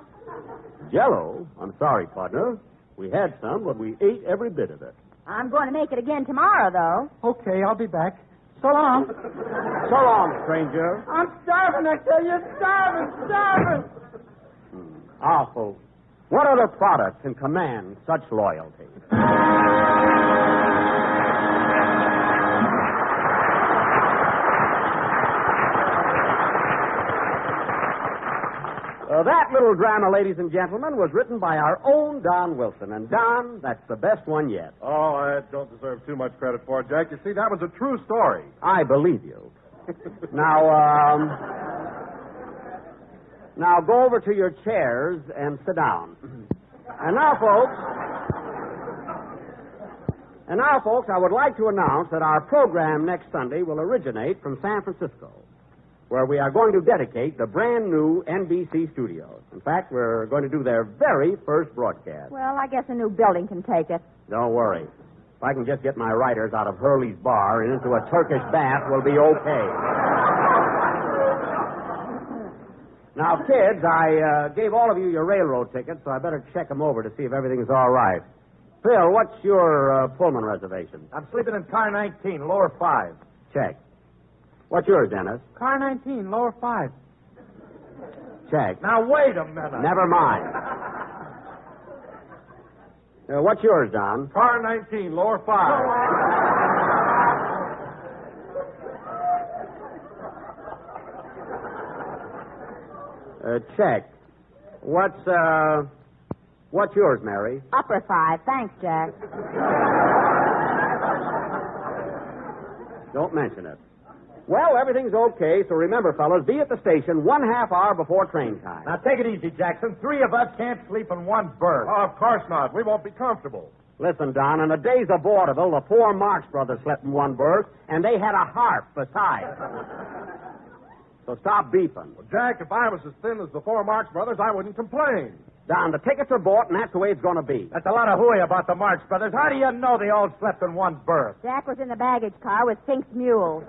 Jell-O? I'm sorry, partner. We had some, but we ate every bit of it. I'm going to make it again tomorrow, though. Okay, I'll be back. So long. So long, stranger. I'm starving, I tell you. Starving, starving. Ah, folks, what other product can command such loyalty? That little drama, ladies and gentlemen, was written by our own Don Wilson. And, Don, that's the best one yet. Oh, I don't deserve too much credit for it, Jack. You see, that was a true story. I believe you. Now go over to your chairs and sit down. And now, folks, I would like to announce that our program next Sunday will originate from San Francisco, where we are going to dedicate the brand new NBC studios. In fact, we're going to do their very first broadcast. Well, I guess a new building can take it. Don't worry. If I can just get my writers out of Hurley's bar and into a Turkish bath, we'll be okay. Now, kids, I gave all of you your railroad tickets, so I better check them over to see if everything's all right. Phil, what's your Pullman reservation? I'm sleeping in car 19, lower 5. Check. What's yours, Dennis? Car 19, lower 5. Check. Now, wait a minute. Never mind. What's yours, Don? Car 19, lower 5. Check. What's yours, Mary? Upper 5. Thanks, Jack. Don't mention it. Well, everything's okay, so remember, fellas, be at the station 1/2 hour before train time. Now, take it easy, Jackson. 3 of us can't sleep in one berth. Oh, of course not. We won't be comfortable. Listen, Don, in the days of vaudeville, the 4 Marx brothers slept in one berth, and they had a harp besides. So stop beeping. Well, Jack, if I was as thin as the 4 Marx brothers, I wouldn't complain. Don, the tickets are bought, and that's the way it's going to be. That's a lot of hooey about the Marx brothers. How do you know they all slept in one berth? Jack was in the baggage car with Fink's mules.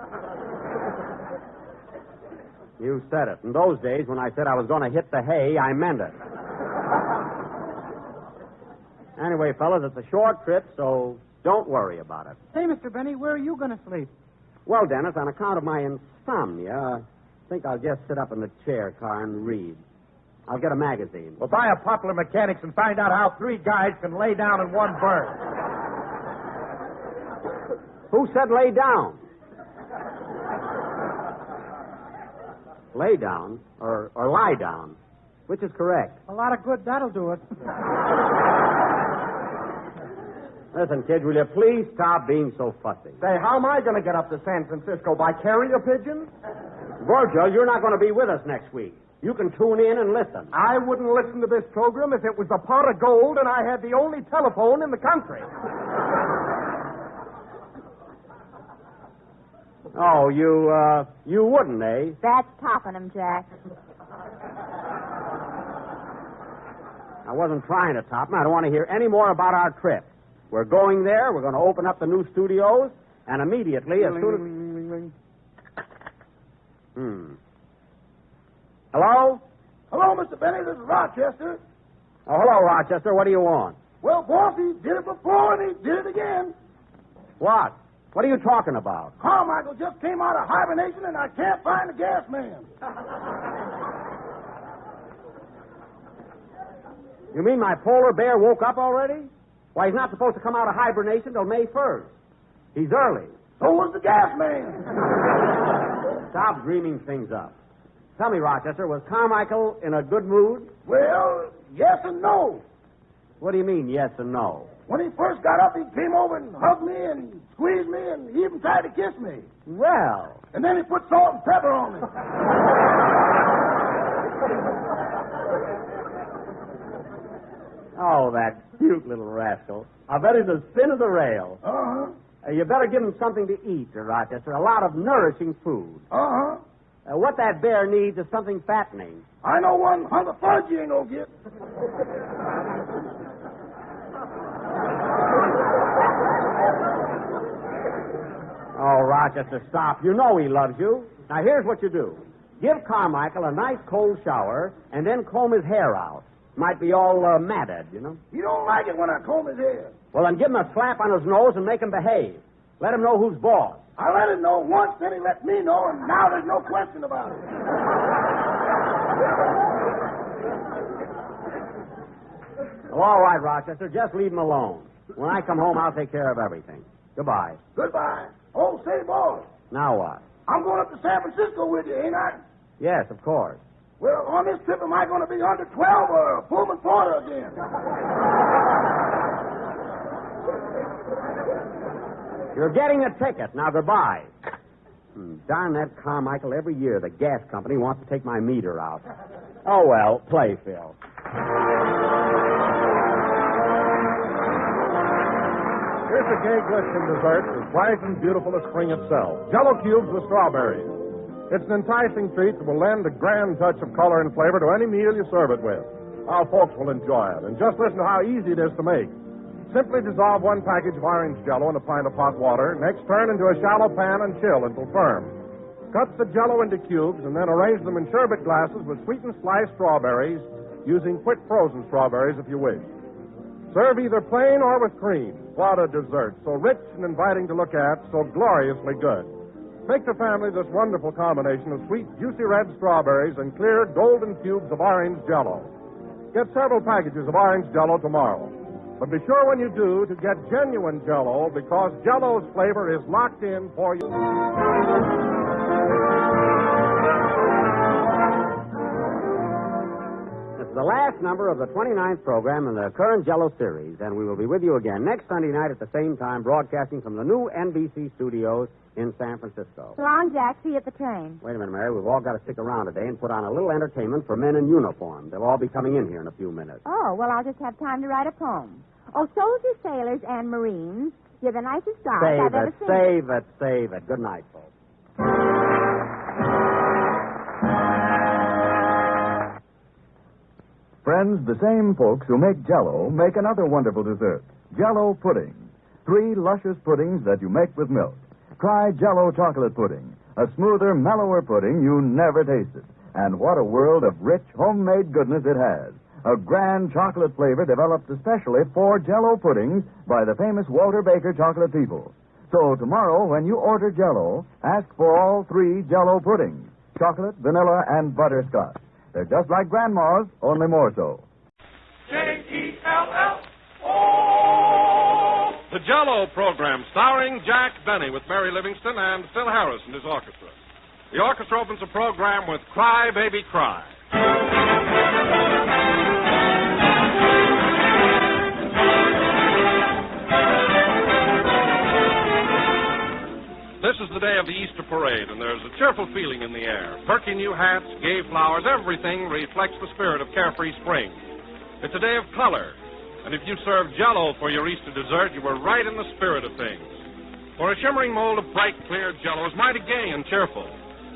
You said it. In those days, when I said I was going to hit the hay, I meant it. Anyway, fellas, it's a short trip, so don't worry about it. Hey, Mr. Benny, where are you going to sleep? Well, Dennis, on account of my insomnia, I think I'll just sit up in the chair car and read. I'll get a magazine. Well, buy a Popular Mechanics and find out how 3 guys can lay down in one berth. Who said lay down? Lay down or lie down? Which is correct? A lot of good that'll do it. Listen, kid, will you please stop being so fussy? Say, how am I going to get up to San Francisco? By carrier pigeon? Virgil, you're not going to be with us next week. You can tune in and listen. I wouldn't listen to this program if it was a pot of gold and I had the only telephone in the country. Oh, you wouldn't, eh? That's topping him, Jack. I wasn't trying to top him. I don't want to hear any more about our trip. We're going there. We're going to open up the new studios, and immediately, as soon as... Hello? Hello, Mr. Benny. This is Rochester. Oh, hello, Rochester. What do you want? Well, boss, he did it before and he did it again. What? What are you talking about? Carmichael just came out of hibernation and I can't find the gas man. You mean my polar bear woke up already? Why, he's not supposed to come out of hibernation till May 1st. He's early. So was the gas man. Stop dreaming things up. Tell me, Rochester, was Carmichael in a good mood? Well, yes and no. What do you mean, yes and no? When he first got up, he came over and hugged me and squeezed me and he even tried to kiss me. Well. And then he put salt and pepper on me. Oh, that cute little rascal. I bet he's the spin of the rail. Uh-huh. You better give him something to eat, Rochester. A lot of nourishing food. Uh-huh. What that bear needs is something fattening. I know one hunk of fudge you ain't gonna get. Oh, Rochester, stop. You know he loves you. Now, here's what you do. Give Carmichael a nice cold shower and then comb his hair out. Might be all matted, you know. He don't like it when I comb his hair. Well, then give him a slap on his nose and make him behave. Let him know who's boss. I let him know once, then he let me know, and now there's no question about it. Well, all right, Rochester. Just leave him alone. When I come home, I'll take care of everything. Goodbye. Goodbye. Oh, say, boy. Now what? I'm going up to San Francisco with you, ain't I? Yes, of course. Well, on this trip, am I going to be under 12 or a Pullman Porter again? You're getting a ticket. Now, goodbye. Darn that Carmichael. Every year, the gas company wants to take my meter out. Oh, well, play, Phil. Here's a gay Gliskin dessert as bright and beautiful as spring itself. Jello cubes with strawberries. It's an enticing treat that will lend a grand touch of color and flavor to any meal you serve it with. Our folks will enjoy it. And just listen to how easy it is to make. Simply dissolve one package of orange Jello in a pint of hot water. Next, turn into a shallow pan and chill until firm. Cut the Jello into cubes and then arrange them in sherbet glasses with sweetened sliced strawberries, using quick frozen strawberries if you wish. Serve either plain or with cream. What a dessert. So rich and inviting to look at, so gloriously good. Make the family this wonderful combination of sweet, juicy red strawberries and clear, golden cubes of orange Jello. Get several packages of orange Jello tomorrow. But be sure when you do to get genuine Jello, because Jello's flavor is locked in for you. This is the last number of the 29th program in the current Jello series, and we will be with you again next Sunday night at the same time, broadcasting from the new NBC studios in San Francisco. So long, Jack. See you at the train. Wait a minute, Mary. We've all got to stick around today and put on a little entertainment for men in uniform. They'll all be coming in here in a few minutes. Oh, well, I'll just have time to write a poem. Oh, soldiers, sailors, and Marines, you're the nicest guys I've ever seen. Save it. Good night, folks. Friends, the same folks who make Jell-O make another wonderful dessert, Jell-O pudding. 3 luscious puddings that you make with milk. Try Jell-O chocolate pudding, a smoother, mellower pudding you never tasted. And what a world of rich, homemade goodness it has. A grand chocolate flavor developed especially for Jell-O puddings by the famous Walter Baker chocolate people. So tomorrow, when you order Jell-O, ask for all 3 Jell-O puddings, chocolate, vanilla, and butterscotch. They're just like Grandma's, only more so. J-E-L-L-O. The Jell-O program, starring Jack Benny with Mary Livingston and Phil Harris and his orchestra. The orchestra opens the program with Cry, Baby, Cry. This is the day of the Easter parade, and there's a cheerful feeling in the air. Perky new hats, gay flowers, everything reflects the spirit of carefree spring. It's a day of color, and if you serve Jell-O for your Easter dessert, you were right in the spirit of things. For a shimmering mold of bright, clear Jell-O is mighty gay and cheerful.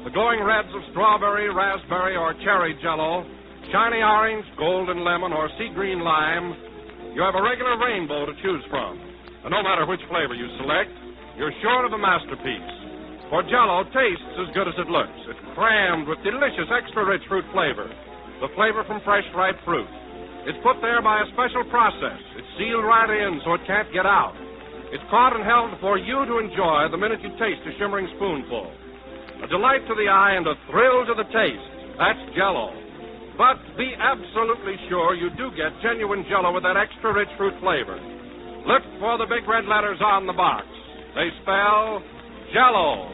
The glowing reds of strawberry, raspberry, or cherry Jell-O, shiny orange, golden lemon, or sea green lime, you have a regular rainbow to choose from. And no matter which flavor you select, you're sure of a masterpiece. For Jell-O tastes as good as it looks. It's crammed with delicious, extra-rich fruit flavor, the flavor from fresh, ripe fruit. It's put there by a special process. It's sealed right in so it can't get out. It's caught and held for you to enjoy the minute you taste a shimmering spoonful. A delight to the eye and a thrill to the taste. That's Jell-O. But be absolutely sure you do get genuine Jell-O with that extra-rich fruit flavor. Look for the big red letters on the box. They spell Jell-O.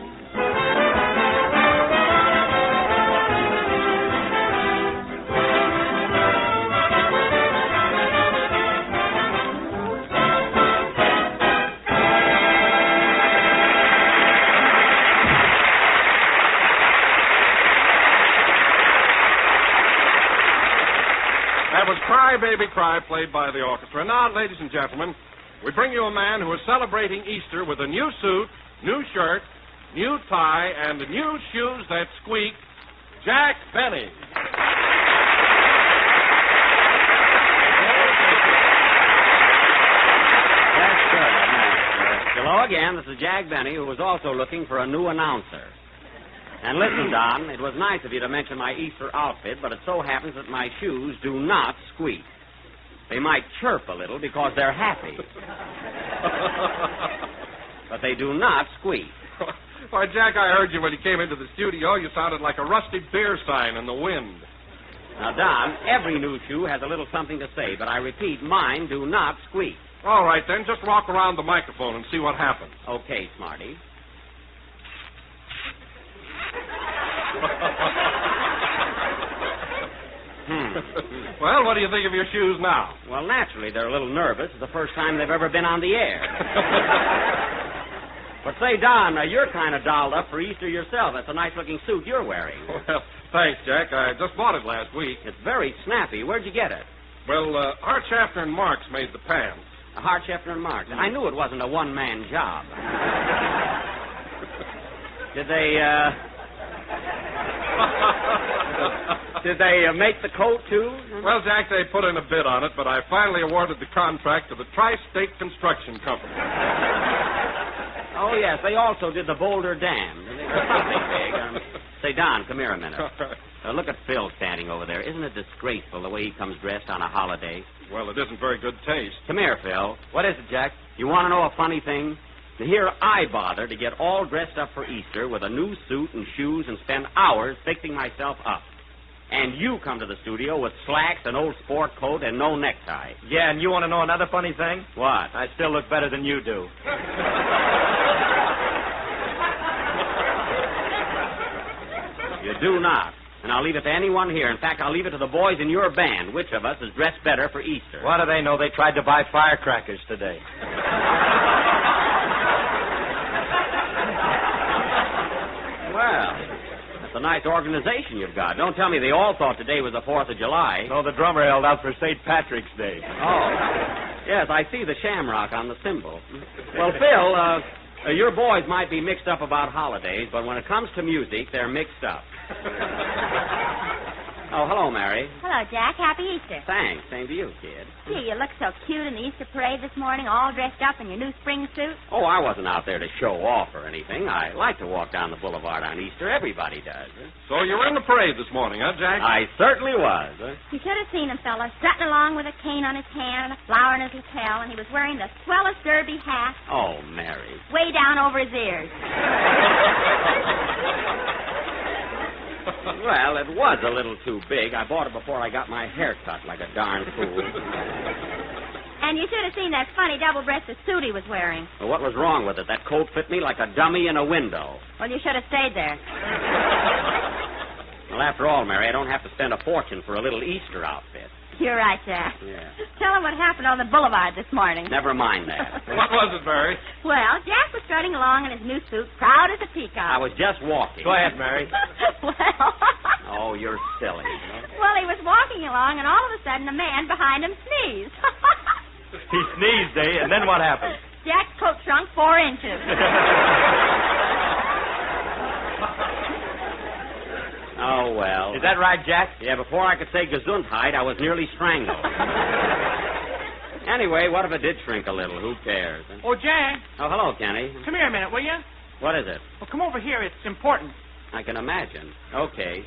That was Cry Baby Cry, played by the orchestra. Now, ladies and gentlemen, we bring you a man who is celebrating Easter with a new suit, new shirt, new tie, and new shoes that squeak, Jack Benny. That's good. Hello again. This is Jack Benny, who was also looking for a new announcer. And listen, Don, it was nice of you to mention my Easter outfit, but it so happens that my shoes do not squeak. They might chirp a little because they're happy. But they do not squeak. Why, Jack, I heard you when you came into the studio. You sounded like a rusty beer sign in the wind. Now, Don, every new shoe has a little something to say, but I repeat, mine do not squeak. All right, then, just walk around the microphone and see what happens. Okay, Smarty. Well, what do you think of your shoes now? Well, naturally, they're a little nervous. It's the first time they've ever been on the air. But say, Don, you're kind of dolled up for Easter yourself. That's a nice-looking suit you're wearing. Well, thanks, Jack. I just bought it last week. It's very snappy. Where'd you get it? Well, Hart Schaffner and Marks made the pants. Hart Schaffner and Marks. I knew it wasn't a one-man job. Did they make the coat, too? Well, Jack, they put in a bid on it, but I finally awarded the contract to the Tri-State Construction Company. Oh, yes, they also did the Boulder Dam. Say, Don, come here a minute. Look at Phil standing over there. Isn't it disgraceful the way he comes dressed on a holiday? Well, it isn't very good taste. Come here, Phil. What is it, Jack? You want to know a funny thing? Here I bother to get all dressed up for Easter with a new suit and shoes and spend hours fixing myself up. And you come to the studio with slacks, an old sport coat, and no necktie. Yeah, and you want to know another funny thing? What? I still look better than you do. You do not. And I'll leave it to anyone here. In fact, I'll leave it to the boys in your band. Which of us is dressed better for Easter? What do they know? They tried to buy firecrackers today. Well, that's a nice organization you've got. Don't tell me they all thought today was the 4th of July. No, the drummer held out for St. Patrick's Day. Oh. Yes, I see the shamrock on the cymbal. Well, Phil, your boys might be mixed up about holidays, but when it comes to music, they're mixed up. Oh, hello, Mary. Hello, Jack. Happy Easter. Thanks. Same to you, kid. Gee, you look so cute in the Easter parade this morning, all dressed up in your new spring suit. Oh, I wasn't out there to show off or anything. I like to walk down the boulevard on Easter. Everybody does. So you were in the parade this morning, huh, Jack? I certainly was. You should have seen him, fella, strutting along with a cane on his hand and a flower in his lapel, and he was wearing the swellest derby hat. Oh, Mary. Way down over his ears. Well, it was a little too big. I bought it before I got my hair cut like a darn fool. And you should have seen that funny double-breasted suit he was wearing. Well, what was wrong with it? That coat fit me like a dummy in a window. Well, you should have stayed there. Well, after all, Mary, I don't have to spend a fortune for a little Easter outfit. You're right, Jack. Yeah. Tell him what happened on the boulevard this morning. Never mind that. What was it, Mary? Well, Jack was strutting along in his new suit, proud as a peacock. I was just walking. Go ahead, Mary. Well... Oh, you're silly. Well, he was walking along, and all of a sudden, a man behind him sneezed. He sneezed, eh? And then what happened? Jack's coat shrunk 4 inches. Oh, well. Is that right, Jack? Yeah, before I could say Gesundheit, I was nearly strangled. Anyway, what if it did shrink a little? Who cares? Oh, Jack. Oh, hello, Kenny. Come here a minute, will you? What is it? Well, come over here. It's important. I can imagine. Okay.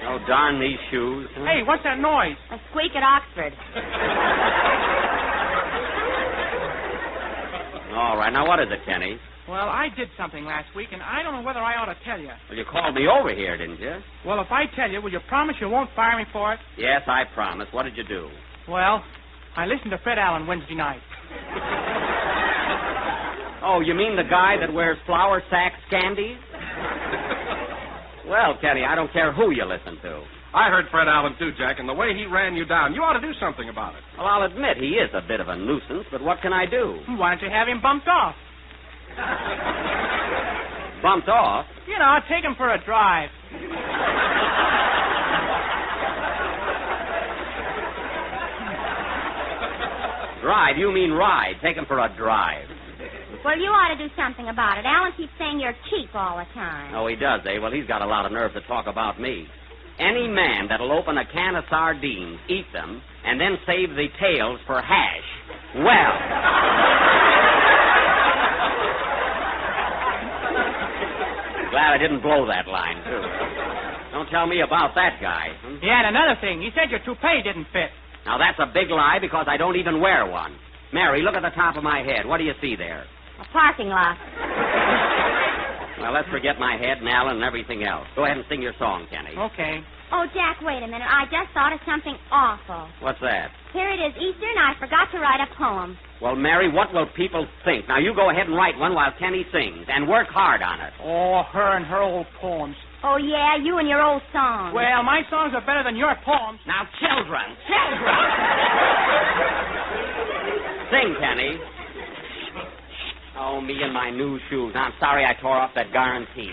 Oh, darn these shoes. Huh? Hey, what's that noise? A squeak at Oxford. All right. Now, what is it, Kenny? Well, I did something last week, and I don't know whether I ought to tell you. Well, you called me over here, didn't you? Well, if I tell you, will you promise you won't fire me for it? Yes, I promise. What did you do? Well, I listened to Fred Allen Wednesday night. Oh, you mean the guy that wears flour sack scandies? Well, Kenny, I don't care who you listen to. I heard Fred Allen, too, Jack, and the way he ran you down, you ought to do something about it. Well, I'll admit he is a bit of a nuisance, but what can I do? Why don't you have him bumped off? Bumped off? You know, take him for a drive. Drive? You mean ride. Take him for a drive. Well, you ought to do something about it. Alan keeps saying you're cheap all the time. Oh, he does, eh? Well, he's got a lot of nerve to talk about me. Any man that'll open a can of sardines, eat them, and then save the tails for hash, well... Glad I didn't blow that line, too. Don't tell me about that guy. Yeah, and another thing. He said your toupee didn't fit. Now, that's a big lie because I don't even wear one. Mary, look at the top of my head. What do you see there? A parking lot. Well, let's forget my head and Alan and everything else. Go ahead and sing your song, Kenny. Okay. Oh, Jack, wait a minute. I just thought of something awful. What's that? Here it is, Easter, and I forgot to write a poem. Well, Mary, what will people think? Now, you go ahead and write one while Kenny sings, and work hard on it. Oh, her and her old poems. Oh, yeah, you and your old songs. Well, my songs are better than your poems. Now, children! Sing, Kenny. Oh, me and my new shoes. I'm sorry I tore off that guarantee.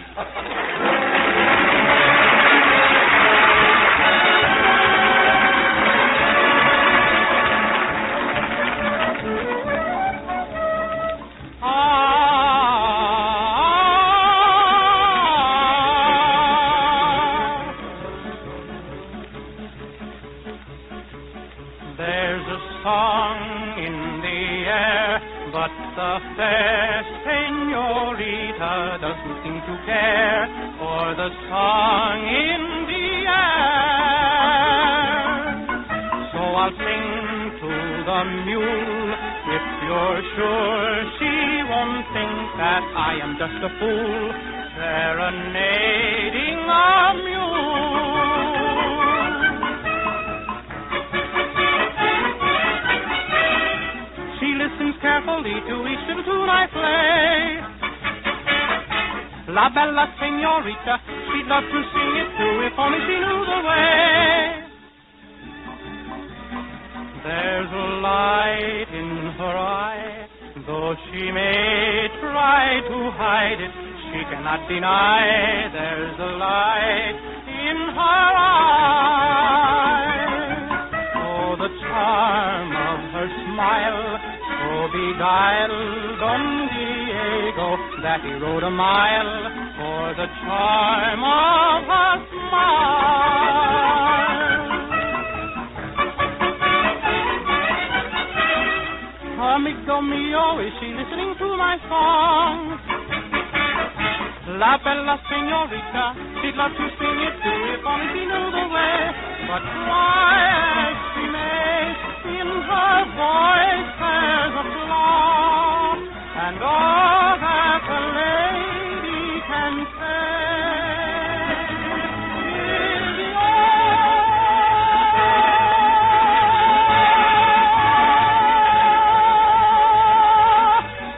There's a song in the air, but the fair senorita doesn't seem to care for the song in the air. So I'll sing to the mule if you're sure she won't think that I am just a fool serenading a mule. She listens carefully to each little tune I play. La bella senorita, she'd love to sing it too if only she knew the way. There's a light in her eye, though she may try to hide it, she cannot deny there's a light in her eye. Oh, the charm of her smile, so beguiled Don Diego that he rode a mile for the charm of her smile. Amigo mio, is she listening to my song? La bella senorita, she'd love to sing it too if only she knew the way. But try as she may, in her voice there's a flaw, and all that a lady can say is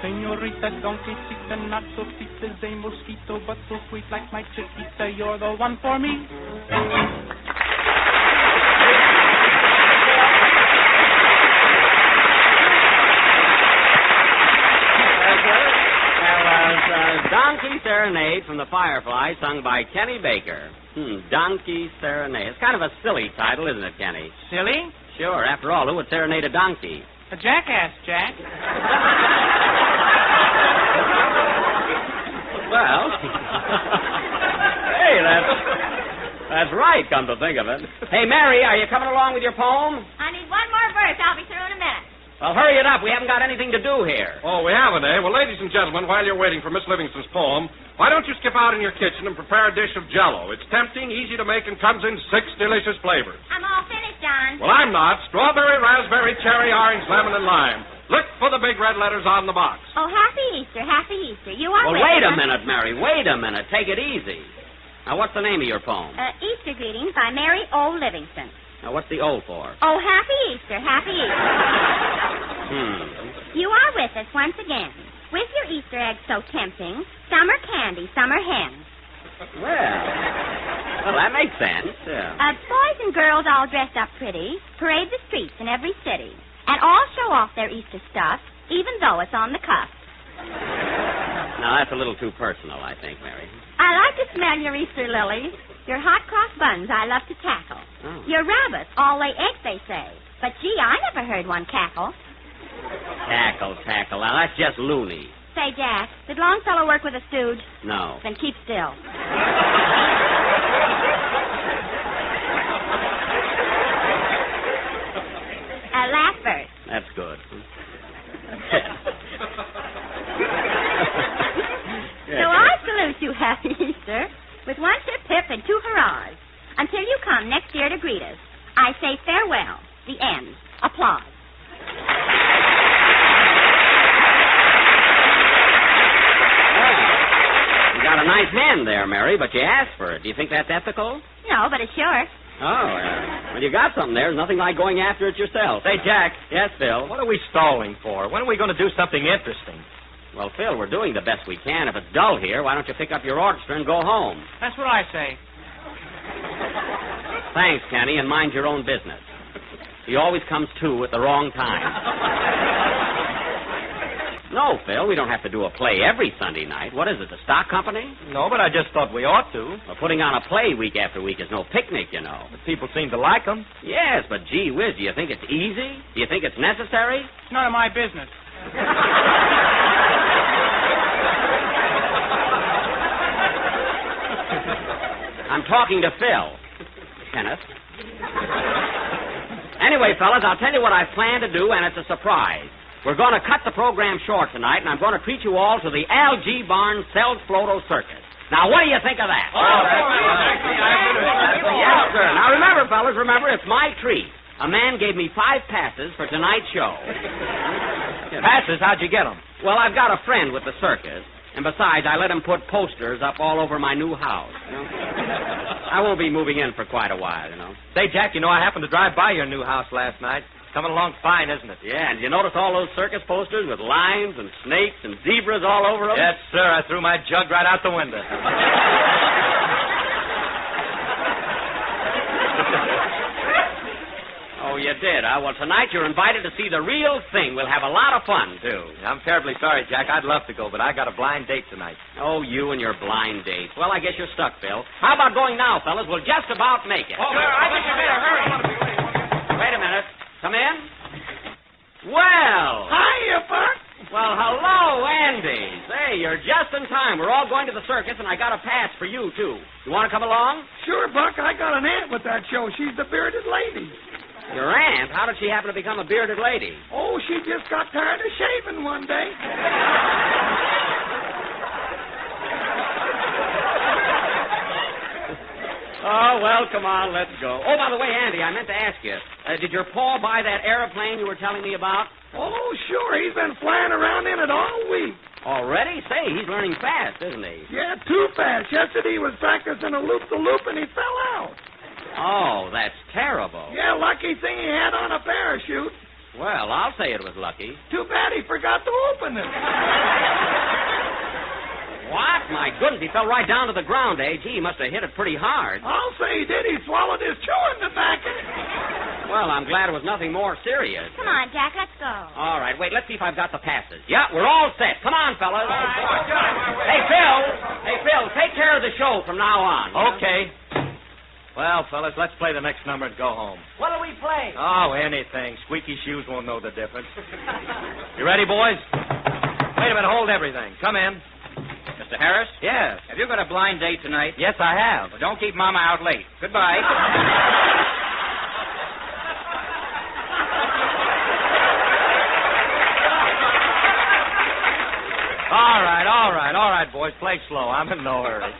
Senorita, donkey chiquita, not so sweet as a mosquito, but so sweet like my chiquita, you're the one for me. Donkey Serenade from the Firefly, sung by Kenny Baker. Donkey Serenade. It's kind of a silly title, isn't it, Kenny? Silly? Sure. After all, who would serenade a donkey? A jackass, Jack. Well, hey, that's right, come to think of it. Hey, Mary, are you coming along with your poem? I need one more verse. I'll be through in a minute. Well, hurry it up. We haven't got anything to do here. Oh, we haven't, eh? Well, ladies and gentlemen, while you're waiting for Miss Livingston's poem, why don't you skip out in your kitchen and prepare a dish of Jell-O? It's tempting, easy to make, and comes in 6 delicious flavors. I'm all finished, Don. Well, I'm not. Strawberry, raspberry, cherry, orange, lemon, and lime. Look for the big red letters on the box. Oh, Happy Easter, Happy Easter. You are Well, wait a minute, Mary. Wait a minute. Take it easy. Now, what's the name of your poem? Easter Greetings by Mary O. Livingston. Now, what's the O for? Oh, Happy Easter, Happy Easter. You are with us once again. With your Easter eggs so tempting, summer candy, summer hens. Well, that makes sense. Yeah. Boys and girls all dressed up pretty parade the streets in every city and all show off their Easter stuff, even though it's on the cuff. Now, that's a little too personal, I think, Mary. I like to smell your Easter lilies. Your hot cross buns I love to tackle. Oh. Your rabbits all lay eggs, they say. But, gee, I never heard one cackle. Tackle. Now, that's just loony. Say, Jack, did Longfellow work with a stooge? No. Then keep still. Last verse. That's good. So I salute you, Happy Easter, with one hip-hip and two hurrahs. Until you come next year to greet us, I say farewell. The end. Applause. You got a nice hand there, Mary, but you asked for it. Do you think that's ethical? No, but it's yours. Oh, well, you got something there. There's nothing like going after it yourself. Say, Jack. Yes, Phil? What are we stalling for? When are we going to do something interesting? Well, Phil, we're doing the best we can. If it's dull here, why don't you pick up your orchestra and go home? That's what I say. Thanks, Kenny, and mind your own business. He always comes to at the wrong time. No, Phil, we don't have to do a play every Sunday night. What is it, the stock company? No, but I just thought we ought to. Well, putting on a play week after week is no picnic, you know. But people seem to like them. Yes, but gee whiz, do you think it's easy? Do you think it's necessary? It's none of my business. I'm talking to Phil. Kenneth. Anyway, fellas, I'll tell you what I plan to do, and it's a surprise. We're going to cut the program short tonight, and I'm going to treat you all to the Al.G. Barnes Sells Floto Circus. Now, what do you think of that? Yes, sir. Now, remember, fellas, it's my treat. A man gave me 5 passes for tonight's show. Passes? How'd you get them? Well, I've got a friend with the circus, and besides, I let him put posters up all over my new house. You know? I won't be moving in for quite a while, you know. Say, Jack, I happened to drive by your new house last night. Coming along fine, isn't it? Yeah, and did you notice all those circus posters with lions and snakes and zebras all over them? Yes, sir. I threw my jug right out the window. Oh, you did, huh? Well, tonight you're invited to see the real thing. We'll have a lot of fun, too. I'm terribly sorry, Jack. I'd love to go, but I got a blind date tonight. Oh, you and your blind date. Well, I guess you're stuck, Phil. How about going now, fellas? We'll just about make it. Oh, sir, I think you better hurry. Wait a minute. Come in. Well. Hiya, Buck. Well, hello, Andy. Say, you're just in time. We're all going to the circus, and I got a pass for you, too. You want to come along? Sure, Buck. I got an aunt with that show. She's the bearded lady. Your aunt? How did she happen to become a bearded lady? Oh, she just got tired of shaving one day. Oh, well, come on, let's go. Oh, by the way, Andy, I meant to ask you, did your pa buy that airplane you were telling me about? Oh, sure. He's been flying around in it all week. Already? Say, he's learning fast, isn't he? Yeah, too fast. Yesterday he was practicing a loop-the-loop and he fell out. Oh, that's terrible. Yeah, lucky thing he had on a parachute. Well, I'll say it was lucky. Too bad he forgot to open it. What? My goodness, he fell right down to the ground, eh? Gee, he must have hit it pretty hard. I'll say he did. He swallowed his chewing tobacco. Well, I'm glad it was nothing more serious. Come on, Jack, let's go. All right, wait, let's see if I've got the passes. Yeah, we're all set. Come on, fellas. All right. Hey, Phil, take care of the show from now on. Okay. Well, fellas, let's play the next number and go home. What do we play? Oh, anything. Squeaky shoes won't know the difference. You ready, boys? Wait a minute, hold everything. Come in. Mr. Harris? Yes. Have you got a blind date tonight? Yes, I have. Well, don't keep Mama out late. Goodbye. All right, boys. Play slow. I'm in no hurry.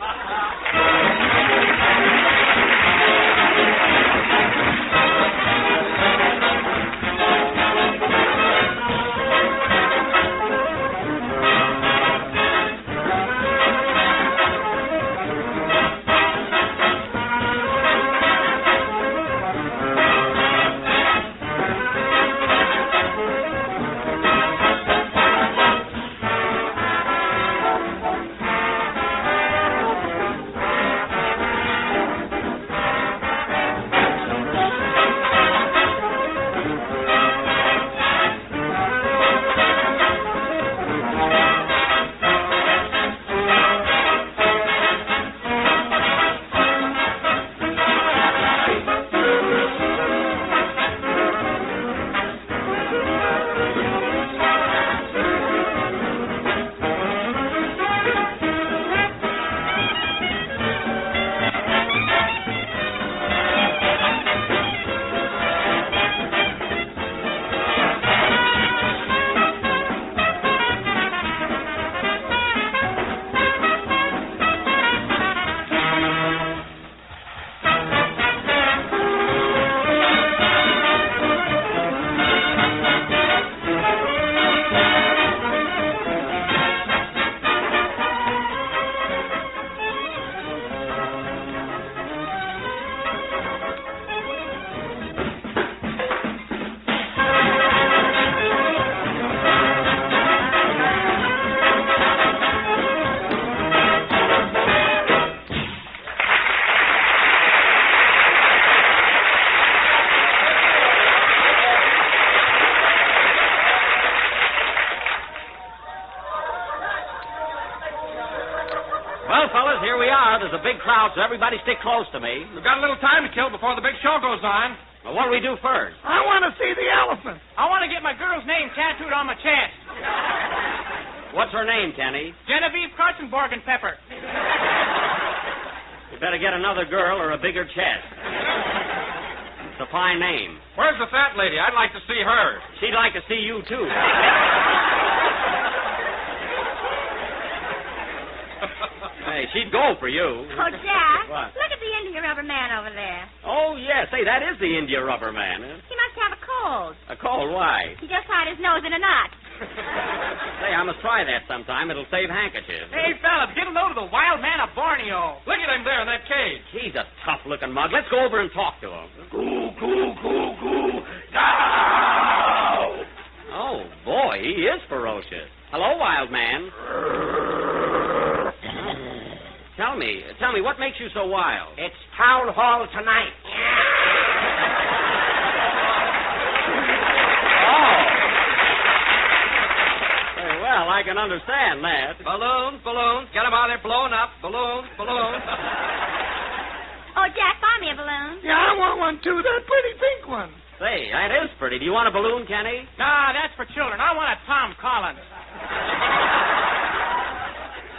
there's a big crowd, so everybody stick close to me. We've got a little time to kill before the big show goes on. Well, what do we do first? I want to see the elephant. I want to get my girl's name tattooed on my chest. What's her name, Kenny? Genevieve Karstenborg and Pepper. You better get another girl or a bigger chest. It's a fine name. Where's the fat lady? I'd like to see her. She'd like to see you, too. Hey, she'd go for you. Oh, Jack. What? Look at the India rubber man over there. Oh, yes. Hey, that is the India rubber man. He must have a cold. A cold? Why? He just tied his nose in a knot. Say, I must try that sometime. It'll save handkerchiefs. Hey, fellas, get a load of the wild man of Borneo. Look at him there in that cage. He's a tough-looking mug. Let's go over and talk to him. Goo, goo, goo, goo. Oh, boy, he is ferocious. Hello, wild man. Tell me, what makes you so wild? It's town hall tonight. Well, I can understand that. Balloons. Get them out there blowing up. Balloons. Oh, Jack, buy me a balloon. Yeah, I want one, too. That pretty pink one. Say, that is pretty. Do you want a balloon, Kenny? Nah, that's for children. I want a Tom Collins.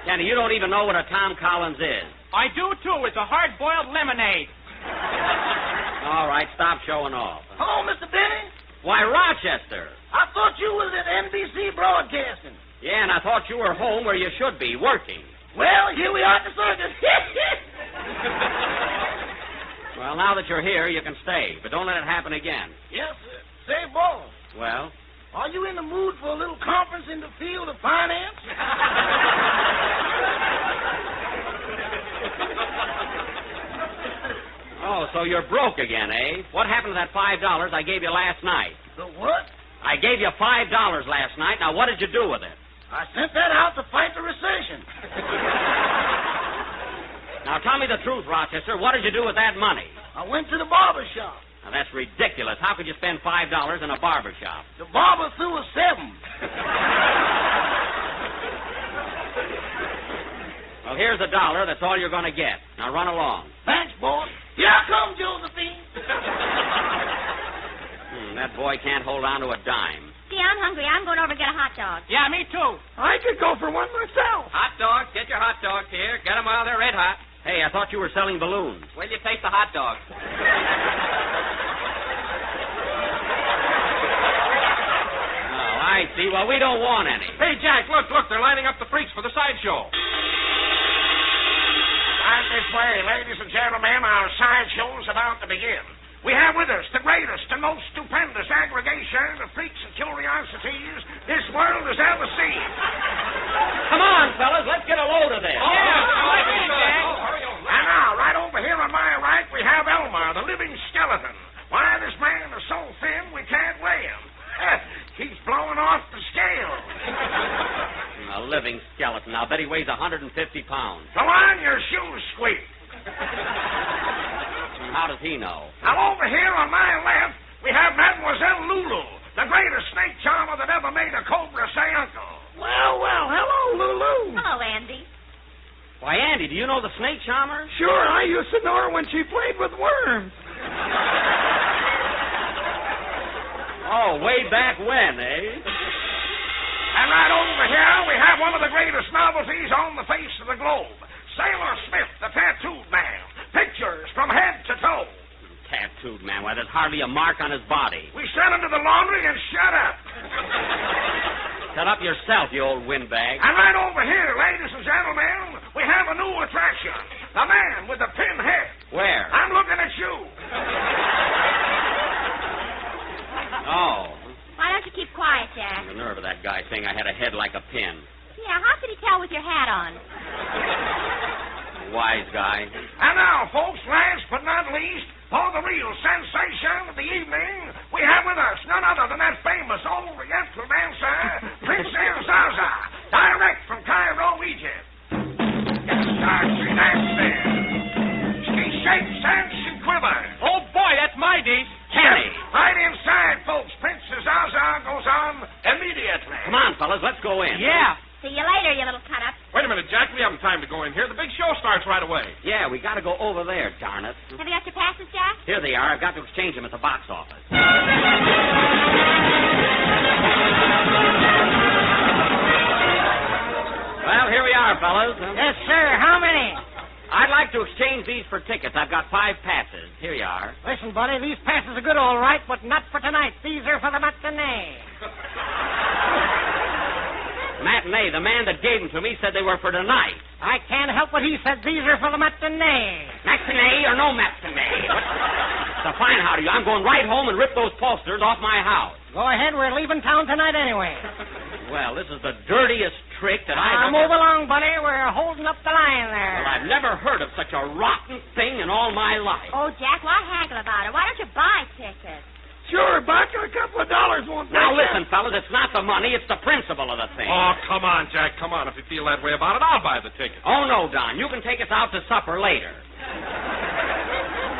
Kenny, you don't even know what a Tom Collins is. I do, too. It's a hard-boiled lemonade. All right, stop showing off. Hello, Mr. Benny. Why, Rochester. I thought you was at NBC Broadcasting. Yeah, and I thought you were home where you should be, working. Well, here we are at the circus. Well, now that you're here, you can stay, but don't let it happen again. Yes, sir. Say, boss, Well? are you in the mood for a little conference in the field of finance? Oh, so you're broke again, eh? What happened to that $5 I gave you last night? The what? I gave you $5 last night. Now, what did you do with it? I sent that out to fight the recession. Now, tell me the truth, Rochester. What did you do with that money? I went to the barber shop. Now, that's ridiculous. How could you spend $5 in a barber shop? The barber threw a 7. Well, here's $1. That's all you're going to get. Now, run along. Thanks, boss. Here I come, Josephine. That boy can't hold on to a dime. See, I'm hungry. I'm going over and get a hot dog. Yeah, me too. I could go for one myself. Hot dogs. Get your hot dogs here. Get them while they're red hot. Hey, I thought you were selling balloons. Will you take the hot dogs? Oh, I see. Well, we don't want any. Hey, Jack, look. They're lining up the freaks for the sideshow. Right this way, ladies and gentlemen. Our sideshow's about to begin. We have with us the greatest and most stupendous aggregation of freaks and curiosities this world has ever seen. Come on, fellas. Let's get a load of this. And now, right over here on my right, we have Elmer, the living skeleton. Why, this man is so thin we can't weigh him. He's blowing off the scale. A living skeleton. I'll bet he weighs 150 pounds. Go on, your shoes squeak. How does he know? Now, over here on my left, we have Mademoiselle Lulu, the greatest snake charmer that ever made a cobra say uncle. Well, hello, Lulu. Hello, Andy. Why, Andy, do you know the snake charmer? Sure, I used to know her when she played with worms. Oh, way back when, eh? And right over here, we have one of the greatest novelties on the face of the globe. Sailor Smith, the tattooed man. Pictures from head to toe. Tattooed man. Why, there's hardly a mark on his body. We sent him to the laundry and shut up. Shut up yourself, you old windbag. And right over here, ladies and gentlemen, we have a new attraction. The man with the pin head. Where? I'm looking at you. Oh. Why don't you keep quiet, Jack? The nerve of that guy saying I had a head like a pin. Yeah, how could he tell with your hat on? Wise guy. And now, folks, last but not least, for the real sensation of the evening, we have with us none other than that famous Oriental dancer, Princess Zaza, direct from Cairo, Egypt. Start to dance there. She shakes and she quivers. Oh, boy, that's my dish. Kenny. Right inside, folks. Princess Zaza goes on immediately. Come on, fellas, let's go in. Yeah. See you later, you little cut-up. Wait a minute, Jack. We haven't time to go in here. The big show starts right away. Yeah, we got to go over there, darn it. Have you got your passes, Jack? Here they are. I've got to exchange them at the box office. Well, here we are, fellas. Yes, sir. How many? I'd like to exchange these for tickets. I've got 5 passes. Here you are. Listen, buddy, these passes are good, all right, but not for tonight. These are for the matinee. Matinee. The man that gave them to me said they were for tonight. I can't help what he said. These are for the matinee. Matinee or no matinee? It's a fine howdy. I'm going right home and rip those posters off my house. Go ahead. We're leaving town tonight anyway. Well, this is the dirtiest trick that I've Move along, buddy. We're holding up the line there. Well, I've never heard of such a rotten thing in all my life. Oh, Jack, why haggle about it? Why don't you buy tickets? Sure, Buck. A couple of dollars won't Now, break listen, fellas, it's not the money, it's the principle of the thing. Oh, come on, Jack, come on. If you feel that way about it, I'll buy the ticket. Oh, no, Don. You can take us out to supper later.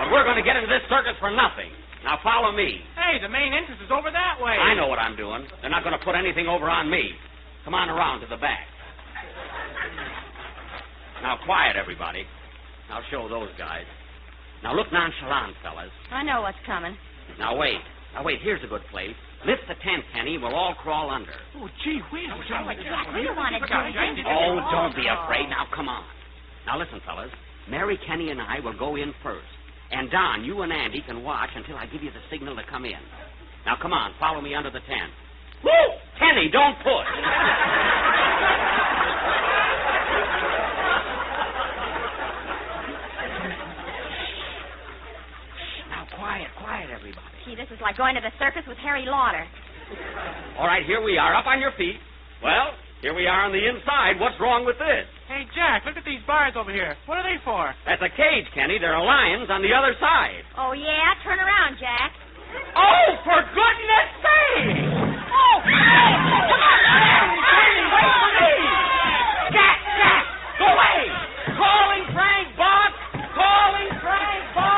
But we're going to get into this circus for nothing. Now, follow me. Hey, the main entrance is over that way. I know what I'm doing. They're not going to put anything over on me. Come on around to the back. Now, quiet, everybody. I'll show those guys. Now, look nonchalant, fellas. I know what's coming. Now, wait. Here's a good place. Lift the tent, Kenny, and we'll all crawl under. Oh, gee whiz. Jack, we don't want to do anything. Oh, don't be afraid. Now, come on. Now, listen, fellas. Mary, Kenny, and I will go in first. And, Don, you and Andy can watch until I give you the signal to come in. Now, come on. Follow me under the tent. Woo! Kenny, don't push. Now, quiet, everybody. Gee, this is like going to the circus with Harry Lauder. All right, here we are, up on your feet. Well, here we are on the inside. What's wrong with this? Hey, Jack, look at these bars over here. What are they for? That's a cage, Kenny. There are lions on the other side. Oh, yeah? Turn around, Jack. Oh, for goodness sake! Oh, come on! Kenny, wait for me! Jack! Go away! Calling Frank Box! Calling Frank Box!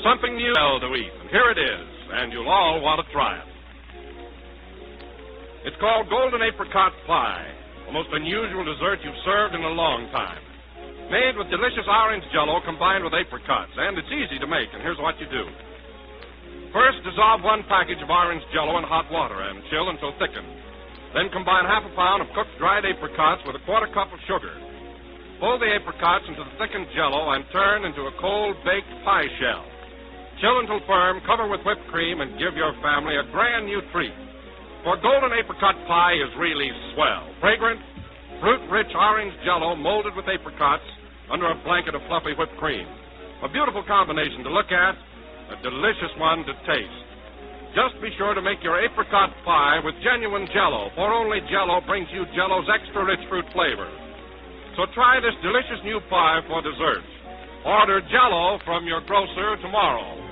Something new to eat, and here it is, and you'll all want to try it. It's called golden apricot pie, the most unusual dessert you've served in a long time. Made with delicious orange jello combined with apricots, and it's easy to make, and here's what you do. First, dissolve 1 package of orange jello in hot water and chill until thickened. Then combine half a pound of cooked dried apricots with a 1/4 cup of sugar. Fold the apricots into the thickened jello and turn into a cold baked pie shell. Chill until firm, cover with whipped cream, and give your family a brand new treat. For golden apricot pie is really swell. Fragrant, fruit-rich orange jello molded with apricots under a blanket of fluffy whipped cream. A beautiful combination to look at, a delicious one to taste. Just be sure to make your apricot pie with genuine jello, for only jello brings you jello's extra rich fruit flavor. So try this delicious new pie for dessert. Order jello from your grocer tomorrow.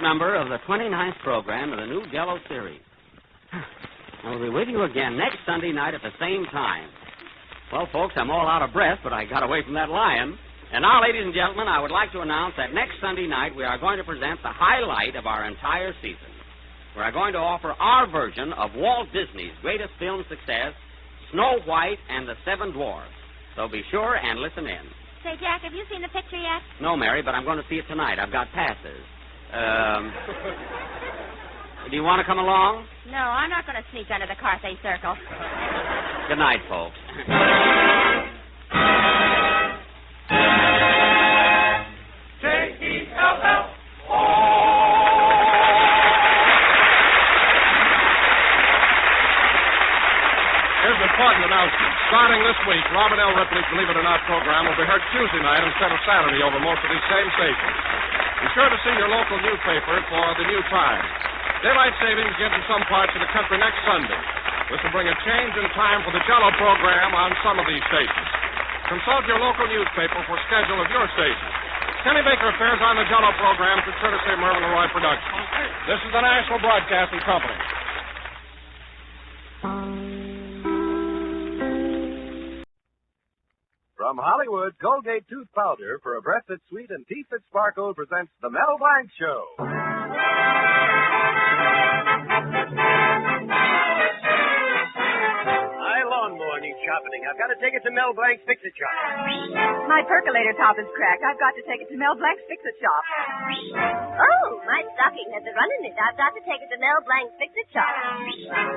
Number of the 29th program of the new Jello series. I'll be with you again next Sunday night at the same time. Well, folks, I'm all out of breath, but I got away from that lion. And now, ladies and gentlemen, I would like to announce that next Sunday night we are going to present the highlight of our entire season. We are going to offer our version of Walt Disney's greatest film success, Snow White and the Seven Dwarfs. So be sure and listen in. Say, Jack, have you seen the picture yet? No, Mary, but I'm going to see it tonight. I've got passes. Do you want to come along? No, I'm not going to sneak under the Carthay Circle. Good night, folks. Here's an important announcement. Starting this week, Robert L. Ripley's Believe It or Not program will be heard Tuesday night instead of Saturday over most of these same stations. Be sure to see your local newspaper for the new time. Daylight savings begins in some parts of the country next Sunday. This will bring a change in time for the Jello program on some of these stations. Consult your local newspaper for schedule of your station. Kenny Baker appears on the Jello program through courtesy of Mervyn LeRoy Productions. This is the National Broadcasting Company. From Hollywood, Colgate Tooth Powder for a breath that's sweet and teeth that sparkle presents The Mel Blanc Show. My lawnmower needs sharpening. I've got to take it to Mel Blanc's Fix-It Shop. My percolator top is cracked. I've got to take it to Mel Blanc's Fix-It Shop. Oh, my stocking has a run in it. I've got to take it to Mel Blanc's Fix-It Shop.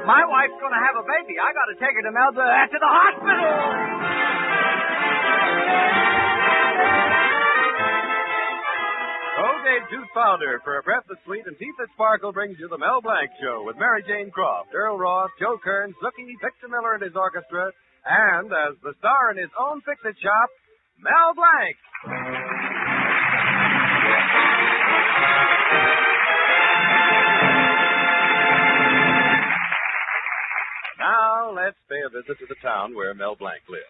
My wife's going to have a baby. I got to take her to to the hospital. Colgate Tooth Powder for a breath that's sweet and teeth that sparkle brings you The Mel Blanc Show with Mary Jane Croft, Earl Ross, Joe Kern, Zookie, Victor Miller and his orchestra, and as the star in his own Fix-It shop, Mel Blanc. Now, let's pay a visit to the town where Mel Blanc lives.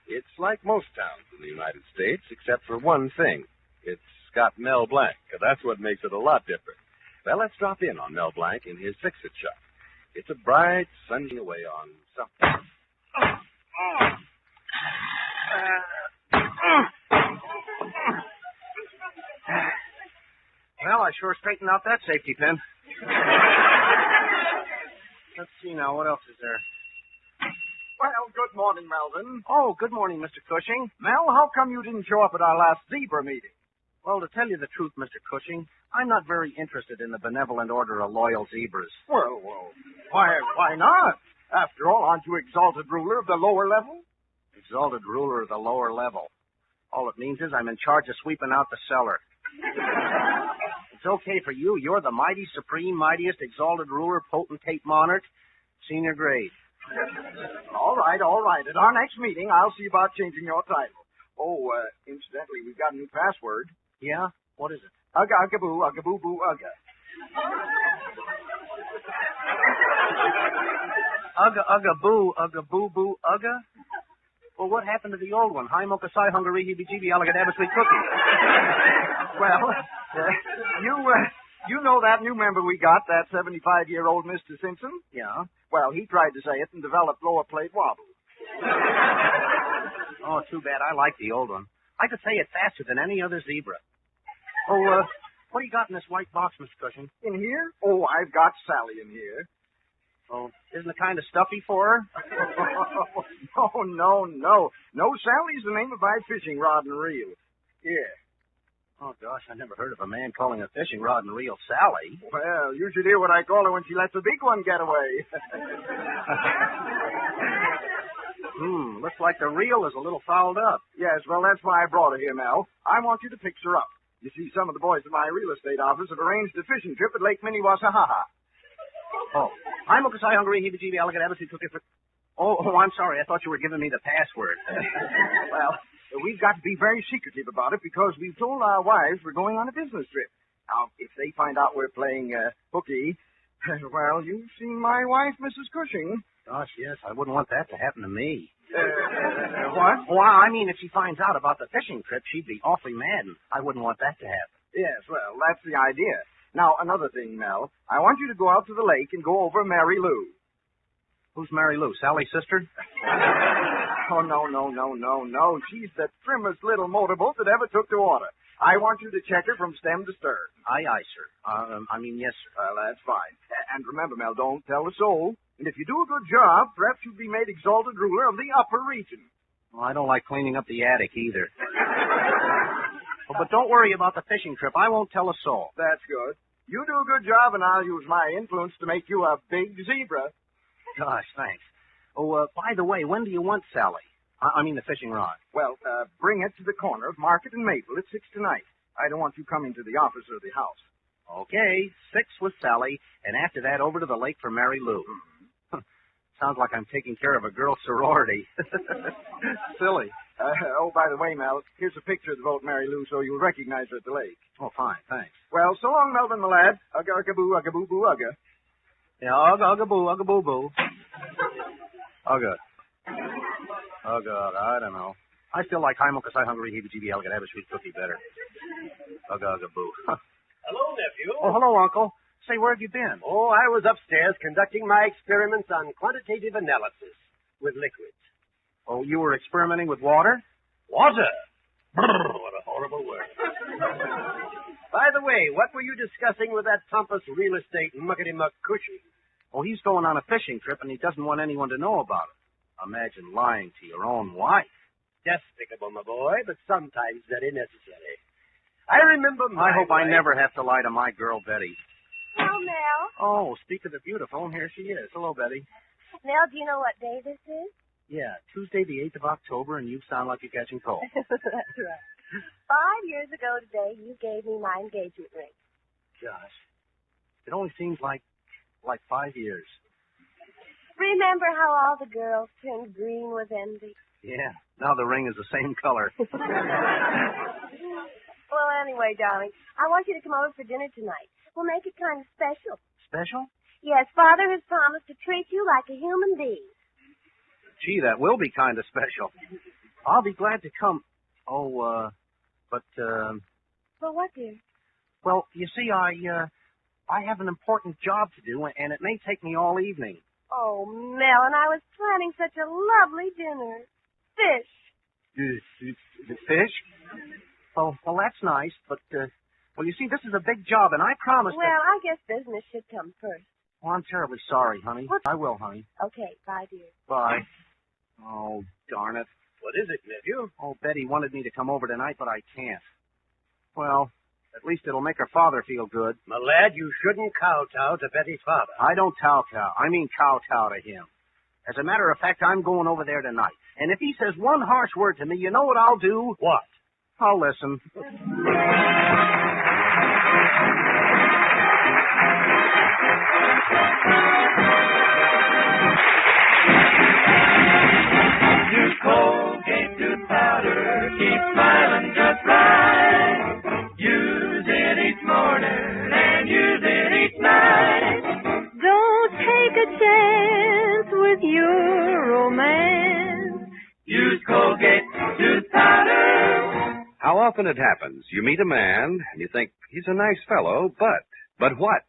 It's like most towns in the United States, except for one thing. It's got Mel Blanc, and that's what makes it a lot different. Well, let's drop in on Mel Blanc in his Fix-It shop. It's a bright, sunny away on something. Well, I sure straightened out that safety pin. Let's see now, what else is there? Well, good morning, Melvin. Oh, good morning, Mr. Cushing. Mel, how come you didn't show up at our last zebra meeting? Well, to tell you the truth, Mr. Cushing, I'm not very interested in the benevolent order of loyal zebras. Well, why not? After all, aren't you exalted ruler of the lower level? Exalted ruler of the lower level. All it means is I'm in charge of sweeping out the cellar. It's okay for you. You're the mighty, supreme, mightiest, exalted ruler, potentate monarch, senior grade. All right. At our next meeting, I'll see about changing your title. Oh, incidentally, we've got a new password. Yeah? What is it? Ugga, ugga, boo, boo, ugga. Ugga, boo, ugga? Well, what happened to the old one? Hi, mocha, si, hungary, heebie-jeebie, alligator, cookie. Well, you know that new member we got, that 75-year-old Mr. Simpson? Yeah? Well, he tried to say it and developed lower plate wobble. Oh, too bad. I like the old one. I could say it faster than any other zebra. Oh, what do you got in this white box, Mr. Cushing? In here? Oh, I've got Sally in here. Oh, isn't it kind of stuffy for her? No. No, Sally's the name of my fishing rod and reel. Yeah. Oh, gosh, I never heard of a man calling a fishing rod and reel Sally. Well, you should hear what I call her when she lets a big one get away. Looks like the reel is a little fouled up. Yes, well, that's why I brought her here, Mel. I want you to fix her up. You see, some of the boys at my real estate office have arranged a fishing trip at Lake Minnewasahaha. Oh, I'm Okasai Hungry, heebie-jeebie, alligator, cookie for... Oh, I'm sorry. I thought you were giving me the password. Well, we've got to be very secretive about it because we've told our wives we're going on a business trip. Now, if they find out we're playing hooky, well, you've seen my wife, Mrs. Cushing. Gosh, yes, I wouldn't want that to happen to me. What? Well, I mean, if she finds out about the fishing trip, she'd be awfully mad, and I wouldn't want that to happen. Yes, well, that's the idea. Now, another thing, Mel. I want you to go out to the lake and go over Mary Lou. Who's Mary Lou? Sally's sister? Oh, no. She's the trimmest little motorboat that ever took to water. I want you to check her from stem to stern. Aye, sir. Yes, sir. Well, that's fine. And remember, Mel, don't tell a soul. And if you do a good job, perhaps you'll be made exalted ruler of the upper region. Well, I don't like cleaning up the attic either. But don't worry about the fishing trip. I won't tell a soul. That's good. You do a good job, and I'll use my influence to make you a big zebra. Gosh, thanks. Oh, by the way, when do you want Sally? I mean the fishing rod. Well, bring it to the corner of Market and Maple at 6 tonight. I don't want you coming to the office or the house. Okay, 6 with Sally, and after that over to the lake for Mary Lou. Sounds like I'm taking care of a girl sorority. Silly. By the way, Mel, here's a picture of the boat Mary Lou so you'll recognize her at the lake. Oh, fine, thanks. Well, so long, Melvin, my lad. Ugga-ugga-boo, ugga-boo-boo, ugga. Yeah, ugga-ugga-boo, ugga-boo-boo. Ugga. Ugga, I don't know. I still like Heimel because I hungry heebie-jeebie. I'll have a sweet cookie better. Ugga-ugga-boo. Hello, nephew. Oh, hello, Uncle. Say, where have you been? Oh, I was upstairs conducting my experiments on quantitative analysis with liquids. Oh, you were experimenting with water? Water? Brrr, what a horrible word. By the way, what were you discussing with that pompous real estate muckety-muck cushy? Oh, he's going on a fishing trip, and he doesn't want anyone to know about it. Imagine lying to your own wife. Despicable, my boy, but sometimes very necessary. I remember my I hope I wife... never have to lie to my girl, Betty. Hello, Mel. Oh, speak of the beautiful, and here she is. Hello, Betty. Mel, do you know what day this is? Yeah, Tuesday the 8th of October, and you sound like you're catching cold. That's right. 5 years ago today, you gave me my engagement ring. Gosh, it only seems like 5 years. Remember how all the girls turned green with envy? Yeah, now the ring is the same color. Well, anyway, darling, I want you to come over for dinner tonight. We'll make it kind of special. Special? Yes, Father has promised to treat you like a human being. Gee, that will be kind of special. I'll be glad to come. Oh, but. Well, what, dear? Well, you see, I have an important job to do, and it may take me all evening. Oh, Mel, and I was planning such a lovely dinner. Fish. Fish? Oh, well, that's nice, but, well, you see, this is a big job, and I promised Well, I guess business should come first. Well, I'm terribly sorry, honey. What? I will, honey. Okay, bye, dear. Bye. Oh, darn it. What is it, nephew? Oh, Betty wanted me to come over tonight, but I can't. Well, at least it'll make her father feel good. My lad, you shouldn't kowtow to Betty's father. I don't kowtow. I mean kowtow to him. As a matter of fact, I'm going over there tonight. And if he says one harsh word to me, you know what I'll do? What? I'll listen. Use Colgate tooth powder, keep smiling just right. Use it each morning and use it each night. Don't take a chance with your romance. Use Colgate tooth powder. How often it happens, you meet a man and you think he's a nice fellow, but what?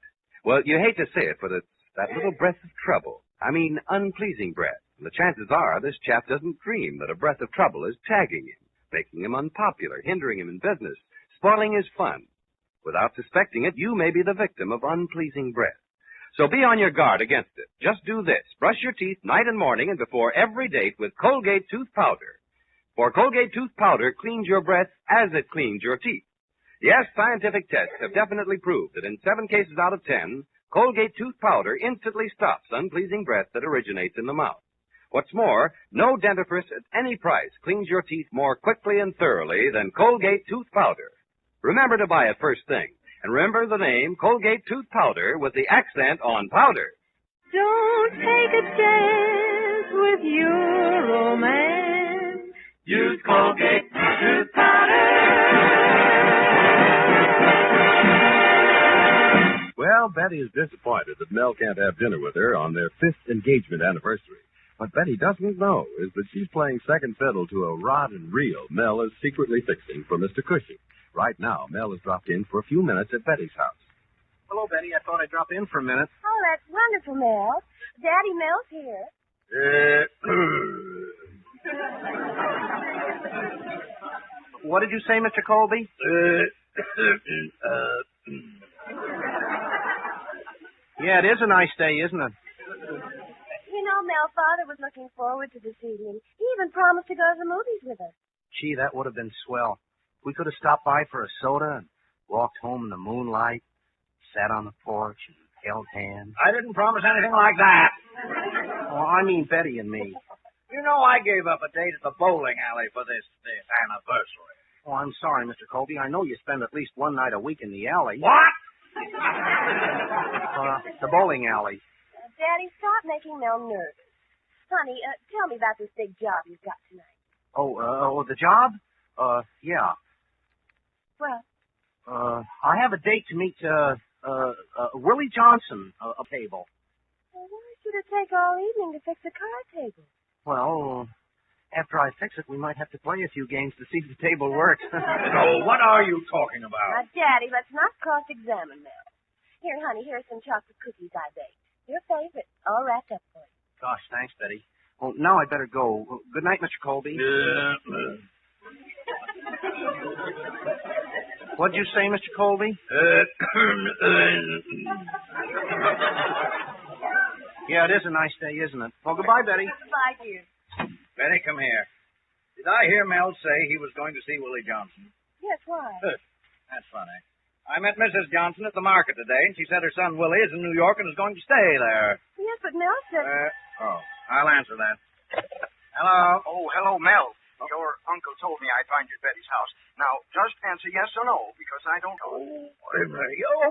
Well, you hate to say it, but it's that little breath of trouble. I mean, unpleasing breath. And the chances are this chap doesn't dream that a breath of trouble is tagging him, making him unpopular, hindering him in business, spoiling his fun. Without suspecting it, you may be the victim of unpleasing breath. So be on your guard against it. Just do this. Brush your teeth night and morning and before every date with Colgate tooth powder. For Colgate tooth powder cleans your breath as it cleans your teeth. Yes, scientific tests have definitely proved that in 7 cases out of 10, Colgate tooth powder instantly stops unpleasing breath that originates in the mouth. What's more, no dentifrice at any price cleans your teeth more quickly and thoroughly than Colgate tooth powder. Remember to buy it first thing. And remember the name Colgate tooth powder with the accent on powder. Don't take a chance with your romance. Use Colgate tooth powder. Well, Betty is disappointed that Mel can't have dinner with her on their 5th engagement anniversary. What Betty doesn't know is that she's playing second fiddle to a rod and reel Mel is secretly fixing for Mr. Cushing. Right now, Mel has dropped in for a few minutes at Betty's house. Hello, Betty. I thought I'd drop in for a minute. Oh, that's wonderful, Mel. Daddy Mel's here. What did you say, Mr. Colby? Yeah, it is a nice day, isn't it? You know, Mel, Father was looking forward to this evening. He even promised to go to the movies with us. Gee, that would have been swell. We could have stopped by for a soda and walked home in the moonlight, sat on the porch and held hands. I didn't promise anything like that. Oh, I mean Betty and me. You know I gave up a date at the bowling alley for this anniversary. Oh, I'm sorry, Mr. Colby. I know you spend at least one night a week in the alley. What? The bowling alley. Daddy, stop making Mel nervous. Honey, tell me about this big job you've got tonight. Oh, the job? Yeah. Well, I have a date to meet, Willie Johnson, a table. Well, why should it take all evening to fix a card table? Well, after I fix it, we might have to play a few games to see if the table works. So, what are you talking about? Now, Daddy, let's not cross-examine Mel. Here, honey, here's some chocolate cookies I baked. Your favorite, all wrapped up for you. Gosh, thanks, Betty. Well, now I'd better go. Good night, Mr. Colby. What'd you say, Mr. Colby? Yeah, it is a nice day, isn't it? Well, goodbye, Betty. Goodbye, dear. Betty, come here. Did I hear Mel say he was going to see Willie Johnson? Yes, why? That's funny. I met Mrs. Johnson at the market today, and she said her son Willie is in New York and is going to stay there. Yes, but Mel said... I'll answer that. Hello? Oh, hello, Mel. Your uncle told me I'd find you at Betty's house. Now, just answer yes or no, because I don't know.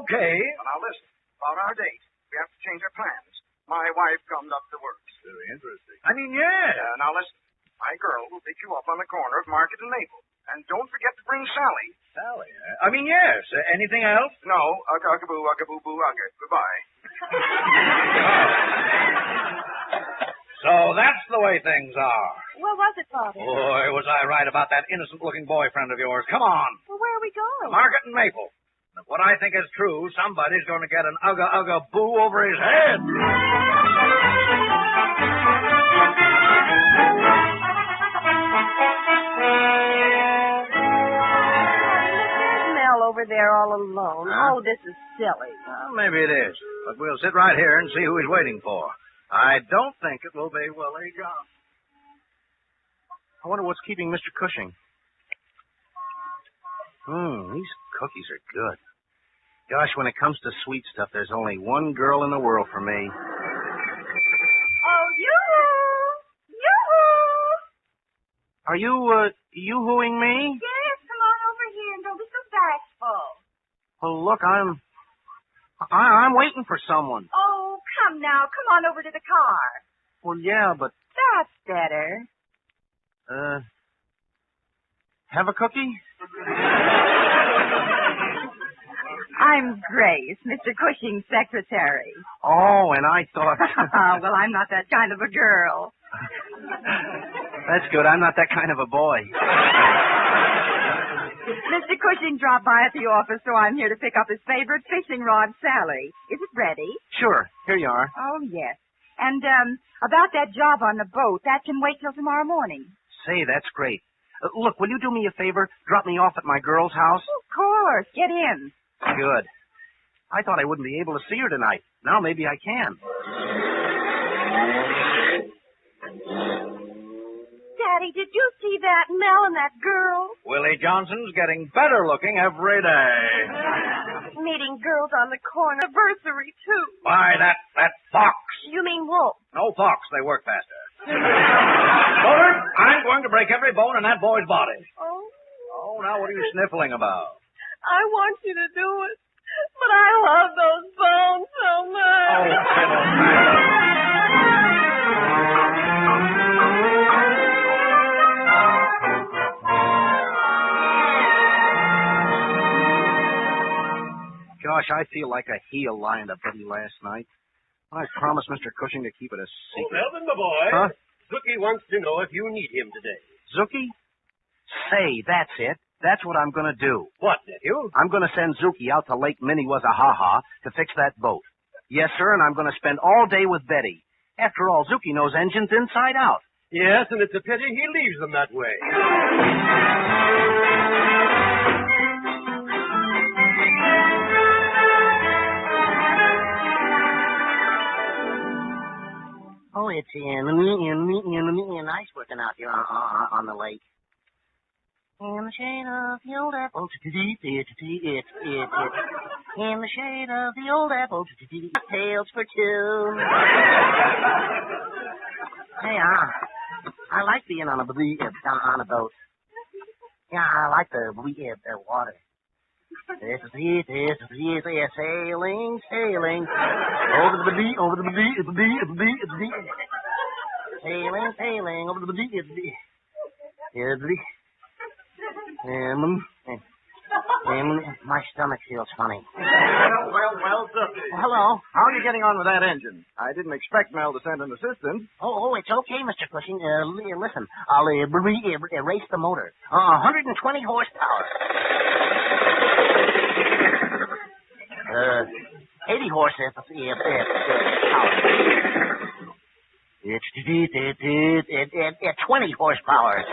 Okay. Well, now, listen. About our date, we have to change our plans. My wife gummed up the works. Very interesting. I mean, yeah. Now, listen. My girl will pick you up on the corner of Market and Maple. And don't forget to bring Sally. Sally? I mean, yes. Anything else? No. Ugga-boo, ugga-boo-boo, ugga. Goodbye. So that's the way things are. Where was it, Father? Boy, was I right about that innocent-looking boyfriend of yours. Come on. Well, where are we going? Market and Maple. If what I think is true, somebody's going to get an ugga-ugga-boo over his head. Mel over there all alone. Huh? Oh, this is silly. Well, maybe it is. But we'll sit right here and see who he's waiting for. I don't think it will be Willie Johnson. I wonder what's keeping Mr. Cushing. These cookies are good. Gosh, when it comes to sweet stuff, there's only one girl in the world for me. Oh, yoo-hoo! Yoo-hoo! Are you, yoo-hooing me? Yes, come on over here and don't be so bashful. Well, look, I'm waiting for someone. Oh, come now. Come on over to the car. Well, yeah, but... That's better. Have a cookie? I'm Grace, Mr. Cushing's secretary. Oh, and I thought... Well, I'm not that kind of a girl. That's good. I'm not that kind of a boy. Mr. Cushing dropped by at the office, so I'm here to pick up his favorite fishing rod, Sally. Is it ready? Sure. Here you are. Oh, yes. And, about that job on the boat, that can wait till tomorrow morning. Say, that's great. Look, will you do me a favor? Drop me off at my girl's house? Of course. Get in. Good. I thought I wouldn't be able to see her tonight. Now maybe I can. Daddy, did you see that Mel and that girl? Willie Johnson's getting better looking every day. Meeting girls on the corner. Anniversary, too. Why, that fox. You mean Wolf? No fox. They work faster. Bullard, I'm going to break every bone in that boy's body. Oh? Oh, now what are you sniffling about? I want you to do it. But I love those bones so much. Oh, Gosh, I feel like a heel lying to Betty last night. I promised Mr. Cushing to keep it a secret. Melvin, my boy. Huh? Zookie wants to know if you need him today. Zookie? Say, that's it. That's what I'm going to do. What, nephew? I'm going to send Zookie out to Lake Minnewasahaha to fix that boat. Yes, sir, and I'm going to spend all day with Betty. After all, Zookie knows engines inside out. Yes, and it's a pity he leaves them that way. Oh, it's nice working out here on the lake. In the shade of the old apple, it's in the shade of the old apple, tails for two. Hey, I like being on a boat. Yeah, I like the water. This is sailing over the sailing over the my stomach feels funny. Well, Duffy. Hello. How are you getting on with that engine? I didn't expect Mel to send an assistant. Oh, it's okay, Mr. Cushing. Listen, I'll erase the motor. 120 horsepower. 80 horsepower. It's 20 horsepower.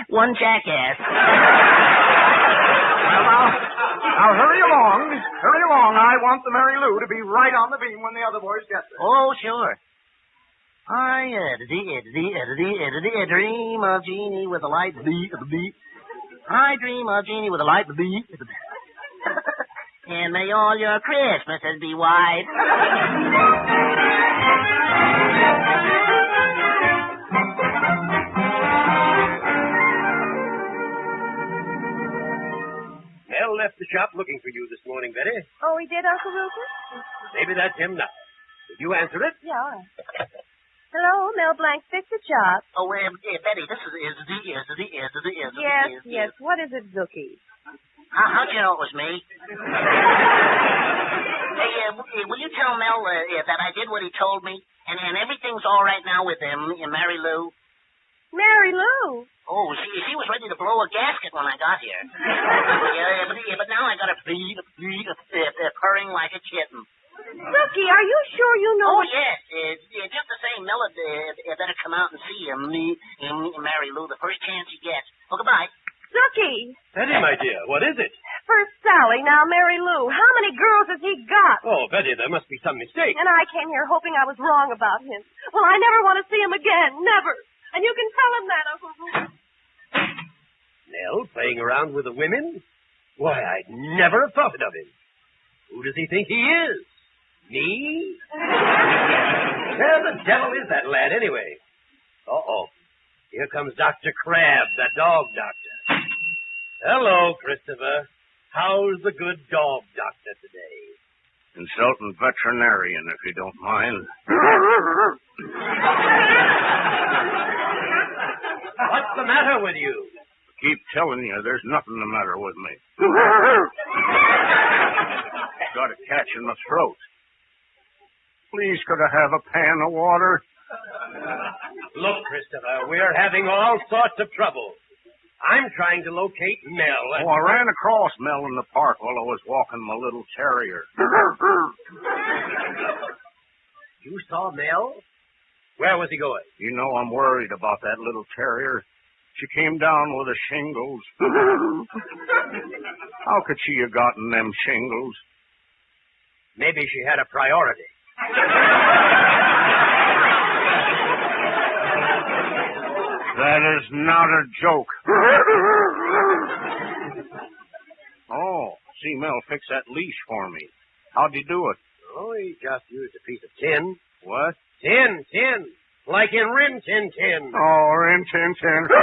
One jackass. Now hurry along. Hurry along. I want the Mary Lou to be right on the beam when the other boys get there. Oh, sure. I dream of Jeannie with a light beat. I dream of Jeannie with a light beat. And may all your Christmases be white. Mel left the shop looking for you this morning, Betty. Oh, he did, Uncle Rufus? Maybe that's him now. Did you answer it? Yeah, all right. Hello, Mel Blanc, fix the shop. Oh, Betty, this is Yes. What is it, Zookie? How'd you know it was me? Hey, will you tell Mel that I did what he told me, and everything's all right now with Mary Lou? Mary Lou? Oh, she was ready to blow a gasket when I got here. but now I got her purring like a kitten. Rookie, are you sure you know? Oh, yes. Just the same, Mel better come out and see Mary Lou the first chance he gets. Oh, goodbye. Rookie. Betty, my dear, what is it? First Sally, now Mary Lou. How many girls has he got? Oh, Betty, there must be some mistake. And I came here hoping I was wrong about him. Well, I never want to see him again. Never. And you can tell him that, Uncle Rufus. Nell playing around with the women? Why, I'd never have thought it of him. Who does he think he is? Me? Where the devil is that lad, anyway? Uh-oh. Here comes Dr. Crab, the dog doctor. Hello, Christopher. How's the good dog doctor today? Consultant veterinarian, if you don't mind. What's the matter with you? Keep telling you there's nothing the matter with me. Got a catch in my throat. Please, could I have a pan of water? Look, Christopher, we're having all sorts of trouble. I'm trying to locate Mel. Oh, I ran across Mel in the park while I was walking my little terrier. You saw Mel? Where was he going? You know I'm worried about that little terrier. She came down with the shingles. How could she have gotten them shingles? Maybe she had a priority. That is not a joke. Oh, see Mel fix that leash for me. How'd he do it? Oh, he just used a piece of tin. What? Tin. Like in Rin Tin Tin. Oh, Rin Tin Tin. Oh,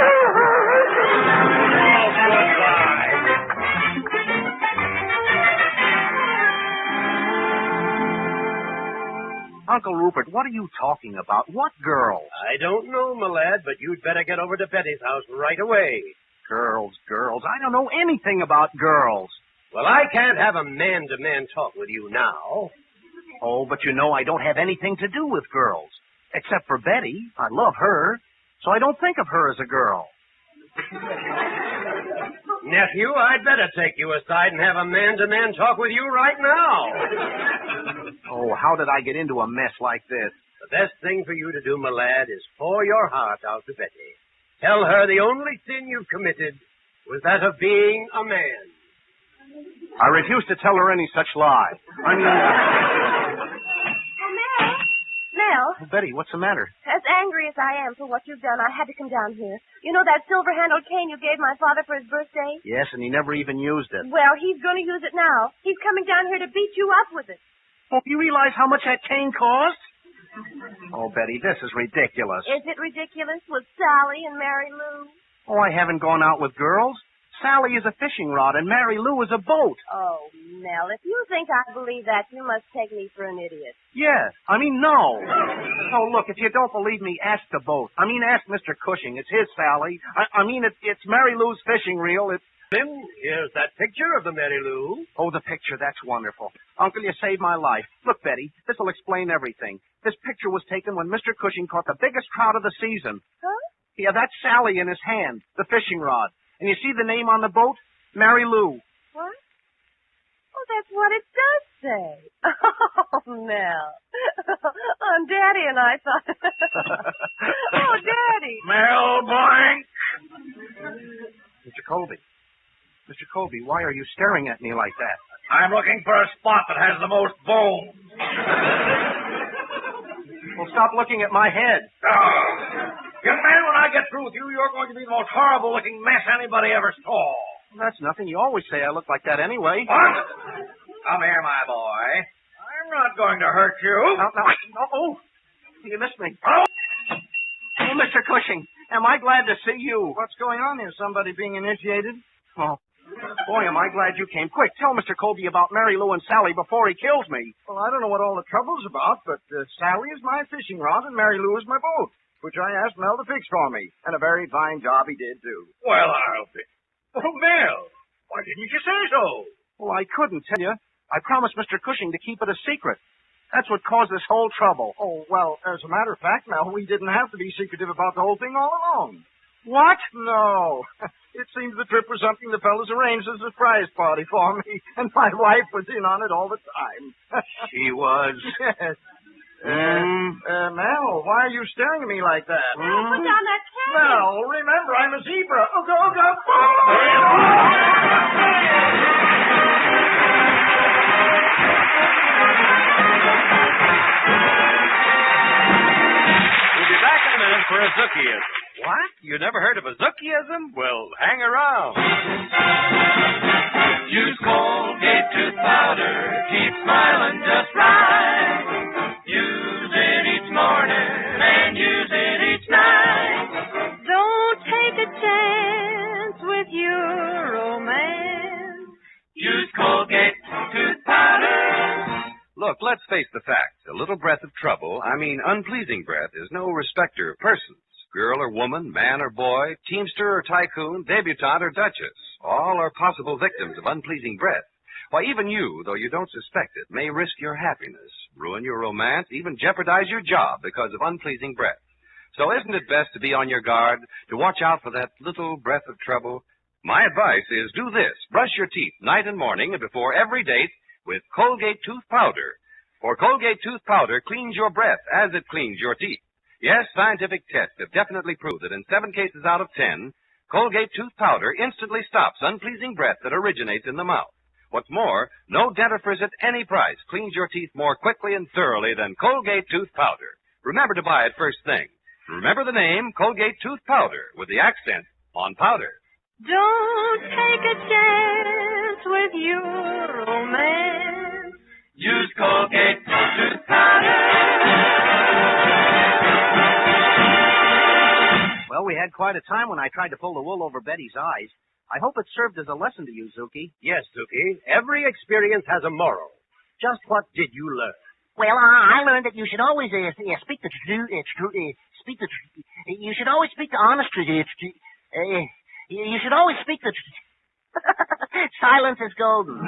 goodbye. Uncle Rupert, what are you talking about? What girls? I don't know, my lad, but you'd better get over to Betty's house right away. Girls. I don't know anything about girls. Well, I can't have a man-to-man talk with you now. Oh, but you know I don't have anything to do with girls. Except for Betty. I love her. So I don't think of her as a girl. Nephew, I'd better take you aside and have a man-to-man talk with you right now. Oh, how did I get into a mess like this? The best thing for you to do, my lad, is pour your heart out to Betty. Tell her the only sin you've committed was that of being a man. I refuse to tell her any such lie. I mean... Mel, Betty, what's the matter? as angry as I am for what you've done, I had to come down here. You know that silver-handled cane you gave my father for his birthday? Yes, and he never even used it. Well, he's going to use it now. He's coming down here to beat you up with it. Oh, you realize how much that cane cost? Oh, Betty, this is ridiculous. Is it ridiculous with Sally and Mary Lou? Oh, I haven't gone out with girls. Sally is a fishing rod and Mary Lou is a boat. Oh, Mel, if you think I believe that, you must take me for an idiot. Yes. I mean, no. Oh, look, if you don't believe me, ask the boat. I mean, ask Mr. Cushing. It's his Sally. I mean, it's Mary Lou's fishing reel. Then here's that picture of the Mary Lou. Oh, the picture. That's wonderful. Uncle, you saved my life. Look, Betty, this will explain everything. This picture was taken when Mr. Cushing caught the biggest trout of the season. Huh? Yeah, that's Sally in his hand, the fishing rod. And you see the name on the boat? Mary Lou. What? Oh, that's what it does say. Oh, Mel. Daddy and I thought... Oh, Daddy. Mel Blank. Mr. Colby. Mr. Colby, why are you staring at me like that? I'm looking for a spot that has the most bone. Well, stop looking at my head. Young man, when I get through with you, you're going to be the most horrible-looking mess anybody ever saw. That's nothing. You always say I look like that anyway. What? Come here, my boy. I'm not going to hurt you. No. Oh, you missed me. Oh, Mr. Cushing, am I glad to see you. What's going on here? Somebody being initiated? Oh, boy, am I glad you came. Quick, tell Mr. Colby about Mary Lou and Sally before he kills me. Well, I don't know what all the trouble's about, but Sally is my fishing rod and Mary Lou is my boat, which I asked Mel to fix for me. And a very fine job he did, too. Well, I'll be... Oh, Mel, why didn't you say so? Well, I couldn't tell you. I promised Mr. Cushing to keep it a secret. That's what caused this whole trouble. Oh, well, as a matter of fact, Mel, we didn't have to be secretive about the whole thing all along. What? No. It seems the trip was something the fellows arranged as a surprise party for me, and my wife was in on it all the time. She was? Yes. Mel, why are you staring at me like that? Mel, put down that cane. Mel, remember, I'm a zebra. Oh, go. We'll be back in a minute for a Zookieism. What? You never heard of a Zookieism? Well, hang around. Use Colgate tooth powder. Keep smiling just right. Use it each morning and use it each night. Don't take a chance with your romance. Use Colgate tooth powder. Look, let's face the facts. A little breath of trouble, unpleasing breath, is no respecter of persons. Girl or woman, man or boy, teamster or tycoon, debutante or duchess. All are possible victims of unpleasing breath. Why, even you, though you don't suspect it, may risk your happiness, ruin your romance, even jeopardize your job because of unpleasing breath. So isn't it best to be on your guard, to watch out for that little breath of trouble? My advice is do this. Brush your teeth night and morning and before every date with Colgate tooth powder. For Colgate tooth powder cleans your breath as it cleans your teeth. Yes, scientific tests have definitely proved that in 7 cases out of 10, Colgate tooth powder instantly stops unpleasing breath that originates in the mouth. What's more, no dentifrice at any price cleans your teeth more quickly and thoroughly than Colgate tooth powder. Remember to buy it first thing. Remember the name Colgate tooth powder with the accent on powder. Don't take a chance with your romance. Use Colgate tooth powder. Well, we had quite a time when I tried to pull the wool over Betty's eyes. I hope it served as a lesson to you, Zuki. Yes, Zuki. Every experience has a moral. Just what did you learn? Well, I learned that you should always speak the truth. You should always speak the honest truth. You should always speak the truth. Silence is golden.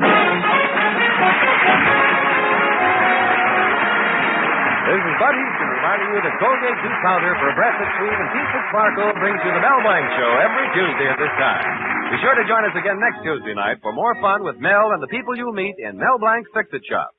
This is Bud Houston reminding you that Colgate tooth powder for a breath that's sweet and teeth that sparkle brings you the Mel Blanc Show every Tuesday at this time. Be sure to join us again next Tuesday night for more fun with Mel and the people you'll meet in Mel Blanc's Fix-It Shop.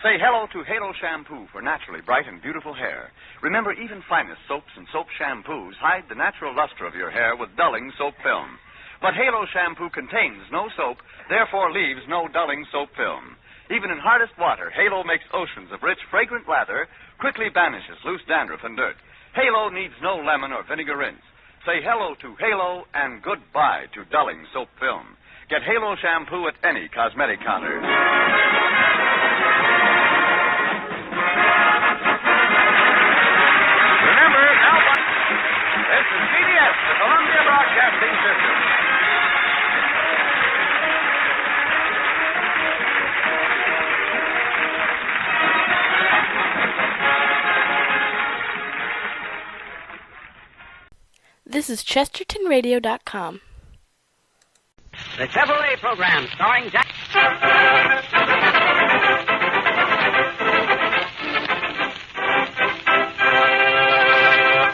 Say hello to Halo Shampoo for naturally bright and beautiful hair. Remember, even finest soaps and soap shampoos hide the natural luster of your hair with dulling soap film. But Halo Shampoo contains no soap, therefore leaves no dulling soap film. Even in hardest water, Halo makes oceans of rich, fragrant lather, quickly banishes loose dandruff and dirt. Halo needs no lemon or vinegar rinse. Say hello to Halo and goodbye to dulling soap film. Get Halo Shampoo at any cosmetic counter. Remember, now, this is CBS, the Columbia Broadcasting System. This is ChestertonRadio.com. The Chevrolet program starring Jack.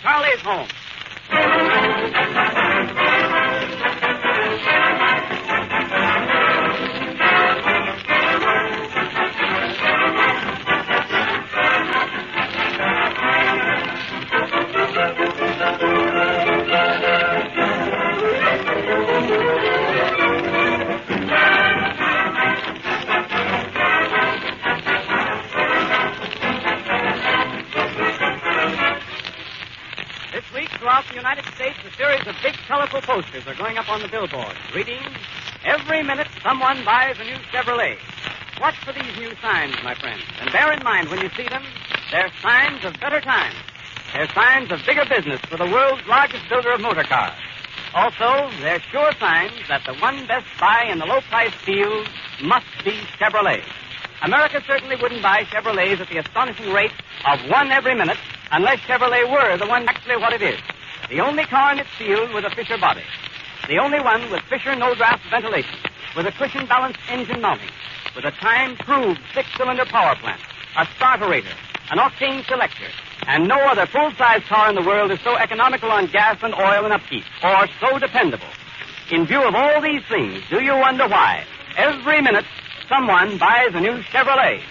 Charlie's Home. Throughout the United States, a series of big, colorful posters are going up on the billboards, reading, "Every minute someone buys a new Chevrolet." Watch for these new signs, my friends, and bear in mind when you see them, they're signs of better times. They're signs of bigger business for the world's largest builder of motor cars. Also, they're sure signs that the one best buy in the low-price field must be Chevrolet. America certainly wouldn't buy Chevrolets at the astonishing rate of one every minute unless Chevrolet were the one actually what it is. The only car in its field with a Fisher body. The only one with Fisher no-draft ventilation, with a cushion-balanced engine mounting, with a time-proved six-cylinder power plant, a starterator, an octane selector, and no other full-size car in the world is so economical on gas and oil and upkeep, or so dependable. In view of all these things, do you wonder why every minute someone buys a new Chevrolet?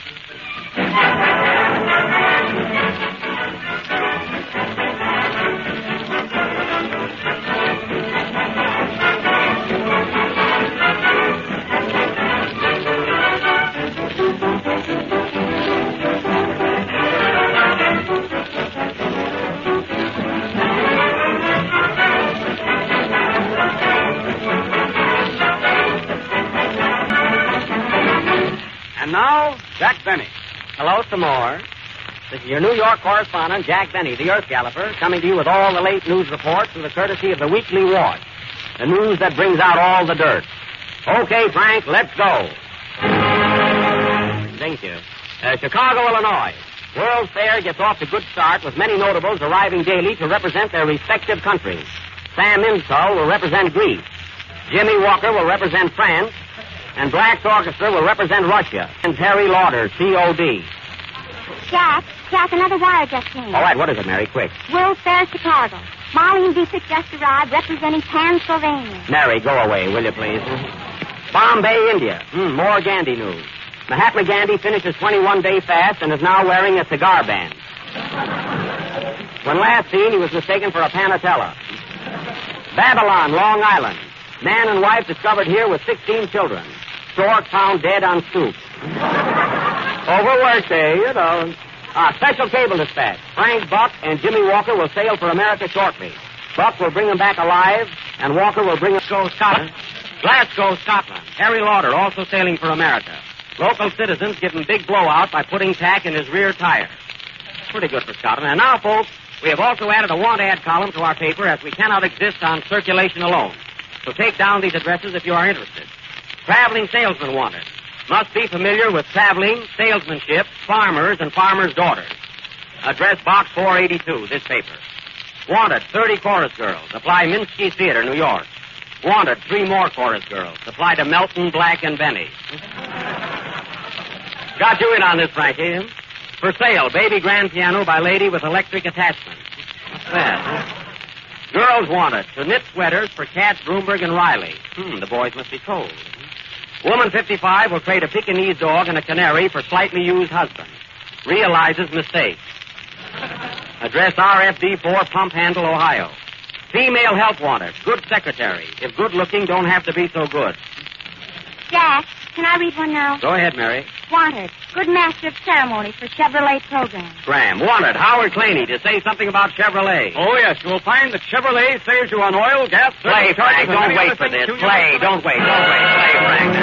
And now, Jack Benny. Hello, some more. This is your New York correspondent, Jack Benny, the Earth Galloper, coming to you with all the late news reports through the courtesy of the Weekly Watch. The news that brings out all the dirt. Okay, Frank, let's go. Thank you. Chicago, Illinois. World's Fair gets off to a good start with many notables arriving daily to represent their respective countries. Sam Insull will represent Greece. Jimmy Walker will represent France. And Black's Orchestra will represent Russia. And Harry Lauder, C.O.D. Jack, another wire just came. All right, what is it, Mary? Quick. World's Fair, Chicago. Molly and Dietrich just arrived representing Pennsylvania. Mary, go away, will you, please? Bombay, India. More Gandhi news. Mahatma Gandhi finishes 21-day fast and is now wearing a cigar band. When last seen, he was mistaken for a Panatella. Babylon, Long Island. Man and wife discovered here with 16 children. Stork found dead on stoop. Overworked, you know. Special cable dispatch. Frank Buck and Jimmy Walker will sail for America shortly. Buck will bring them back alive, and Walker will bring them to Scotland. Glasgow, Scotland. Harry Lauder also sailing for America. Local citizens give him big blowout by putting tack in his rear tire. Pretty good for Scotland. And now, folks, we have also added a want ad column to our paper as we cannot exist on circulation alone. So take down these addresses if you are interested. Traveling salesman wanted. Must be familiar with traveling, salesmanship, farmers, and farmers' daughters. Address Box 482, this paper. Wanted, 30 chorus girls. Apply Minsky Theater, New York. Wanted, 3 more chorus girls. Apply to Melton, Black, and Benny. Got you in on this, Frankie. For sale, baby grand piano by lady with electric attachment. What's that? Girls wanted to knit sweaters for Katz, Broomberg, and Riley. The boys must be cold. Woman 55 will trade a Pekingese dog and a canary for slightly used husband. Realizes mistake. Address RFD 4, Pump Handle, Ohio. Female help wanted. Good secretary. If good looking, don't have to be so good. Jack, can I read one now? Go ahead, Mary. Wanted. Good master of ceremony for Chevrolet program. Graham. Wanted. Howard Claney to say something about Chevrolet. Oh, yes. You'll find that Chevrolet saves you on oil, gas, Play, Frank. Don't wait for this. Play. Don't wait. Play, Frank.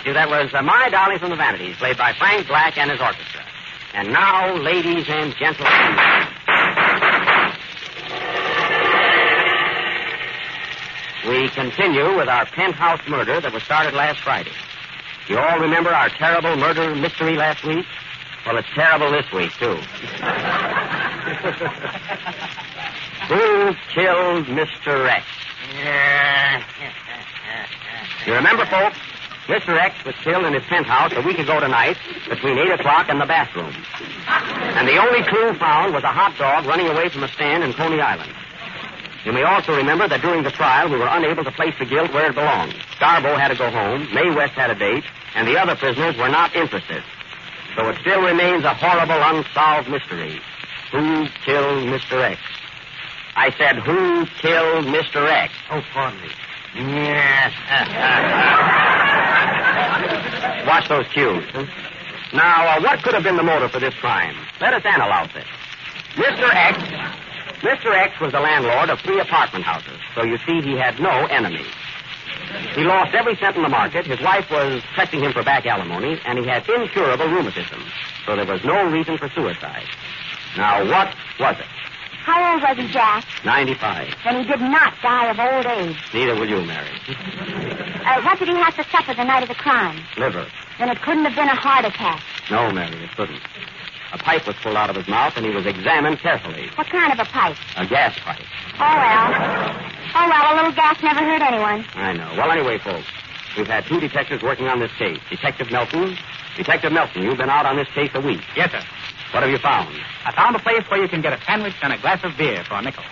That was My Darling from the Vanities, played by Frank Black and his orchestra. And now, ladies and gentlemen, we continue with our penthouse murder that was started last Friday. You all remember our terrible murder mystery last week? Well, it's terrible this week, too. Who killed Mr. X? You remember, folks? Mr. X was killed in his penthouse a week ago tonight between 8 o'clock and the bathroom. And the only clue found was a hot dog running away from a stand in Coney Island. You may also remember that during the trial we were unable to place the guilt where it belonged. Garbo had to go home, Mae West had a date, and the other prisoners were not interested. So it still remains a horrible unsolved mystery. Who killed Mr. X? I said, who killed Mr. X? Oh, pardon me. Watch those cues. Huh? Now, what could have been the motive for this crime? Let us analyze it. Mr. X was the landlord of 3 apartment houses, so you see he had no enemies. He lost every cent in the market, his wife was pressing him for back alimony, and he had incurable rheumatism, so there was no reason for suicide. Now, what was it? How old was he, Jack? 95. Then he did not die of old age. Neither will you, Mary. What did he have to suffer the night of the crime? Liver. Then it couldn't have been a heart attack. No, Mary, it couldn't. A pipe was pulled out of his mouth, and he was examined carefully. What kind of a pipe? A gas pipe. Oh, well, a little gas never hurt anyone. I know. Well, anyway, folks, we've had 2 detectives working on this case. Detective Melton, you've been out on this case a week. Yes, sir. What have you found? I found a place where you can get a sandwich and a glass of beer for a nickel.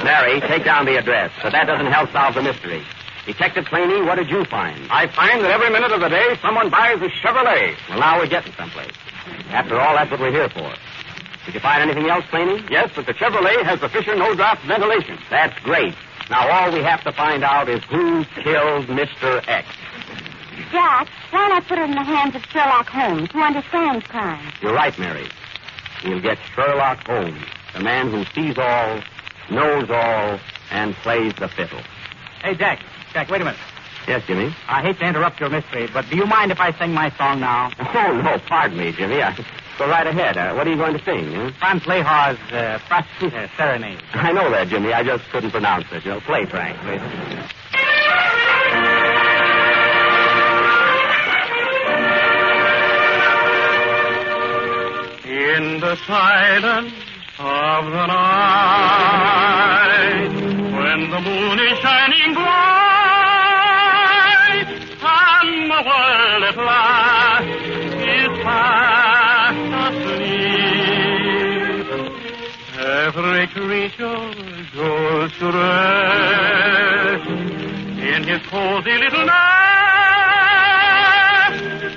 Mary, take down the address, but that doesn't help solve the mystery. Detective Claney, what did you find? I find that every minute of the day someone buys a Chevrolet. Well, now we're getting someplace. After all, that's what we're here for. Did you find anything else, Claney? Yes, but the Chevrolet has the Fisher no-drop ventilation. That's great. Now all we have to find out is who killed Mr. X. Jack, why not put it in the hands of Sherlock Holmes, who understands crime? You're right, Mary. We'll get Sherlock Holmes, the man who sees all, knows all, and plays the fiddle. Hey, Jack. Jack, wait a minute. Yes, Jimmy? I hate to interrupt your mystery, but do you mind if I sing my song now? Oh, no, pardon me, Jimmy. Go right ahead. What are you going to sing? Franz Lehar's Prostituta Serenade. I know that, Jimmy. I just couldn't pronounce it. Play, Frank, please. In the silence of the night, when the moon is shining bright, and the world at last is fast asleep, every creature goes to rest in his cozy little nest,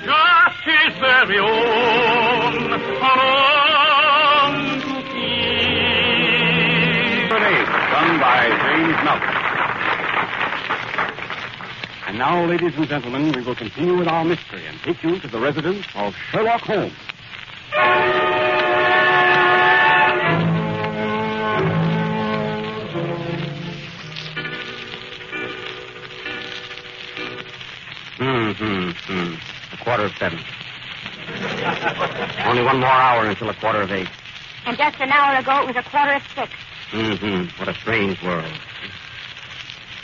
just his very own, alone to keep. Done by James Melton. And now, ladies and gentlemen, we will continue with our mystery and take you to the residence of Sherlock Holmes. A 7:15. Only one more hour until 7:45. And just an hour ago, it was 6:15. What a strange world.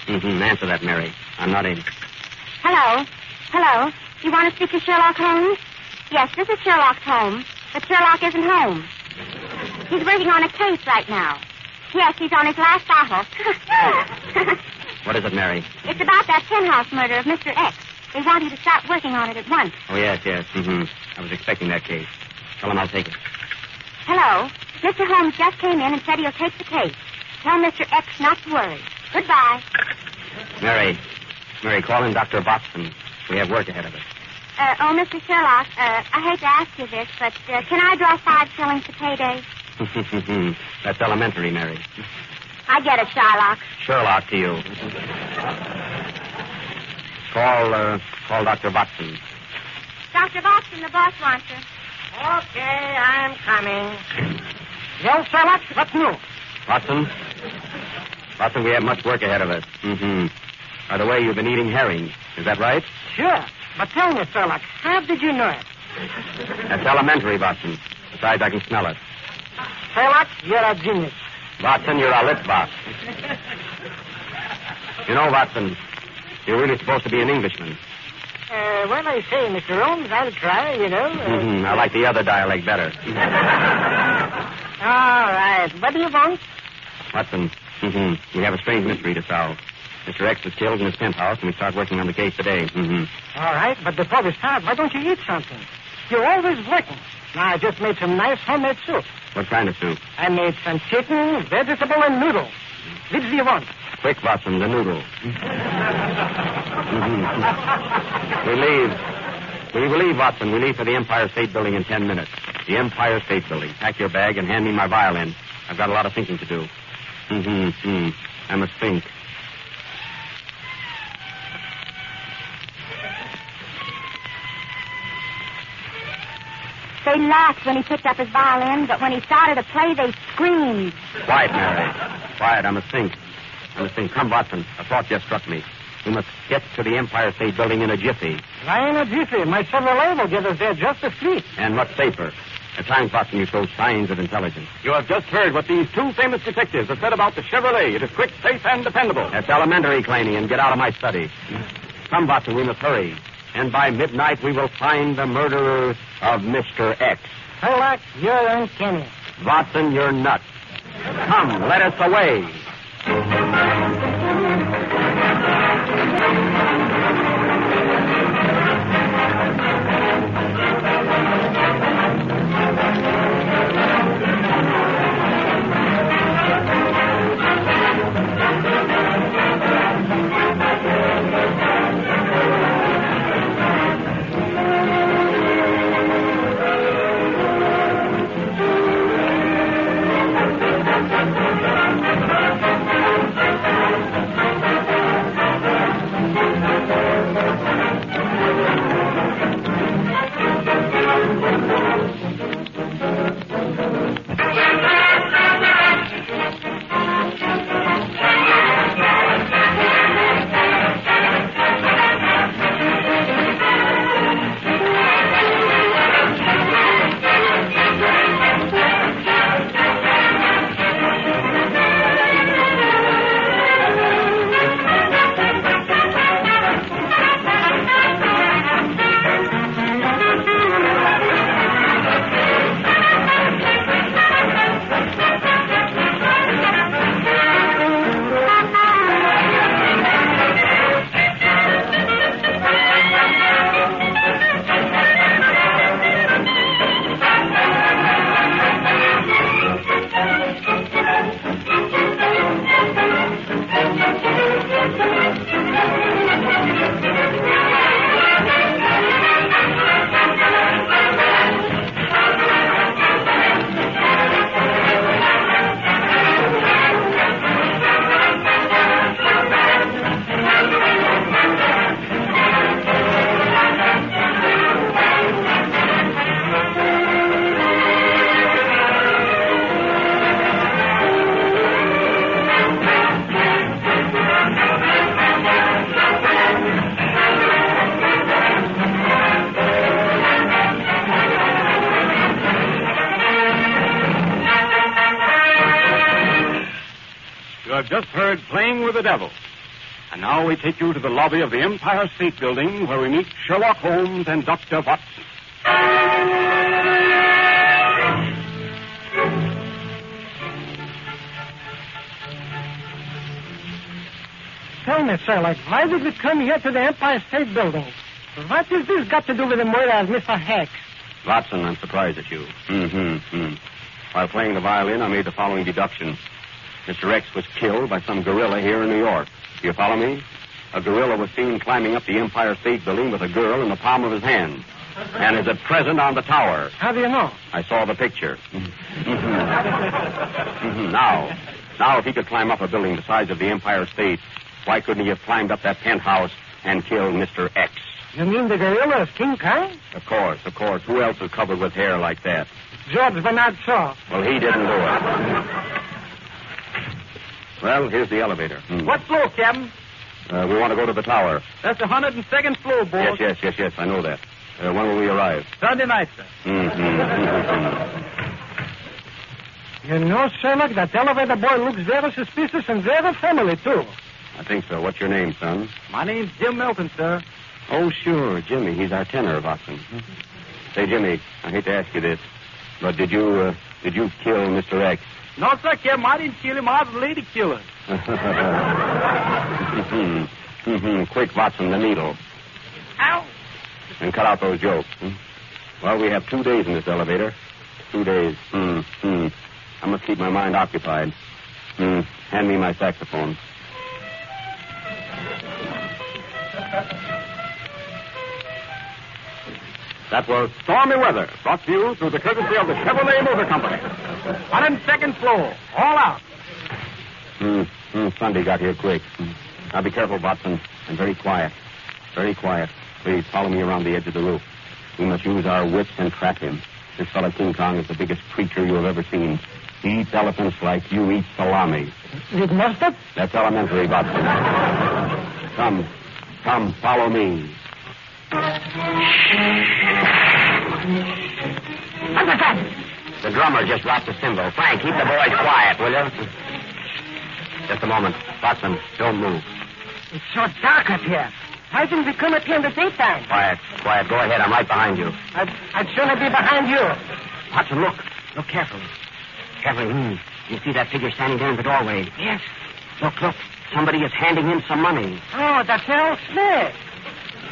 Answer that, Mary. I'm not in. Hello? Hello? You want to speak to Sherlock Holmes? Yes, this is Sherlock Holmes, but Sherlock isn't home. He's working on a case right now. Yes, he's on his last bottle. What is it, Mary? It's about that penthouse murder of Mr. X. They want you to start working on it at once. Oh, yes. I was expecting that case. Tell him I'll take it. Hello? Mr. Holmes just came in and said he'll take the case. Tell Mr. X not to worry. Goodbye. Mary, call in Dr. Watson. We have work ahead of us. Mr. Sherlock, I hate to ask you this, but can I draw 5 shillings to payday? That's elementary, Mary. I get it, Sherlock. Sherlock to you. Call Dr. Watson. Dr. Watson, the boss wants you. Okay, I'm coming. Well, Sherlock, what's new? Watson, we have much work ahead of us. By the way, you've been eating herring. Is that right? Sure. But tell me, Sherlock, how did you know it? That's elementary, Watson. Besides, I can smell it. Sherlock, you're a genius. Watson, you're a lip boss. You know, Watson, you're really supposed to be an Englishman. Well, I say, Mr. Holmes, I'll try, you know. I like the other dialect better. All right. What do you want? Watson, we have a strange mystery to solve. Mr. X was killed in his penthouse, and we start working on the case today. All right, but before we start, why don't you eat something? You're always working. Now, I just made some nice homemade soup. What kind of soup? I made some chicken, vegetable, and noodle. Which do you want? Quick, Watson, the noodle. We leave, Watson. We leave for the Empire State Building in 10 minutes. The Empire State Building. Pack your bag and hand me my violin. I've got a lot of thinking to do. I must think. They laughed when he picked up his violin, but when he started to play, they screamed. Quiet, Mary. Quiet. I must think. Come, Watson. A thought just struck me. We must get to the Empire State Building in a jiffy. Why in a jiffy? My Chevrolet will get us there just as sweet. And much safer. At times, Watson, you show signs of intelligence. You have just heard what these two famous detectives have said about the Chevrolet. It is quick, safe, and dependable. That's elementary, Claney, and get out of my study. Come, Watson, we must hurry. And by midnight, we will find the murderer of Mr. X. Sherlock, you're uncanny. Watson, you're nuts. Come, let us away. You have just heard Playing with the Devil. And now we take you to the lobby of the Empire State Building where we meet Sherlock Holmes and Dr. Watson. Tell me, Sherlock, why did we come here to the Empire State Building? What has this got to do with the murder of Mr. Hex? Watson, I'm surprised at you. While playing the violin, I made the following deduction. Mr. X was killed by some gorilla here in New York. Do you follow me? A gorilla was seen climbing up the Empire State Building with a girl in the palm of his hand. And is at present on the tower. How do you know? I saw the picture. Now, if he could climb up a building the size of the Empire State, why couldn't he have climbed up that penthouse and killed Mr. X? You mean the gorilla is King Kong? Of course. Who else is covered with hair like that? George Bernard Shaw. Well, he didn't do it. Well, here's the elevator. What floor, Captain? We want to go to the tower. That's the 102nd floor, boss. Yes, I know that. When will we arrive? Sunday night, sir. You know, Sherlock, that elevator boy looks very suspicious and very friendly, too. I think so. What's your name, son? My name's Jim Milton, sir. Oh, sure, Jimmy. He's our tenor, Watson. Say, Jimmy, I hate to ask you this, but did you kill Mr. X? No, sir, Captain. I didn't kill him. I was a lady killer. Quick, Watson, the needle. Ow! And cut out those jokes. Well, we have 2 days in this elevator. 2 days. I must keep my mind occupied. Hand me my saxophone. That was Stormy Weather, brought to you through the courtesy of the Chevrolet Motor Company. 102nd floor, all out. Sunday got here quick. Now be careful, Watson, and very quiet. Very quiet. Please follow me around the edge of the roof. We must use our wits and trap him. This fellow King Kong is the biggest creature you have ever seen. He eats elephants like you eat salami. With mustard? That's elementary, Watson. Come, follow me. What's that? The drummer just dropped the cymbal. Frank, keep the boys quiet, will you? Just a moment. Watson, don't move. It's so dark up here. Why didn't we come up here in the daytime? Quiet. Go ahead. I'm right behind you. I'd sooner be behind you. Watson, look. Look carefully. Carefully. You see that figure standing there in the doorway? Yes. Look. Somebody is handing him some money. Oh, that's Al Smith.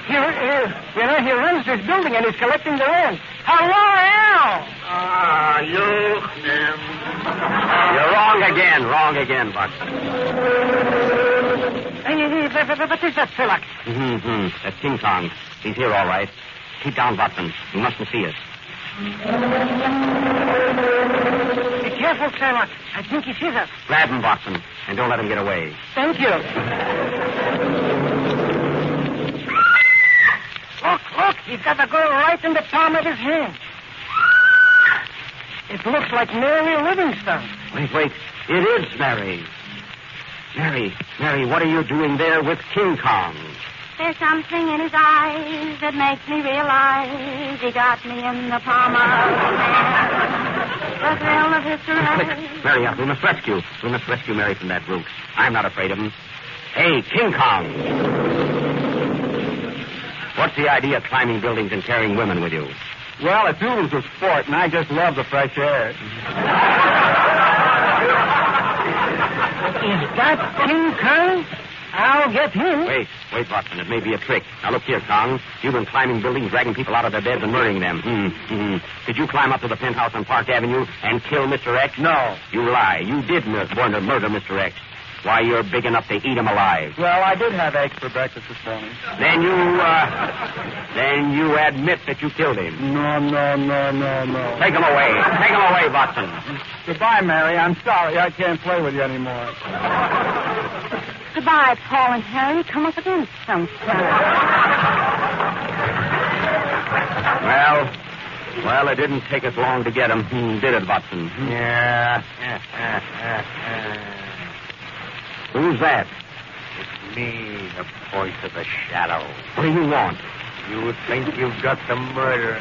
He runs this building and he's collecting the rent. Hello, Al! You're wrong again, Watson. What is that, Sherlock? That's King Kong. He's here, all right. Keep down, Watson. He mustn't see us. Be careful, Sherlock. I think he sees us. Grab him, Watson, and don't let him get away. Thank you. Look, he's got the girl right in the palm of his hand. It looks like Mary Livingstone. Wait. It is Mary. Mary, what are you doing there with King Kong? There's something in his eyes that makes me realize he got me in the palm of his hand. The thrill of his surrender. Mary, we must rescue Mary from that brute. I'm not afraid of him. Hey, King Kong. What's the idea of climbing buildings and carrying women with you? Well, a duel's a sport, and I just love the fresh air. Is that King Kong? I'll get him. Wait, Watson. It may be a trick. Now, look here, Kong. You've been climbing buildings, dragging people out of their beds and murdering them. Did you climb up to the penthouse on Park Avenue and kill Mr. X? No. You lie. You did murder Mr. X. Why, you're big enough to eat him alive. Well, I did have eggs for breakfast this morning. Then you admit that you killed him. No. Take him away, Watson. Goodbye, Mary. I'm sorry. I can't play with you anymore. Goodbye, Paul and Harry. Come up again sometime. Well, it didn't take us long to get him, did it, Watson? Yeah. Who's that? It's me, the voice of the shadow. What do you want? You think you've got the murderer,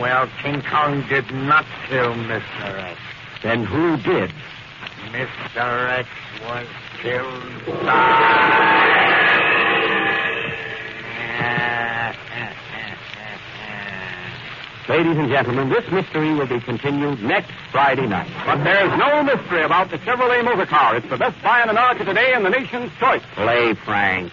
Well, King Kong did not kill Mr. X. Then who did? Mr. X was killed Ladies and gentlemen, this mystery will be continued next Friday night. But there's no mystery about the Chevrolet motor car. It's the best buy in America today and the nation's choice. Play, Frank.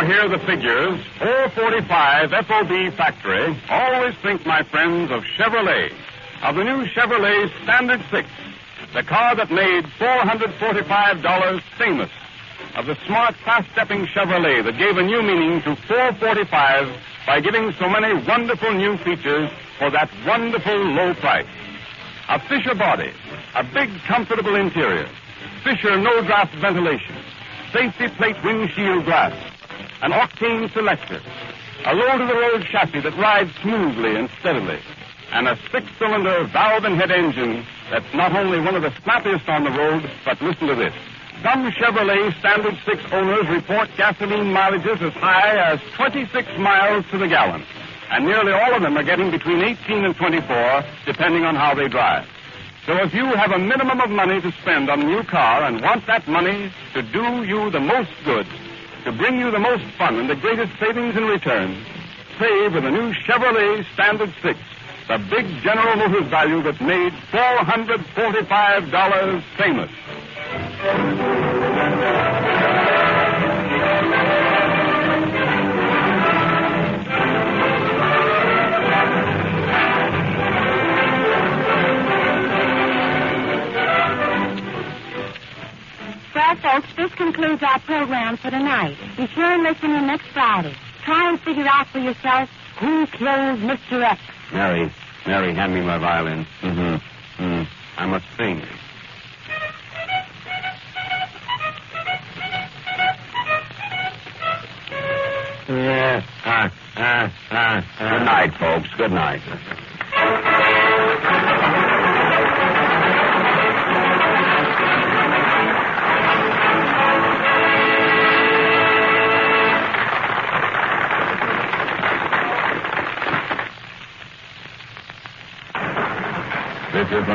Hear the figures, 445 FOB Factory, always think, my friends, of Chevrolet, of the new Chevrolet Standard 6, the car that made $445 famous, of the smart, fast-stepping Chevrolet that gave a new meaning to 445 by giving so many wonderful new features for that wonderful low price. A Fisher body, a big, comfortable interior, Fisher no-draft ventilation, safety plate windshield glass, an octane selector, a low-to-the-road chassis that rides smoothly and steadily, and a six-cylinder valve and head engine that's not only one of the snappiest on the road, but listen to this. Some Chevrolet Standard 6 owners report gasoline mileages as high as 26 miles to the gallon, and nearly all of them are getting between 18 and 24, depending on how they drive. So if you have a minimum of money to spend on a new car and want that money to do you the most good, to bring you the most fun and the greatest savings in return, save with a new Chevrolet Standard 6, the big General Motors value that made $445 famous. Well, folks, this concludes our program for tonight. Be sure and listen in next Friday. Try and figure out for yourself who killed Mr. X. Mary, hand me my violin. I must sing. Good night, folks. Good night.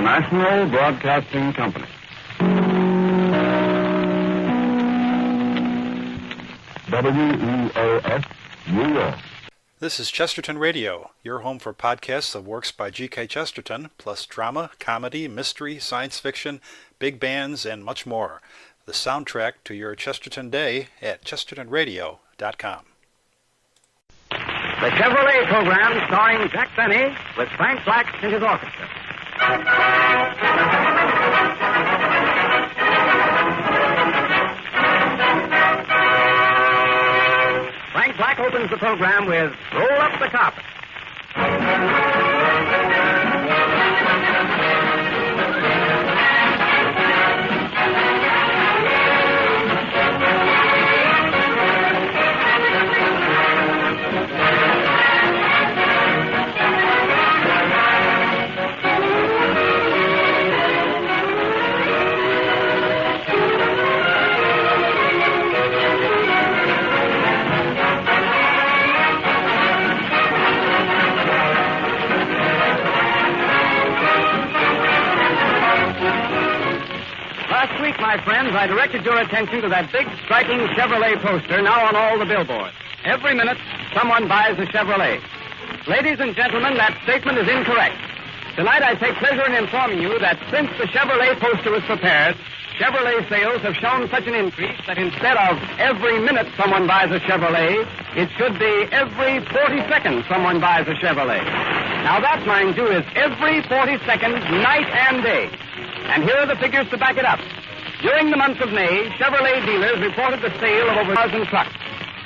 the National Broadcasting Company. WEOF, New York. This is Chesterton Radio, your home for podcasts of works by G.K. Chesterton, plus drama, comedy, mystery, science fiction, big bands, and much more. The soundtrack to your Chesterton day at chestertonradio.com. The Chevrolet program starring Jack Benny with Frank Black and his orchestra. Frank Black opens the program with Roll Up the Carpet. Last week, my friends, I directed your attention to that big, striking Chevrolet poster now on all the billboards. Every minute, someone buys a Chevrolet. Ladies and gentlemen, that statement is incorrect. Tonight, I take pleasure in informing you that since the Chevrolet poster was prepared, Chevrolet sales have shown such an increase that instead of every minute someone buys a Chevrolet, it should be every 40 seconds someone buys a Chevrolet. Now, that, mind you, is every 40 seconds, night and day. And here are the figures to back it up. During the month of May, Chevrolet dealers reported the sale of over 1,000 trucks.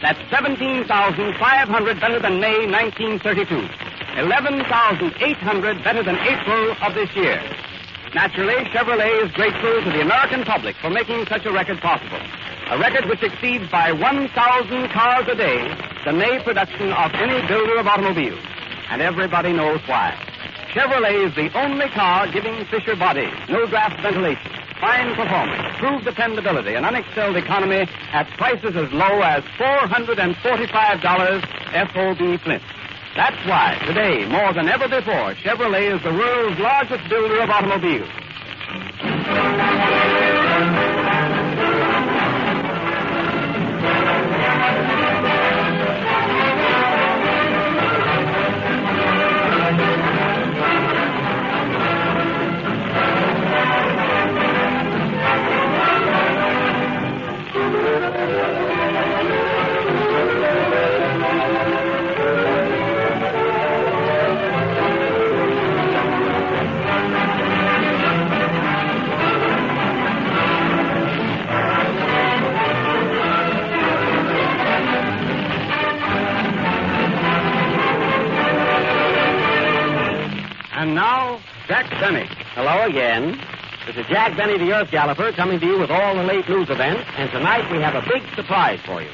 That's 17,500 better than May 1932. 11,800 better than April of this year. Naturally, Chevrolet is grateful to the American public for making such a record possible. A record which exceeds by 1,000 cars a day the May production of any builder of automobiles. And everybody knows why. Chevrolet is the only car giving Fisher body, no draft ventilation, fine performance, proved dependability, and unexcelled economy at prices as low as $445 FOB Flint. That's why, today, more than ever before, Chevrolet is the world's largest builder of automobiles. And now, Jack Benny. Hello again. This is Jack Benny, the Earth Galloper, coming to you with all the late news events, and tonight we have a big surprise for you.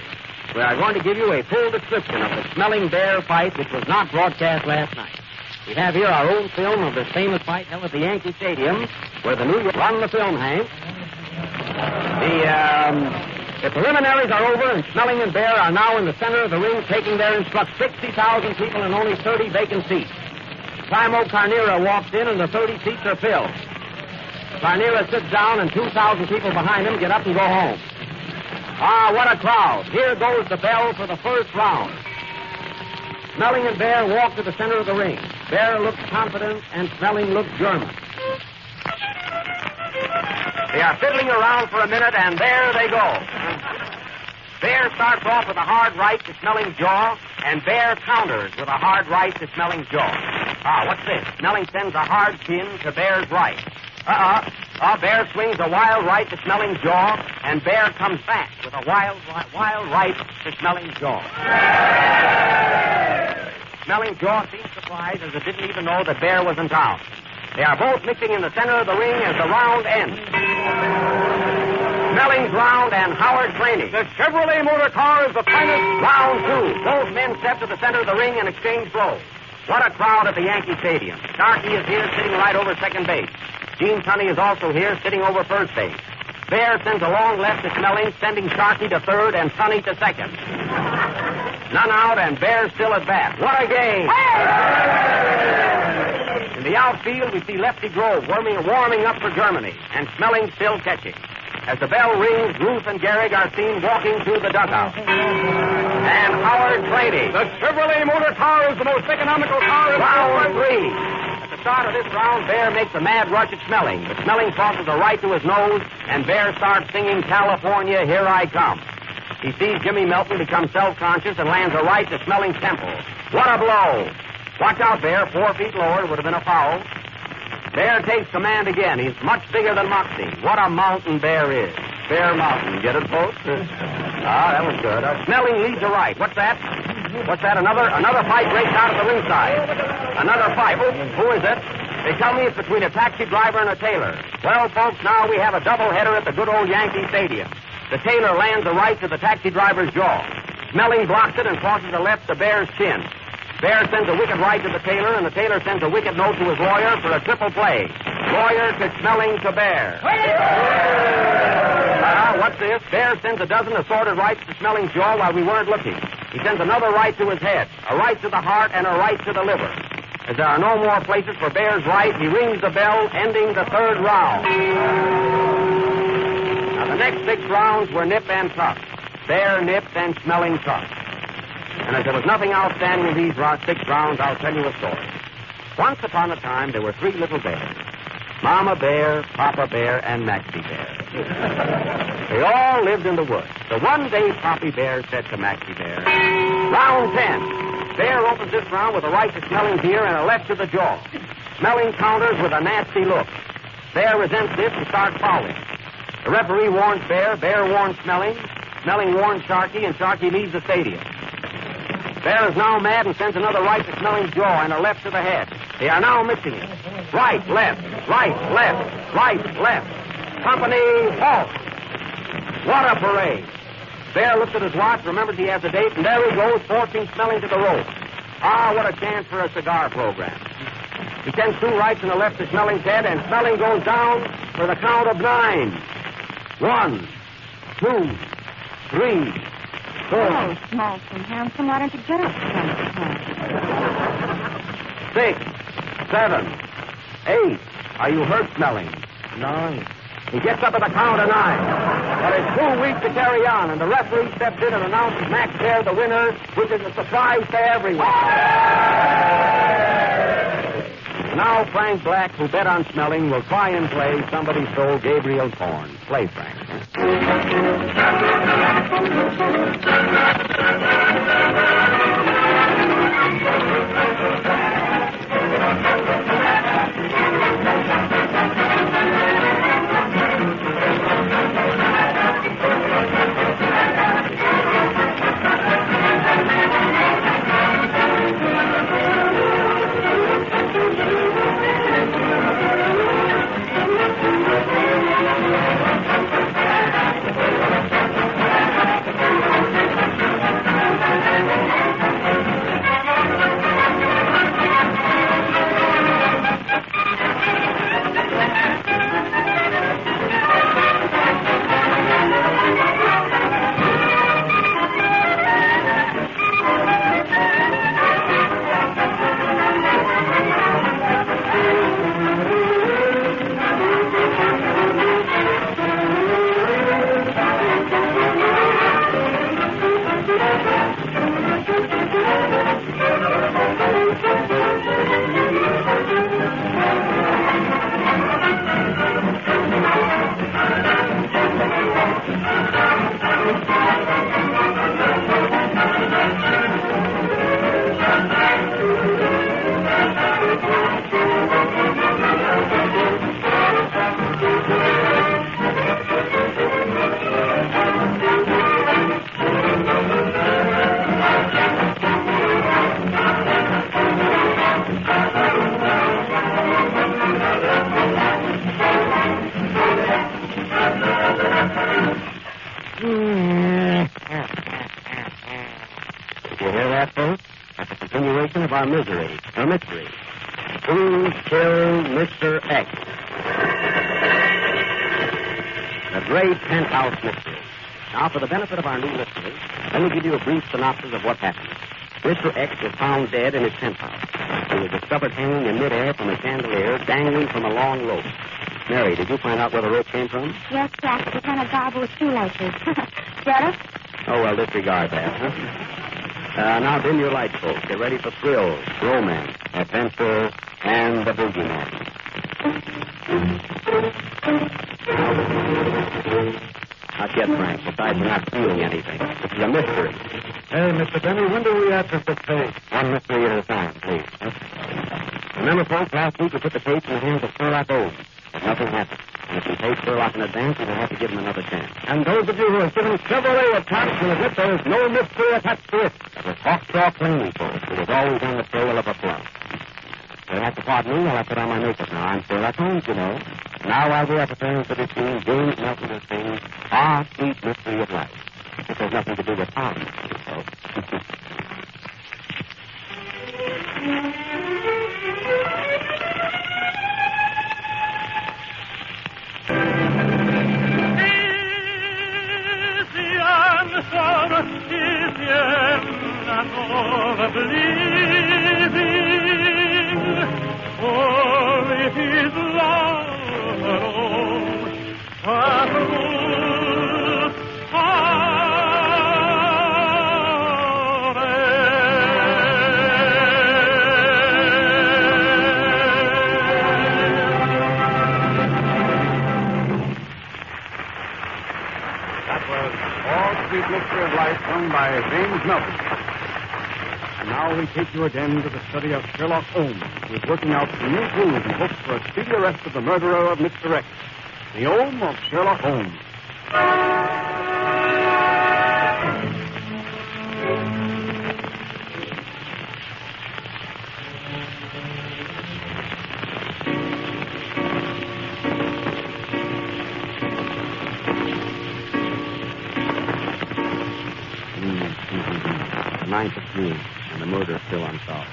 We are going to give you a full description of the smelling bear fight which was not broadcast last night. We have here our own film of this famous fight held at the Yankee Stadium, where the New York... Run the film, Hank. The preliminaries are over, and Smelling and Bear are now in the center of the ring, taking their instructions. 60,000 people and only 30 vacant seats. Primo Carnera walks in, and the 30 seats are filled. Carnera sits down, and 2,000 people behind him get up and go home. Ah, what a crowd. Here goes the bell for the first round. Smelling and Bear walk to the center of the ring. Bear looks confident, and Smelling looks German. They are fiddling around for a minute, and there they go. Bear starts off with a hard right to Smelling's jaw, and Bear counters with a hard right to Smelling's jaw. Ah, what's this? Smelling sends a hard pin to Bear's right. Bear swings a wild right to Smelling's jaw, and Bear comes back with a wild right to Smelling's jaw. Smelling's jaw seems surprised as it didn't even know that Bear was in town. They are both mixing in the center of the ring as the round ends. Smelling's round and Howard Claney. The Chevrolet motor car is the finest. Round two. Both men step to the center of the ring and exchange blows. What a crowd at the Yankee Stadium. Starkey is here sitting right over second base. Gene Tunney is also here sitting over first base. Bear sends a long left to Smelling, sending Starkey to third and Tunney to second. None out and Bear still at bat. What a game! In the The outfield, we see Lefty Grove warming up for Germany, and Smelling still catching. As the bell rings, Ruth and Gehrig are seen walking through the dugout. And Howard Brady. The Chevrolet motor car is the most economical car in the world. Round 3. At the start of this round, Bear makes a mad rush at Smelling, but Smelling tosses a right to his nose, and Bear starts singing California, Here I Come. He sees Jimmy Melton become self-conscious and lands a right to Smelling's temple. What a blow! Watch out, Bear. 4 feet lower would have been a foul. Bear takes command again. He's much bigger than Moxie. What a mountain Bear is. Bear Mountain. Get it, folks? That was good. Smelling leads a right. What's that? What's that? Another fight breaks out at the ringside. Another fight. Who is it? They tell me it's between a taxi driver and a tailor. Well, folks, now we have a doubleheader at the good old Yankee Stadium. The tailor lands a right to the taxi driver's jaw. Smelling blocks it and crosses a left to Bear's chin. Bear sends a wicked right to the tailor, and the tailor sends a wicked note to his lawyer for a triple play. Lawyer to Smelling to Bear. What's this? Bear sends a dozen assorted rights to Smelling's jaw while we weren't looking. He sends another right to his head, a right to the heart, and a right to the liver. As there are no more places for Bear's right, he rings the bell, ending the 3rd round. Now, the next 6 rounds were nip and tuck. Bear nipped and Smelling tucked. And as there was nothing outstanding in these 6 rounds, I'll tell you a story. Once upon a time, there were 3 little bears. Mama Bear, Papa Bear, and Maxie Bear. They all lived in the woods. So one day, Poppy Bear said to Maxie Bear, "Round 10. Bear opens this round with a right to Smelling's ear and a left to the jaw. Smelling counters with a nasty look. Bear resents this and starts fouling. The referee warns Bear, Bear warns Smelling, Smelling warns Sharky, and Sharky leaves the stadium. Bear is now mad and sends another right to Smelling's jaw and a left to the head. They are now mixing it. Right, left, right, left, right, left. Company, halt. What a parade. Bear looks at his watch, remembers he has a date, and there he goes, forcing Smelling to the rope. What a chance for a cigar program. He sends 2 rights and a left to Smelling's head, and Smelling goes down for the count of 9. 1, 2, 3, 4. Oh, small and handsome, why don't you get up? 6, 7, 8. Are you hurt, Smelling? 9. He gets up at the count of 9. But it's too weak to carry on, and the referee steps in and announces Max Bear the winner, which is a surprise to everyone. Now Frank Black, who bet on Smelling, will try and play Somebody Stole Gabriel's Horn. Play, Frank. Of our misery, or mystery. Who killed Mr. X? The great penthouse mystery. Now, for the benefit of our new listeners, let me give you a brief synopsis of what happened. Mr. X was found dead in his penthouse. He was discovered hanging in midair from a chandelier, dangling from a long rope. Mary, did you find out where the rope came from? Yes, Jack. It was on a garble with shoelaces. Get it? Oh, well, disregard that, huh? Now dim your lights, folks. Get ready for thrills, romance, adventure, and the boogeyman. Not yet, Frank. Besides, we're not feeling anything. This is a mystery. Hey, Mr. Benny, when do we access the tape? One mystery at a time, please. Remember, folks, last week we put the tapes in the hands of Sherlock Holmes, but nothing happened. And if we paid Sherlock in advance, we will have to give him another chance. And those of you who have given Chevrolet a chance will admit there is no mystery attached to it. That was Hawkshaw plainly, folks. It was always on the trail of a plum. You'll have to pardon me while I put on my makeup now. I'm Sherlock Holmes, you know. Now, while we are preparing for this scene, James Nelson will sing Our Sweet Mystery of Life. It has nothing to do with our mystery, so. Mystery of Life, sung by James Nelson. And now we take you again to the study of Sherlock Holmes, who is working out some new clues in hopes for a speedy arrest of the murderer of Mr. X. The home of Sherlock Holmes. And the murder is still unsolved.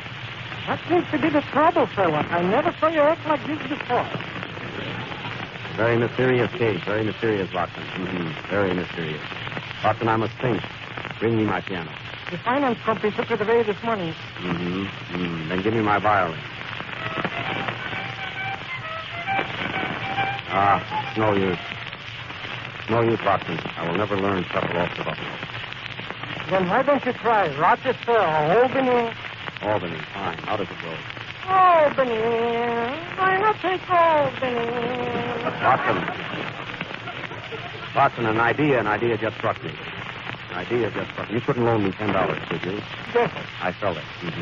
That seems to be the trouble, Sherlock. I never saw you act like this before. Very mysterious case. Very mysterious, Watson. Very mysterious. Watson, I must think. Bring me my piano. The finance company took it away this morning. Then give me my violin. It's no use. No use, Watson. I will never learn shuffle off the buffalo. Then why don't you try Rochester or Albany? Albany, fine. How does it go? Albany. Why not take Albany? Watson, an idea just struck me. You couldn't loan me $10, could you? Yes. I felt it. Was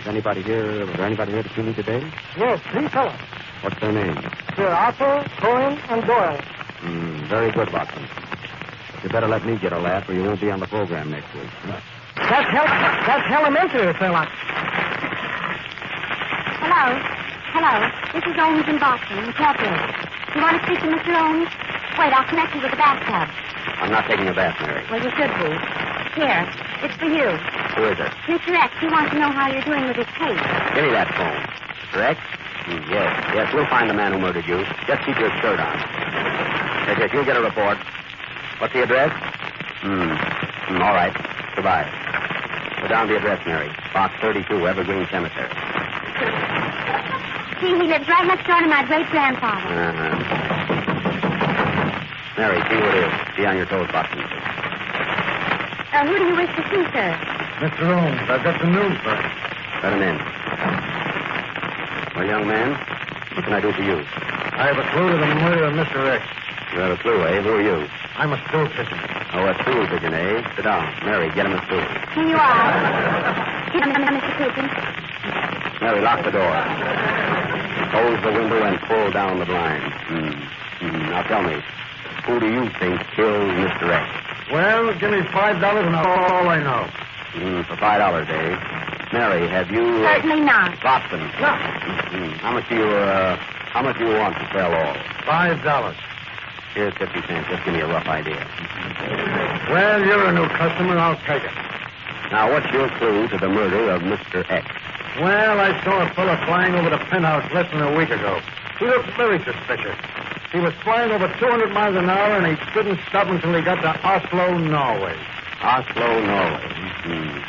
there anybody here to see me today? Yes, 3 fellows. What's their names? Sir Arthur, Cohen, and Doyle. Very good, Watson. You better let me get a laugh or you won't be on the program next week. That's elementary, Sherlock. Hello. This is Owens in Boston, Incorporated. You want to speak to Mr. Owens? Wait, I'll connect you with the bathtub. I'm not taking a bath, Mary. Well, you should be. Here, it's for you. Who is it? Mr. X, he wants to know how you're doing with his case. Give me that phone. Mr. X? Yes, we'll find the man who murdered you. Just keep your shirt on. Yes, you'll get a report. What's the address? All right. Goodbye. Go down the address, Mary. Box 32, Evergreen Cemetery. See, he lives right next door to my great-grandfather. Mary, see who it is. Be on your toes, Boston. Who do you wish to see, sir? Mr. Holmes, I've got some news for you. Let him in. Well, young man, what can I do for you? I have a clue to the murder of Mr. X. You have a clue, eh? Who are you? I'm a stool pigeon. Oh, a stool pigeon, eh? Sit down. Mary, get him a stool. Here you are. Get him, Mr. Pigeon. Mary, lock the door. Close the window and pull down the blinds. Now tell me, who do you think killed Mr. X? Well, give me $5 and all I know. For $5, eh? Mary, have you... Certainly not. Watson. No. How much do you want to sell all? $5. Here's 50 cents. Just give me a rough idea. Well, you're a new customer. I'll take it. Now, what's your clue to the murder of Mr. X? Well, I saw a fellow flying over the penthouse less than a week ago. He looked very suspicious. He was flying over 200 miles an hour, and he didn't stop until he got to Oslo, Norway. Oslo, Norway.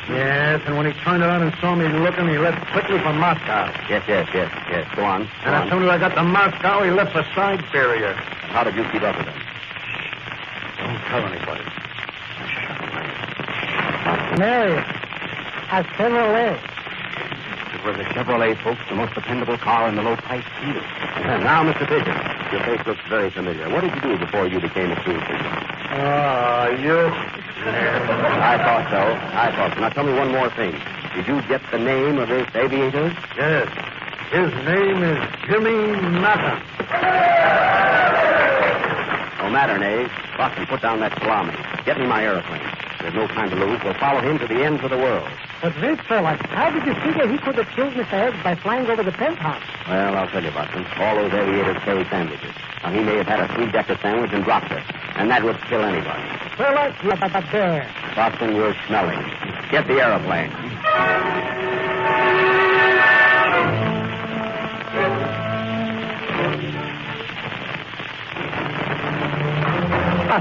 Yes, and when he turned around and saw me looking, he left quickly for Moscow. Yes. Go on. And as soon as I got to Moscow, he left for Siberia. How did you keep up with him? Don't tell anybody. Mary, a Chevrolet. It was a Chevrolet, folks, the most dependable car in the low-price field. Now, Mr. Fisher, your face looks very familiar. What did you do before you became a school teacher? You... I thought so. Now, tell me one more thing. Did you get the name of this aviator? Yes. His name is Jimmy Mattern. Oh, Mattern, eh? Boston, put down that salami. Get me my airplane. There's no time to lose. We'll follow him to the ends of the world. But wait, Sherlock, how did you figure he could have killed Mr. Eggs by flying over the penthouse? Well, I'll tell you, Boston. All those aviators carry sandwiches. Now, he may have had a three-decker sandwich and dropped it. And that would kill anybody. Sherlock, you're a bear. Boston, you're smelling. Get the airplane.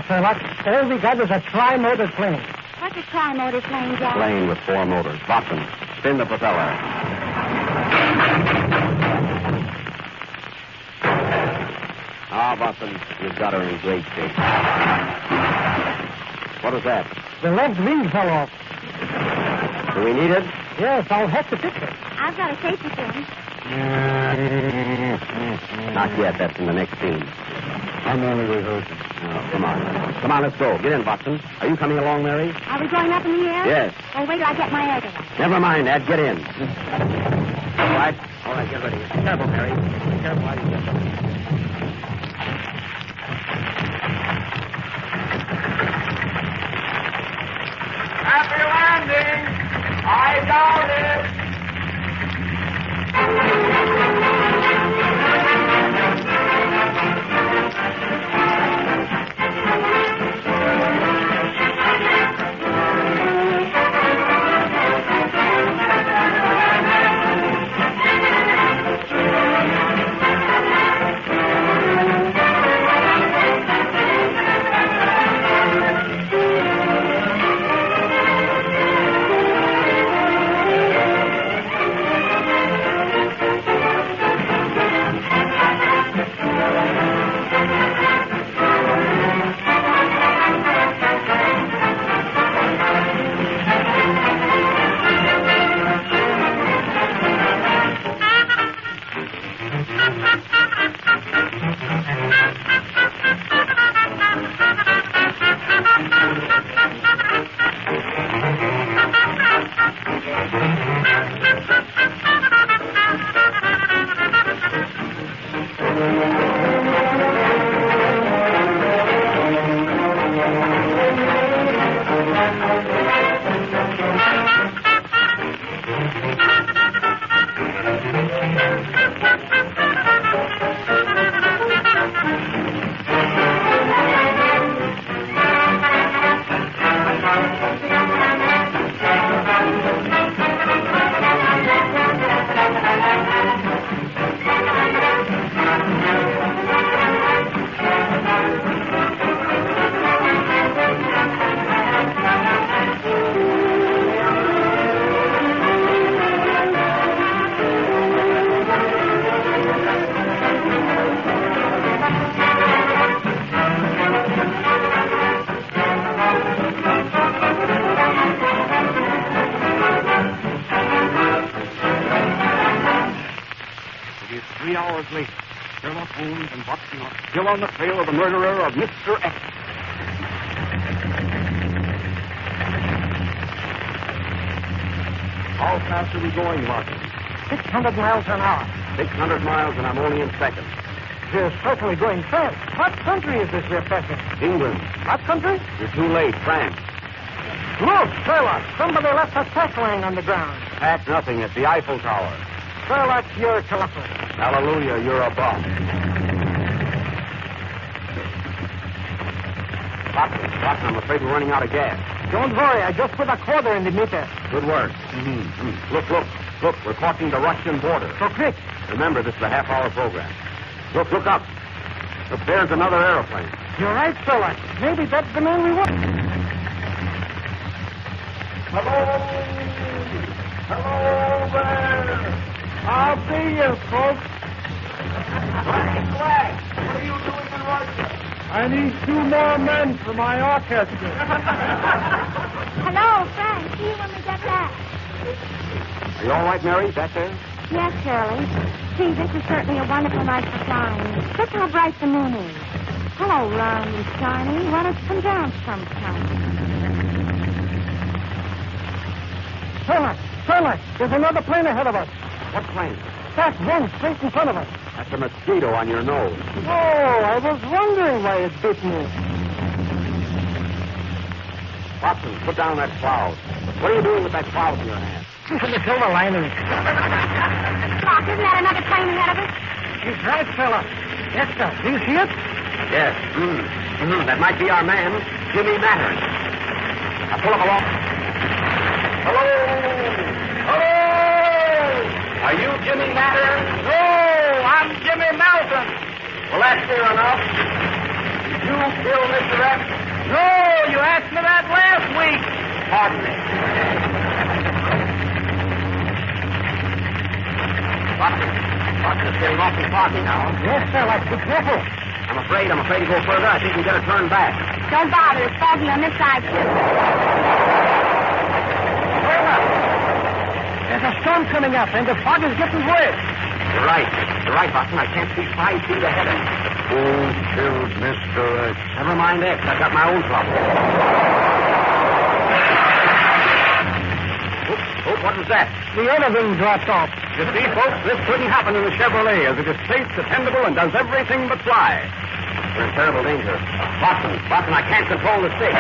Sherlock, all we got is a tri-motor plane. What's a tri-motor plane, Jack? Plane with 4 motors. Boston, spin the propeller. Boston, you've got her in great shape. What was that? The left wing fell off. Do we need it? Yes, I'll have to fix it. I've got a safety pin. Not yet. That's in the next scene. I'm only rehearsing. Oh, come on, let's go. Get in, Watson. Are you coming along, Mary? Are we going up in the air? Yes. Oh, wait till I get my air gun. Never mind, Dad. Get in. All right, get ready. Be careful, Mary. Be careful while you get ready. Happy landing! I doubt it! Still on the trail of the murderer of Mr. X. How fast are we going, Martin? 600 miles an hour. 600 miles, and I'm only in second. We're certainly going fast. What country is this we're passing? England. What country? You're too late. France. Look, Sherlock, somebody left a tack lying on the ground. Tack nothing. It's the Eiffel Tower. Sherlock, you're a telephone. Hallelujah, you're a bum. Watson, I'm afraid we're running out of gas. Don't worry, I just put a quarter in the meter. Good work. Look, we're crossing the Russian border. So quick. Remember, this is a half-hour program. Look up. Look, there's another aeroplane. You're right, Sherlock. Maybe that's the man we want. for my orchestra. Hello, Frank. See you when we get back. Are you all right, Mary? Back there? Yes, Shirley. Gee, this is certainly a wonderful night for flying. Look how bright the moon is. Hello, round and shiny. Why don't you come down sometime? Fella, there's another plane ahead of us. What plane? That one straight in front of us. That's a mosquito on your nose. Oh, I was wondering why it bit me. Watson, put down that cloud. What are you doing with that cloud in your hand? The silver lining. Doc, isn't that another plane ahead of us? He's right, fella. Yes, sir. Do you see it? Yes. That might be our man, Jimmy Mattern. Now pull him along. Hello! Hello! Are you Jimmy Mattern? No, I'm Jimmy Melton. Well, that's fair enough. Did you kill Mr. X? No, you asked me that last week. Pardon me. Watson is getting awfully foggy now. Yes, fella. Be careful. I'm afraid to go further. I think we better turn back. Don't bother. It's foggy on this side, too. There's a storm coming up, and the fog is getting worse. You're right, Watson. I can't see 5 feet ahead of me. Who killed Mr. X? Never mind X. I've got my own trouble. Oh, what was that? The other wing dropped off. You see, folks, this couldn't happen in the Chevrolet, as it is safe, dependable, and does everything but fly. We're in terrible danger. Watson, I can't control the stick.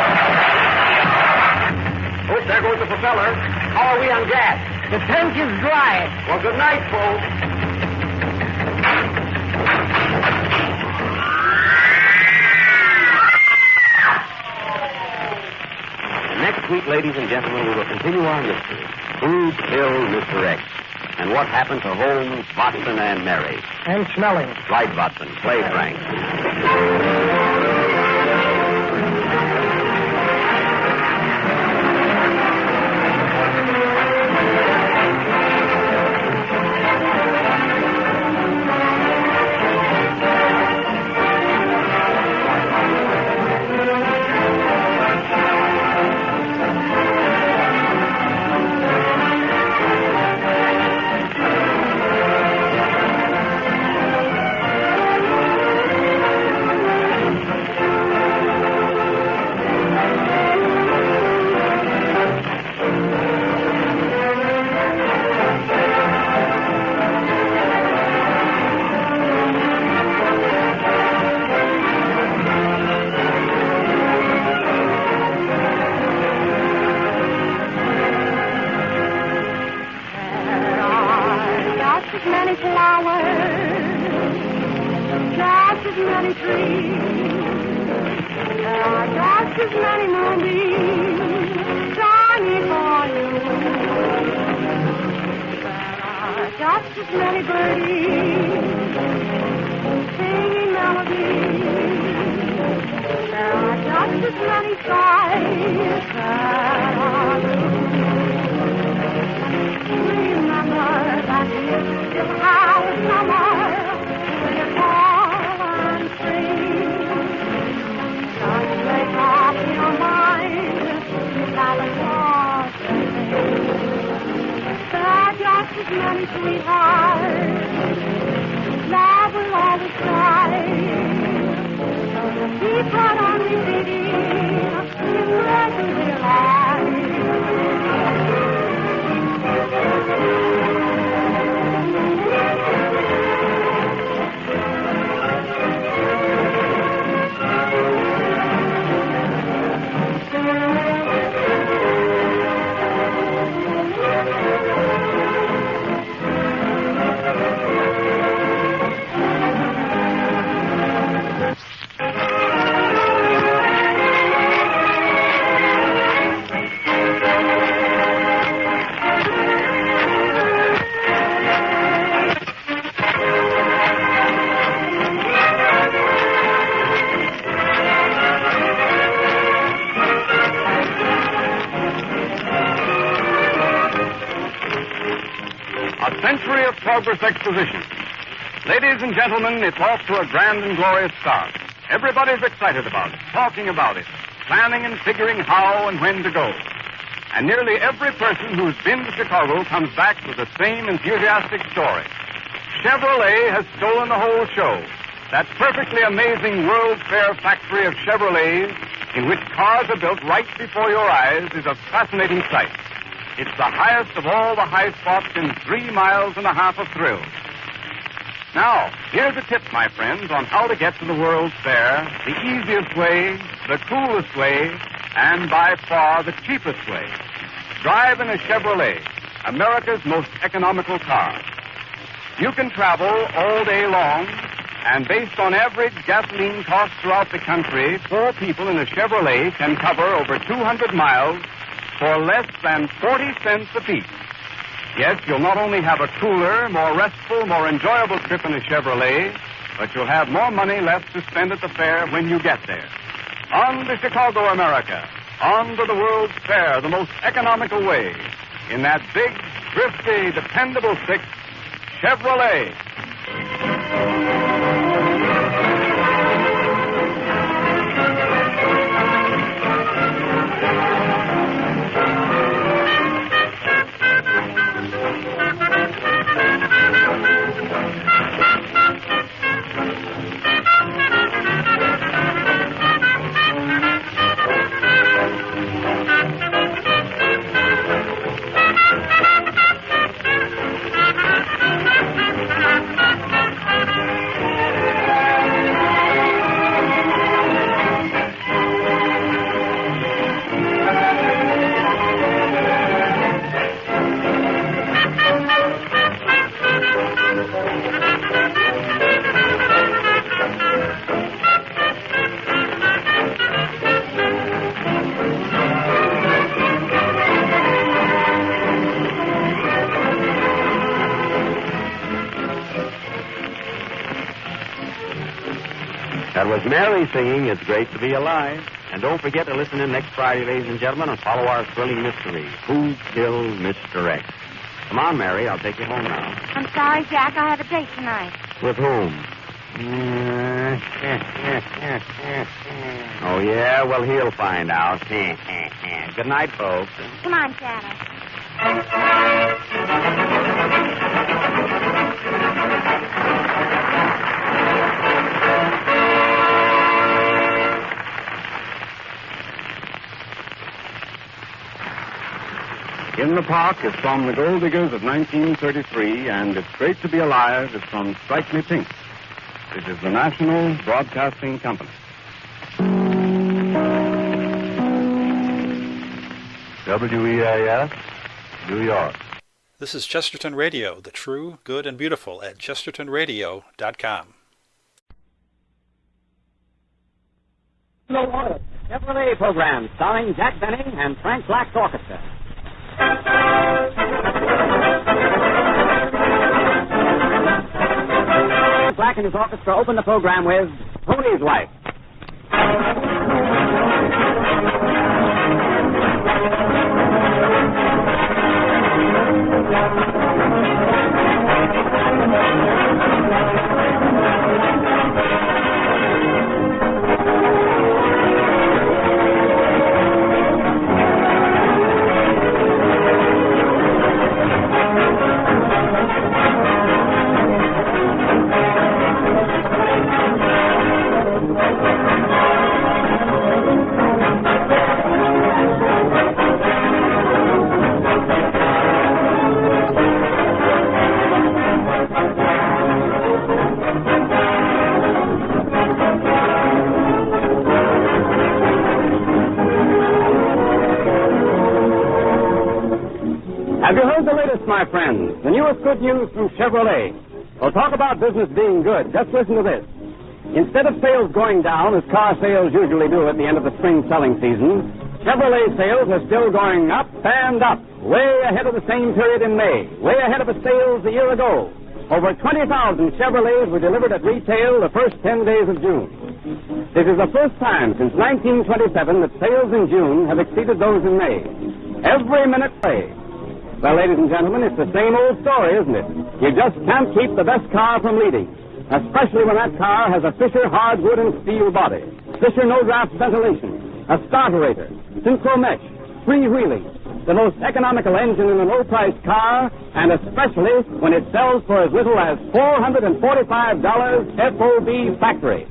Oh, there goes the propeller. How are we on gas? The tank is dry. Well, good night, folks. Next week, ladies and gentlemen, we will continue our mystery. Who killed Mr. X? And what happened to Holmes, Watson, and Mary? And Smelling. Right, Watson. Play, Frank. Progress Exposition. Ladies and gentlemen, it's off to a grand and glorious start. Everybody's excited about it, talking about it. planning and figuring how and when to go. And nearly every person who's been to Chicago comes back with the same enthusiastic story. Chevrolet has stolen the whole show. That perfectly amazing World's Fair factory of Chevrolets, in which cars are built right before your eyes, is a fascinating sight. It's the highest of all the high spots in 3 miles and a half of thrills. Now, here's a tip, my friends, on how to get to the World's Fair, the easiest way, the coolest way, and by far the cheapest way. Drive in a Chevrolet, America's most economical car. You can travel all day long, and based on average gasoline costs throughout the country, 4 people in a Chevrolet can cover over 200 miles for less than 40 cents apiece. Yes, you'll not only have a cooler, more restful, more enjoyable trip in a Chevrolet, but you'll have more money left to spend at the fair when you get there. On to Chicago, America. On to the World's Fair, the most economical way. In that big, thrifty, dependable 6, Chevrolet. That was Mary singing It's Great to Be Alive. And don't forget to listen in next Friday, ladies and gentlemen, and follow our thrilling mystery, Who Killed Mr. X? Come on, Mary, I'll take you home now. I'm sorry, Jack. I have a date tonight. With whom? Oh, yeah? Well, he'll find out. Good night, folks. Come on, Shadow. In the Park is from The Gold Diggers of 1933, and It's Great to Be Alive is from Strike Me Pink. This is the National Broadcasting Company. WEAS, New York. This is Chesterton Radio, the true, good, and beautiful at chestertonradio.com. The Chevrolet program starring Jack Benny and Frank Black's orchestra. Black and his orchestra open the program with Tony's Wife. Have you heard the latest, my friends? The newest good news from Chevrolet. Well, talk about business being good. Just listen to this. Instead of sales going down, as car sales usually do at the end of the spring selling season, Chevrolet sales are still going up and up, way ahead of the same period in May, way ahead of the sales a year ago. Over 20,000 Chevrolets were delivered at retail the first 10 days of June. This is the first time since 1927 that sales in June have exceeded those in May. Every minute paid. Well, ladies and gentlemen, it's the same old story, isn't it? You just can't keep the best car from leading, especially when that car has a Fisher hardwood and steel body, Fisher no-draft ventilation, a starterator, synchro mesh, freewheeling, the most economical engine in a low-priced car, and especially when it sells for as little as $445 FOB factory.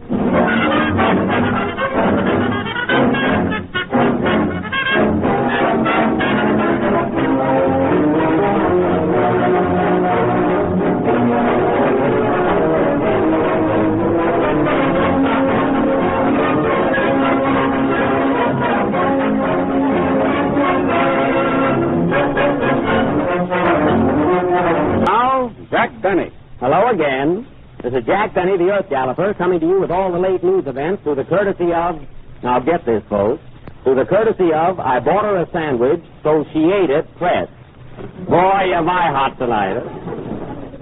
Hello again. This is Jack Benny, the Earth Galloper, coming to you with all the late news events through the courtesy of, now get this, folks, through the courtesy of I Bought Her a Sandwich, So She Ate It Press. Boy, am I hot tonight.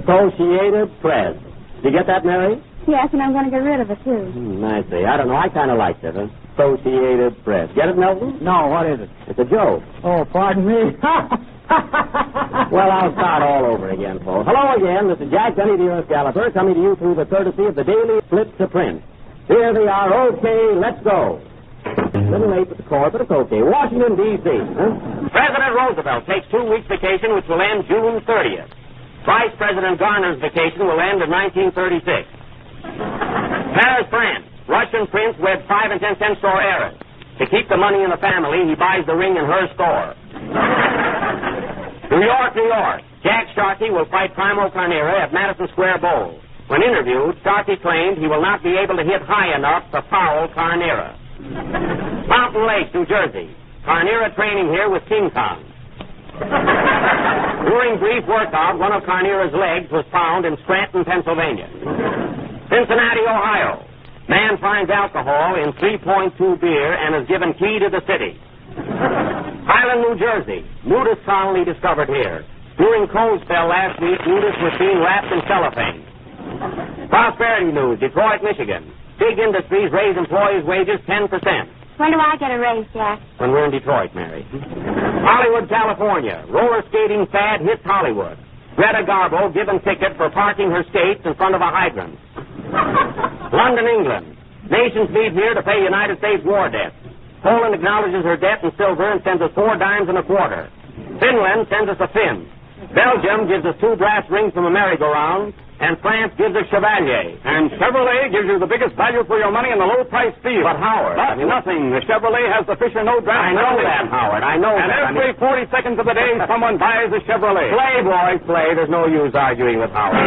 So She Ate It Press. Did you get that, Mary? Yes, and I'm going to get rid of it, too. I see. I don't know. I kind of liked it. So She Ate It Press. Get it, Milton? No, what is it? It's a joke. Oh, pardon me. Well, I'll start all over again, folks. Hello again. This is Jack Benny, the Earth Galloper, coming to you through the courtesy of the Daily Flip to Print. Here they are. Okay, let's go. A little late with the chord, but it's okay. Washington, D.C. President Roosevelt takes 2 weeks vacation, which will end June 30th. Vice President Garner's vacation will end in 1936. Paris, France. Russian prince weds 5 and 10 cent store heiress. To keep the money in the family, he buys the ring in her store. New York, New York. Jack Sharkey will fight Primo Carnera at Madison Square Bowl. When interviewed, Sharkey claimed he will not be able to hit high enough to foul Carnera. Mountain Lake, New Jersey. Carnera training here with King Kong. During brief workout, one of Carnera's legs was found in Scranton, Pennsylvania. Cincinnati, Ohio. Man finds alcohol in 3.2 beer and is given key to the city. Highland, New Jersey. Nudist colony discovered here. During cold spell last week, nudists were seen wrapped in cellophane. Prosperity news, Detroit, Michigan. Big industries raise employees' wages 10%. When do I get a raise, Jack? When we're in Detroit, Mary. Hollywood, California. Roller skating fad hits Hollywood. Greta Garbo given ticket for parking her skates in front of a hydrant. London, England. Nations meet here to pay United States war debt. Poland acknowledges her debt in silver and sends us 4 dimes and a quarter. Finland sends us a fin. Belgium gives us 2 brass rings from a merry-go-round. And France gives us Chevalier. And Chevrolet gives you the biggest value for your money in the low-price field. But, Howard... But nothing. The Chevrolet has the Fisher no draft. I know that, Howard. I know and that. And every 40 seconds of the day, someone buys a Chevrolet. Play, boys, play. There's no use arguing with Howard.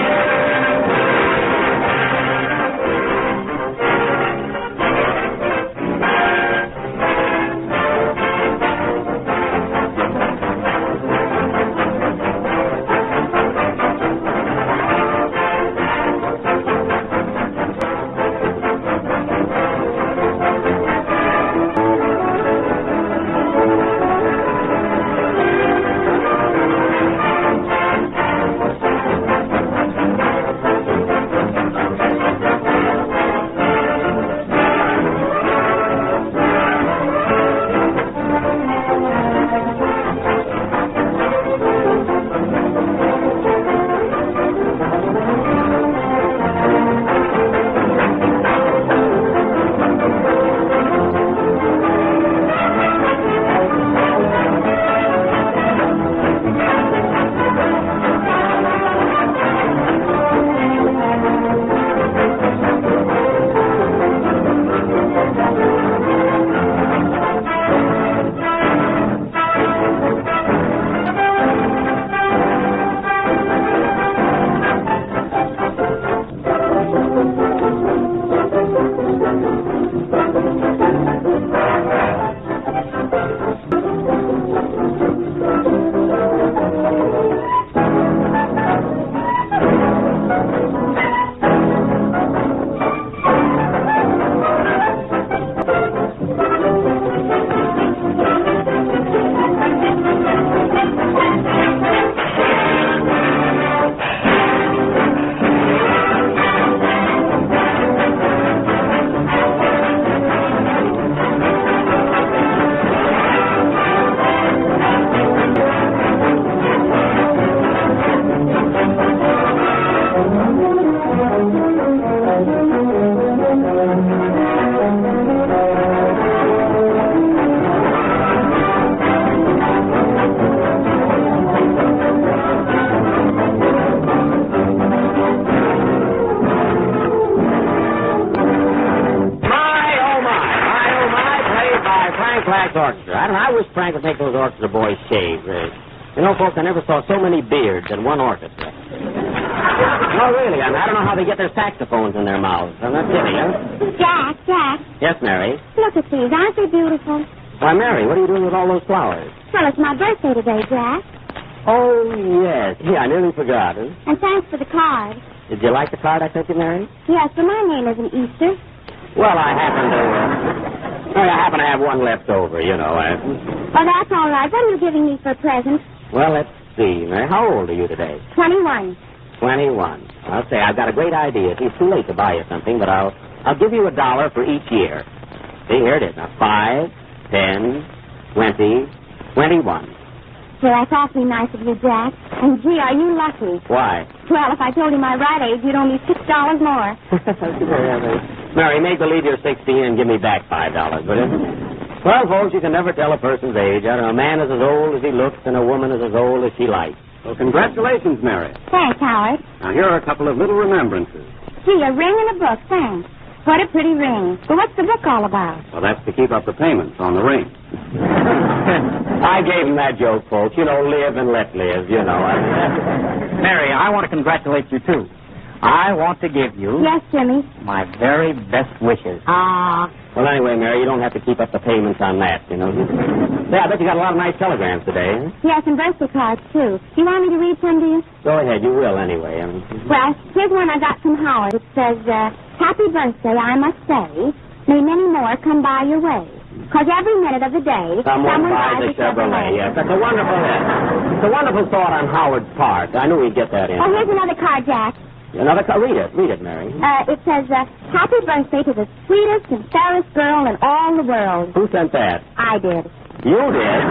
Darling, I wish Frank would make those orchestra boys shave. You know, folks, I never saw so many beards in one orchestra. No, really, I don't know how they get their saxophones in their mouths. I'm not kidding, huh? Jack. Yes, Mary? Look at these. Aren't they beautiful? Why, Mary, what are you doing with all those flowers? Well, it's my birthday today, Jack. Oh, yes. Yeah, I nearly forgot. Huh? And thanks for the card. Did you like the card I sent you, Mary? Yes, but my name isn't Easter. Well, I happen to have one left over, you know. Oh, that's all right. What are you giving me for a present? Well, let's see, Mary. How old are you today? 21. 21. I'll say I've got a great idea. It's too late to buy you something, but I'll give you $1 for each year. See, here it is. Now, 5, 10, 20, 21. Well, that's awfully nice of you, Jack. And, gee, are you lucky? Why? Well, if I told you my right age, you'd owe me $6 more. Mary, make believe you're 16 and give me back $5, will you? Well, folks, you can never tell a person's age. I don't know, a man is as old as he looks and a woman is as old as she likes. Well, congratulations, Mary. Thanks, Howard. Now, here are a couple of little remembrances. Gee, a ring and a book, thanks. What a pretty ring. But what's the book all about? Well, that's to keep up the payments on the ring. I gave him that joke, folks. You know, live and let live, you know. Mary, I want to congratulate you, too. I want to give you... Yes, Jimmy? My very best wishes. Well, anyway, Mary, you don't have to keep up the payments on that, you know. Yeah, I bet you got a lot of nice telegrams today, huh? Yes, and birthday cards, too. Do you want me to read some to you? Go ahead, you will anyway. Well, here's one I got from Howard. It says, Happy birthday, I must say. May many more come by your way. Because every minute of the day, someone buys a Chevrolet. Yes, that's a wonderful thought on Howard's part. I knew he'd get that in. Oh, here's another card, Jack. Another card? Read it, Mary. It says, Happy birthday to the sweetest and fairest girl in all the world. Who sent that? I did. You did?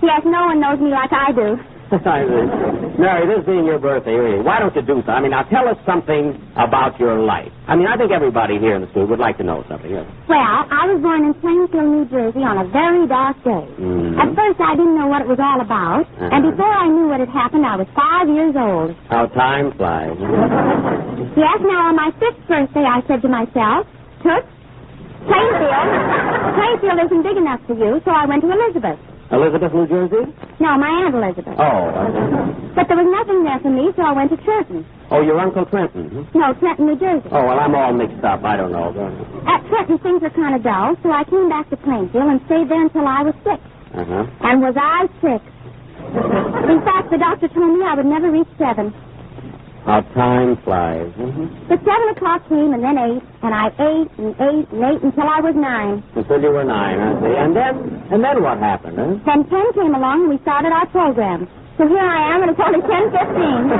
Yes, no one knows me like I do. Mary, this being your birthday, really, why don't you do something? I mean, now tell us something about your life. I mean, I think everybody here in the studio would like to know something. Yes? Well, I was born in Plainfield, New Jersey on a very dark day. Mm-hmm. At first, I didn't know what it was all about. Uh-huh. And before I knew what had happened, I was 5 years old. How time flies. Yes, now on my 5th birthday, I said to myself, Toots, Plainfield isn't big enough for you, so I went to Elizabeth. Elizabeth, New Jersey? No, my Aunt Elizabeth. Oh. But there was nothing there for me, so I went to Trenton. Oh, your Uncle Trenton? No, Trenton, New Jersey. Oh, well, I'm all mixed up. I don't know. At Trenton, things were kind of dull, so I came back to Plainfield and stayed there until I was 6. Uh-huh. And was I 6? In fact, the doctor told me I would never reach 7. How time flies. Mm-hmm. But 7 o'clock came, and then 8, and I ate and ate and ate until I was 9. Until you were 9, I see. And then what happened, huh? Then 10 came along, and we started our program. So here I am, and it's only 10:15.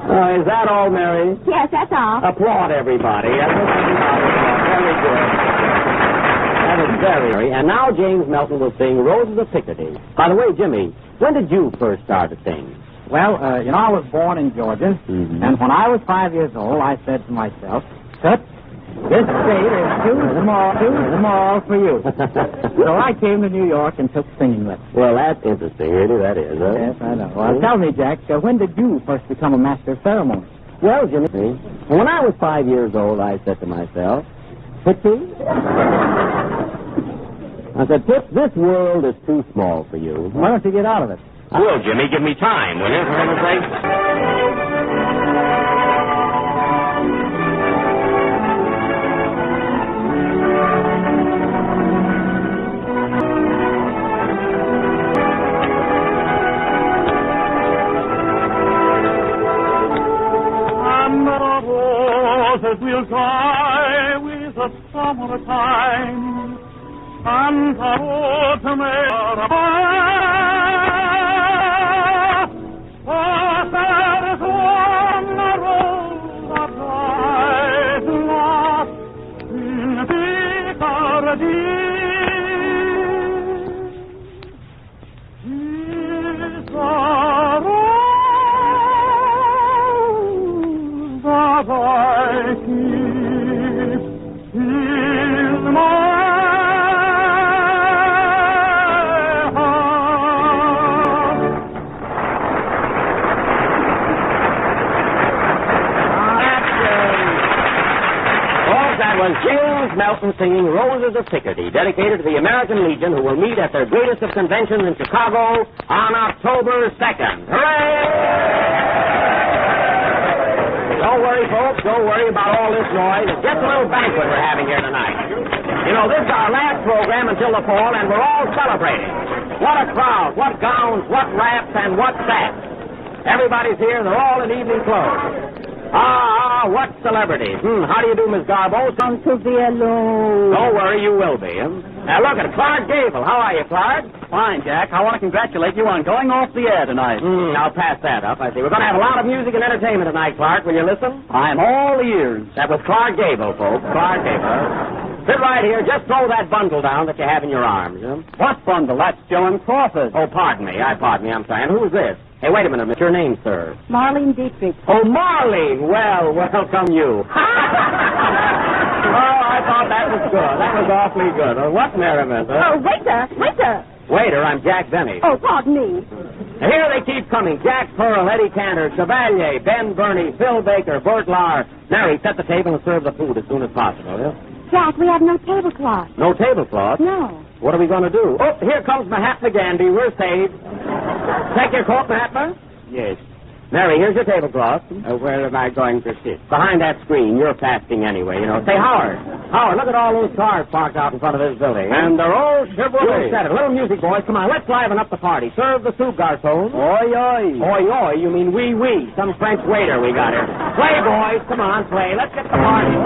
Oh, is that all, Mary? Yes, that's all. Applaud everybody. Very good. That is very. And now James Melton will sing Roses of Picardy. By the way, Jimmy, when did you first start to sing? Well, I was born in Georgia, and when I was 5 years old, I said to myself, Tut, this state is too small for you. So I came to New York and took singing lessons. Well, that's interesting, really, that is. Huh? Yes, I know. Well, tell me, Jack, when did you first become a master of ceremony? Well, Jimmy, when I was 5 years old, I said to myself, Tootsie, I said, Toots, this world is too small for you. Why don't you get out of it? I will, Jimmy. Give me time, will you, for heaven's sake? Under the roses we'll die with the summertime, and the autumn air. In my heart. band singing Roses of Picardy, dedicated to the American Legion who will meet at their greatest of conventions in Chicago on October 2nd. Hooray! Don't worry, folks. Don't worry about all this noise. It's just a little banquet we're having here tonight. You know, this is our last program until the fall, and we're all celebrating. What a crowd. What gowns, what wraps, and what sacks. Everybody's here. They're all in evening clothes. What celebrities? How do you do, Miss Garbo? Want to be alone. Don't worry, you will be. Now, look at Clark Gable. How are you, Clark? Fine, Jack. I want to congratulate you on going off the air tonight. I'll pass that up. I see. We're going to have a lot of music and entertainment tonight, Clark. Will you listen? I'm all ears. That was Clark Gable, folks. Clark Gable. Sit right here. Just throw that bundle down that you have in your arms. What bundle? That's Joan Crawford. Oh, pardon me. I'm sorry. And who's this? Hey, wait a minute. What's your name, sir? Marlene Dietrich. Oh, Marlene. Well, welcome you. I thought that was good. That was awfully good. What merriment, huh? Oh, waiter. Waiter, I'm Jack Benny. Oh, pardon me. Here they keep coming. Jack Pearl, Eddie Cantor, Chevalier, Ben Burney, Phil Baker, Bert Lahr. Mary, set the table and serve the food as soon as possible, yeah? Jack, we have no tablecloth. No tablecloth? No. What are we going to do? Oh, here comes Mahatma Gandhi. We're saved. Take your coat, Mahatma? Yes. Mary, here's your tablecloth. Where am I going to sit? Behind that screen. You're fasting anyway, you know. Say, Howard, look at all those cars parked out in front of this building. And they're all Chevrolet. You said it. Little music, boys. Come on, let's liven up the party. Serve the soup, garçon. Oi, oi. Oi, oi. You mean oui, oui. Some French waiter we got here. Play, boys. Come on, play. Let's get the party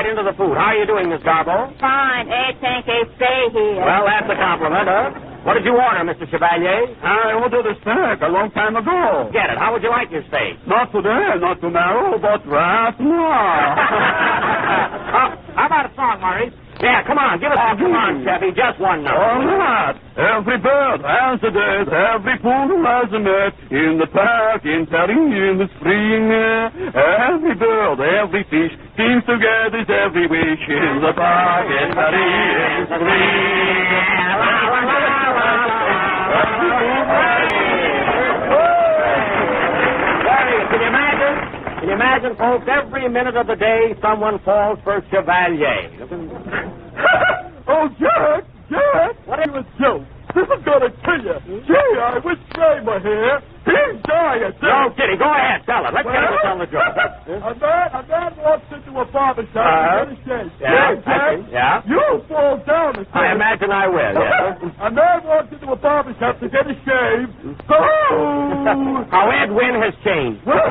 into the food. How are you doing, Miss Garbo? Fine. Thank you. Stay here. Well, that's a compliment, huh? What did you order, Mr. Chevalier? I ordered a steak a long time ago. Get it. How would you like your steak? Not today, not tomorrow, but right now. How about a song, Murray? Yeah, come on. Give us a come on, Chevy. Just one number. All right. Every bird has a date. Every pool has a net. In the park, in Paris, in the spring. Every bird, every fish seems to get his every wish. In the park, in Paris, in the spring. Can you imagine, folks, every minute of the day someone falls for Chevalier. Oh, Jack! What is a joke? this is going to kill you. Gee, I wish Ray were here. He's dying. No, Kitty, go ahead. Tell her. Let's get her to tell the joke. A man walks into a barber shop to get a shave. Yeah, Jack, yeah. You'll fall down the I imagine I will, yeah. A man walks into a barber shop to get a shave. Oh! How Ed Wynn has changed. Well,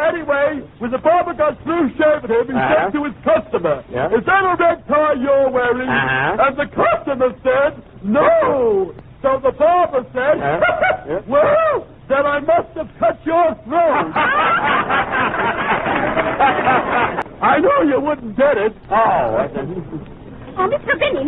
anyway, when the barber got through shaving him, he said to his customer, is that a red tie you're wearing? And the customer said, no. So the barber said, well, then I must have cut your throat. I know you wouldn't get it. Oh, Mr. Vinny.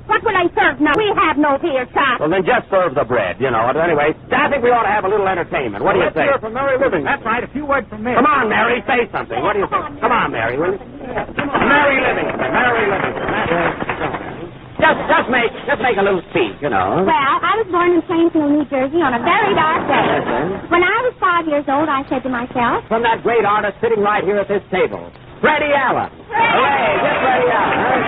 What will I serve now? We have no beer shop. Well, then just serve the bread, you know. Anyway, I think we ought to have a little entertainment. What do you say? Let's hear from Mary Livingstone. That's right, a few words from Mary. Come on, Mary, say something. What do you think? Come on, Mary, will you? Mary Livingstone. Just make a little speech, you know. Well, I was born in Plainfield, New Jersey on a very dark day. When I was 5 years old, I said to myself, from that great artist sitting right here at this table, Freddie Allen. Hooray, get Freddie Allen.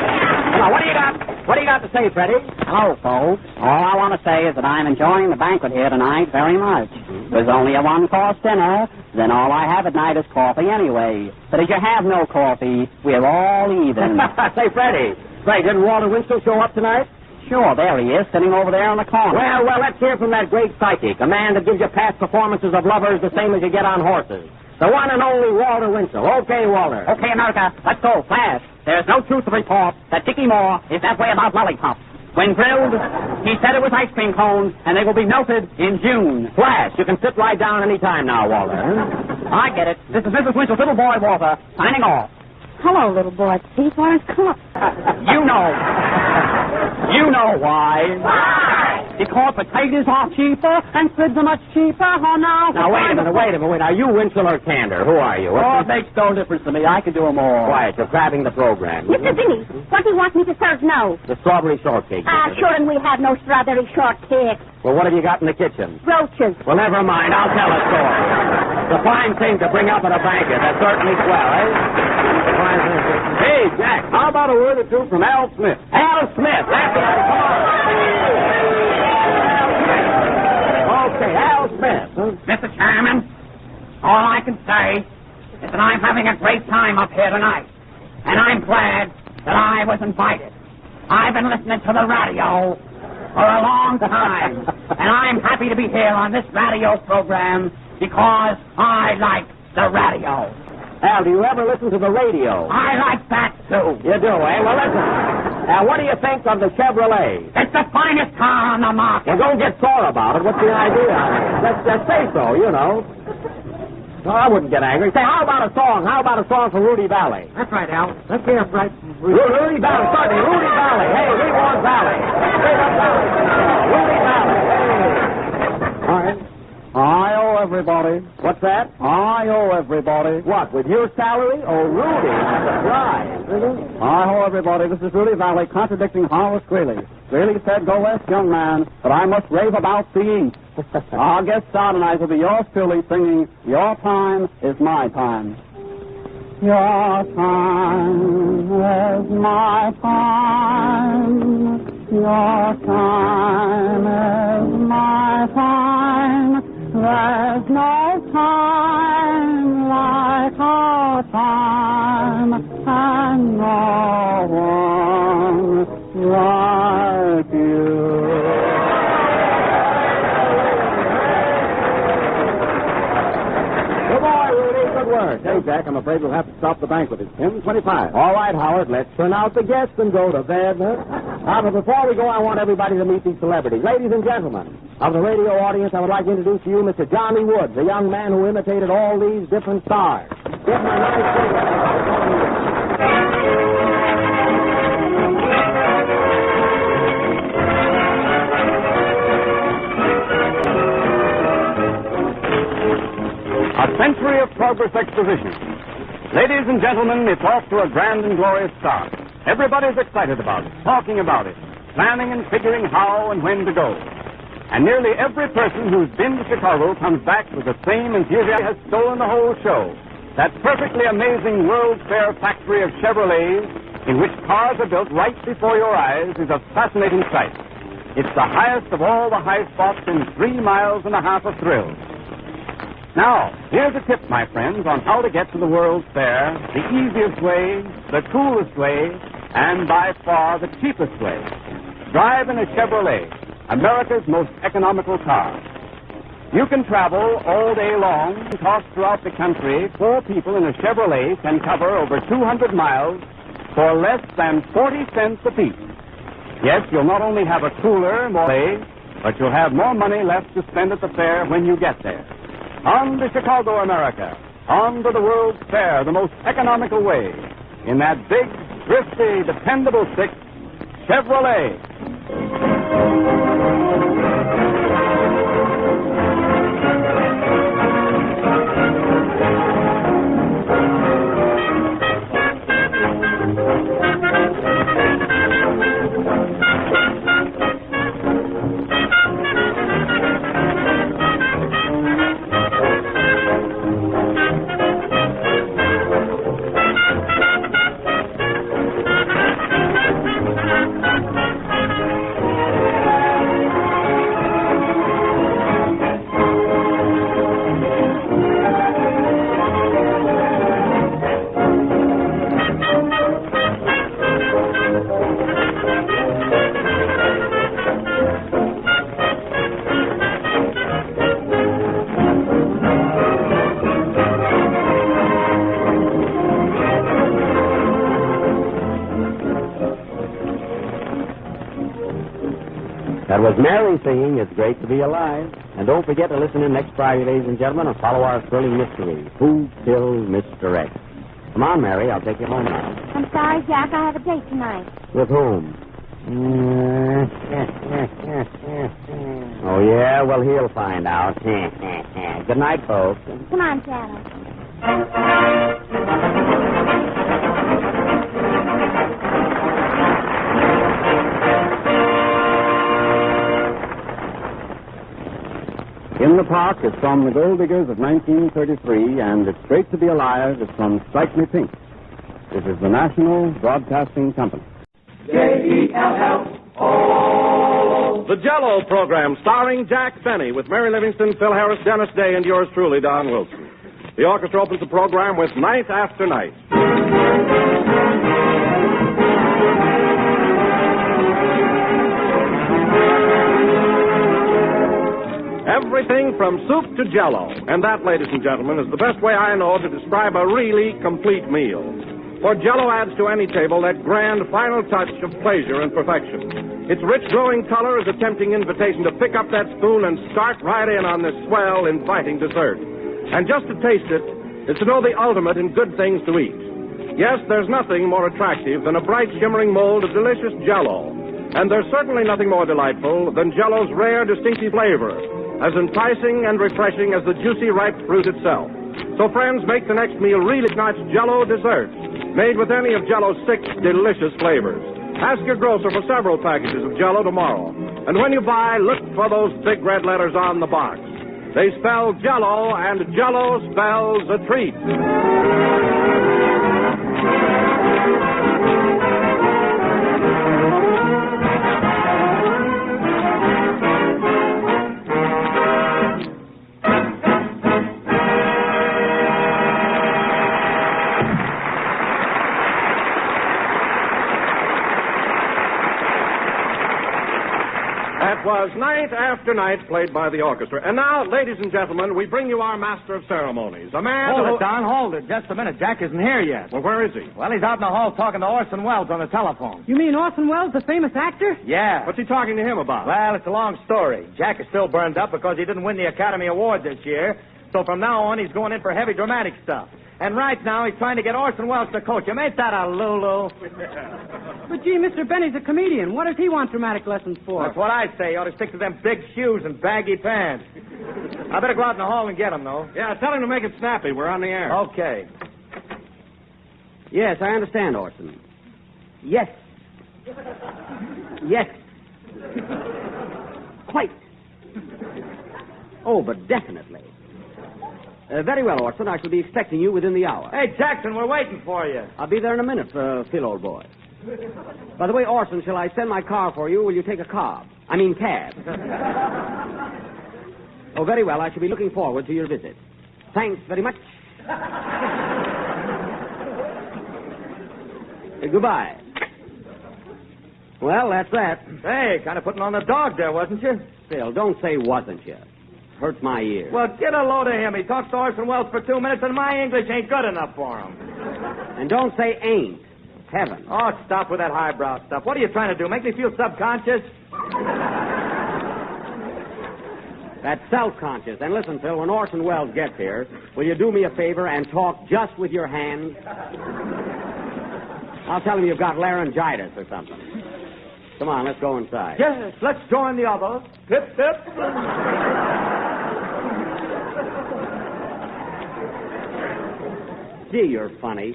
Come on, what do you got to say, Freddie? Hello, folks. All I want to say is that I'm enjoying the banquet here tonight very much. There's only a one-course dinner. Then all I have at night is coffee anyway. But if you have no coffee, we're all even. Say, Freddie, didn't Walter Winslow show up tonight? Sure, there he is, sitting over there in the corner. Well, let's hear from that great psychic, a man that gives you past performances of lovers the same as you get on horses. The one and only Walter Winslow. Okay, Walter. Okay, America, let's go, fast. There's no truth to report that Dickie Moore is that way about lollipops. When grilled, he said it was ice cream cones, and they will be melted in June. Flash, you can sit right down any time now, Walter. I get it. This is Mrs. Winslow's little boy, Walter, signing off. hello, little boy. Steve, where's Cook? You know why. Why? Because potatoes are cheaper and squids are much cheaper. Oh, no. Now, wait a minute. Are you Winslow or Candor? Who are you? It makes no difference to me. I can do them all. Quiet. You're grabbing the program. Mr. Vinny, what do you want me to serve now? The strawberry shortcake. Sure, and we have no strawberry shortcake. Well, what have you got in the kitchen? Roaches. Well, never mind. I'll tell a story. The fine thing to bring up at a banquet. That's certainly swell, eh? Hey, Jack, how about a word or two from Al Smith? Al Smith, that's right. Come on. Okay, Al Smith. Mr. Chairman, all I can say is that I'm having a great time up here tonight. And I'm glad that I was invited. I've been listening to the radio for a long time. And I'm happy to be here on this radio program because I like the radio. Al, do you ever listen to the radio? I like that, too. You do, eh? Well, listen. What do you think of the Chevrolet? It's the finest car on the market. Well, don't get sore about it. What's the idea? Let's just say so, you know. No, I wouldn't get angry. Say, how about a song? How about a song from Rudy Valley? That's right, Al. Let's hear it right from Rudy Valley. Sorry, Rudy Valley. Hey, we want Valley. Straight up Valley. Rudy Valley. Hey. All right. I owe everybody. What's that? I owe everybody. What, with your salary? Oh, Rudy. Right. I owe everybody. This is Rudy Valley contradicting Horace Greeley. Greeley said, go west, young man, but I must rave about the east. Our guest star tonight will be yours truly singing, Your Time is My Time. Your time is my time. Your time is my time. There's no time like our time, and no one like you. Good boy, Rudy. Good work. Hey, Jack, I'm afraid we'll have to stop the banquet. It's 10:25. All right, Howard, let's turn out the guests and go to bed. But before we go, I want everybody to meet these celebrities. Ladies and gentlemen, of the radio audience, I would like to introduce to you Mr. Johnny Woods, a young man who imitated all these different stars. Give him a nice A century of progress exposition. Ladies and gentlemen, it's off to a grand and glorious start. Everybody's excited about it, talking about it, planning and figuring how and when to go. And nearly every person who's been to Chicago comes back with the same enthusiasm has stolen the whole show. That perfectly amazing World's Fair factory of Chevrolets, in which cars are built right before your eyes, is a fascinating sight. It's the highest of all the high spots in 3 miles and a half of thrills. Now, here's a tip, my friends, on how to get to the World's Fair, the easiest way, the coolest way, and by far the cheapest way. Drive in a Chevrolet, America's most economical car. You can travel all day long, tossed throughout the country. 4 people in a Chevrolet can cover over 200 miles for less than 40 cents apiece. Yes, you'll not only have a cooler, more day, but you'll have more money left to spend at the fair when you get there. On to Chicago, America. On to the World's Fair, the most economical way. In that big, thrifty, dependable 6, Chevrolet. That was Mary singing It's Great to Be Alive. And don't forget to listen in next Friday, ladies and gentlemen, and follow our thrilling mystery, Who Killed Mr. X? Come on, Mary, I'll take you home now. I'm sorry, Jack. I have a date tonight. With whom? Oh, yeah? Well, he'll find out. Good night, folks. Come on, Shadow. In the Park is from The Gold Diggers of 1933, and It's Great to Be Alive is from Strike Me Pink. This is the National Broadcasting Company. J-E-L-L-O. The Jell-O program starring Jack Benny with Mary Livingston, Phil Harris, Dennis Day, and yours truly, Don Wilson. The orchestra opens the program with Night After Night. Everything from soup to Jell-O. And that, ladies and gentlemen, is the best way I know to describe a really complete meal. For Jell-O adds to any table that grand final touch of pleasure and perfection. Its rich, glowing color is a tempting invitation to pick up that spoon and start right in on this swell, inviting dessert. And just to taste it is to know the ultimate in good things to eat. Yes, there's nothing more attractive than a bright, shimmering mold of delicious Jell-O. And there's certainly nothing more delightful than Jell-O's rare, distinctive flavor, as enticing and refreshing as the juicy, ripe fruit itself. So, friends, make the next meal really top-notch Jell-O dessert, made with any of Jell-O's 6 delicious flavors. Ask your grocer for several packages of Jell-O tomorrow. And when you buy, look for those big red letters on the box. They spell Jell-O, and Jell-O spells a treat. Was Night After Night, played by the orchestra. And now, ladies and gentlemen, we bring you our master of ceremonies, a man Hold who... it, Don, hold it. Just a minute. Jack isn't here yet. Well, where is he? Well, he's out in the hall talking to Orson Welles on the telephone. You mean Orson Welles, the famous actor? Yeah. What's he talking to him about? Well, it's a long story. Jack is still burned up because he didn't win the Academy Award this year. So from now on, he's going in for heavy dramatic stuff. And right now, he's trying to get Orson Welles to coach him. Ain't that a Lulu? But, gee, Mr. Benny's a comedian. What does he want dramatic lessons for? That's what I say. You ought to stick to them big shoes and baggy pants. I better go out in the hall and get him, though. Yeah, tell him to make it snappy. We're on the air. Okay. Yes, I understand, Orson. Yes. Yes. Quite. Oh, but definitely. Very well, Orson. I shall be expecting you within the hour. Hey, Jackson, we're waiting for you. I'll be there in a minute, Phil, old boy. By the way, Orson, shall I send my car for you, or will you take a cab? Oh, very well. I shall be looking forward to your visit. Thanks very much. Goodbye. Well, that's that. Hey, kind of putting on the dog there, wasn't you? Phil, don't say wasn't you. Hurts my ears. Well, get a load of him. He talks to Orson Welles for 2 minutes, and my English ain't good enough for him. And don't say ain't. Heaven. Oh, stop with that highbrow stuff. What are you trying to do? Make me feel subconscious? That's self-conscious. And listen, Phil, when Orson Welles gets here, will you do me a favor and talk just with your hands? I'll tell him you've got laryngitis or something. Come on, let's go inside. Yes, let's join the others. Pip, pip. Gee, you're funny.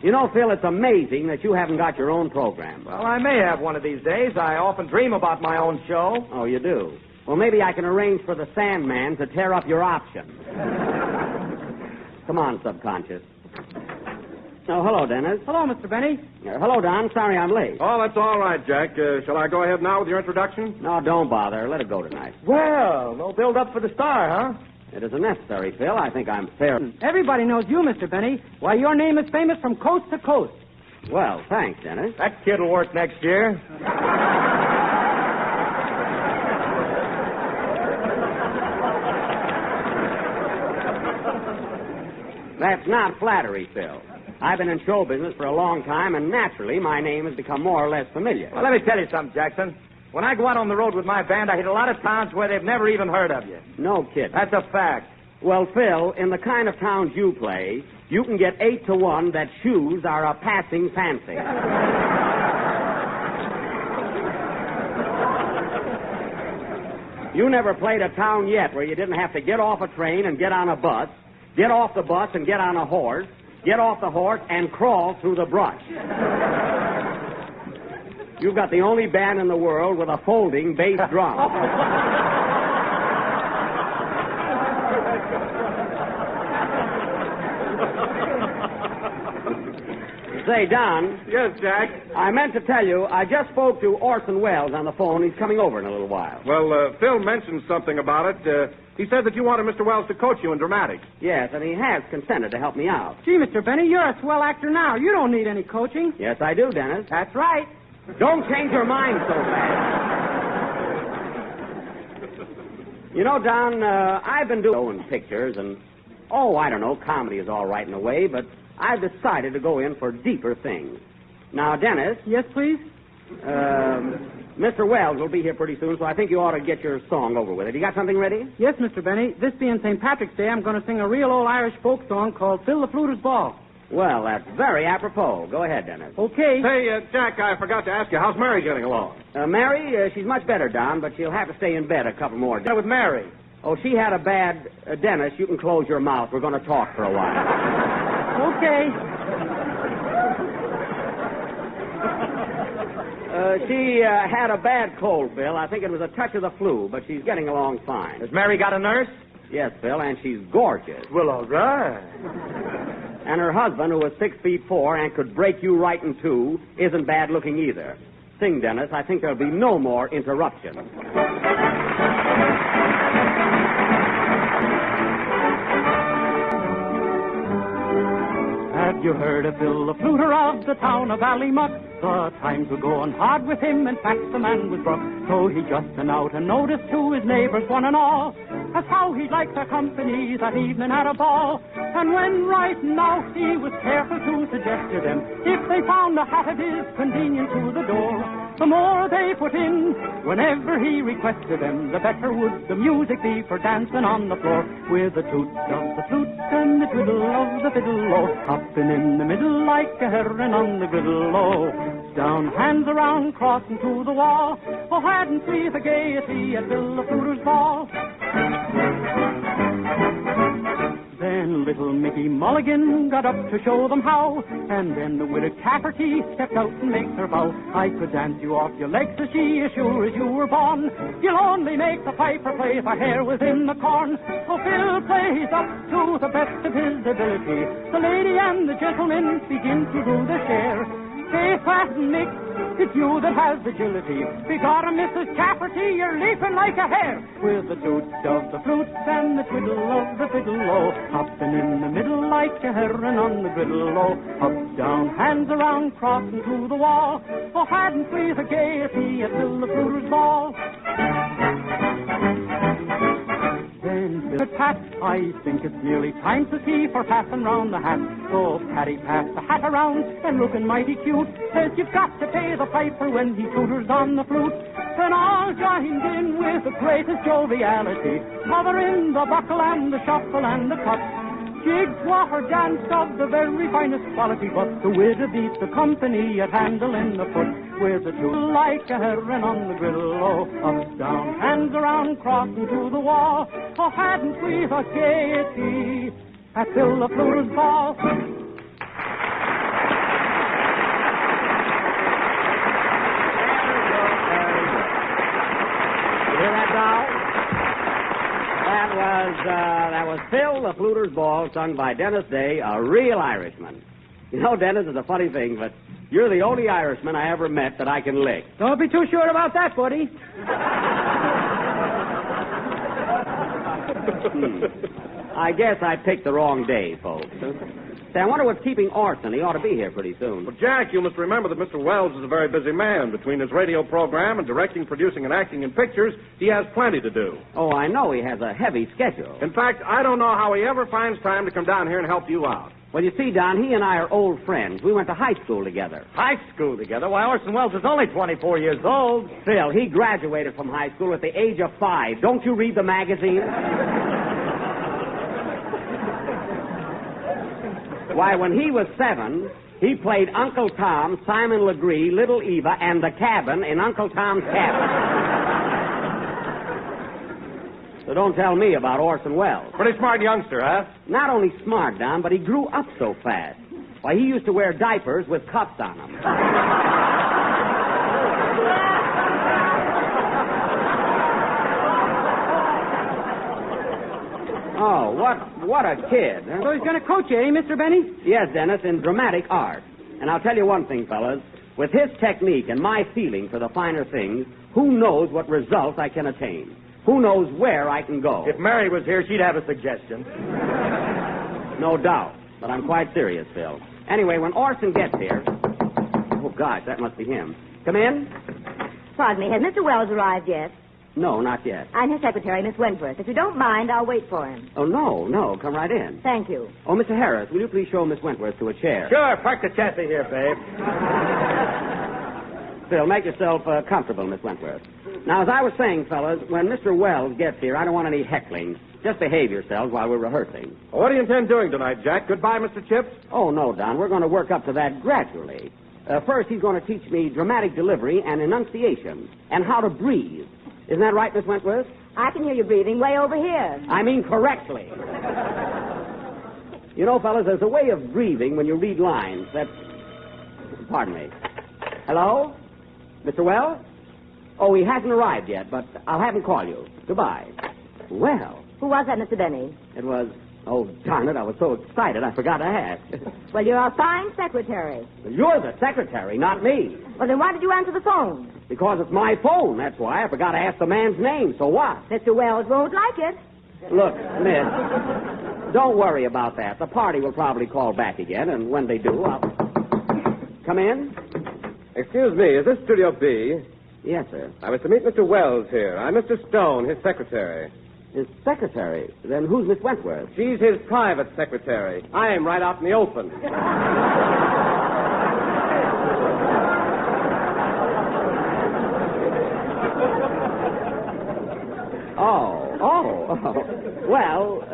You know, Phil, it's amazing that you haven't got your own program. Well, I may have one of these days. I often dream about my own show. Oh, you do? Well, maybe I can arrange for the Sandman to tear up your option. Come on, subconscious. Oh, hello, Dennis. Hello, Mr. Benny. Hello, Don. Sorry I'm late. Oh, that's all right, Jack. Shall I go ahead now with your introduction? No, don't bother. Let it go tonight. Well, no build-up for the star, huh? It isn't necessary, Phil. I think I'm fair. Everybody knows you, Mr. Benny. Why, your name is famous from coast to coast. Well, thanks, Dennis. That kid will work next year. That's not flattery, Phil. I've been in show business for a long time, and naturally, my name has become more or less familiar. Well, let me tell you something, Jackson. When I go out on the road with my band, I hit a lot of towns where they've never even heard of you. No kidding. That's a fact. Well, Phil, in the kind of towns you play, you can get 8 to 1 that shoes are a passing fancy. You never played a town yet where you didn't have to get off a train and get on a bus, get off the bus and get on a horse, get off the horse and crawl through the brush. You've got the only band in the world with a folding bass drum. Say, Don. Yes, Jack? I meant to tell you, I just spoke to Orson Welles on the phone. He's coming over in a little while. Well, Phil mentioned something about it. He said that you wanted Mr. Welles to coach you in dramatics. Yes, and he has consented to help me out. Gee, Mr. Benny, you're a swell actor now. You don't need any coaching. Yes, I do, Dennis. That's right. Don't change your mind so fast. You know, Don, I've been doing pictures, and, I don't know, comedy is all right in a way, but I've decided to go in for deeper things. Now, Dennis. Yes, please? Mr. Welles will be here pretty soon, so I think you ought to get your song over with. Have you got something ready? Yes, Mr. Benny. This being St. Patrick's Day, I'm going to sing a real old Irish folk song called Fill the Fluter's Ball. Well, that's very apropos. Go ahead, Dennis. Okay. Hey, Jack, I forgot to ask you, how's Mary getting along? Mary, she's much better, Don, but she'll have to stay in bed a couple more days. With Mary? Oh, she had a bad... Dennis, you can close your mouth. We're going to talk for a while. Okay. She had a bad cold, Phil. I think it was a touch of the flu, but she's getting along fine. Has Mary got a nurse? Yes, Phil, and she's gorgeous. Well, all right. And her husband, who was 6'4" and could break you right in two, isn't bad looking either. Sing, Dennis. I think there'll be no more interruption. Have you heard of Bill the Fluter of the town of Ballymuck? The times were going hard with him, in fact the man was broke. So he just went out and noticed to his neighbors one and all as how he liked their company that evening at a ball. And when writing out he was careful to suggest to them, if they found a hat of his convenient to the door, the more they put in, whenever he requested them, the better would the music be for dancing on the floor. With the toot of the flute and the twiddle of the fiddle, oh, hopping in the middle like a heron on the griddle, oh, down, hands around, crossing to the wall, oh, hadn't we the gaiety at Bill the Fluter's ball. Then little Mickey Mulligan got up to show them how, and then the widow Cafferty stepped out and makes her bow. I could dance you off your legs, says she, as sure as you were born. You'll only make the piper play if our hair was in the corn. So Phil plays up to the best of his ability. The lady and the gentleman begin to do their share. Say, fat and mix, it's you that has agility. Because Mrs. Cafferty, you're leaping like a hare. With the toot of the flute and the twiddle of the fiddle-o. Hopping in the middle like a heron on the griddle-o. Up, down, hands around, crossing to the wall. Oh, hadn't we the gaiety at Bill the Fruiter's ball? Then Bill Pat, I think it's nearly time to see for passing round the hat. So Patty passed the hat around and looking mighty cute. Says you've got to pay the piper when he tutors on the flute. Then all joined in with the greatest joviality, covering the buckle and the shuffle and the cut. Jigs were danced of the very finest quality, but the widow beat the company at handle in the foot. With the tool like a heron on the griddle, oh, up, down, hands around, crossing to the wall. Oh, hadn't we the gaiety at Bill the Fruiter's ball? You hear that, Doll? That was Phil the Fluter's Ball, sung by Dennis Day, a real Irishman. You know, Dennis, it's a funny thing, but you're the only Irishman I ever met that I can lick. Don't be too sure about that, buddy. I guess I picked the wrong day, folks. Say, I wonder what's keeping Orson. He ought to be here pretty soon. Well, Jack, you must remember that Mr. Wells is a very busy man. Between his radio program and directing, producing, and acting in pictures, he has plenty to do. Oh, I know. He has a heavy schedule. In fact, I don't know how he ever finds time to come down here and help you out. Well, you see, Don, he and I are old friends. We went to high school together. High school together? Why, Orson Welles is only 24 years old. Phil, he graduated from high school at the age of 5. Don't you read the magazine? Why, when he was 7, he played Uncle Tom, Simon Legree, Little Eva, and the cabin in Uncle Tom's Cabin. So don't tell me about Orson Welles. Pretty smart youngster, huh? Not only smart, Don, but he grew up so fast. Why, he used to wear diapers with cuffs on them. Oh, what a kid. Huh? So he's going to coach you, eh, Mr. Benny? Yes, Dennis, in dramatic art. And I'll tell you one thing, fellas. With his technique and my feeling for the finer things, who knows what results I can attain? Who knows where I can go? If Mary was here, she'd have a suggestion. No doubt. But I'm quite serious, Phil. Anyway, when Orson gets here... Oh, gosh, that must be him. Come in. Pardon me, has Mr. Wells arrived yet? No, not yet. I'm his secretary, Miss Wentworth. If you don't mind, I'll wait for him. Oh, no. Come right in. Thank you. Oh, Mr. Harris, will you please show Miss Wentworth to a chair? Sure, park the chassis here, babe. Phil, make yourself comfortable, Miss Wentworth. Now, as I was saying, fellas, when Mr. Wells gets here, I don't want any heckling. Just behave yourselves while we're rehearsing. Well, what do you intend doing tonight, Jack? Goodbye, Mr. Chips? Oh, no, Don. We're going to work up to that gradually. First, he's going to teach me dramatic delivery and enunciation and how to breathe. Isn't that right, Miss Wentworth? I can hear you breathing way over here. I mean correctly. You know, fellas, there's a way of breathing when you read lines that... Pardon me. Hello? Mr. Wells? Oh, he hasn't arrived yet, but I'll have him call you. Goodbye. Well... Who was that, Mr. Benny? It was... Oh, darn it, I was so excited I forgot to ask. Well, you're a fine secretary. You're the secretary, not me. Well, then why did you answer the phone? Because it's my phone, that's why. I forgot to ask the man's name, so what? Mr. Wells won't like it. Look, Miss, don't worry about that. The party will probably call back again, and when they do, I'll... Come in? Excuse me, is this Studio B? Yes, sir. I was to meet Mr. Wells here. I'm Mr. Stone, his secretary. His secretary? Then who's Miss Wentworth? She's his private secretary. I am right out in the open. Well,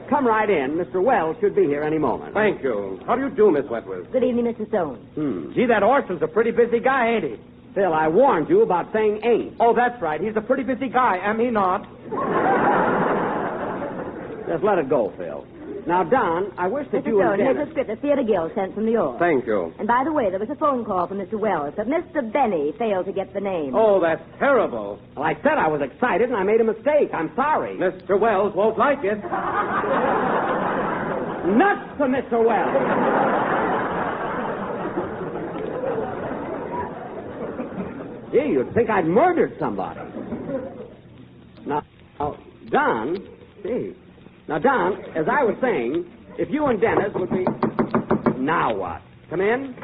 come right in. Mr. Wells should be here any moment. Thank you. How do you do, Miss Wentworth? Good evening, Mr. Stone. Gee, that Orson's a pretty busy guy, ain't he? Phil, I warned you about saying ain't. Oh, that's right. He's a pretty busy guy, am he not? Just let it go, Phil. Now, Don, I wish that Mr. you Stone, and here's Dennis... a script the Theater Guild sent from New York. Thank you. And by the way, there was a phone call from Mr. Wells, but Mr. Benny failed to get the name. Oh, that's terrible. Well, I said I was excited, and I made a mistake. I'm sorry. Mr. Wells won't like it. Nuts to Mr. Wells. Gee, you'd think I'd murdered somebody. Now, Don, gee. Now, Don, as I was saying, if you and Dennis would be... Now what? Come in?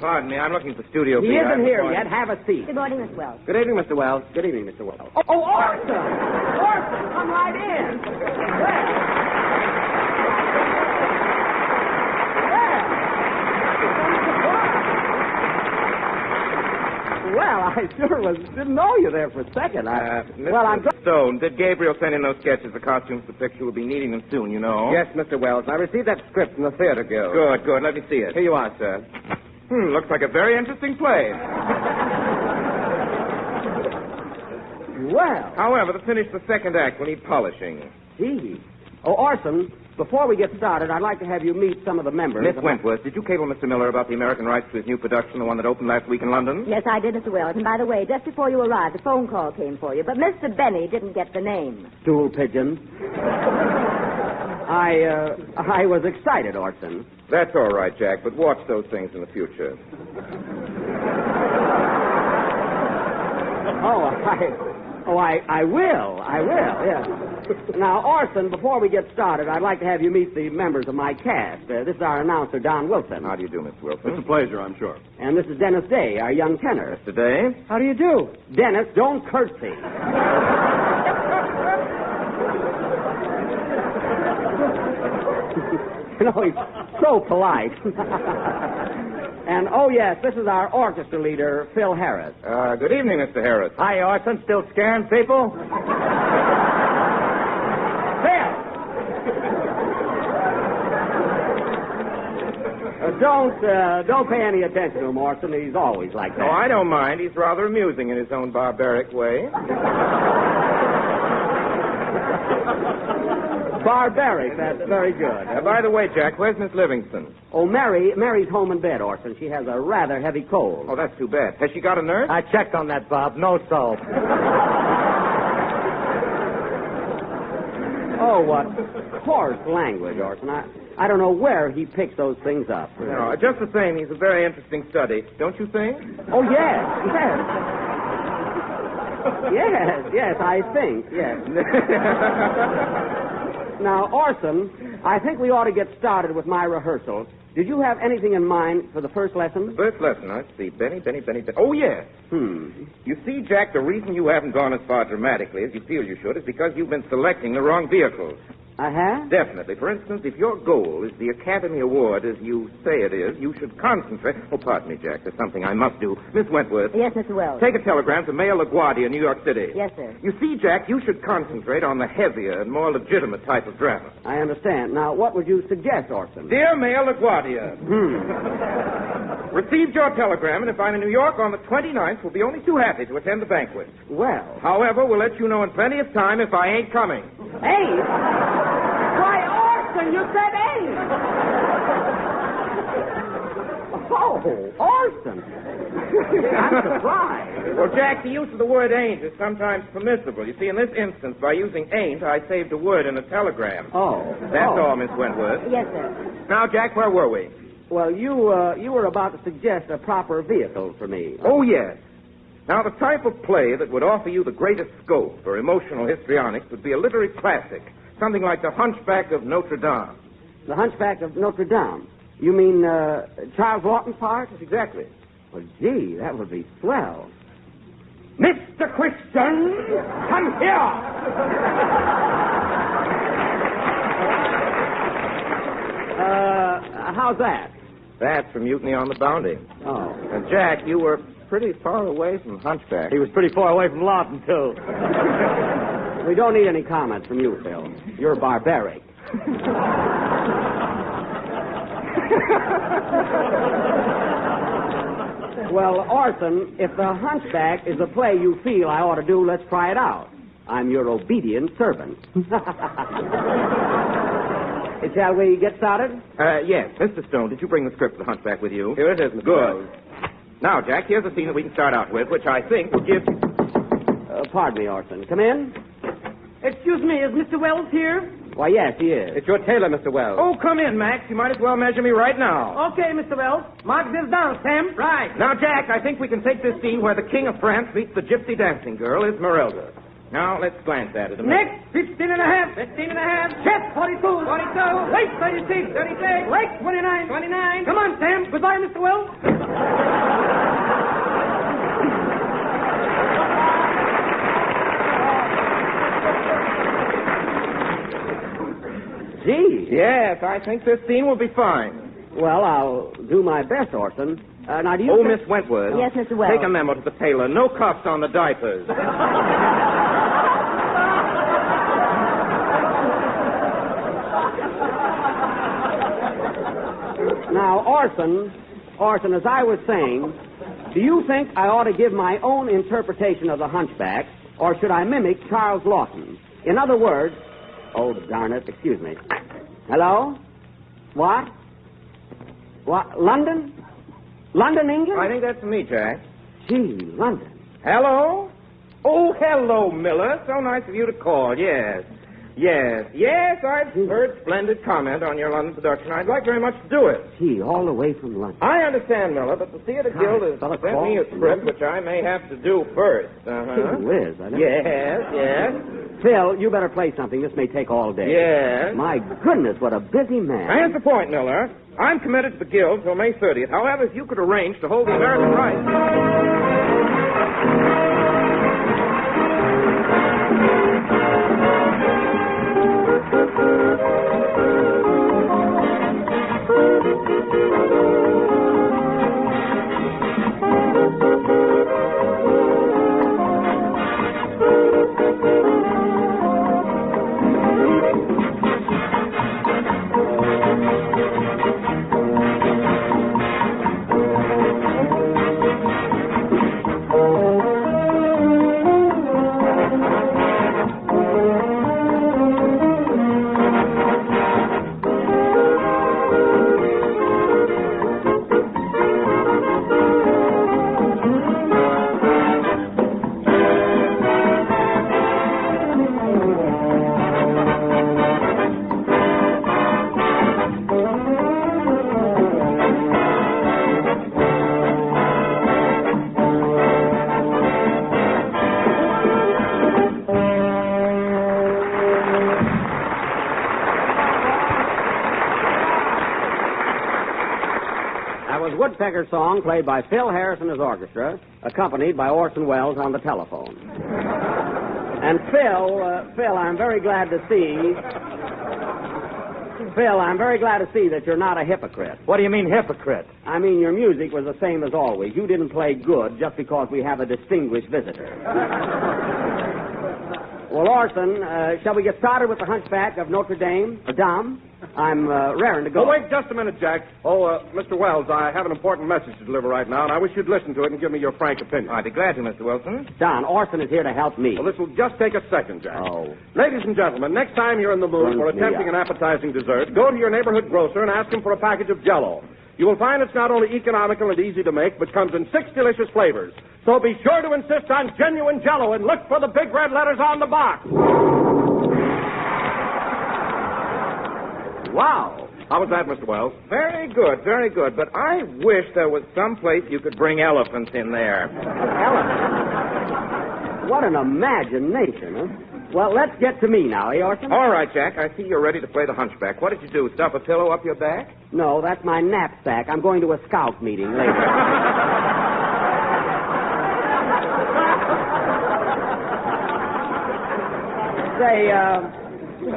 Pardon me, I'm looking for Studio B. He isn't here yet. Have a seat. Good morning, Miss Wells. Good evening, Mr. Wells. Good evening, Mr. Wells. Oh, Orson! Orson, come right in. Well, I sure didn't know you there for a second. Mr. Stone, did Gabriel send in those sketches, the costumes, the picture? We'll be needing them soon, you know. Yes, Mr. Wells. I received that script from the Theater Guild. Good. Let me see it. Here you are, sir. Looks like a very interesting play. Well. However, to finish the second act, we need polishing. Gee. Oh, Orson, before we get started, I'd like to have you meet some of the members. Miss Wentworth, did you cable Mr. Miller about the American rights to his new production, the one that opened last week in London? Yes, I did, Mr. Wells. And by the way, just before you arrived, a phone call came for you. But Mr. Benny didn't get the name. Stool pigeon. I was excited, Orson. That's all right, Jack, but watch those things in the future. I will, yes. Now, Orson, before we get started, I'd like to have you meet the members of my cast. This is our announcer, Don Wilson. How do you do, Mr. Wilson? It's a pleasure, I'm sure. And this is Dennis Day, our young tenor. Mr. Day? How do you do? Dennis, don't curtsy. He's so polite. And, yes, this is our orchestra leader, Phil Harris. Good evening, Mr. Harris. Hi, Orson. Still scaring people? Phil! Don't pay any attention to him, Orson. He's always like that. Oh, I don't mind. He's rather amusing in his own barbaric way. Barbaric, that's very good. By the way, Jack, where's Miss Livingston? Oh, Mary's home in bed, Orson. She has a rather heavy cold. Oh, that's too bad. Has she got a nurse? I checked on that, Bob. No soap. Oh, what coarse language, Orson. I don't know where he picks those things up. No, just the same, he's a very interesting study. Don't you think? Oh, yes. Yes, I think, yes. Now, Orson, I think we ought to get started with my rehearsal. Did you have anything in mind for the first lesson? The first lesson, let's see. Benny. Oh, yes. You see, Jack, the reason you haven't gone as far dramatically as you feel you should is because you've been selecting the wrong vehicles. I have? Definitely. For instance, if your goal is the Academy Award, as you say it is, you should concentrate... Oh, pardon me, Jack. There's something I must do. Miss Wentworth. Yes, Mr. Wells. Take a telegram to Mayor LaGuardia, New York City. Yes, sir. You see, Jack, you should concentrate on the heavier and more legitimate type of drama. I understand. Now, what would you suggest, Orson? Dear Mayor LaGuardia. Received your telegram, and if I'm in New York on the 29th, we'll be only too happy to attend the banquet. Well. However, we'll let you know in plenty of time if I ain't coming. Hey! Why, Orson, you said eight! Oh, Orson. I'm surprised. Well, Jack, the use of the word ain't is sometimes permissible. You see, in this instance, by using ain't, I saved a word in a telegram. Oh. That's all, Miss Wentworth. Yes, sir. Now, Jack, where were we? Well, you were about to suggest a proper vehicle for me. Oh, yes. Now, the type of play that would offer you the greatest scope for emotional histrionics would be a literary classic, something like The Hunchback of Notre Dame. The Hunchback of Notre Dame? You mean Charles Lawton's part? Exactly. Well, gee, that would be swell. Mr. Christian, come here! How's that? That's from Mutiny on the Bounty. Oh. And, Jack, you were pretty far away from Hunchback. He was pretty far away from Lawton, too. We don't need any comments from you, Phil. You're barbaric. Well, Orson, if The Hunchback is a play you feel I ought to do, let's try it out. I'm your obedient servant. Shall we get started? Yes. Mr. Stone, did you bring the script of The Hunchback with you? Here it is, Mr. Good. Now, Jack, here's a scene that we can start out with, which I think will give... Pardon me, Orson. Come in. Excuse me, is Mr. Wells here? Why, yes, he is. It's your tailor, Mr. Wells. Oh, come in, Max. You might as well measure me right now. Okay, Mr. Wells. Mark this down, Sam. Right. Now, Jack, I think we can take this scene where the King of France meets the gypsy dancing girl, Esmeralda. Now, let's glance at it a minute. Next, 15 and a half. 15 and a half. Chest, 42. 42. Waist, 36. 36. Leg, 29. 29. Come on, Sam. Goodbye, Mr. Wells. Gee. Yes, I think this scene will be fine. Well, I'll do my best, Orson. Now, do you Oh, think... Miss Wentworth. Yes, Mr. Wells. Take a memo to the tailor. No cuffs on the diapers. Now, Orson, as I was saying, do you think I ought to give my own interpretation of the Hunchback, or should I mimic Charles Lawton? In other words... Oh, darn it, excuse me. Hello? What? What? London? London, England? I think that's me, Jack. Gee, London. Hello? Oh, hello, Miller. So nice of you to call. Yes. Yes, I've heard splendid comment on your London production. I'd like very much to do it. Gee, all the way from London. I understand, Miller, but the Theater Guild has sent me a script which I may have to do first. Gee whiz, I know. Yes. Phil, you better play something. This may take all day. Yes. My goodness, what a busy man. Here's the point, Miller. I'm committed to the Guild till May 30th. However, if you could arrange to hold the American rights... Woodpecker song played by Phil Harris and his orchestra, accompanied by Orson Welles on the telephone. And Phil, I'm very glad to see. Phil, I'm very glad to see that you're not a hypocrite. What do you mean, hypocrite? I mean, your music was the same as always. You didn't play good just because we have a distinguished visitor. Well, Orson, shall we get started with the Hunchback of Notre Dame? I'm raring to go. Oh, wait just a minute, Jack. Mr. Wells, I have an important message to deliver right now, and I wish you'd listen to it and give me your frank opinion. I'd be glad to, Mr. Wilson. Don, Orson is here to help me. Well, this will just take a second, Jack. Oh. Ladies and gentlemen, next time you're in the mood for attempting an appetizing dessert, go to your neighborhood grocer and ask him for a package of Jell-O. You will find it's not only economical and easy to make, but comes in 6 delicious flavors. So be sure to insist on genuine Jell-O and look for the big red letters on the box. Wow. How was that, Mr. Wells? Very good, very good. But I wish there was some place you could bring elephants in there. Elephants? What an imagination, huh? Well, let's get to me now, eh, Orson? All right, Jack. I see you're ready to play the Hunchback. What did you do, stuff a pillow up your back? No, that's my knapsack. I'm going to a scout meeting later. Say,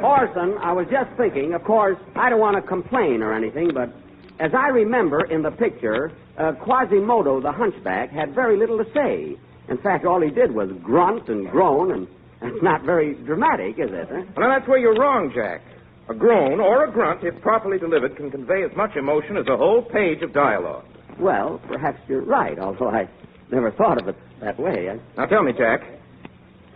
Orson, I was just thinking, of course, I don't want to complain or anything, but as I remember in the picture, Quasimodo the Hunchback had very little to say. In fact, all he did was grunt and groan, and it's not very dramatic, is it? Huh? Well, that's where you're wrong, Jack. A groan or a grunt, if properly delivered, can convey as much emotion as a whole page of dialogue. Well, perhaps you're right, although I never thought of it that way. Now tell me, Jack,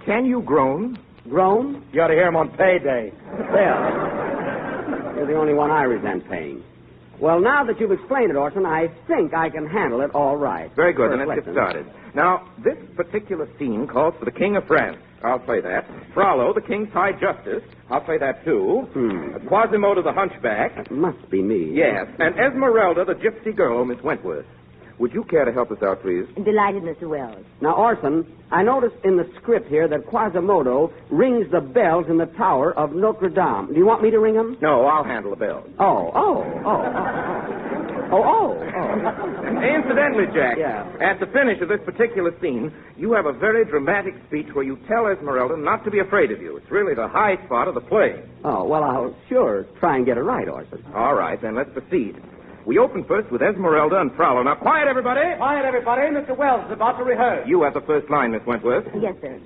can you groan? Groan? You ought to hear him on payday. Well, you're the only one I resent paying. Well, now that you've explained it, Orson, I think I can handle it all right. Very good, then let's get started. Now, this particular scene calls for the King of France. I'll play that. Frollo, the King's High Justice. I'll play that, too. Quasimodo, the Hunchback. That must be me. Yes. And Esmeralda, the Gypsy Girl, Miss Wentworth. Would you care to help us out, please? Delighted, Mr. Wells. Now, Orson, I noticed in the script here that Quasimodo rings the bells in the tower of Notre Dame. Do you want me to ring them? No, I'll handle the bells. Oh. Incidentally, Jack, Yeah. at the finish of this particular scene, you have a very dramatic speech where you tell Esmeralda not to be afraid of you. It's really the high spot of the play. Oh, well, I'll sure try and get it right, Orson. All right, then let's proceed. We open first with Esmeralda and Frollo. Now, quiet, everybody. Quiet, everybody. Mr. Wells is about to rehearse. You have the first line, Miss Wentworth. Yes, sir.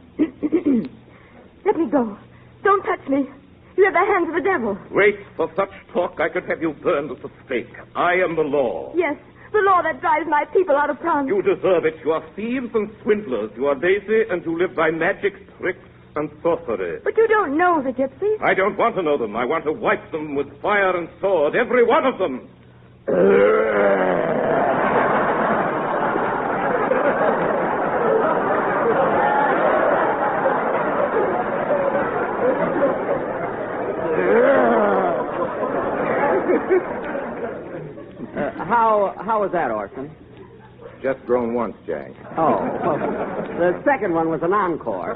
Let me go. Don't touch me. You have the hands of the devil. Wait, for such talk, I could have you burned at the stake. I am the law. Yes, the law that drives my people out of town. You deserve it. You are thieves and swindlers. You are lazy, and you live by magic, tricks, and sorcery. But you don't know the gypsies. I don't want to know them. I want to wipe them with fire and sword, every one of them. How was that, Orson? Just grown once, Jack. Oh, well, the second one was an encore.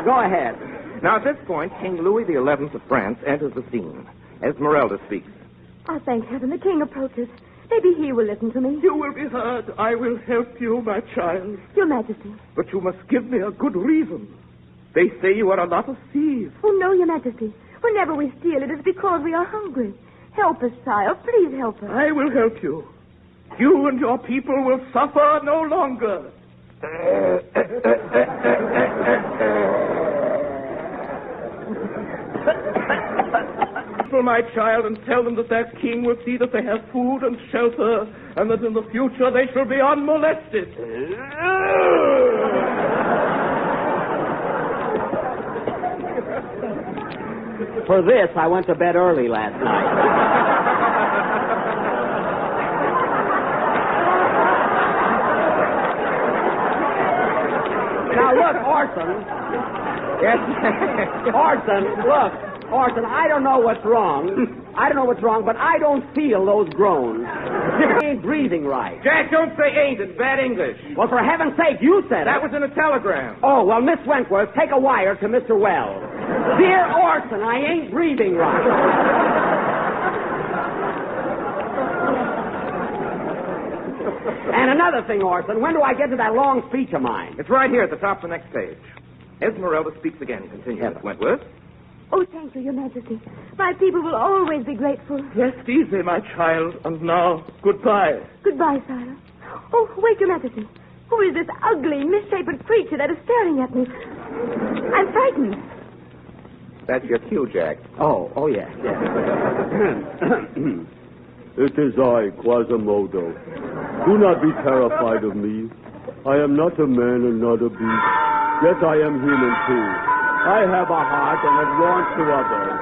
Go ahead. Now, at this point, King Louis XI of France enters the scene. Esmeralda speaks. Oh, thank heaven, the king approaches. Maybe he will listen to me. You will be heard. I will help you, my child. Your Majesty. But you must give me a good reason. They say you are a lot of thieves. Oh, no, Your Majesty. Whenever we steal, it is because we are hungry. Help us, sire. Please help us. I will help you. You and your people will suffer no longer. My child, and tell them that their king will see that they have food and shelter, and that in the future they shall be unmolested. For this, I went to bed early last night. Now, look, Orson. Yes. Orson, look. Orson, I don't know what's wrong. But I don't feel those groans. You ain't breathing right. Jack, don't say ain't. It's bad English. Well, for heaven's sake, you said That it. was in a telegram. Oh, well, Miss Wentworth, take a wire to Mr. Wells. Dear Orson, I ain't breathing right. And another thing, Orson, when do I get to that long speech of mine? It's right here at the top of the next page. Esmeralda speaks again. Continue, Miss Wentworth. Oh, thank you, Your Majesty. My people will always be grateful. Rest easy, my child. And now, goodbye. Goodbye, sire. Oh, wait, Your Majesty. Who is this ugly, misshapen creature that is staring at me? I'm frightened. That's your cue, Jack. Oh, yeah. It is I, Quasimodo. Do not be terrified of me. I am not a man and not a beast. Yet I am human, too. I have a heart, and it warms to others.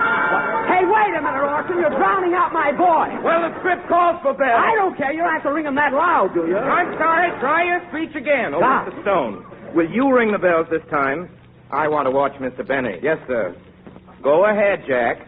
Hey, wait a minute, Orson. You're drowning out my boy. Well, the script calls for bells. I don't care. You don't have to ring them that loud, do you? I'm sorry. Try your speech again. Oh, Stop. Mr. Stone. Will you ring the bells this time? I want to watch Mr. Benny. Yes, sir. Go ahead, Jack.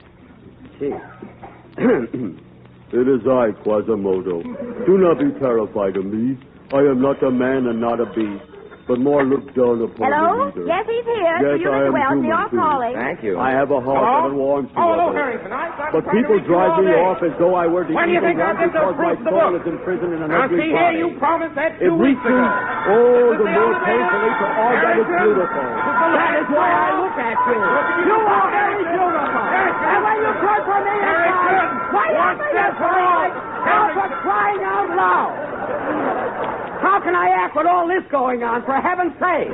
It is I, Quasimodo. Do not be terrified of me. I am not a man and not a beast, but more look down upon Hello? the leader. Yes, he's here. Yes, you, I Mr. am Wells, human, you're too. calling. Thank you. I have a heart and it warms to Hello, others. Harrington. But people drive me off as though I were the When do you evil think I one get those because my proofs of the soul book? is imprisoned in an Now, ugly see here, body. you promised that It 2 weeks reaches, ago. the more painfully to all that is beautiful. That is why I look at you. You are very beautiful. And when you pray for me inside, why don't you pray? Now for crying out loud. How can I act with all this going on, for heaven's sake?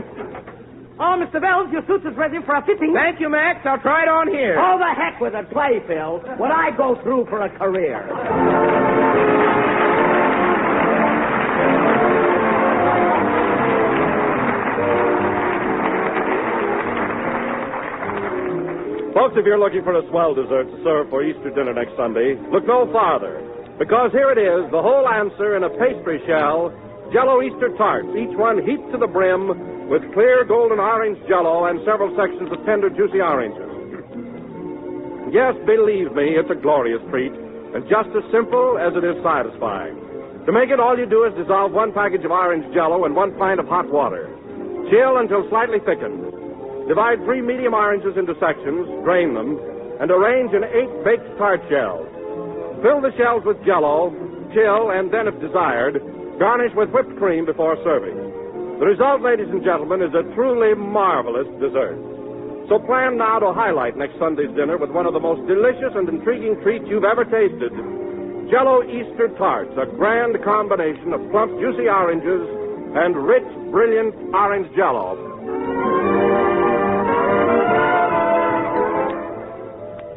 Oh, Mr. Wells, your suit is ready for a fitting. Thank you, Max. I'll try it on here. Oh, the heck with it. Play, Phil. What I go through for a career. Folks, if you're looking for a swell dessert to serve for Easter dinner next Sunday, look no farther. Because here it is, the whole answer in a pastry shell, Jell-O Easter tarts, each one heaped to the brim with clear golden orange Jell-O and several sections of tender, juicy oranges. Yes, believe me, it's a glorious treat, and just as simple as it is satisfying. To make it, all you do is dissolve 1 package of orange Jell-O in 1 pint of hot water. Chill until slightly thickened. Divide 3 medium oranges into sections, drain them, and arrange in 8 baked tart shells. Fill the shells with Jell-O, chill, and then, if desired, garnish with whipped cream before serving. The result, ladies and gentlemen, is a truly marvelous dessert. So plan now to highlight next Sunday's dinner with one of the most delicious and intriguing treats you've ever tasted. Jell-O Easter Tarts, a grand combination of plump, juicy oranges and rich, brilliant orange Jell-O.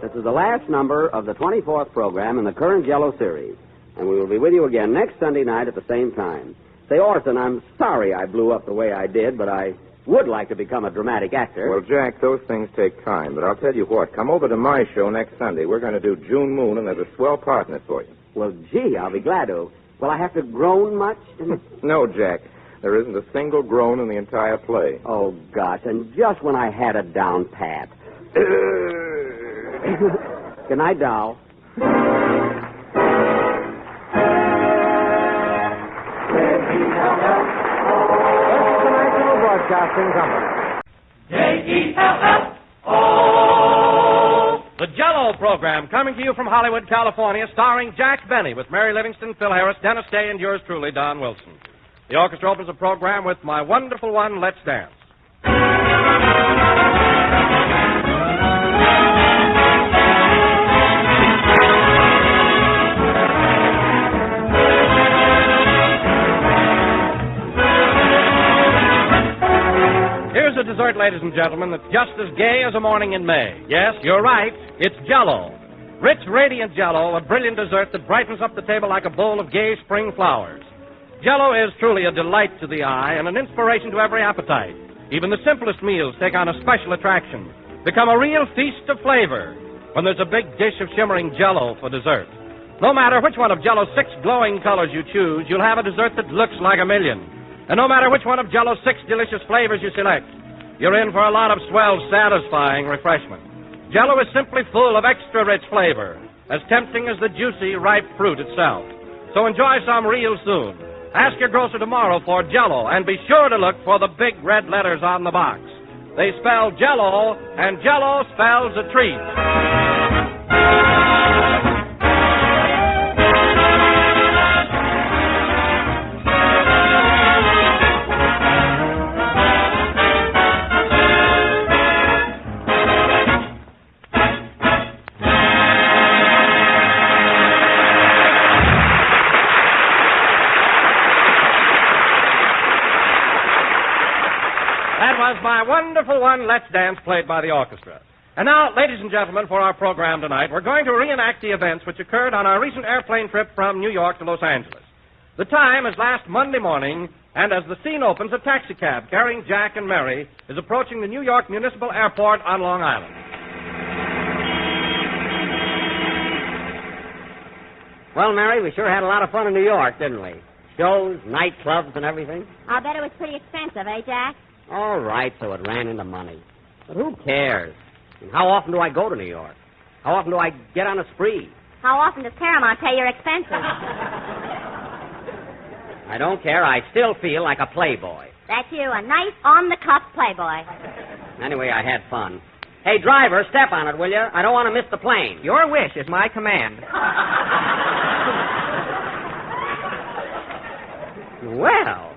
This is the last number of the 24th program in the current Jell-O series, and we will be with you again next Sunday night at the same time. Say, Orson, I'm sorry I blew up the way I did, but I would like to become a dramatic actor. Well, Jack, those things take time, but I'll tell you what. Come over to my show next Sunday. We're going to do June Moon, and there's a swell partner for you. Well, gee, I'll be glad to. Will I have to groan much? No, Jack. There isn't a single groan in the entire play. Oh, gosh, and just when I had it down pat. Good night, doll. Broadcasting Company. J-E-L-L-O. The Jell-O program coming to you from Hollywood, California, starring Jack Benny with Mary Livingston, Phil Harris, Dennis Day, and yours truly, Don Wilson. The orchestra opens the program with My Wonderful One, Let's Dance. Here's a dessert, ladies and gentlemen, that's just as gay as a morning in May. Yes, you're right. It's Jell-O. Rich, radiant Jell-O, a brilliant dessert that brightens up the table like a bowl of gay spring flowers. Jell-O is truly a delight to the eye and an inspiration to every appetite. Even the simplest meals take on a special attraction, become a real feast of flavor when there's a big dish of shimmering Jell-O for dessert. No matter which one of Jell-O's 6 glowing colors you choose, you'll have a dessert that looks like a million. And no matter which one of Jell-O's 6 delicious flavors you select, you're in for a lot of swell, satisfying refreshment. Jell-O is simply full of extra rich flavor, as tempting as the juicy, ripe fruit itself. So enjoy some real soon. Ask your grocer tomorrow for Jell-O, and be sure to look for the big red letters on the box. They spell Jell-O, and Jell-O spells a treat. My Wonderful One, Let's Dance, played by the orchestra. And now, ladies and gentlemen, for our program tonight, we're going to reenact the events which occurred on our recent airplane trip from New York to Los Angeles. The time is last Monday morning, and as the scene opens, a taxicab carrying Jack and Mary is approaching the New York Municipal Airport on Long Island. Well, Mary, we sure had a lot of fun in New York, didn't we? Shows, nightclubs, and everything. I'll bet it was pretty expensive, eh, Jack? All right, so it ran into money. But who cares? And how often do I go to New York? How often do I get on a spree? How often does Paramount pay your expenses? I don't care. I still feel like a playboy. That's you, a nice, on-the-cuff playboy. Anyway, I had fun. Hey, driver, step on it, will you? I don't want to miss the plane. Your wish is my command. Well,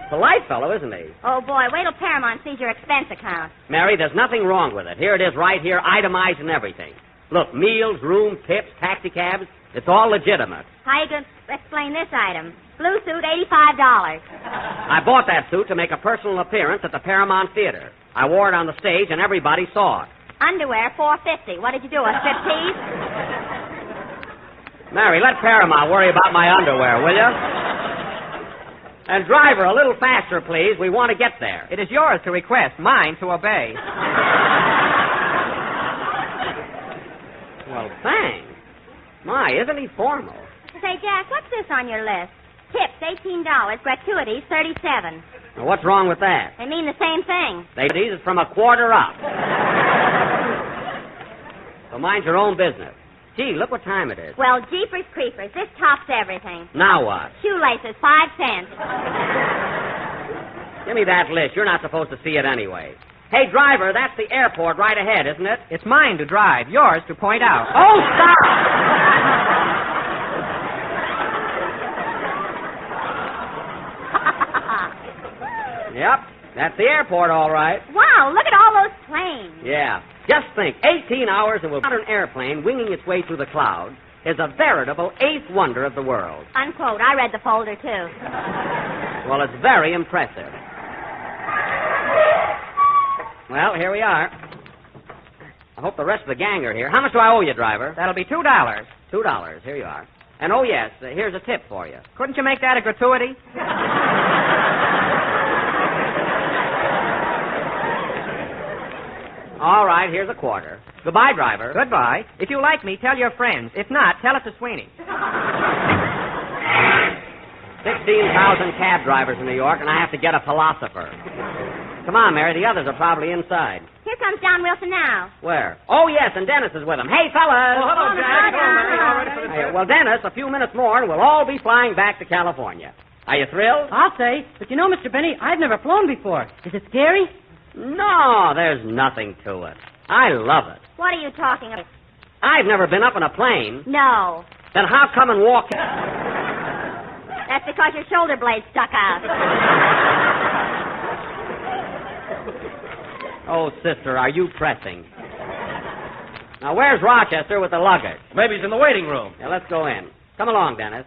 polite fellow, isn't he? Oh, boy, wait till Paramount sees your expense account. Mary, there's nothing wrong with it. Here it is right here, itemized and everything. Look, meals, room, tips, taxicabs, it's all legitimate. How you going to explain this item? Blue suit, $85. I bought that suit to make a personal appearance at the Paramount Theater. I wore it on the stage and everybody saw it. Underwear, $4.50. What did you do, a striptease? Mary, let Paramount worry about my underwear, will you? And driver, a little faster, please. We want to get there. It is yours to request, mine to obey. Well, thanks. My, isn't he formal? Say, Jack, what's this on your list? Tips, $18. Gratuities, $37. Now, what's wrong with that? They mean the same thing. Ladies, it's from a quarter up. So mind your own business. Gee, look what time it is. Well, jeepers creepers, this tops everything. Now what? Shoelaces, 5 cents. Give me that list. You're not supposed to see it anyway. Hey, driver, that's the airport right ahead, isn't it? It's mine to drive, yours to point out. Oh, stop! Yep, that's the airport, all right. Wow, look at all those planes. Yeah. Just think, 18 hours of a modern airplane winging its way through the clouds is a veritable eighth wonder of the world. Unquote. I read the folder, too. Well, it's very impressive. Well, here we are. I hope the rest of the gang are here. How much do I owe you, driver? That'll be $2. $2. Here you are. And, oh, yes, here's a tip for you. Couldn't you make that a gratuity? All right, here's a quarter. Goodbye, driver. Goodbye. If you like me, tell your friends. If not, tell it to Sweeney. 16,000 cab drivers in New York, and I have to get a philosopher. Come on, Mary. The others are probably inside. Here comes John Wilson now. Where? Oh, yes, and Dennis is with him. Hey, fellas. Oh, hello, Jack. Hello, Mary. All ready for the trip? Well, Dennis, a few minutes more, and we'll all be flying back to California. Are you thrilled? I'll say. But you know, Mr. Benny, I've never flown before. Is it scary? No, there's nothing to it. I love it. What are you talking about? I've never been up in a plane. No. Then how come and walk... That's because your shoulder blade stuck out. Oh, sister, are you pressing? Now, where's Rochester with the luggage? Maybe he's in the waiting room. Yeah, let's go in. Come along, Dennis.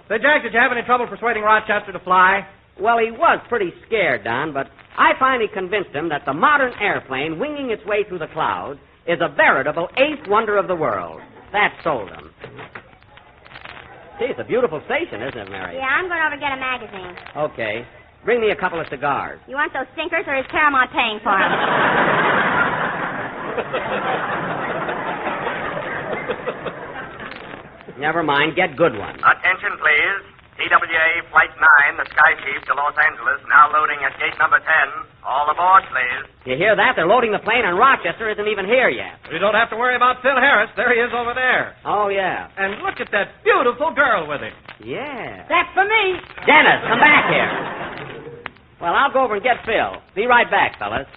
Say, Jack, did you have any trouble persuading Rochester to fly? Well, he was pretty scared, Don, but I finally convinced him that the modern airplane winging its way through the clouds is a veritable eighth wonder of the world. That sold him. Gee, it's a beautiful station, isn't it, Mary? Yeah, I'm going over to get a magazine. Okay. Bring me a couple of cigars. You want those stinkers, or is Paramount paying for them? Never mind. Get good ones. Attention, please. TWA Flight 9, the Sky Chief to Los Angeles, now loading at gate number 10. All aboard, please. You hear that? They're loading the plane, and Rochester isn't even here yet. You don't have to worry about Phil Harris. There he is over there. Oh, yeah. And look at that beautiful girl with him. Yeah. That's for me. Dennis, come back here. Well, I'll go over and get Phil. Be right back, fellas.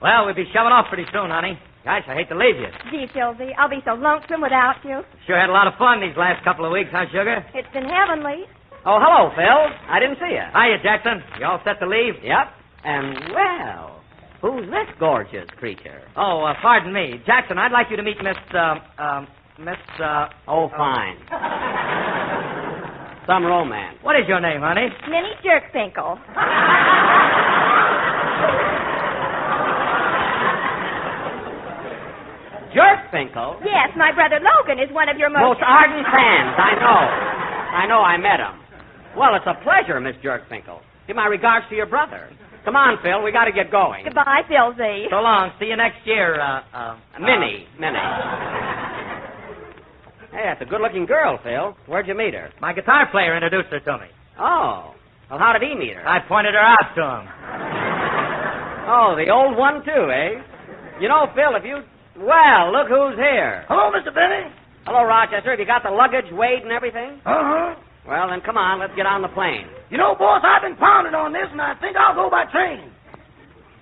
Well, we'll be shoving off pretty soon, honey. Gosh, I hate to leave you. Gee, Philby, I'll be so lonesome without you. Sure had a lot of fun these last couple of weeks, huh, Sugar? It's been heavenly. Oh, hello, Phil. I didn't see you. Hiya, Jackson. You all set to leave? Yep. And, well, who's this gorgeous creature? Oh, pardon me. Jackson, I'd like you to meet Miss... Oh, fine. Some romance. What is your name, honey? Minnie Jerkfinkle. Jerkfinkle? Yes, my brother Logan is one of your most ardent fans. I know. I met him. Well, it's a pleasure, Miss Jerkfinkle. Give my regards to your brother. Come on, Phil. We got to get going. Goodbye, Philzy. So long. See you next year, Minnie. Hey, that's a good-looking girl, Phil. Where'd you meet her? My guitar player introduced her to me. Oh. Well, how did he meet her? I pointed her out to him. Oh, the old one, too, eh? You know, Phil, if you... Well, look who's here. Hello, Mr. Benny. Hello, Rochester. Have you got the luggage weighed and everything? Uh-huh. Well, then come on. Let's get on the plane. You know, boss, I've been pounding on this, and I think I'll go by train.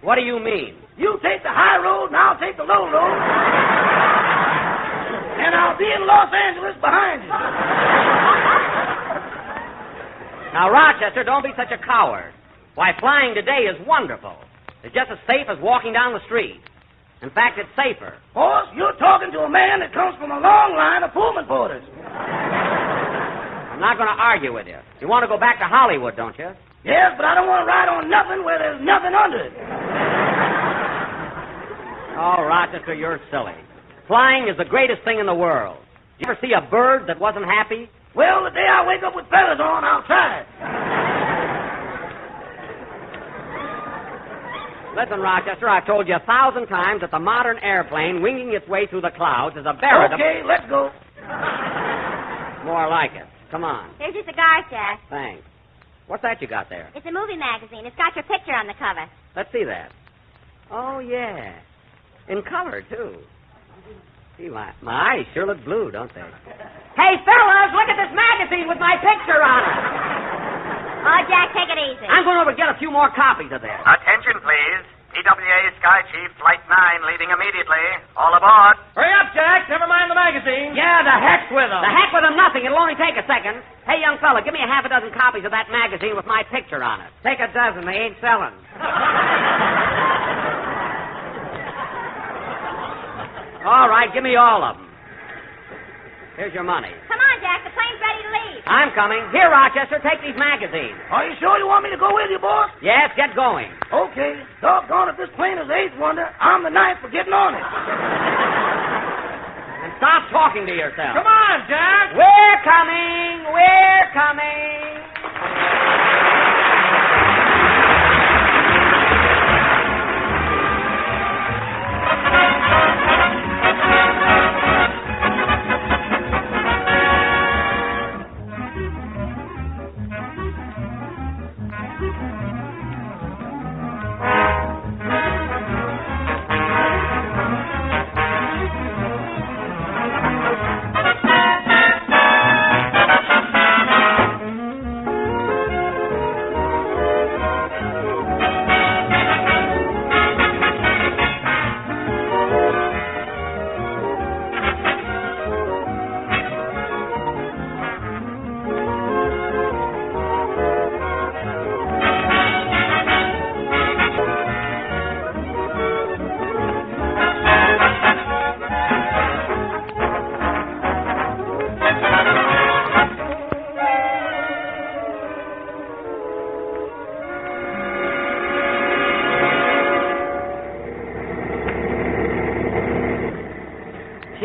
What do you mean? You take the high road, and I'll take the low road. And I'll be in Los Angeles behind you. Now, Rochester, don't be such a coward. Why, flying today is wonderful. It's just as safe as walking down the street. In fact, it's safer. Boss, you're talking to a man that comes from a long line of Pullman porters. I'm not going to argue with you. You want to go back to Hollywood, don't you? Yes, but I don't want to ride on nothing where there's nothing under it. Oh, Rochester, you're silly. Flying is the greatest thing in the world. You ever see a bird that wasn't happy? Well, the day I wake up with feathers on, I'll try it. Listen, Rochester, I've told you 1,000 times that the modern airplane winging its way through the clouds is a veritable... Okay, let's go. More like it. Come on. Here's your cigar, Jack. Thanks. What's that you got there? It's a movie magazine. It's got your picture on the cover. Let's see that. Oh, yeah. In color, too. See, my eyes sure look blue, don't they? Hey, fellas, look at this magazine with my picture on it. Oh, Jack, take it easy. I'm going over to get a few more copies of this. Attention, please. TWA Sky Chief, Flight 9, leaving immediately. All aboard. Hurry up, Jack. Never mind the magazine. Yeah, the heck with them. The heck with them, nothing. It'll only take a second. Hey, young fella, give me a half a dozen copies of that magazine with my picture on it. Take a dozen. They ain't selling. All right, give me all of them. Here's your money. Come on, Jack. The plane's ready to leave. I'm coming. Here, Rochester, take these magazines. Are you sure you want me to go with you, boss? Yes, get going. Okay. Doggone, if this plane is the eighth wonder, I'm the ninth for getting on it. And stop talking to yourself. Come on, Jack. We're coming. We're coming.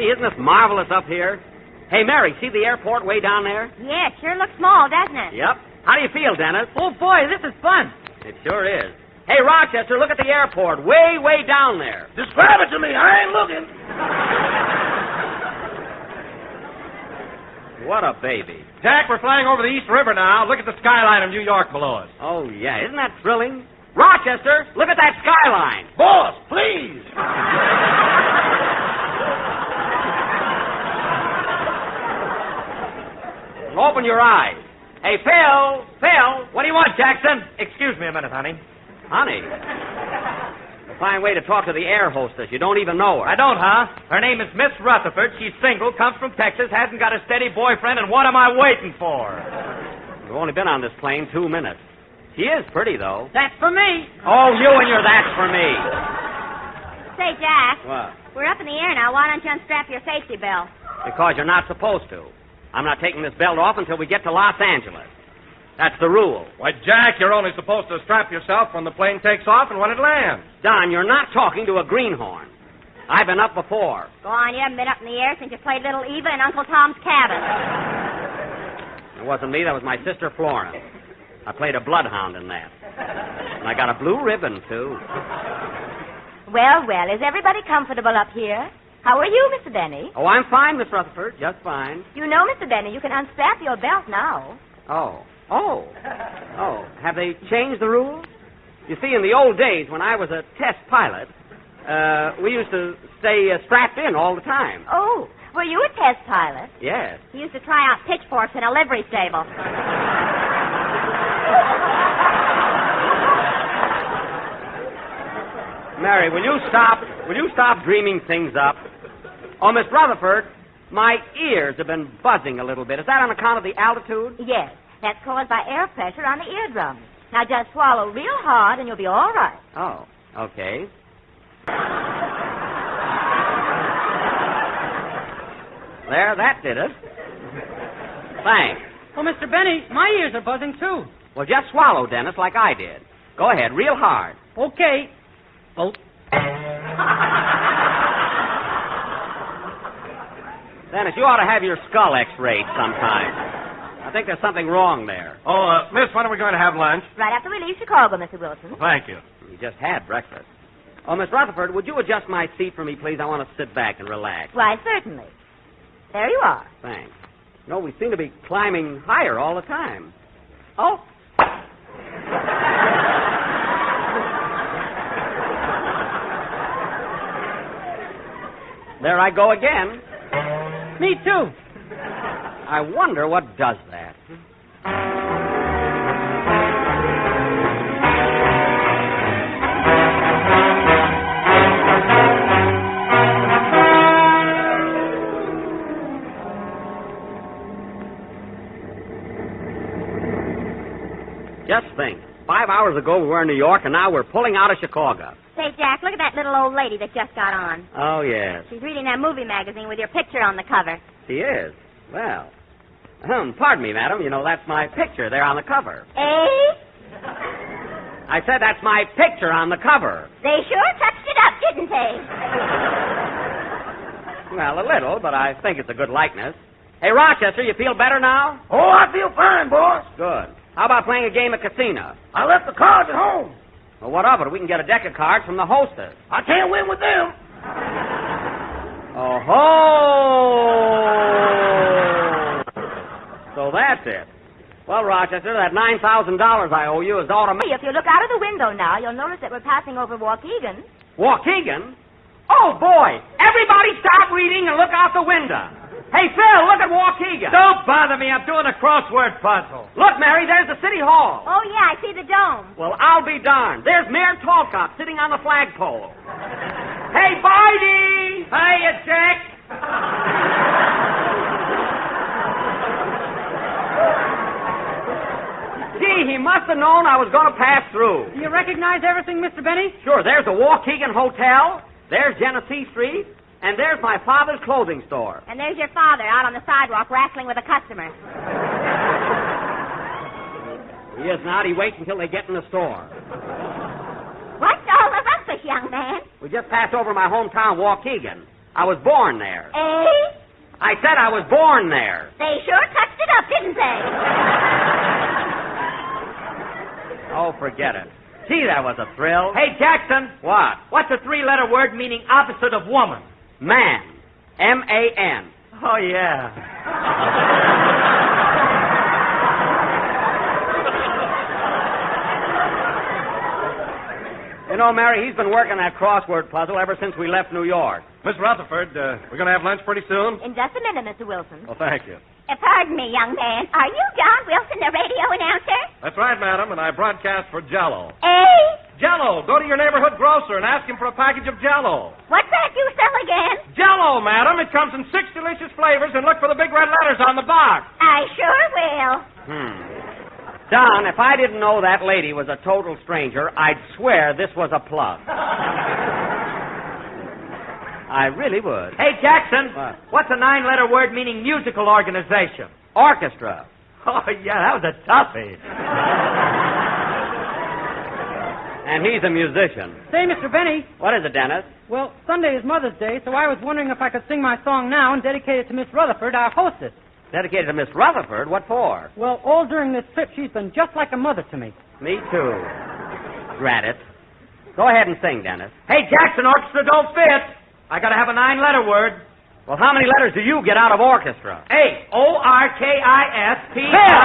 Isn't this marvelous up here? Hey, Mary, see the airport way down there? Yeah, it sure looks small, doesn't it? Yep. How do you feel, Dennis? Oh, boy, this is fun. It sure is. Hey, Rochester, look at the airport way, way down there. Describe it to me. I ain't looking. What a baby. Jack, we're flying over the East River now. Look at the skyline of New York below us. Oh, yeah. Isn't that thrilling? Rochester, look at that skyline. Boss, please. Open your eyes. Hey, Phil, what do you want, Jackson? Excuse me a minute, honey. Honey? A fine way to talk to the air hostess. You don't even know her. I don't, huh? Her name is Miss Rutherford. She's single, comes from Texas, hasn't got a steady boyfriend, and what am I waiting for? We've only been on this plane 2 minutes. She is pretty, though. That's for me. Oh, you and your that's for me. Say, Jack. What? We're up in the air now. Why don't you unstrap your safety belt? Because you're not supposed to. I'm not taking this belt off until we get to Los Angeles. That's the rule. Why, Jack, you're only supposed to strap yourself when the plane takes off and when it lands. Don, you're not talking to a greenhorn. I've been up before. Go on, you haven't been up in the air since you played Little Eva in Uncle Tom's Cabin. It wasn't me. That was my sister Florence. I played a bloodhound in that. And I got a blue ribbon, too. Well, is everybody comfortable up here? How are you, Mr. Benny? Oh, I'm fine, Miss Rutherford. Just fine. You know, Mr. Benny, you can unstrap your belt now. Oh. Have they changed the rules? You see, in the old days, when I was a test pilot, we used to stay strapped in all the time. Oh, were you a test pilot? Yes. He used to try out pitchforks in a livery stable. Mary, will you stop dreaming things up? Oh, Miss Rutherford, my ears have been buzzing a little bit. Is that on account of the altitude? Yes, that's caused by air pressure on the eardrums. Now just swallow real hard and you'll be all right. Oh, okay. There, that did it. Thanks. Oh, Mr. Benny, my ears are buzzing, too. Well, just swallow, Dennis, like I did. Go ahead, real hard. Okay. Oh. Dennis, you ought to have your skull x-rayed sometime. I think there's something wrong there. Oh, Miss, when are we going to have lunch? Right after we leave Chicago, Mr. Wilson. Thank you. We just had breakfast. Oh, Miss Rutherford, would you adjust my seat for me, please? I want to sit back and relax. Why, certainly. There you are. Thanks. No, we seem to be climbing higher all the time. Oh, There I go again. Me too. I wonder what does that. Just think. 5 hours ago we were in New York, and now we're pulling out of Chicago. Say, Jack, look at that little old lady that just got on. Oh, yes. She's reading that movie magazine with your picture on the cover. She is. Well, pardon me, madam. You know, that's my picture there on the cover. Eh? I said that's my picture on the cover. They sure touched it up, didn't they? Well, a little, but I think it's a good likeness. Hey, Rochester, you feel better now? Oh, I feel fine, boss. Good. How about playing a game of casino? I left the cards at home. Well, what of it? We can get a deck of cards from the hostess. I can't win with them. Oh-ho! So that's it. Well, Rochester, that $9,000 I owe you is automatic. Hey, if you look out of the window now, you'll notice that we're passing over Waukegan. Waukegan? Oh, boy! Everybody stop reading and look out the window. Hey, Phil, look at Waukegan. Don't bother me. I'm doing a crossword puzzle. Look, Mary, there's the city hall. Oh, yeah, I see the dome. Well, I'll be darned. There's Mayor Tallcott sitting on the flagpole. Hey, Bidey! Hiya, Jack. Gee, he must have known I was going to pass through. Do you recognize everything, Mr. Benny? Sure, there's the Waukegan Hotel. There's Genesee Street. And there's my father's clothing store. And there's your father out on the sidewalk wrestling with a customer. He is not. He waits until they get in the store. What's all the rumpus, young man? We just passed over my hometown, Waukegan. I was born there. Eh? I said I was born there. They sure touched it up, didn't they? Oh, forget it. Gee, that was a thrill. Hey, Jackson. What? What's a three-letter word meaning opposite of woman? Man. M-A-N. Oh, yeah. You know, Mary, he's been working that crossword puzzle ever since we left New York. Miss Rutherford, we're going to have lunch pretty soon? In just a minute, Mr. Wilson. Well, thank you. Pardon me, young man. Are you John Wilson, the radio announcer? That's right, madam, and I broadcast for Jell-O. Eh? Jell-O. Go to your neighborhood grocer and ask him for a package of Jell-O. What's that you sell again? Jell-O, madam. It comes in 6 delicious flavors, and look for the big red letters on the box. I sure will. Don, if I didn't know that lady was a total stranger, I'd swear this was a plug. I really would. Hey, Jackson. What? What's a 9-letter word meaning musical organization? Orchestra. Oh, yeah, that was a toughie. And he's a musician. Say, Mr. Benny. What is it, Dennis? Well, Sunday is Mother's Day, so I was wondering if I could sing my song now and dedicate it to Miss Rutherford, our hostess. Dedicated to Miss Rutherford? What for? Well, all during this trip, she's been just like a mother to me. Me too. Drat it. Go ahead and sing, Dennis. Hey, Jackson, orchestra don't fit. I gotta have a 9-letter word. Well, how many letters do you get out of orchestra? A-O-R-K-I-S-P. Phil!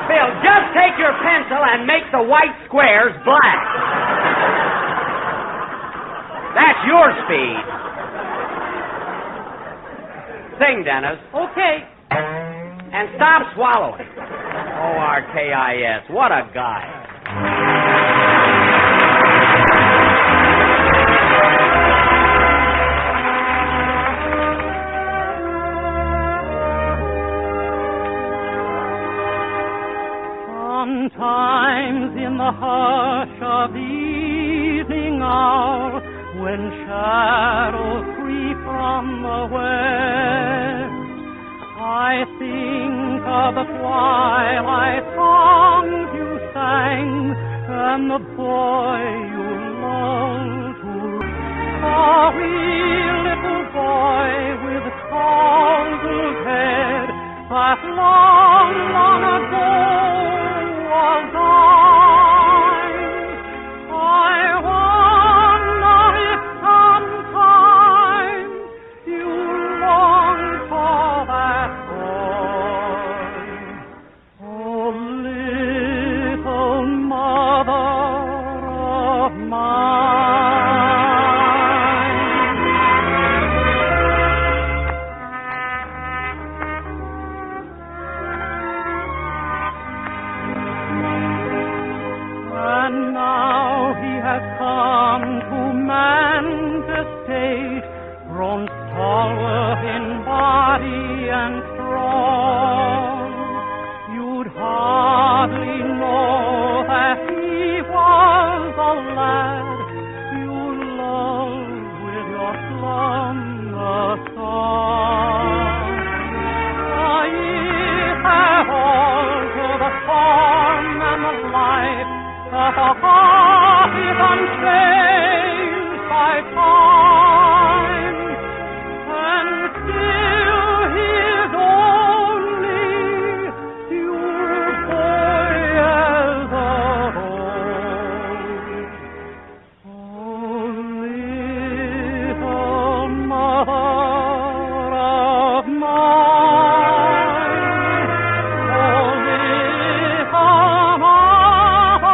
Phil, just take your pencil and make the white squares black. That's your speed. Sing, Dennis. Okay. And stop swallowing. O-R-K-I-S. What a guy. Sometimes in the hush of the evening hour, when shadows creep from the west, I think of the twilight songs you sang and the boy you loved to. A wee little boy with troubled head that long, long ago was thine. I wonder if sometime you long for that boy. Oh, little mother of mine. stalwart in body and strong. You'd hardly know that he was a lad you loved with your slumber song. Ye have altered the form and the life, but the heart is unchanged by time, and still he is only your boy as of old. Oh, little mother of mine, oh, little mother of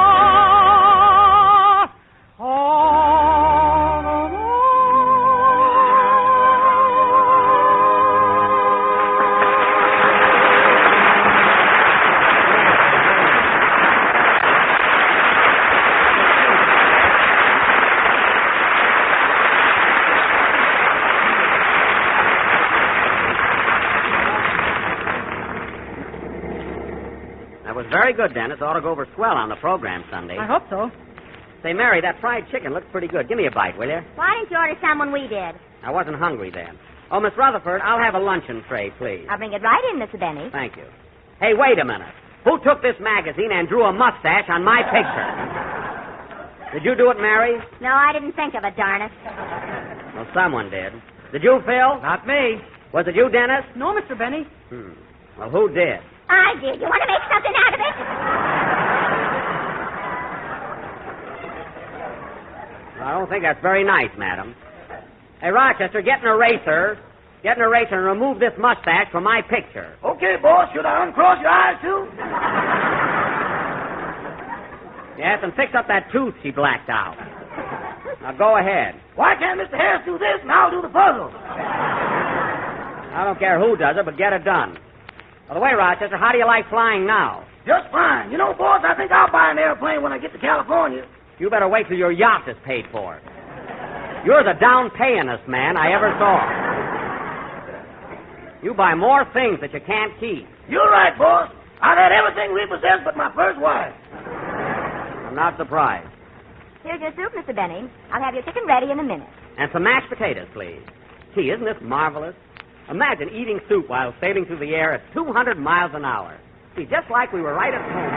That was very good, Dennis. Ought to go over swell on the program Sunday. I hope so. Say, Mary, that fried chicken looks pretty good. Give me a bite, will you? Why didn't you order some when we did? I wasn't hungry then. Oh, Miss Rutherford, I'll have a luncheon tray, please. I'll bring it right in, Mr. Benny. Thank you. Hey, wait a minute. Who took this magazine and drew a mustache on my picture? Did you do it, Mary? No, I didn't think of it, darn it. Well, someone did. Did you, Phil? Not me. Was it you, Dennis? No, Mr. Benny. Well, who did? I did. You want to make something out of it? Well, I don't think that's very nice, madam. Hey, Rochester, get an eraser. Get an eraser and remove this mustache from my picture. Okay, boss. Should I uncross your eyes, too? Yes, and fix up that tooth she blacked out. Now, go ahead. Why can't Mr. Harris do this and I'll do the puzzle? I don't care who does it, but get it done. By the way, Rochester, how do you like flying now? Just fine. You know, boss, I think I'll buy an airplane when I get to California. You better wait till your yacht is paid for. You're the down-payingest man I ever saw. You buy more things that you can't keep. You're right, boss. I've had everything repossessed but my first wife. I'm not surprised. Here's your soup, Mr. Benny. I'll have your chicken ready in a minute. And some mashed potatoes, please. Gee, isn't this marvelous? Imagine eating soup while sailing through the air at 200 miles an hour. See, just like we were right at home.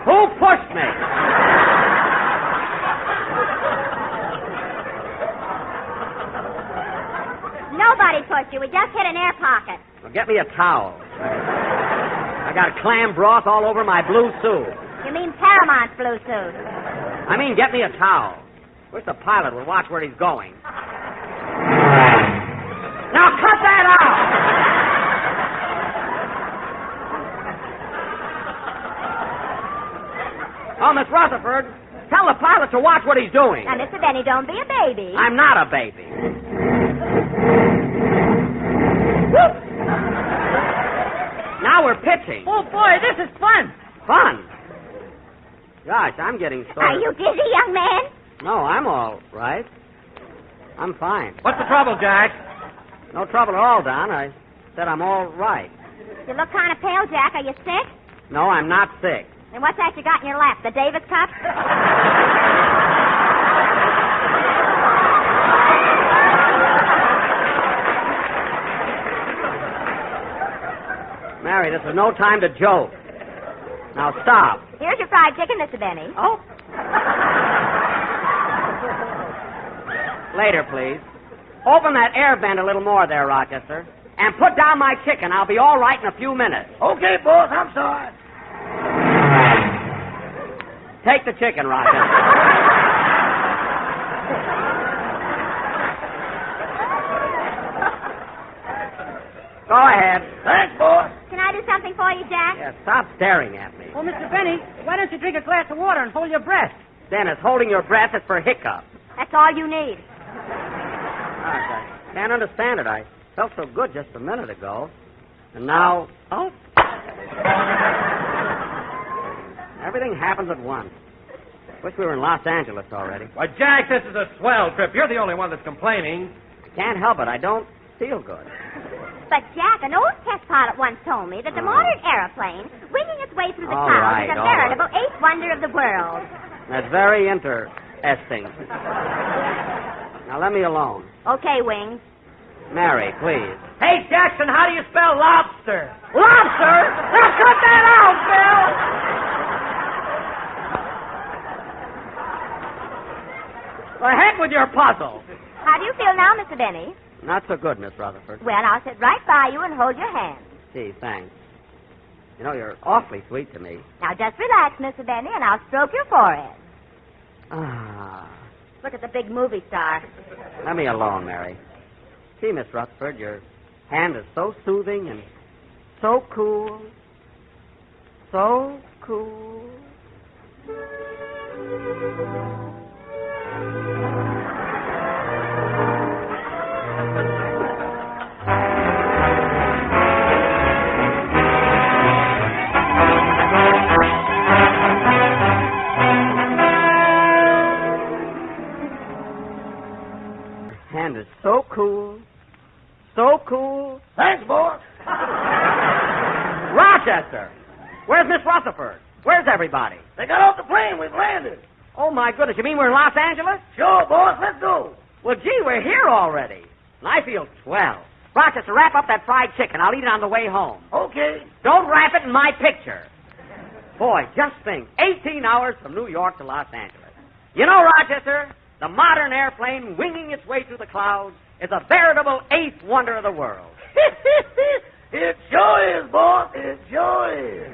Who pushed me? Nobody pushed you. We just hit an air pocket. Well, get me a towel. I got clam broth all over my blue suit. You mean Paramount's blue suit? I mean, get me a towel. Wish the pilot would watch where he's going. Now cut that out! Oh, Miss Rutherford, tell the pilot to watch what he's doing. Now, Mr. Benny, don't be a baby. I'm not a baby. Now we're pitching. Oh, boy, this is fun. Fun? Gosh, I'm getting sore. Are you dizzy, young man? No, I'm all right. I'm fine. What's the trouble, Jack? No trouble at all, Don. I said I'm all right. You look kind of pale, Jack. Are you sick? No, I'm not sick. Then what's that you got in your lap? The Davis Cup? Mary, this is no time to joke. Now stop. Here's your fried chicken, Mr. Benny. Oh. Later, please. Open that air vent a little more there, Rochester. And put down my chicken. I'll be all right in a few minutes. Okay, boss. I'm sorry. Take the chicken, Rochester. Go ahead. Thanks, boss. Can I do something for you, Jack? Yeah, stop staring at me. Oh, Mr. Benny, why don't you drink a glass of water and hold your breath? Dennis, holding your breath is for hiccup. That's all you need. Gosh, I can't understand it. I felt so good just a minute ago. And now... Oh. Everything happens at once. Wish we were in Los Angeles already. Why, Jack, this is a swell trip. You're the only one that's complaining. Can't help it. I don't feel good. But, Jack, an old test pilot once told me that the modern aeroplane, winging its way through the clouds, is a veritable eighth wonder of the world. That's very interesting. Now, let me alone. Okay, Wings. Mary, please. Hey, Jackson, how do you spell lobster? Lobster? Now cut that out, Bill! The heck with your puzzle. How do you feel now, Mr. Benny? Not so good, Miss Rutherford. Well, I'll sit right by you and hold your hand. Gee, thanks. You know, you're awfully sweet to me. Now, just relax, Mr. Benny, and I'll stroke your forehead. Ah. Look at the big movie star. Let me alone, Mary. See, Miss Rutherford, your hand is so soothing and so cool. So cool. Hand is so cool. So cool. Thanks, boy. Rochester! Where's Miss Rutherford? Where's everybody? They got off the plane. We've landed. Oh, my goodness. You mean we're in Los Angeles? Sure, boss. Let's go. Well, gee, we're here already. And I feel swell. Rochester, wrap up that fried chicken. I'll eat it on the way home. Okay. Don't wrap it in my picture. Boy, just think. 18 hours from New York to Los Angeles. You know, Rochester, the modern airplane winging its way through the clouds is a veritable eighth wonder of the world. It sure is, boss. It sure is.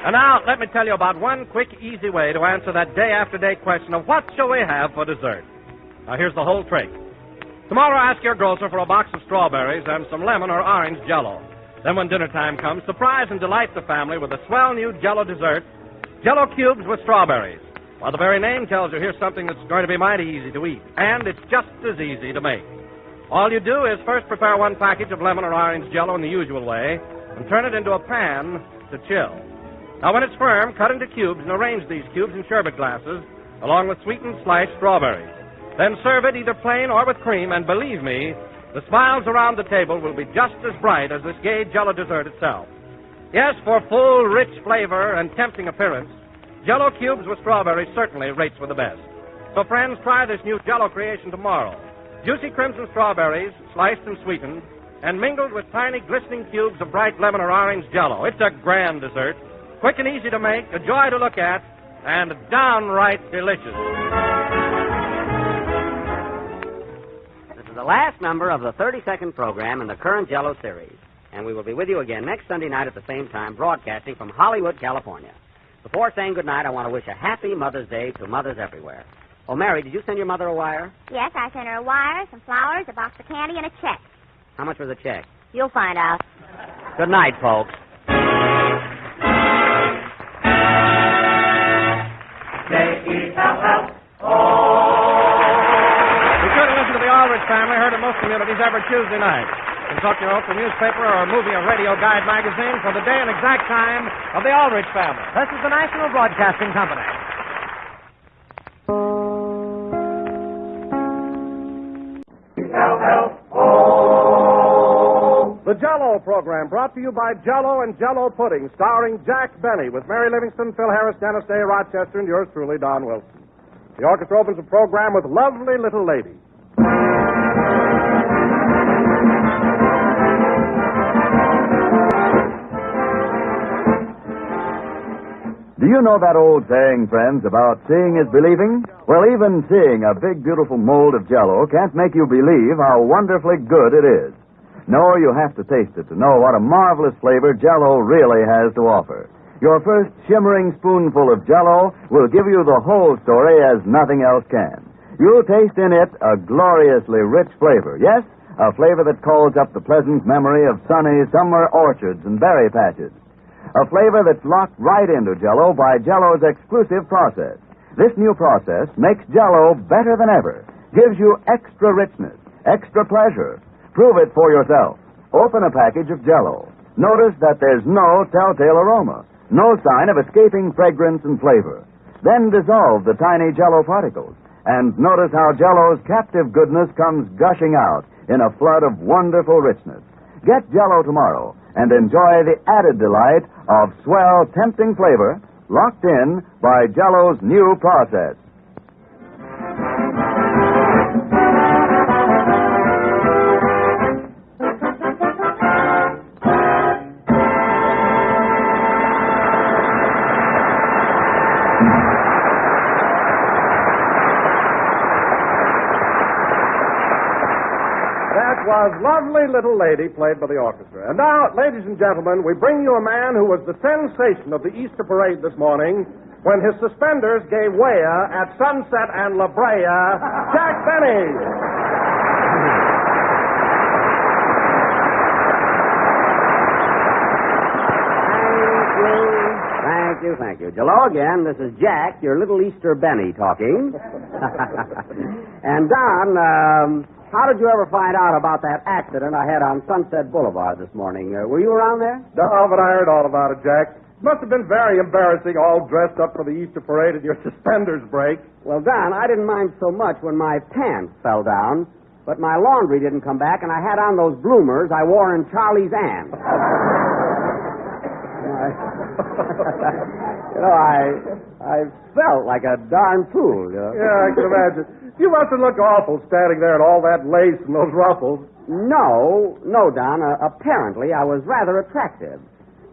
And now, let me tell you about one quick, easy way to answer that day-after-day question of what shall we have for dessert. Now, here's the whole trick. Tomorrow, ask your grocer for a box of strawberries and some lemon or orange Jell-O. Then when dinner time comes, surprise and delight the family with a swell new Jell-O dessert, Jell-O cubes with strawberries. Well, the very name tells you here's something that's going to be mighty easy to eat, and it's just as easy to make. All you do is first prepare one package of lemon or orange Jell-O in the usual way and turn it into a pan to chill. Now, when it's firm, cut into cubes and arrange these cubes in sherbet glasses along with sweetened sliced strawberries. Then serve it either plain or with cream, and believe me, the smiles around the table will be just as bright as this gay Jell-O dessert itself. Yes, for full, rich flavor and tempting appearance, Jell-O cubes with strawberries certainly rates for the best. So, friends, try this new Jell-O creation tomorrow. Juicy crimson strawberries, sliced and sweetened, and mingled with tiny glistening cubes of bright lemon or orange Jell-O. It's a grand dessert, quick and easy to make, a joy to look at, and downright delicious. This is the last number of the 32nd program in the current Jell-O series, and we will be with you again next Sunday night at the same time, broadcasting from Hollywood, California. Before saying goodnight, I want to wish a happy Mother's Day to mothers everywhere. Oh, Mary, did you send your mother a wire? Yes, I sent her a wire, some flowers, a box of candy, and a check. How much was the check? You'll find out. Good night, folks. Be sure to listen to the Aldrich Family, heard in most communities every Tuesday night. Consult your local newspaper or movie or radio guide magazine for the day and exact time of the Aldrich Family. This is the National Broadcasting Company. The Jell-O program brought to you by Jell-O and Jell-O Pudding, starring Jack Benny with Mary Livingston, Phil Harris, Dennis Day, Rochester, and yours truly, Don Wilson. The orchestra opens the program with Lovely Little Lady. Do you know that old saying, friends, about seeing is believing? Well, even seeing a big, beautiful mold of Jell-O can't make you believe how wonderfully good it is. No, you have to taste it to know what a marvelous flavor Jell-O really has to offer. Your first shimmering spoonful of Jell-O will give you the whole story as nothing else can. You'll taste in it a gloriously rich flavor. Yes, a flavor that calls up the pleasant memory of sunny summer orchards and berry patches. A flavor that's locked right into Jell-O by Jell-O's exclusive process. This new process makes Jell-O better than ever, gives you extra richness, extra pleasure. Prove it for yourself. Open a package of Jell-O. Notice that there's no telltale aroma, no sign of escaping fragrance and flavor. Then dissolve the tiny Jell-O particles, and notice how Jell-O's captive goodness comes gushing out in a flood of wonderful richness. Get Jell-O tomorrow and enjoy the added delight of swell, tempting flavor locked in by Jell-O's new process. Was Lovely Little Lady, played by the orchestra. And now, ladies and gentlemen, we bring you a man who was the sensation of the Easter parade this morning when his suspenders gave way at Sunset and La Brea, Jack Benny. Thank you. Hello again. This is Jack, your little Easter Benny, talking. And Don, how did you ever find out about that accident I had on Sunset Boulevard this morning? Were you around there? No, but I heard all about it, Jack. It must have been very embarrassing, all dressed up for the Easter parade and your suspenders break. Well, Don, I didn't mind so much when my pants fell down, but my laundry didn't come back, and I had on those bloomers I wore in Charlie's Aunt. I felt like a darn fool, you know. Yeah, I can imagine. You must have looked awful standing there in all that lace and those ruffles. No, Don. Apparently, I was rather attractive.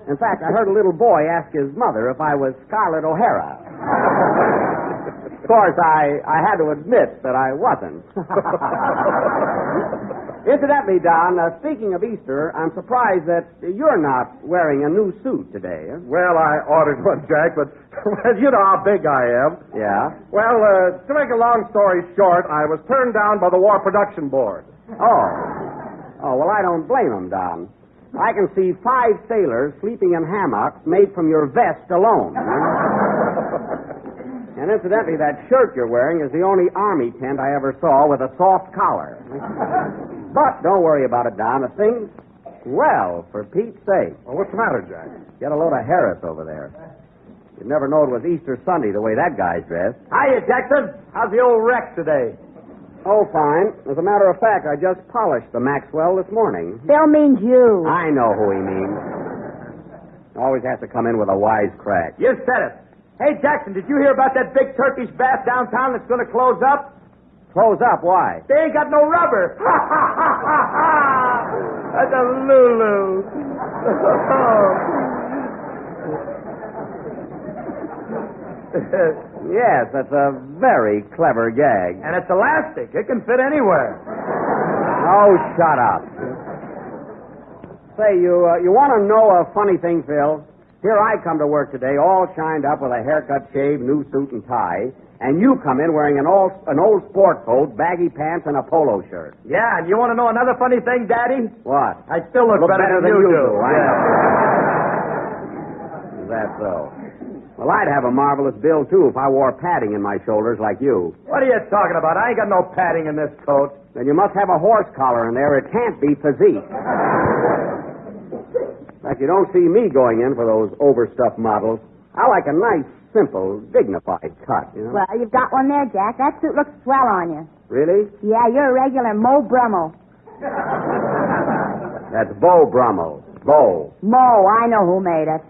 In fact, I heard a little boy ask his mother if I was Scarlett O'Hara. Of course, I had to admit that I wasn't. Incidentally, Don, speaking of Easter, I'm surprised that you're not wearing a new suit today. Huh? Well, I ordered one, Jack, but you know how big I am. Yeah? Well, to make a long story short, I was turned down by the War Production Board. Oh, well, I don't blame them, Don. I can see 5 sailors sleeping in hammocks made from your vest alone. And incidentally, that shirt you're wearing is the only Army tent I ever saw with a soft collar. But don't worry about it, Don. The thing's swell, for Pete's sake. Well, what's the matter, Jack? Get a load of Harris over there. You'd never know it was Easter Sunday the way that guy's dressed. Hiya, Jackson. How's the old wreck today? Oh, fine. As a matter of fact, I just polished the Maxwell this morning. Bill means you. I know who he means. Always has to come in with a wisecrack. You said it. Hey, Jackson, did you hear about that big Turkish bath downtown that's going to close up? Close up? Why? They ain't got no rubber. That's a Lulu. Yes, that's a very clever gag. And it's elastic. It can fit anywhere. Oh, shut up. Say, you want to know a funny thing, Phil? Here I come to work today, all shined up with a haircut, shave, new suit, and tie, and you come in wearing an old sport coat, baggy pants, and a polo shirt. Yeah, and you want to know another funny thing, Daddy? What? I still look better than you do. I know. Is that so? Well, I'd have a marvelous bill, too, if I wore padding in my shoulders like you. What are you talking about? I ain't got no padding in this coat. Then you must have a horse collar in there. It can't be physique. In fact, you don't see me going in for those overstuffed models. I like a nice, simple, dignified cut, you know? Well, you've got one there, Jack. That suit looks swell on you. Really? Yeah, you're a regular Mo Brummel. That's Beau Brummel. Beau. Mo, I know who made it.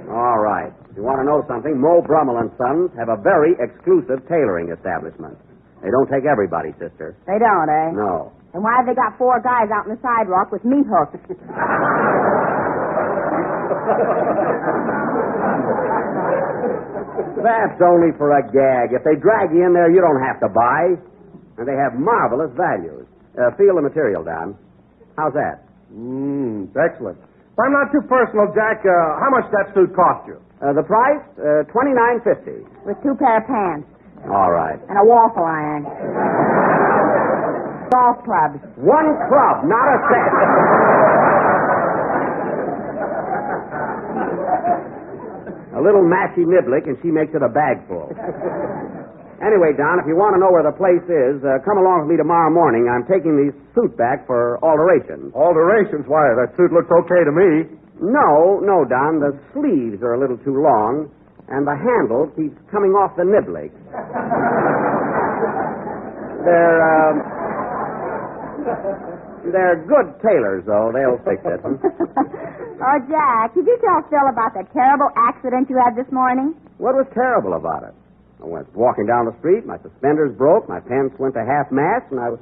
All right. If you want to know something, Mo Brummel and Sons have a very exclusive tailoring establishment. They don't take everybody, sister. They don't, eh? No. Then why have they got 4 guys out on the sidewalk with meat hooks? That's only for a gag. If they drag you in there, you don't have to buy. And they have marvelous values. Feel the material, Don. How's that? Excellent. If I'm not too personal, Jack, how much that suit cost you? The price? $29.50. With 2 pair of pants. All right. And a waffle iron. Golf clubs. 1 club, not a set. A little mashy niblick, and she makes it a bag full. Anyway, Don, if you want to know where the place is, come along with me tomorrow morning. I'm taking the suit back for alterations. Alterations? Why, that suit looks okay to me. No, Don. The sleeves are a little too long, and the handle keeps coming off the niblick. They're good tailors, though. They'll fix it. Oh, Jack, did you tell Phil about the terrible accident you had this morning? What was terrible about it? I went walking down the street, my suspenders broke, my pants went to half-mast, and I was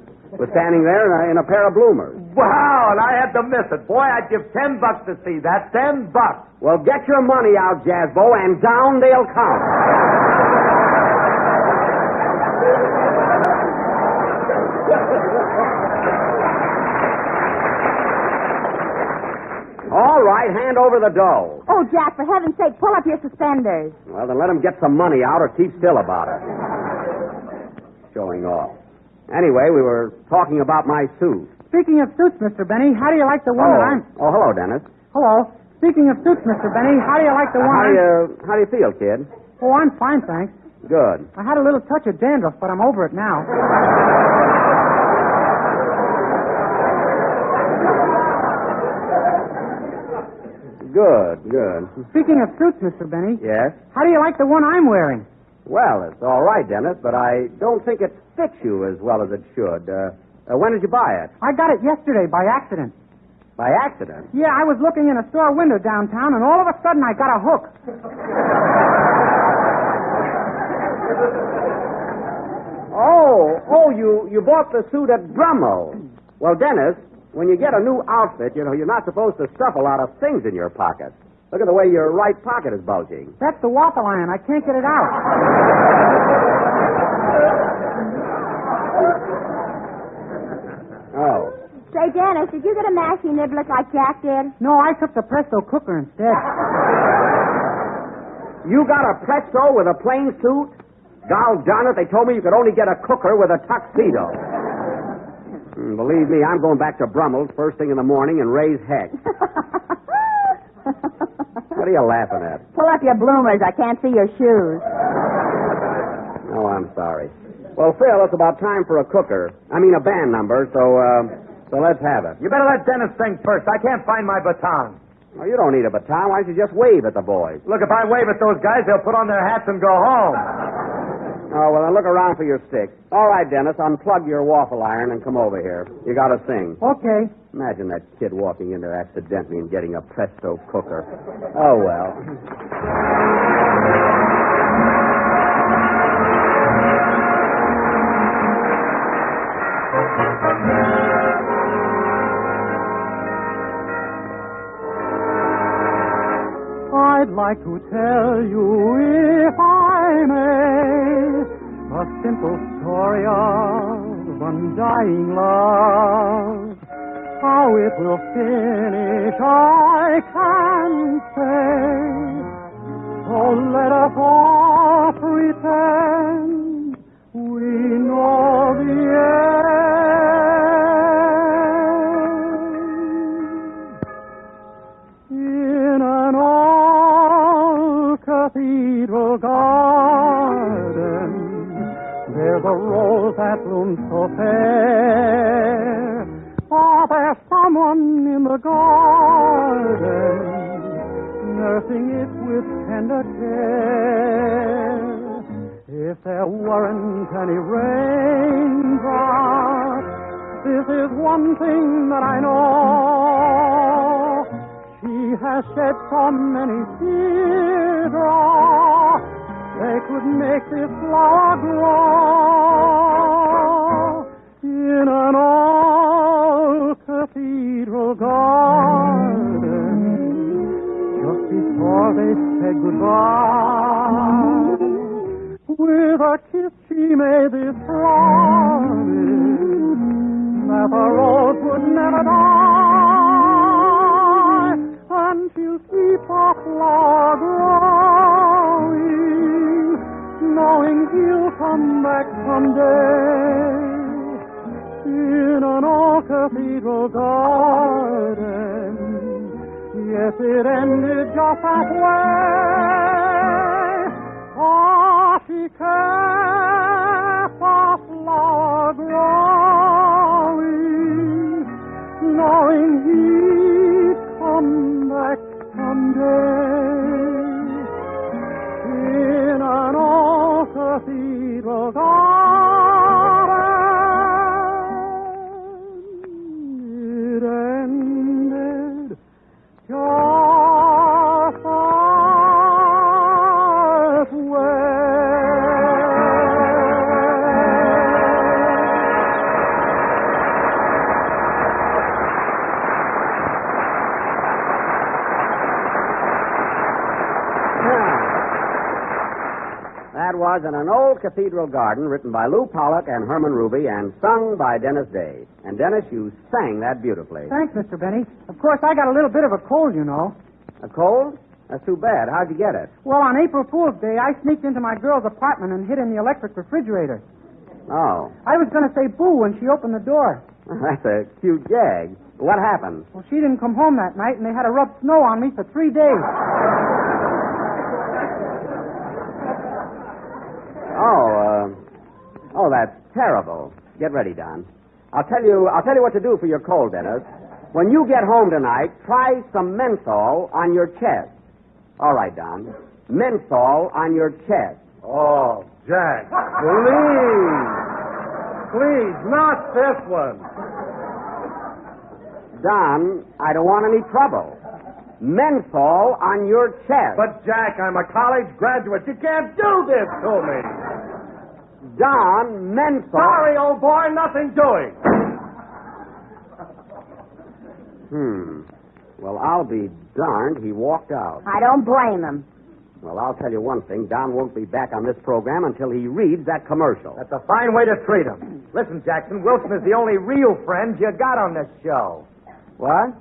standing there in a pair of bloomers. Wow, and I had to miss it. Boy, I'd give $10 to see that. $10. Well, get your money out, Jazzbo, and down they'll come. All right, hand over the dough. Oh, Jack, for heaven's sake, pull up your suspenders. Well, then let him get some money out or keep still about it. Showing off. Anyway, we were talking about my suit. Speaking of suits, Mr. Benny, how do you like the one that I'm... Oh, hello, Dennis. Hello. Speaking of suits, Mr. Benny, how do you like the one How do you feel, kid? Oh, I'm fine, thanks. Good. I had a little touch of dandruff, but I'm over it now. Good. Speaking of suits, Mr. Benny. Yes? How do you like the one I'm wearing? Well, it's all right, Dennis, but I don't think it fits you as well as it should. When did you buy it? I got it yesterday by accident. By accident? Yeah, I was looking in a store window downtown, and all of a sudden I got a hook. Oh, you bought the suit at Brummel. Well, Dennis, when you get a new outfit, you're not supposed to stuff a lot of things in your pockets. Look at the way your right pocket is bulging. That's the waffle iron. I can't get it out. Oh. Say, Dennis, did you get a mashy niblick like Jack did? No, I took the Presto cooker instead. You got a Presto with a plain suit? Gol darn it, they told me you could only get a cooker with a tuxedo. Believe me, I'm going back to Brummel's first thing in the morning and raise heck. What are you laughing at? Pull up your bloomers. I can't see your shoes. Oh, I'm sorry. Well, Phil, it's about time for a band number, so let's have it. You better let Dennis sing first. I can't find my baton. Oh, you don't need a baton. Why don't you just wave at the boys? Look, if I wave at those guys, they'll put on their hats and go home. Oh, well, then look around for your sticks. All right, Dennis, unplug your waffle iron and come over here. You got to sing. Okay. Imagine that kid walking in there accidentally and getting a Presto cooker. Oh, well. I'd like to tell you, if I may, a simple story of undying love. How it will finish, I can't say. So let us all pretend we know the end. In an old cathedral garden, there's a rose that blooms so fair. Oh, there's someone in the garden, nursing it with tender care. If there weren't any raindrops, this is one thing that I know. She has shed so many teardrops, they could make this flower grow. In an old cathedral garden, just before they said goodbye, with a kiss she made this promise that the rose would never die, and she'll keep a flower growing, knowing he'll come back someday. In an old cathedral garden, If it ended just halfway, oh, she kept a flower growing, knowing he'd come back someday in an old cathedral garden. It ended just halfway. That was In an Old Cathedral Garden, written by Lou Pollock and Herman Ruby and sung by Dennis Day. And, Dennis, you sang that beautifully. Thanks, Mr. Benny. Of course, I got a little bit of a cold, you know. A cold? That's too bad. How'd you get it? Well, on April Fool's Day, I sneaked into my girl's apartment and hid in the electric refrigerator. Oh. I was going to say boo when she opened the door. That's a cute gag. What happened? Well, she didn't come home that night, and they had to rub snow on me for 3 days. Oh, that's terrible. Get ready, Don. I'll tell you what to do for your cold, Dennis. When you get home tonight, try some menthol on your chest. All right, Don. Menthol on your chest. Oh, Jack, please, not this one. Don, I don't want any trouble. Menthol on your chest. But, Jack, I'm a college graduate. You can't do this to me. Don, menthol. Sorry, old boy, nothing doing. Well, I'll be darned. He walked out. I don't blame him. Well, I'll tell you one thing. Don won't be back on this program until he reads that commercial. That's a fine way to treat him. Listen, Jackson, Wilson is the only real friend you got on this show. What?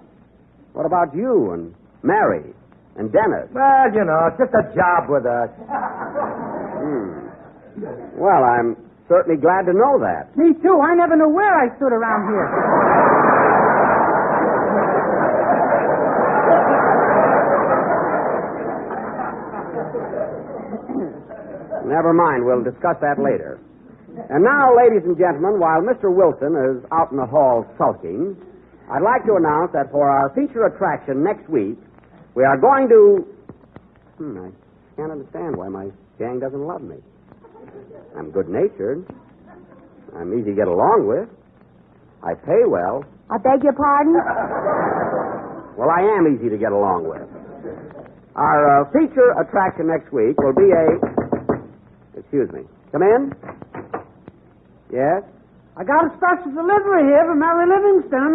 What about you and Mary and Dennis? Well, you know, it's just a job with us. Well, I'm certainly glad to know that. Me too. I never knew where I stood around here. Never mind. We'll discuss that later. And now, ladies and gentlemen, while Mr. Wilson is out in the hall sulking, I'd like to announce that for our feature attraction next week, we are going to... I can't understand why my gang doesn't love me. I'm good-natured. I'm easy to get along with. I pay well. I beg your pardon? Well, I am easy to get along with. Our feature attraction next week will be a... Excuse me. Come in. Yes? I got a special delivery here from Mary Livingston.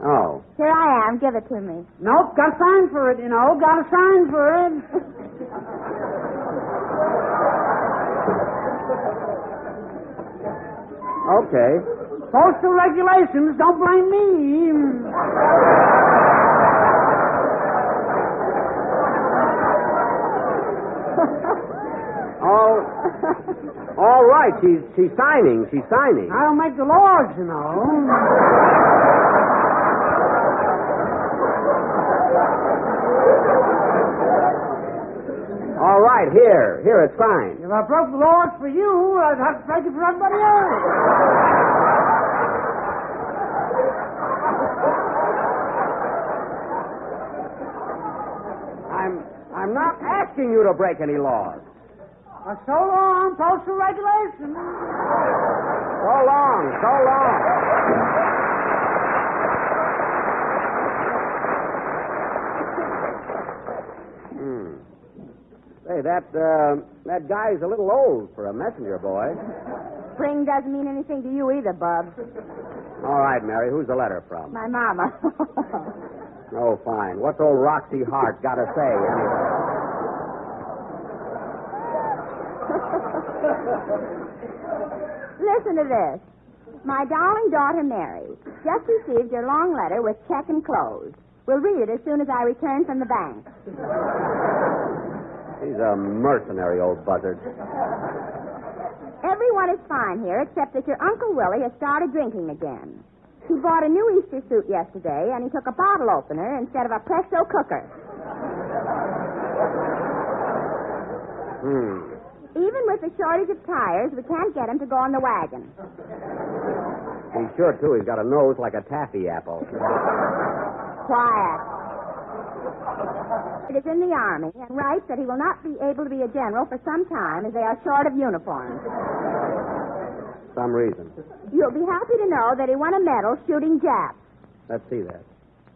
Oh. Here I am. Give it to me. Nope, got to sign for it, you know. Got to sign for it. Okay. Postal regulations, don't blame me. All right, she's signing. She's signing. I don't make the laws, you know. All right, here, it's signed. If I broke the laws for you, I'd have to break it for everybody else. I'm not asking you to break any laws. So long, postal regulations. So long. Hey, that guy's a little old for a messenger boy. Spring doesn't mean anything to you either, Bub. All right, Mary, who's the letter from? My mama. Oh, fine. What's old Roxy Hart got to say, anyway? Listen to this. My darling daughter, Mary, just received your long letter with check enclosed. We'll read it as soon as I return from the bank. He's a mercenary old buzzard. Everyone is fine here except that your Uncle Willie has started drinking again. He bought a new Easter suit yesterday, and he took a bottle opener instead of a presto cooker. Even with the shortage of tires, we can't get him to go on the wagon. He's sure, too. He's got a nose like a taffy apple. Quiet. It is in the Army, and writes that he will not be able to be a general for some time as they are short of uniforms. Some reason. You'll be happy to know that he won a medal shooting Japs. Let's see that.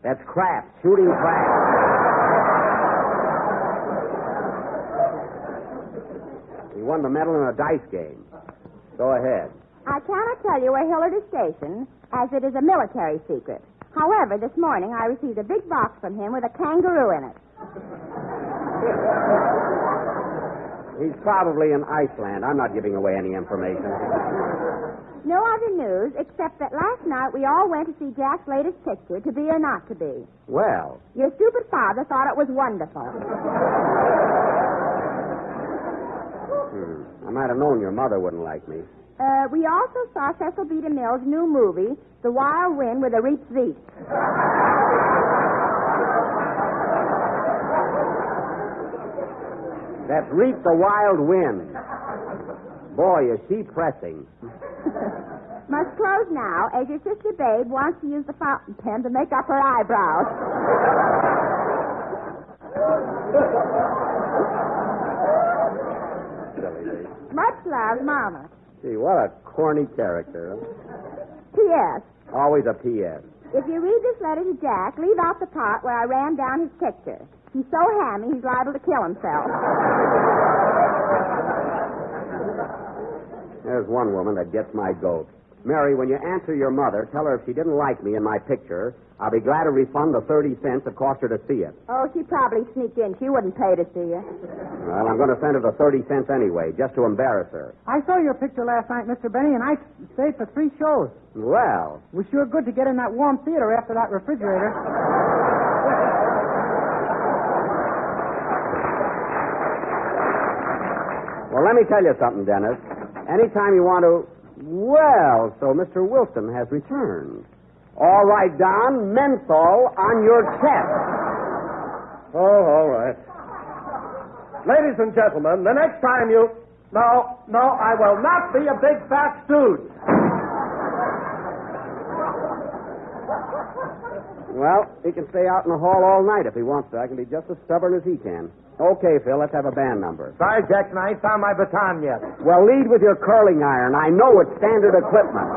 That's crap. Shooting crap. He won the medal in a dice game. Go ahead. I cannot tell you where Hillard is stationed, as it is a military secret. However, this morning I received a big box from him with a kangaroo in it. He's probably in Iceland. I'm not giving away any information. No other news, except that last night we all went to see Jack's latest picture, To Be or Not to Be. Well. Your stupid father thought it was wonderful. I might have known your mother wouldn't like me. We also saw Cecil B. DeMille's new movie, The Wild Wind with a Reach Zeet. That's Reap the Wild Wind. Boy, is she pressing. Must close now, as your sister Babe wants to use the fountain pen to make up her eyebrows. Silly lady. Much love, Mama. Gee, what a corny character. P.S. Always a P.S. If you read this letter to Jack, leave out the part where I ran down his picture. He's so hammy, he's liable to kill himself. There's one woman that gets my goat. Mary, when you answer your mother, tell her if she didn't like me in my picture, I'll be glad to refund the 30 cents it cost her to see it. Oh, she probably sneaked in. She wouldn't pay to see you. Well, I'm going to send her the 30 cents anyway, just to embarrass her. I saw your picture last night, Mr. Benny, and I stayed for 3 shows. Well. It was sure good to get in that warm theater after that refrigerator. Well, let me tell you something, Dennis. Anytime you want to... Well, so Mr. Wilson has returned. All right, Don, menthol on your chest. Oh, all right. Ladies and gentlemen, the next time you... No, I will not be a big fat stooge. Well, he can stay out in the hall all night if he wants to. I can be just as stubborn as he can. Okay, Phil, let's have a band number. Sorry, Jackson, I ain't found my baton yet. Well, lead with your curling iron. I know it's standard equipment.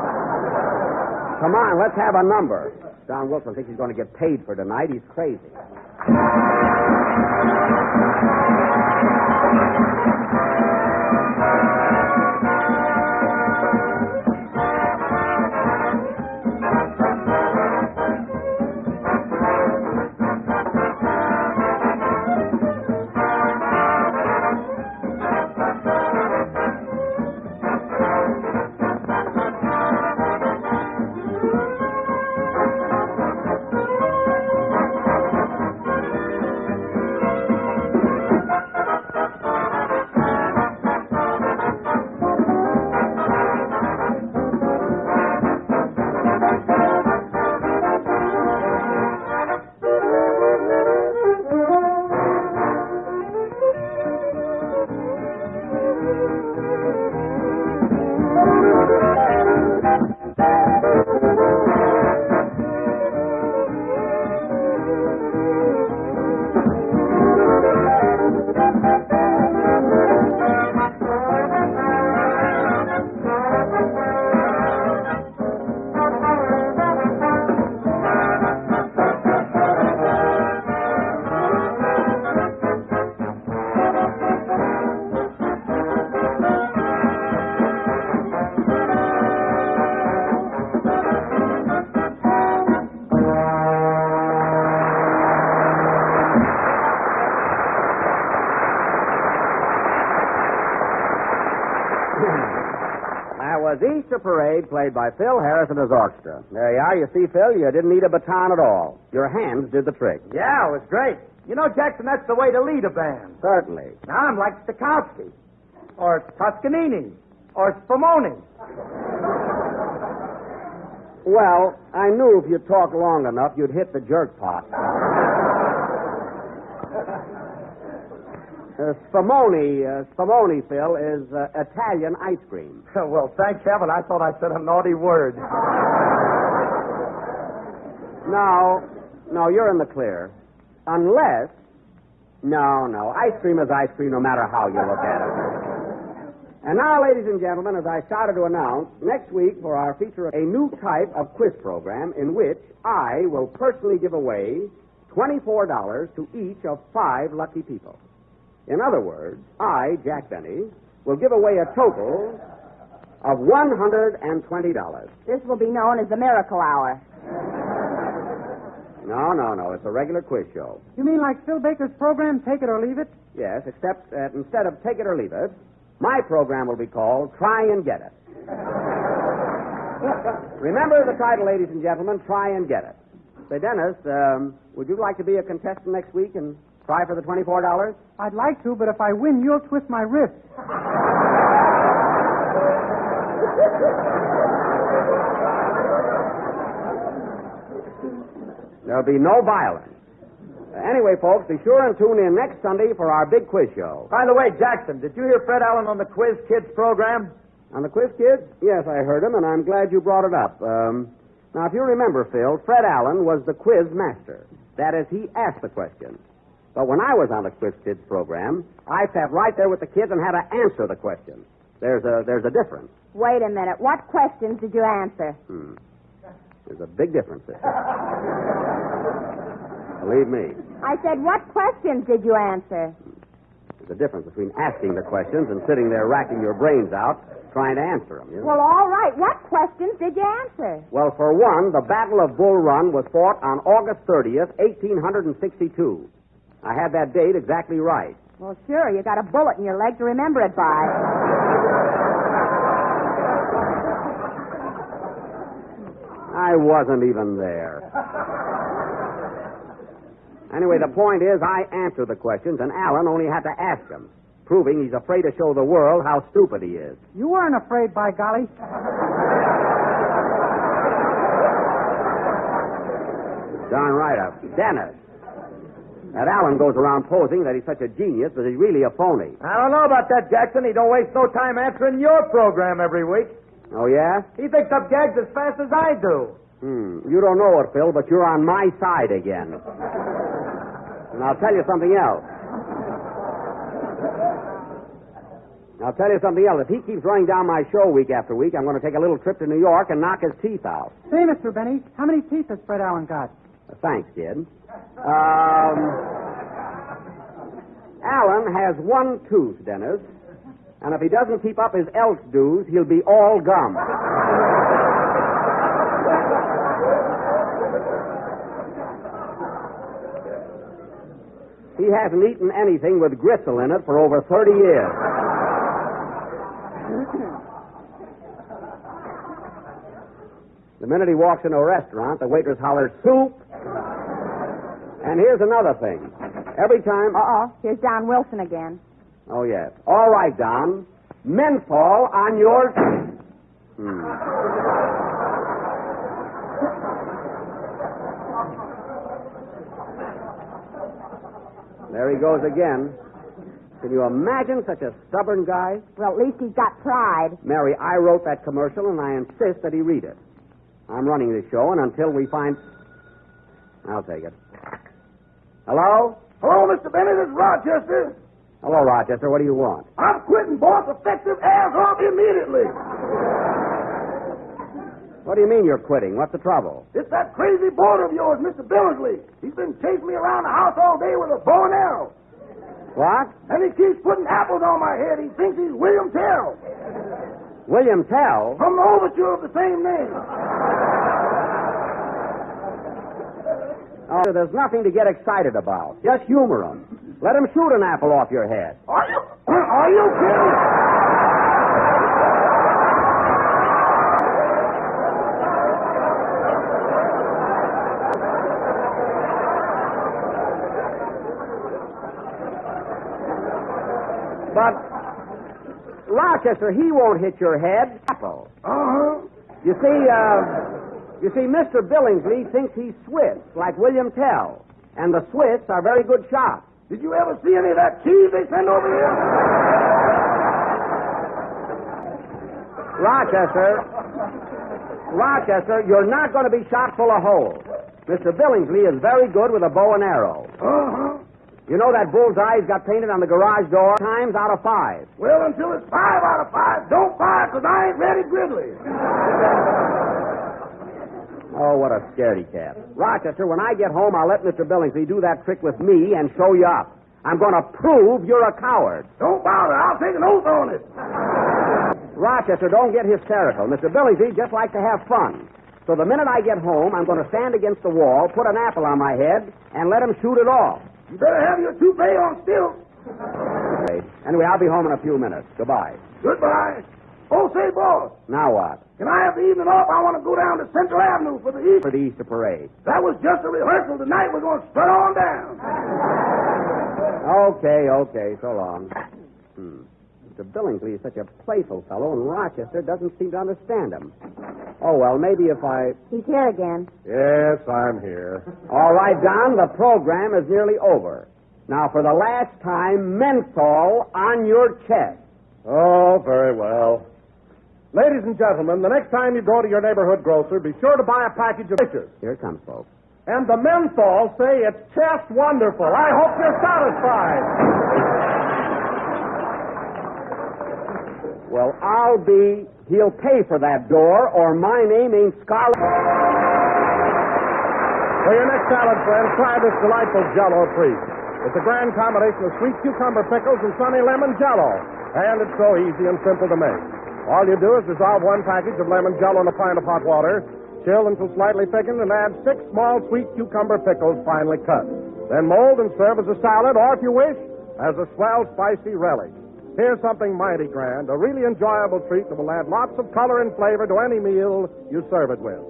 Come on, let's have a number. Don Wilson thinks he's going to get paid for tonight. He's crazy. Easter Parade, played by Phil Harris and his orchestra. There you are. You see, Phil, you didn't need a baton at all. Your hands did the trick. Yeah, it was great. You know, Jackson, that's the way to lead a band. Certainly. Now I'm like Stokowski, or Toscanini, or Spumoni. Well, I knew if you talked long enough, you'd hit the jerk pot. Spumoni, Phil, is Italian ice cream. Well, thank heaven. I thought I said a naughty word. No, you're in the clear. Unless... No. Ice cream is ice cream no matter how you look at it. And now, ladies and gentlemen, as I started to announce, next week for our feature, a new type of quiz program in which I will personally give away $24 to each of 5 lucky people. In other words, I, Jack Benny, will give away a total of $120. This will be known as the Miracle Hour. No. It's a regular quiz show. You mean like Phil Baker's program, Take It or Leave It? Yes, except that instead of Take It or Leave It, my program will be called Try and Get It. Remember the title, ladies and gentlemen, Try and Get It. Say, Dennis, would you like to be a contestant next week and try for the $24? I'd like to, but if I win, you'll twist my wrist. There'll be no violence. Anyway, folks, be sure and tune in next Sunday for our big quiz show. By the way, Jackson, did you hear Fred Allen on the Quiz Kids program? On the Quiz Kids? Yes, I heard him, and I'm glad you brought it up. Now, if you remember, Phil, Fred Allen was the quiz master. That is, he asked the questions. But when I was on the Quiz Kids program, I sat right there with the kids and had to answer the questions. There's a difference. Wait a minute. What questions did you answer? There's a big difference there. Believe me. I said, what questions did you answer? There's a difference between asking the questions and sitting there racking your brains out trying to answer them. You know? Well, all right. What questions did you answer? Well, for one, the Battle of Bull Run was fought on August 30th, 1862. I had that date exactly right. Well, sure. You got a bullet in your leg to remember it by. I wasn't even there. Anyway, the point is I answered the questions, and Alan only had to ask them, proving he's afraid to show the world how stupid he is. You weren't afraid, by golly. Darn right up. Dennis. That Alan goes around posing that he's such a genius, but he's really a phony. I don't know about that, Jackson. He don't waste no time answering your program every week. Oh, yeah? He picks up gags as fast as I do. You don't know it, Phil, but you're on my side again. And I'll tell you something else. If he keeps running down my show week after week, I'm going to take a little trip to New York and knock his teeth out. Say, Mr. Benny, how many teeth has Fred Allen got? Thanks, kid. Alan has 1 tooth, Dennis. And if he doesn't keep up his Elks dues, he'll be all gum. He hasn't eaten anything with gristle in it for over 30 years. The minute he walks into a restaurant, the waitress hollers, soup. And here's another thing. Every time... Here's Don Wilson again. Oh, yes. All right, Don. Menthol on your... There he goes again. Can you imagine such a stubborn guy? Well, at least he's got pride. Mary, I wrote that commercial, and I insist that he read it. I'm running this show, and until we find... I'll take it. Hello? Hello, Mr. Benny. This is Rochester. Hello, Rochester. What do you want? I'm quitting, boss. Effective as of immediately. What do you mean you're quitting? What's the trouble? It's that crazy boarder of yours, Mr. Billingsley. He's been chasing me around the house all day with a bow and arrow. What? And he keeps putting apples on my head. He thinks he's William Tell. William Tell? From the overture of the same name. Oh, there's nothing to get excited about. Just humor him. Let him shoot an apple off your head. Are you kidding? But, Rochester, he won't hit your head. Apple. Uh-huh. You see, You see, Mr. Billingsley thinks he's Swiss, like William Tell. And the Swiss are very good shots. Did you ever see any of that cheese they send over here? Rochester, you're not going to be shot full of holes. Mr. Billingsley is very good with a bow and arrow. Uh-huh. You know that bullseye he's got painted on the garage door? Times out of 5. Well, until it's 5 out of 5, don't fire, because I ain't ready Gridley. Oh, what a scaredy cat. Rochester, when I get home, I'll let Mr. Billingsley do that trick with me and show you up. I'm going to prove you're a coward. Don't bother. I'll take an oath on it. Rochester, don't get hysterical. Mr. Billingsley just likes to have fun. So the minute I get home, I'm going to stand against the wall, put an apple on my head, and let him shoot it off. You better have your toupee on still. Anyway, I'll be home in a few minutes. Goodbye. Goodbye. Oh, say, boss. Now what? Can I have the evening off? I want to go down to Central Avenue for the Easter. For the Easter parade. That was just a rehearsal. Tonight we're going to strut on down. Okay. So long. Mr. Billingsley is such a playful fellow, and Rochester doesn't seem to understand him. Oh, well, maybe if I... He's here again. Yes, I'm here. All right, Don, the program is nearly over. Now, for the last time, menthol on your chest. Oh, very well. Ladies and gentlemen, the next time you go to your neighborhood grocer, be sure to buy a package of pictures. Here it comes, folks. And the menthol say it's chest wonderful. I hope you're satisfied. Well, he'll pay for that door, or my name ain't Scarlet. For your next salad, friends, try this delightful Jell-O treat. It's a grand combination of sweet cucumber pickles and sunny lemon Jell-O. And it's so easy and simple to make. All you do is dissolve 1 package of lemon Jell-O in a pint of hot water, chill until slightly thickened, and add 6 small sweet cucumber pickles finely cut. Then mold and serve as a salad, or if you wish, as a swell spicy relish. Here's something mighty grand, a really enjoyable treat that will add lots of color and flavor to any meal you serve it with.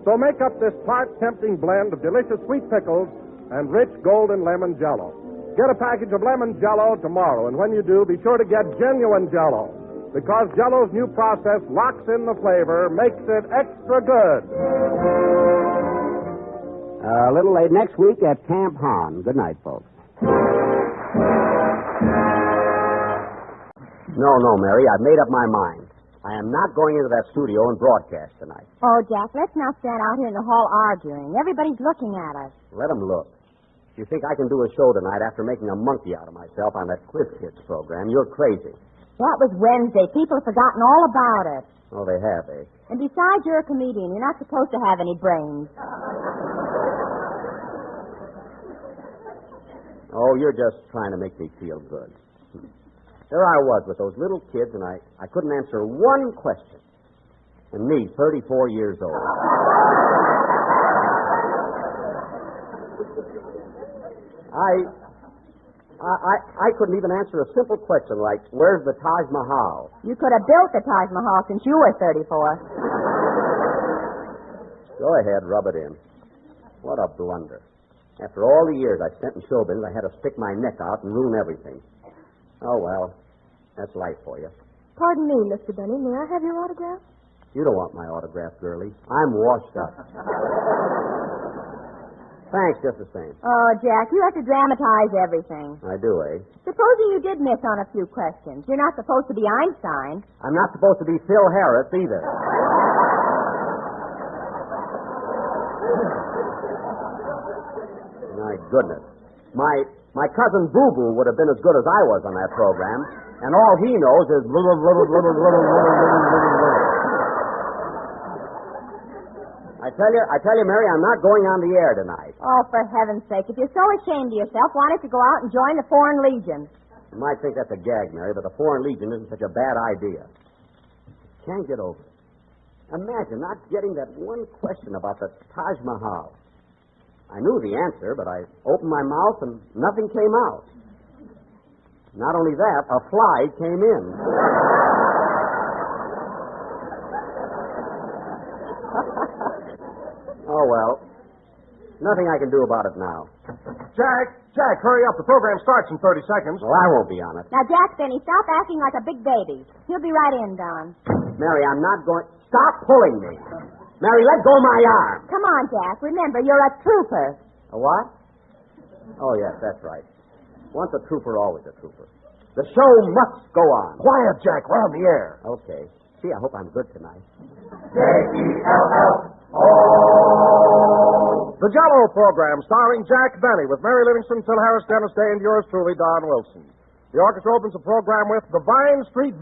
So make up this tart, tempting blend of delicious sweet pickles and rich golden lemon Jell-O. Get a package of lemon Jell-O tomorrow, and when you do, be sure to get genuine Jell-O, because Jell-O's new process locks in the flavor, makes it extra good. A little late next week at Camp Hahn. Good night, folks. No, Mary, I've made up my mind. I am not going into that studio and broadcast tonight. Oh, Jack, let's not stand out here in the hall arguing. Everybody's looking at us. Let them look. If you think I can do a show tonight after making a monkey out of myself on that Quiz Kids program, you're crazy. That was Wednesday. People have forgotten all about it. Oh, they have, eh? And besides, you're a comedian. You're not supposed to have any brains. Oh, you're just trying to make me feel good. There I was with those little kids, and I couldn't answer one question. And me, 34 years old. I couldn't even answer a simple question like, where's the Taj Mahal? You could have built the Taj Mahal since you were 34. Go ahead, rub it in. What a blunder. After all the years I spent in show business, I had to stick my neck out and ruin everything. Oh, well, that's life for you. Pardon me, Mr. Benny. May I have your autograph? You don't want my autograph, girlie. I'm washed up. Thanks, just the same. Oh, Jack, you have to dramatize everything. I do, eh? Supposing you did miss on a few questions. You're not supposed to be Einstein. I'm not supposed to be Phil Harris, either. My goodness. My cousin Boo Boo would have been as good as I was on that program, and all he knows is I tell you, Mary, I'm not going on the air tonight. Oh, for heaven's sake. If you're so ashamed of yourself, why don't you go out and join the Foreign Legion? You might think that's a gag, Mary, but the Foreign Legion isn't such a bad idea. Can't get over it. Imagine not getting that one question about the Taj Mahal. I knew the answer, but I opened my mouth and nothing came out. Not only that, a fly came in. Oh, well. Nothing I can do about it now. Jack, hurry up. The program starts in 30 seconds. Well, I won't be on it. Now, Jack Benny, stop acting like a big baby. He'll be right in, Don. Mary, I'm not going... Stop pulling me. Mary, let go my arm. Come on, Jack. Remember, you're a trooper. A what? Oh, yes, that's right. Once a trooper, always a trooper. The show must go on. Quiet, Jack. We're on the air. Okay. Gee, I hope I'm good tonight. J-E-L-L-O. The Jell-O program starring Jack Benny with Mary Livingston, Phil Harris, Dennis Day, and yours truly, Don Wilson. The orchestra opens the program with the Vine Street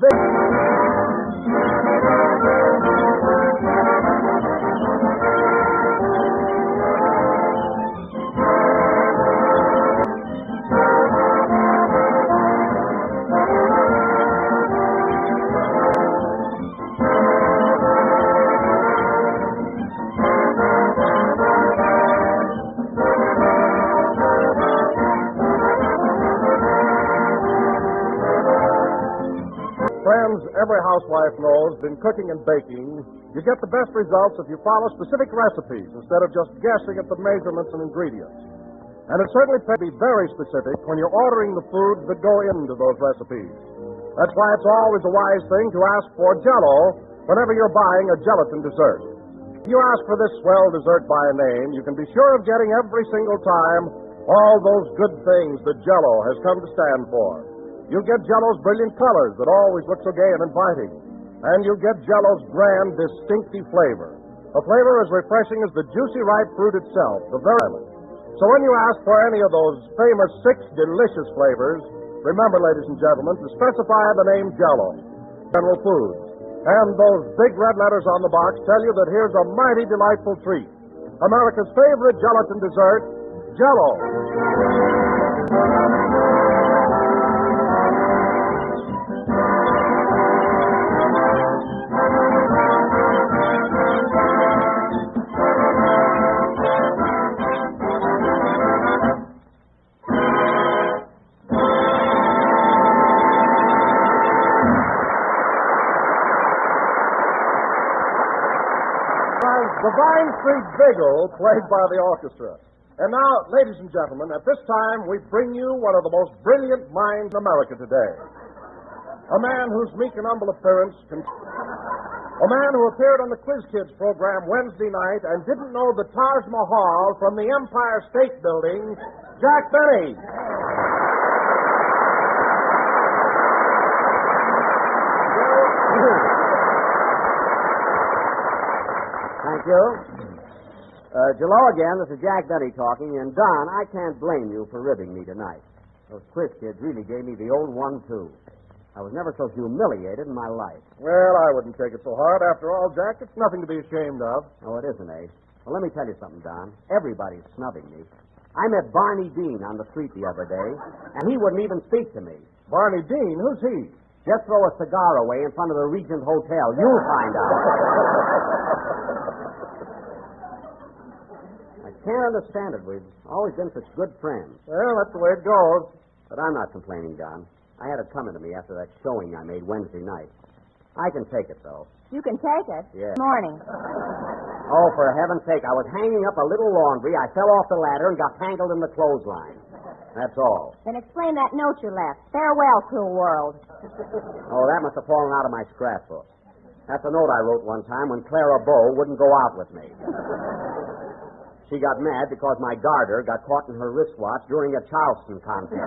Every housewife knows, in cooking and baking, you get the best results if you follow specific recipes instead of just guessing at the measurements and ingredients. And it certainly pays to be very specific when you're ordering the foods that go into those recipes. That's why it's always a wise thing to ask for Jell-O whenever you're buying a gelatin dessert. If you ask for this swell dessert by name, you can be sure of getting every single time all those good things that Jell-O has come to stand for. You'll get Jell-O's brilliant colors that always look so gay and inviting. And you'll get Jell-O's grand, distinctive flavor. A flavor as refreshing as the juicy, ripe fruit itself, the very island. So when you ask for any of those famous 6 delicious flavors, remember, ladies and gentlemen, to specify the name Jell-O, General Foods. And those big red letters on the box tell you that here's a mighty delightful treat. America's favorite gelatin dessert, Jell-O. The Vine Street Vigil, played by the orchestra. And now, ladies and gentlemen, at this time, we bring you one of the most brilliant minds in America today. A man whose meek and humble appearance a man who appeared on the Quiz Kids program Wednesday night and didn't know the Taj Mahal from the Empire State Building, Jack Benny. Thank you. Hello again. This is Jack Benny talking. And, Don, I can't blame you for ribbing me tonight. Those Quiz Kids really gave me the old 1-2. I was never so humiliated in my life. Well, I wouldn't take it so hard. After all, Jack, it's nothing to be ashamed of. Oh, it isn't, eh? Well, let me tell you something, Don. Everybody's snubbing me. I met Barney Dean on the street the other day, and he wouldn't even speak to me. Barney Dean? Who's he? Just throw a cigar away in front of the Regent Hotel. You'll find out. I can't understand it. We've always been such good friends. Well, that's the way it goes. But I'm not complaining, Don. I had it coming to me after that showing I made Wednesday night. I can take it, though. You can take it? Yeah. Morning. Oh, for heaven's sake, I was hanging up a little laundry. I fell off the ladder and got tangled in the clothesline. That's all. Then explain that note you left. Farewell, cruel world. Oh, that must have fallen out of my scrapbook. That's a note I wrote one time when Clara Bow wouldn't go out with me. She got mad because my garter got caught in her wristwatch during a Charleston contest.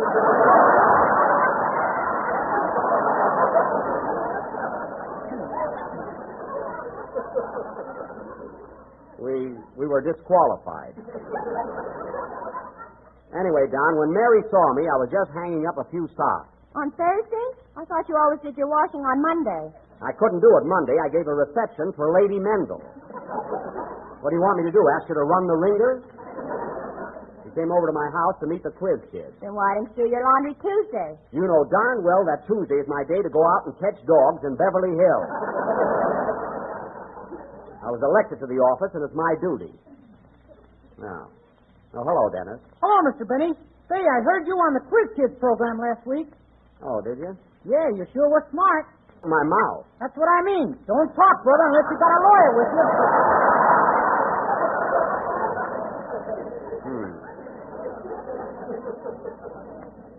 We were disqualified. Anyway, Don, when Mary saw me, I was just hanging up a few socks. On Thursday? I thought you always did your washing on Monday. I couldn't do it Monday. I gave a reception for Lady Mendel. What do you want me to do, ask her to run the ringer? She came over to my house to meet the Quiz Kids. Then why didn't you do your laundry Tuesday? You know darn well that Tuesday is my day to go out and catch dogs in Beverly Hills. I was elected to the office, and it's my duty. Now, hello, Dennis. Hello, Mr. Benny. Say, I heard you on the Quiz Kids program last week. Oh, did you? Yeah, you sure were smart. My mouth. That's what I mean. Don't talk, brother, unless you got a lawyer with you.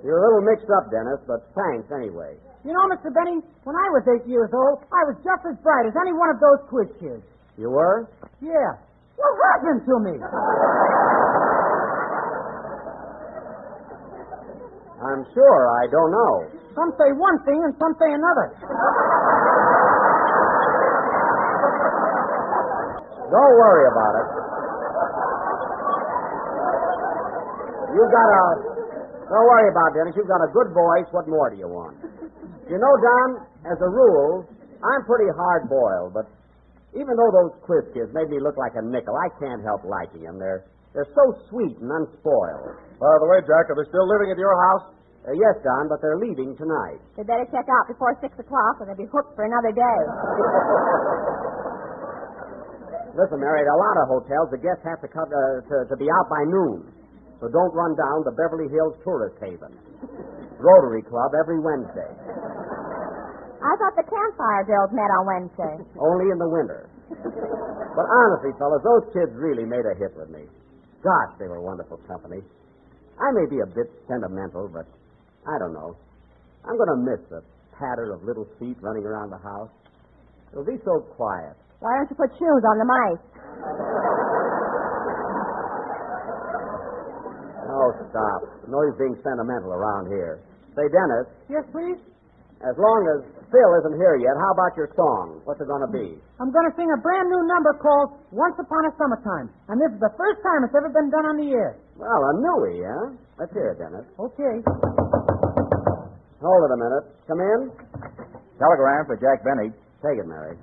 You're a little mixed up, Dennis, but thanks anyway. You know, Mr. Benny, when I was 8 years old, I was just as bright as any one of those Quiz Kids. You were? Yeah. What happened to me? I'm sure I don't know. Some say one thing and some say another. Don't worry about it. Don't worry about it, Dennis. You've got a good voice. What more do you want? You know, Don, as a rule, I'm pretty hard-boiled, but even though those quiz kids made me look like a nickel, I can't help liking them. They're so sweet and unspoiled. By the way, Jack, are they still living at your house? Yes, Don, but they're leaving tonight. They'd better check out before 6 o'clock or they'll be hooked for another day. Listen, Mary, at a lot of hotels, the guests have to come to be out by noon. So don't run down to Beverly Hills Tourist Haven. Rotary Club every Wednesday. I thought the campfire girls met on Wednesday. Only in the winter. But honestly, fellas, those kids really made a hit with me. Gosh, they were wonderful company. I may be a bit sentimental, but I don't know. I'm going to miss the patter of little feet running around the house. It'll be so quiet. Why don't you put shoes on the mice? Oh, stop. No use being sentimental around here. Say, Dennis. Yes, please? As long as Phil isn't here yet, how about your song? What's it going to be? I'm going to sing a brand new number called Once Upon a Summertime. And this is the first time it's ever been done on the air. Well, a newie, huh? Let's hear it, Dennis. Okay. Hold it a minute. Come in. Telegram for Jack Benny. Take it, Mary.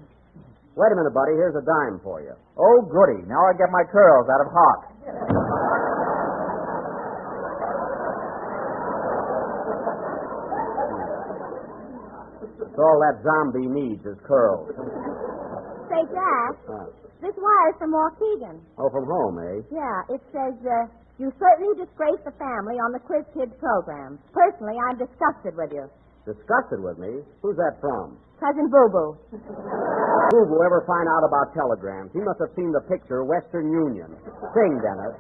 Wait a minute, buddy. Here's a dime for you. Oh, goody. Now I get my curls out of Hawk. That's all that zombie needs is curls. Say, Jack, this wire's from Waukegan. Oh, from home, eh? Yeah, it says, you certainly disgraced the family on the Quiz Kids program. Personally, I'm disgusted with you. Disgusted with me? Who's that from? Cousin Boo Boo. Boo Boo ever find out about telegrams? He must have seen the picture, Western Union. Sing, Dennis.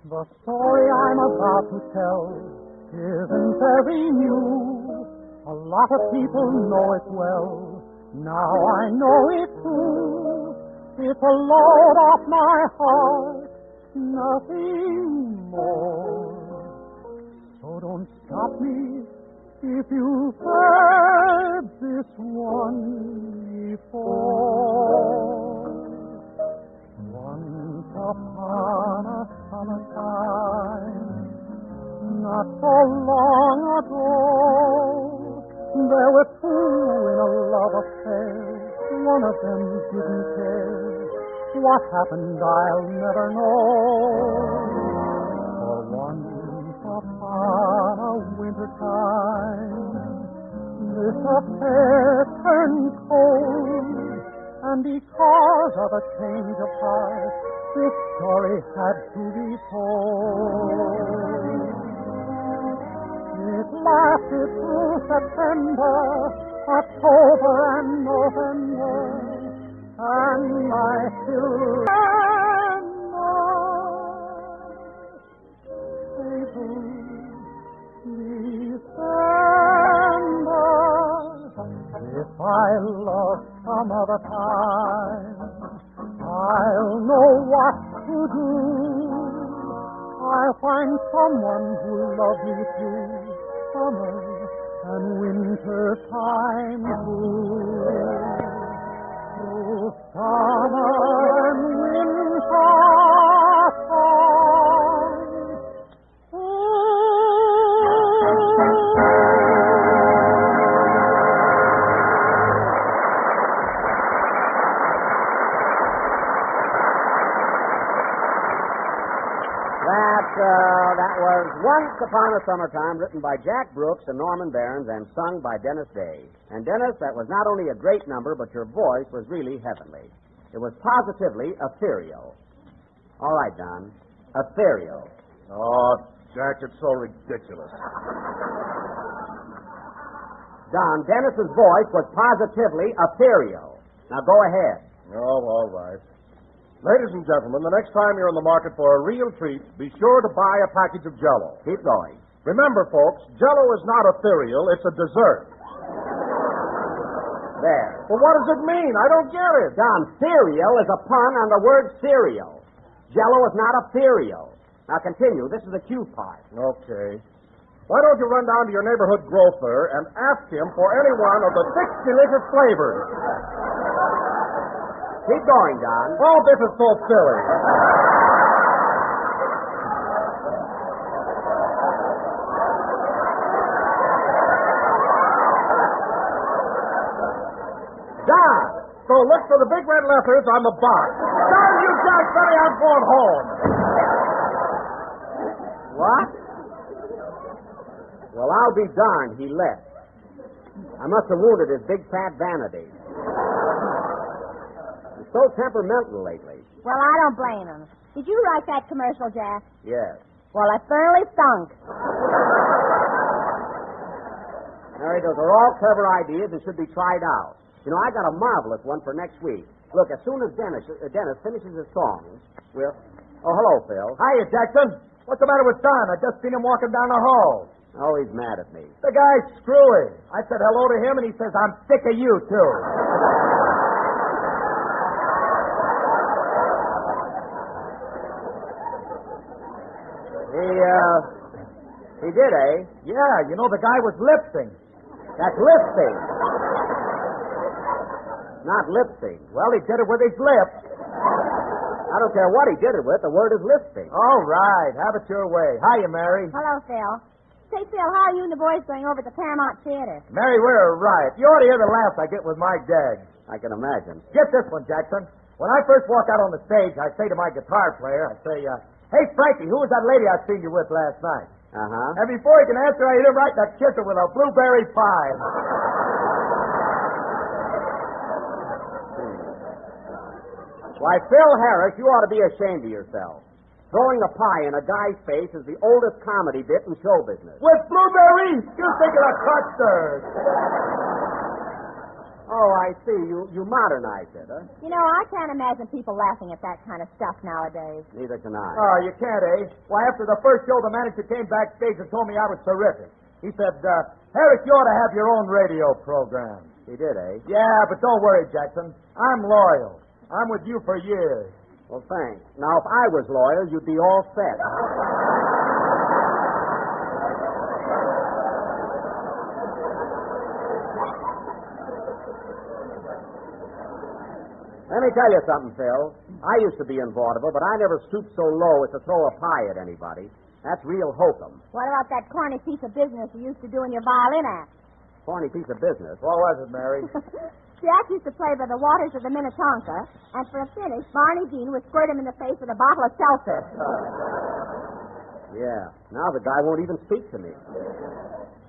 The story I'm about to tell isn't very new. A lot of people know it well. Now I know it too. It's a load off my heart, nothing more. So don't stop me if you've heard this one before. Once upon a summertime, not so long ago, there were two in a love affair. One of them didn't care. What happened, I'll never know. For once upon a winter time, this affair turned cold. And because of a change of heart, this story had to be told. It lasted through September, October, and November, and I still remember December. If I love some other time, I'll know what to do. I'll find someone who'll love me through summer and winter time too. Through summer and winter That was Once Upon a Summertime, written by Jack Brooks and Norman Barons and sung by Dennis Day. And Dennis, that was not only a great number, but your voice was really heavenly. It was positively ethereal. All right, Don. Ethereal. Oh, Jack, it's so ridiculous. Don, Dennis's voice was positively ethereal. Now go ahead. Oh, all right. Ladies and gentlemen, the next time you're in the market for a real treat, be sure to buy a package of Jell-O. Keep going. Remember, folks, Jell-O is not ethereal, it's a dessert. There. Well, what does it mean? I don't get it. Don, cereal is a pun on the word cereal. Jell-O is not ethereal. Now continue. This is the cue part. Okay. Why don't you run down to your neighborhood grocer and ask him for any one of the 6 delicious flavors? Keep going, Don. Oh, this is so silly. Don! So look for the big red letters on the box. Darn you, Jack Benny, I'm going home. What? Well, I'll be darned, he left. I must have wounded his big fat vanity. He's so temperamental lately. Well, I don't blame him. Did you write that commercial, Jack? Yes. Well, it thoroughly stunk. Mary, those are all clever ideas and should be tried out. You know, I got a marvelous one for next week. Look, as soon as Dennis finishes his song, we'll... Oh, hello, Phil. Hiya, Jackson. What's the matter with Don? I just seen him walking down the hall. Oh, he's mad at me. The guy's screwy. I said hello to him, and he says, I'm sick of you, too. He did, eh? Yeah, you know, the guy was lip-sync. That's lip-sync. Not lip-sync. Well, he did it with his lips. I don't care what he did it with. The word is lip-sync. All right. Have it your way. Hiya, Mary. Hello, Phil. Say, Phil, how are you and the boys going over to the Paramount Theater? Mary, we're a riot. You ought to hear the laughs I get with my gags. I can imagine. Get this one, Jackson. When I first walk out on the stage, I say to my guitar player, I say, hey, Frankie, who was that lady I seen you with last night? Uh-huh. And before he can answer, I hit him right in the kisser with a blueberry pie. Why, Phil Harris, you ought to be ashamed of yourself. Throwing a pie in a guy's face is the oldest comedy bit in show business. With blueberries! You think of the custard. Oh, I see. You modernized it, huh? You know, I can't imagine people laughing at that kind of stuff nowadays. Neither can I. Oh, you can't, eh? Why, after the first show, the manager came backstage and told me I was terrific. He said, Harris, you ought to have your own radio program. He did, eh? Yeah, but don't worry, Jackson. I'm loyal. I'm with you for years. Well, thanks. Now, if I was loyal, you'd be all set. Let me tell you something, Phil. I used to be in vaudeville, but I never stooped so low as to throw a pie at anybody. That's real hokum. What about that corny piece of business you used to do in your violin act? Corny piece of business. What was it, Mary? Jack used to play by the waters of the Minnetonka, and for a finish, Barney Dean would squirt him in the face with a bottle of seltzer. Yeah. Now the guy won't even speak to me.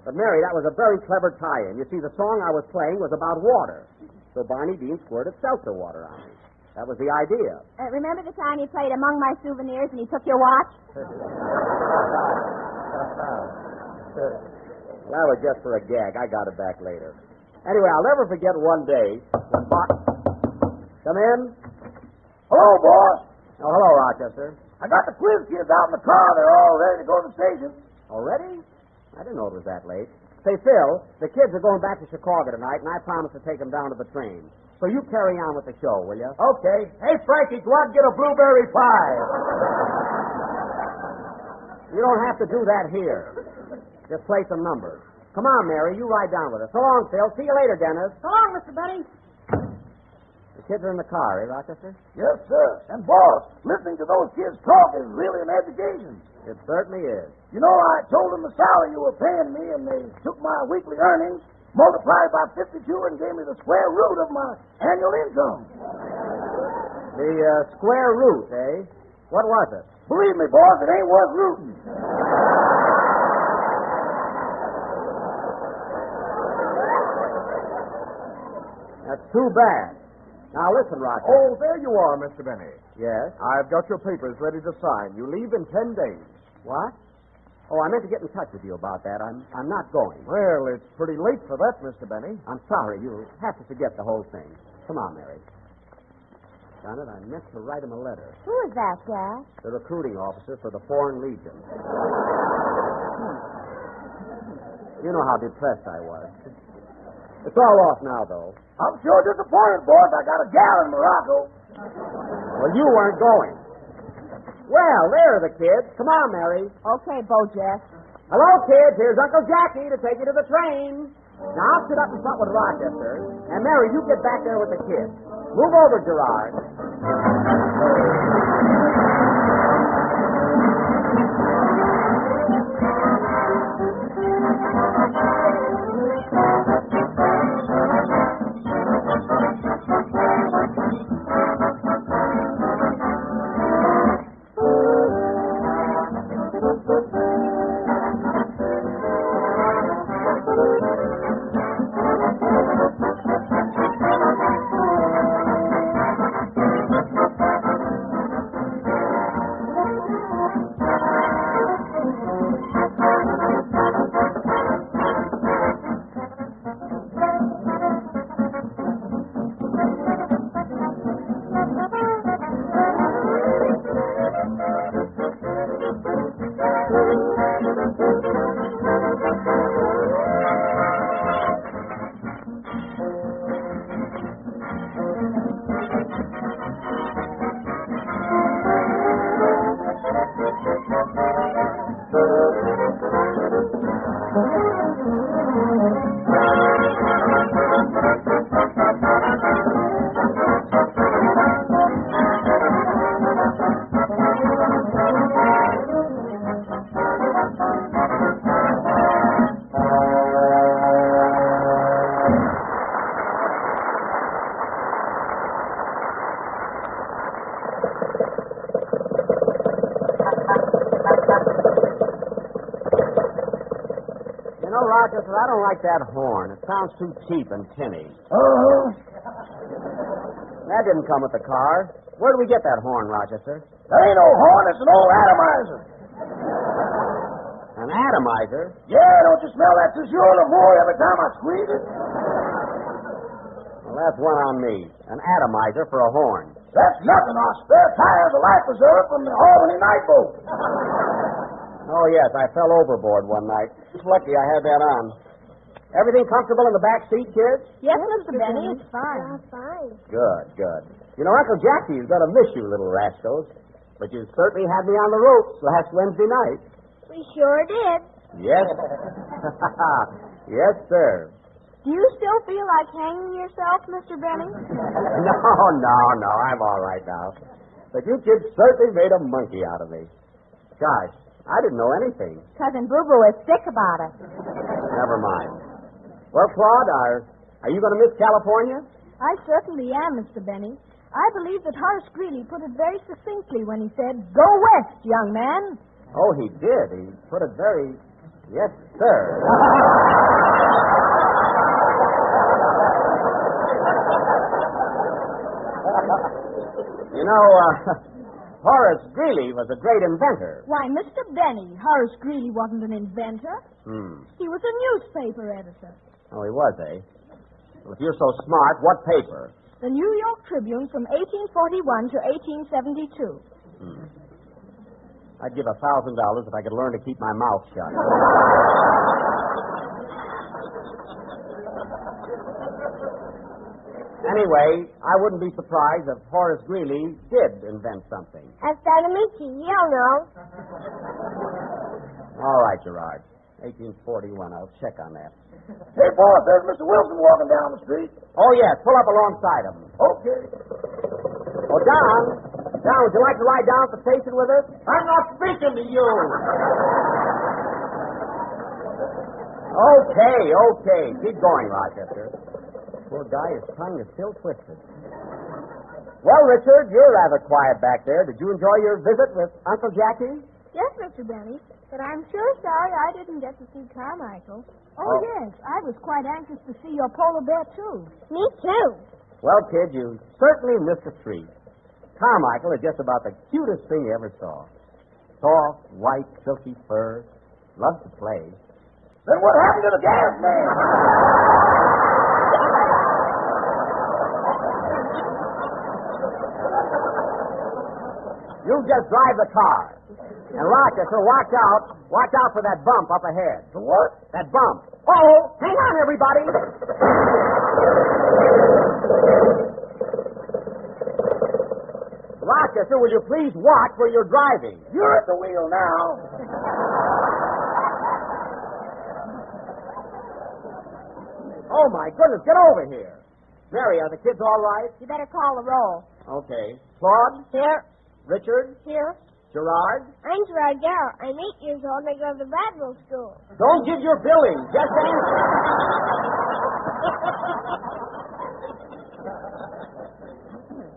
But, Mary, that was a very clever tie-in. You see, the song I was playing was about water. So Barney Dean squirted seltzer water on me. That was the idea. Remember the time you played Among My Souvenirs and he took your watch? That was just for a gag. I got it back later. Anyway, I'll never forget one day when Come in. Hello, boss. Oh, hello, Rochester. I got the quiz kids out in the car. They're all ready to go to the station. Already? I didn't know it was that late. Say, Phil, the kids are going back to Chicago tonight, and I promised to take them down to the train. So you carry on with the show, will you? Okay. Hey, Frankie, go out and get a blueberry pie. You don't have to do that here. Just play some numbers. Come on, Mary, you ride down with us. So long, Phil. See you later, Dennis. So long, Mr. Benny. The kids are in the car, eh, Rochester? Yes, sir. And, boss, listening to those kids talk is really an education. It certainly is. You know, I told them the salary you were paying me, and they took my weekly earnings, multiplied by 52, and gave me the square root of my annual income. The square root, eh? What was it? Believe me, boss, it ain't worth rooting. That's too bad. Now, listen, Rochester. Oh, there you are, Mr. Benny. Yes? I've got your papers ready to sign. You leave in 10 days. What? Oh, I meant to get in touch with you about that. I'm not going. Well, it's pretty late for that, Mr. Benny. I'm sorry. You'll have to forget the whole thing. Come on, Mary. Doggone it, I meant to write him a letter. Who is that, Jack? The recruiting officer for the Foreign Legion. You know how depressed I was. It's all off now, though. I'm sure disappointed, boss. I got a gal in Morocco. Well, you weren't going. Well, there are the kids. Come on, Mary. Okay, Bojack. Hello, kids. Here's Uncle Jackie to take you to the train. Now, I'll sit up in front with Rochester. And, Mary, you get back there with the kids. Move over, Gerard. Rochester, I don't like that horn. It sounds too cheap and tinny. Uh-huh. That didn't come with the car. Where do we get that horn, Rochester? There ain't no horn. It's an old atomizer. An atomizer? Yeah, don't you smell that Toujours Lavoie every time I squeeze it? Well, that's one on me. An atomizer for a horn. That's nothing. Our spare tire's a life preserver from the Albany night boat. Oh, yes, I fell overboard one night. It's lucky I had that on. Everything comfortable in the back seat, kids? Yes, Mr. Benny, it's fine. Fine. Good, good. You know, Uncle Jackie's going to miss you, little rascals. But you certainly had me on the ropes last Wednesday night. We sure did. Yes. Yes, sir. Do you still feel like hanging yourself, Mr. Benny? No, I'm all right now. But you kids certainly made a monkey out of me. Gosh, I didn't know anything. Cousin Boo Boo is sick about it. Never mind. Well, Claude, are you going to miss California? I certainly am, Mr. Benny. I believe that Horace Greeley put it very succinctly when he said, "Go west, young man." Oh, he did. He put it very... Yes, sir. You know, Horace Greeley was a great inventor. Why, Mr. Benny, Horace Greeley wasn't an inventor. He was a newspaper editor. Oh, he was, eh? Well, if you're so smart, what paper? The New York Tribune from 1841 to 1872. I'd give $1,000 if I could learn to keep my mouth shut. Anyway, I wouldn't be surprised if Horace Greeley did invent something. Hasta la Mickey, you'll know. All right, Gerard. 1841. I'll check on that. Hey, boss, there's Mr. Wilson walking down the street. Oh, yes. Pull up alongside him. Okay. Oh, Don, would you like to ride down to the station with us? I'm not speaking to you. Okay. Keep going, Rochester. Poor guy, his tongue is still twisted. Well, Richard, you're rather quiet back there. Did you enjoy your visit with Uncle Jackie? Yes, Mr. Benny, but I'm sure sorry I didn't get to see Carmichael. Oh, yes, I was quite anxious to see your polar bear, too. Me, too. Well, kid, you certainly missed a treat. Carmichael is just about the cutest thing you ever saw. Soft, white, silky fur. Loves to play. Then what happened to the gas man? You just drive the car. And Rochester, watch out. Watch out for that bump up ahead. The what? That bump. Oh, hang on, everybody. Rochester, will you please watch where you're driving? You're at the wheel now. Oh, my goodness, get over here. Mary, are the kids all right? You better call the roll. Okay. Claude? Here. Richard? Here. Gerard? I'm Gerard Garrow. I'm 8 years old and I go to the Bradwell School. Don't give your billing. Just answer.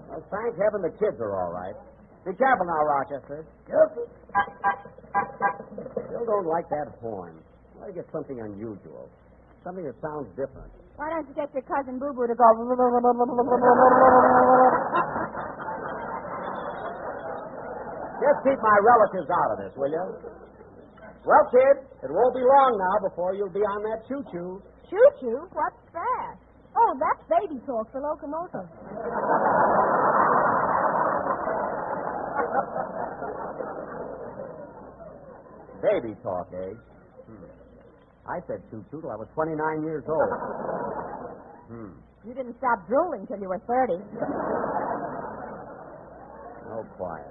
Well, thank heaven the kids are all right. Be careful now, Rochester. Careful. Still don't like that horn. Try to get something unusual. Something that sounds different. Why don't you get your cousin Boo Boo to go... Just keep my relatives out of this, will you? Well, kid, it won't be long now before you'll be on that choo-choo. Choo-choo? What's that? Oh, that's baby talk for locomotive. Baby talk, eh? I said choo-choo till I was 29 years old. You didn't stop drooling till you were 30. Oh, quiet.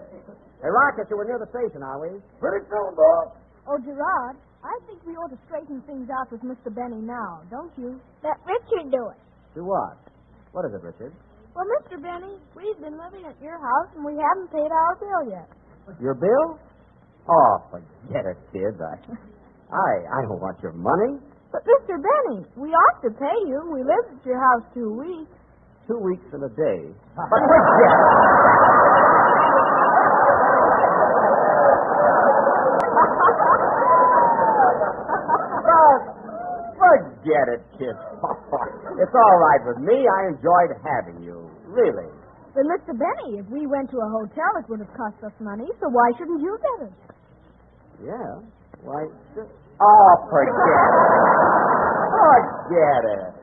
Hey, Rochester, we're near the station, are we? Pretty soon, boss. Oh, Gerard, I think we ought to straighten things out with Mr. Benny now, don't you? Let Richard do it. Do what? What is it, Richard? Well, Mr. Benny, we've been living at your house and we haven't paid our bill yet. Your bill? Oh, forget it, kid. I don't want your money. But, Mr. Benny, we ought to pay you. We lived at your house 2 weeks. 2 weeks and a day. But forget it. Forget it, kid. It's all right with me. I enjoyed having you. Really. But, Mr. Benny, if we went to a hotel, it would have cost us money, so why shouldn't you get it? Yeah. Why? Oh, forget it. Forget it.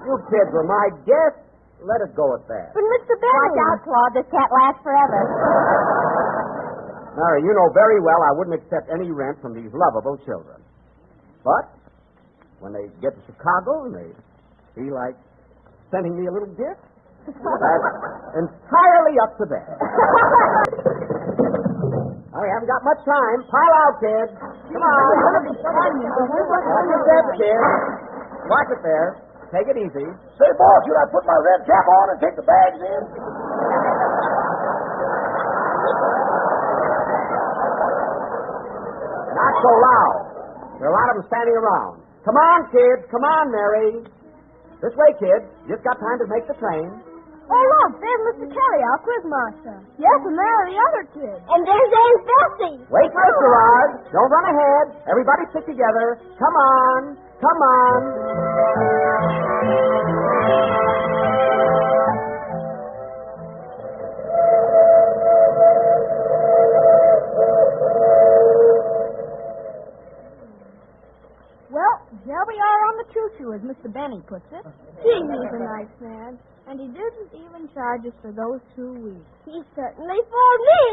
You kids were my guests. Let it go at that. But, Mr. Benny... Watch out, Claude. This can't last forever. Mary, you know very well I wouldn't accept any rent from these lovable children. But when they get to Chicago and they feel like sending me a little gift, that's entirely up to them. Oh, we haven't got much time. Pile out, kids. Come on. Watch your step, kid. Watch it there. Take it easy. Say, boss, should I put my red cap on and take the bags in? Not so loud. There are a lot of them standing around. Come on, kids. Come on, Mary. This way, kids. Just got time to make the train. Oh, look, there's Mr. Kelly, our quizmaster. Yes, and there are the other kids. And there's Aunt Bessie. Wait for it, Gerard. Don't run ahead. Everybody stick together. Come on. Come on. Well, here we are on the choo-choo, as Mr. Benny puts it. Gee, he's a nice man. And he didn't even charge us for those 2 weeks. He certainly fooled me.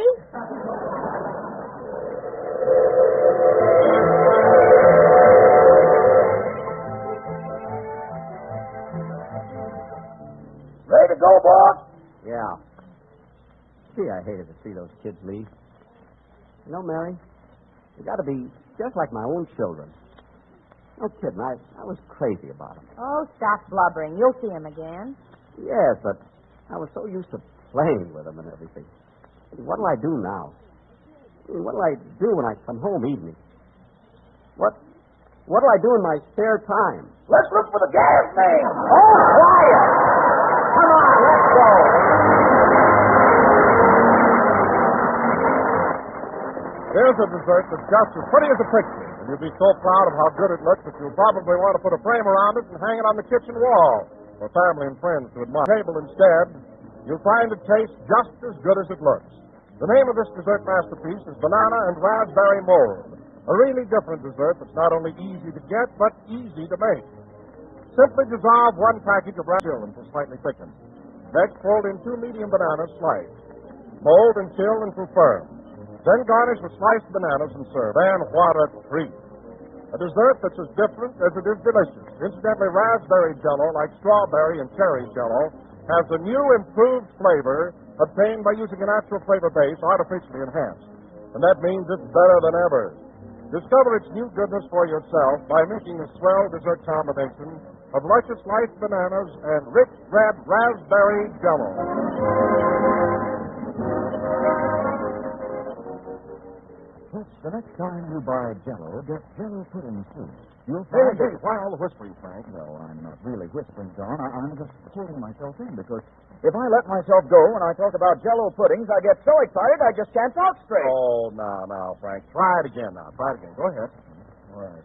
Ready to go, boss? Yeah. Gee, I hated to see those kids leave. You know, Mary, they got to be just like my own children. No kidding, I was crazy about them. Oh, stop blubbering. You'll see him again. Yes, but I was so used to playing with them and everything. What'll I do now? What'll I do when I come home evening? What'll I do in my spare time? Let's look for the gas man. Oh, quiet! Come on, let's go. Here's a dessert that's just as pretty as a picture, and you'll be so proud of how good it looks that you'll probably want to put a frame around it and hang it on the kitchen wall for family and friends to admire. Table instead, you'll find it tastes just as good as it looks. The name of this dessert masterpiece is Banana and Raspberry Mold, a really different dessert that's not only easy to get, but easy to make. Simply dissolve 1 package of raspberry until slightly thickened. Next, fold in 2 medium bananas sliced. Mold and chill and confirm. Then garnish with sliced bananas and serve. And what a treat. A dessert that's as different as it is delicious. Incidentally, raspberry Jell-O, like strawberry and cherry Jell-O, has a new improved flavor obtained by using a natural flavor base artificially enhanced. And that means it's better than ever. Discover its new goodness for yourself by making a swell dessert combination of luscious sliced bananas and rich red raspberry Jell-O. The next time you buy Jell-O, get Jell-O pudding, too. You'll Hey, find... why all the whispering, Frank? No, I'm not really whispering, John. I'm just holding myself in, because if I let myself go when I talk about Jell-O puddings, I get so excited I just can't talk straight. Oh, now, Frank. Try it again now. Try it again. Go ahead. All right.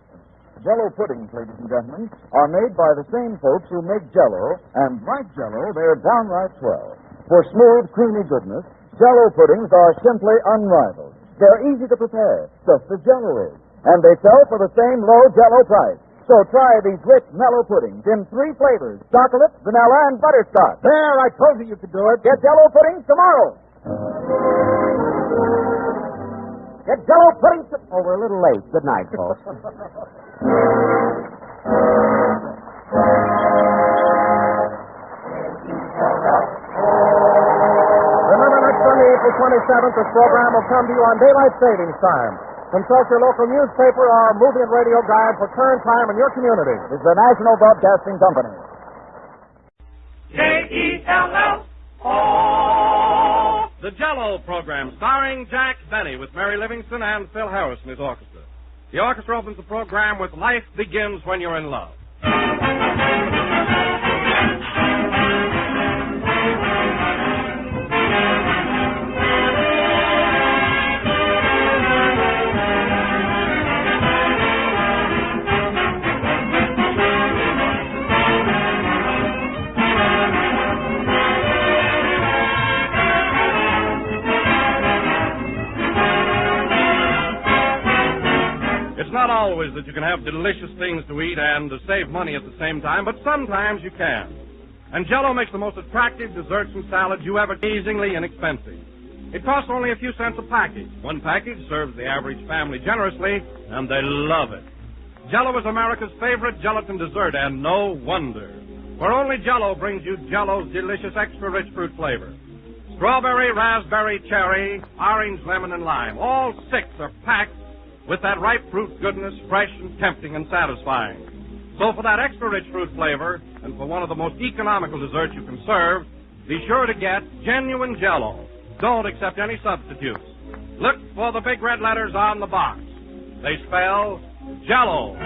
Jell-O puddings, ladies and gentlemen, are made by the same folks who make Jell-O, and like Jell-O, they're downright swell. For smooth, creamy goodness, Jell-O puddings are simply unrivaled. They're easy to prepare, just as Jell-O is. And they sell for the same low Jell-O price. So try these rich, mellow puddings in 3 flavors, chocolate, vanilla, and butterscotch. There, I told you could do it. Get Jell-O puddings tomorrow. Get Jell-O puddings Oh, we're a little late. Good night, folks. Remember, next Sunday, April 27th, this program will come to you on daylight savings time. Consult your local newspaper or movie and radio guide for current time in your community. This is the National Broadcasting Company. J-E-L-L-O. The Jell-O program, starring Jack Benny with Mary Livingston and Phil Harris and his orchestra. The orchestra opens the program with Life Begins When You're in Love. It's not always that you can have delicious things to eat and to save money at the same time, but sometimes you can. And Jell-O makes the most attractive desserts and salads you ever amazingly inexpensive. It costs only a few cents a package. One package serves the average family generously, and they love it. Jell-O is America's favorite gelatin dessert, and no wonder. For only Jell-O brings you Jell-O's delicious extra rich fruit flavor. Strawberry, raspberry, cherry, orange, lemon, and lime. All 6 are packed with that ripe fruit goodness, fresh and tempting and satisfying. So for that extra rich fruit flavor, and for one of the most economical desserts you can serve, be sure to get genuine Jell-O. Don't accept any substitutes. Look for the big red letters on the box. They spell Jell-O.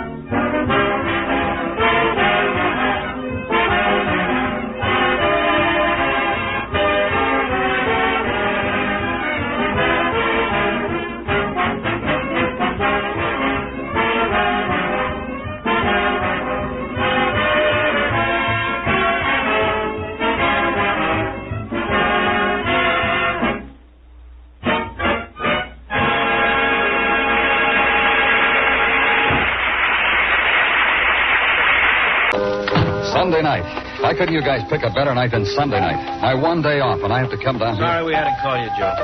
Sunday night. Why couldn't you guys pick a better night than Sunday night? My one day off, and I have to come down here. Sorry we had to call you, Joe.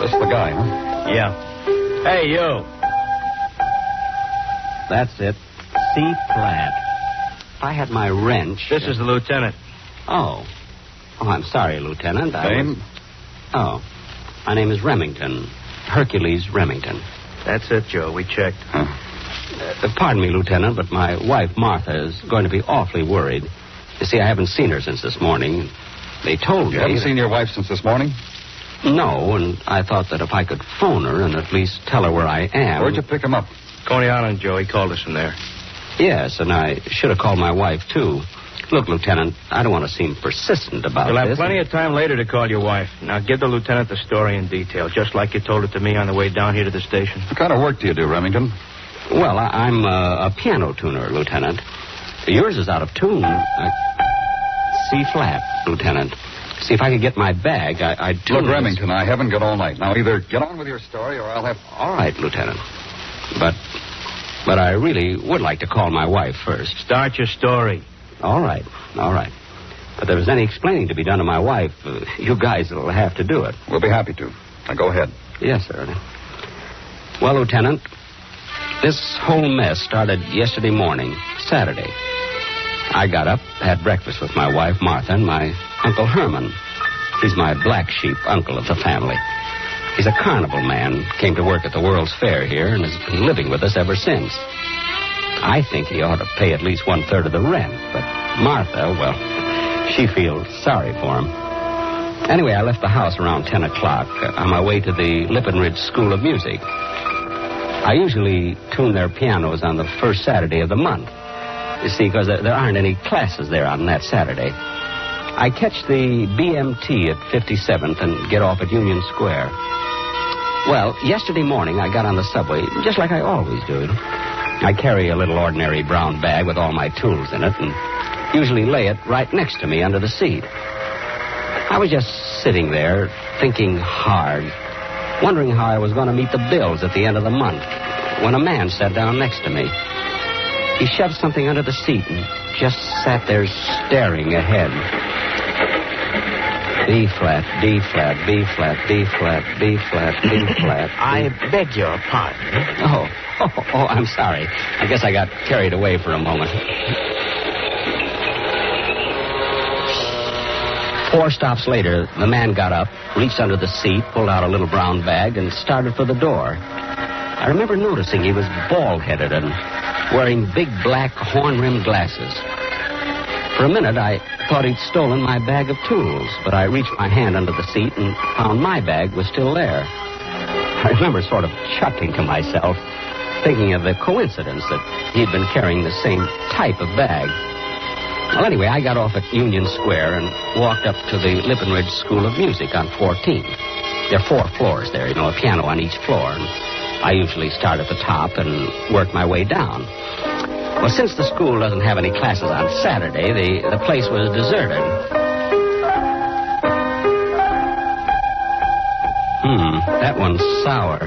This the guy, huh? Yeah. Hey, you. That's it. C flat. If I had my wrench... This is the lieutenant. Oh. Oh, I'm sorry, Lieutenant. Name? Oh. My name is Remington. Hercules Remington. That's it, Joe. We checked. Huh. Pardon me, Lieutenant, but my wife, Martha, is going to be awfully worried. You see, I haven't seen her since this morning. They told me... You haven't seen your wife since this morning? No, and I thought that if I could phone her and at least tell her where I am... Where'd you pick him up? Coney Island, Joe. He called us from there. Yes, and I should have called my wife, too. Look, Lieutenant, I don't want to seem persistent about You'll have this. plenty of time later to call your wife. Now, give the lieutenant the story in detail, just like you told it to me on the way down here to the station. What kind of work do you do, Remington? Well, I'm a piano tuner, Lieutenant. Yours is out of tune. C flat, Lieutenant. See, if I could get my bag, I'd tune... Look, Remington, I haven't got all night. Now, either get on with your story or I'll have... All right, Lieutenant. But I really would like to call my wife first. Start your story. All right. If there was any explaining to be done to my wife, you guys will have to do it. We'll be happy to. Now, go ahead. Yes, sir. Well, Lieutenant, this whole mess started yesterday morning, Saturday. I got up, had breakfast with my wife, Martha, and my Uncle Herman. He's my black sheep uncle of the family. He's a carnival man, came to work at the World's Fair here, and has been living with us ever since. I think he ought to pay at least 1/3 of the rent, but Martha, well, she feels sorry for him. Anyway, I left the house around 10 o'clock on my way to the Lippin Ridge School of Music. I usually tune their pianos on the first Saturday of the month. You see, because there aren't any classes there on that Saturday. I catch the BMT at 57th and get off at Union Square. Well, yesterday morning I got on the subway, just like I always do. I carry a little ordinary brown bag with all my tools in it and usually lay it right next to me under the seat. I was just sitting there, thinking hard, wondering how I was going to meet the bills at the end of the month, when a man sat down next to me. He shoved something under the seat and just sat there staring ahead. B flat, D flat, B flat, D flat, B flat, D flat. I beg your pardon. Oh, I'm sorry. I guess I got carried away for a moment. 4 stops later, the man got up, reached under the seat, pulled out a little brown bag, and started for the door. I remember noticing he was bald-headed and wearing big black horn-rimmed glasses. For a minute, I thought he'd stolen my bag of tools, but I reached my hand under the seat and found my bag was still there. I remember sort of chuckling to myself, thinking of the coincidence that he'd been carrying the same type of bag. Well, anyway, I got off at Union Square and walked up to the Lippin Ridge School of Music on 14. There are 4 floors there, a piano on each floor. And I usually start at the top and work my way down. Well, since the school doesn't have any classes on Saturday, the place was deserted. That one's sour.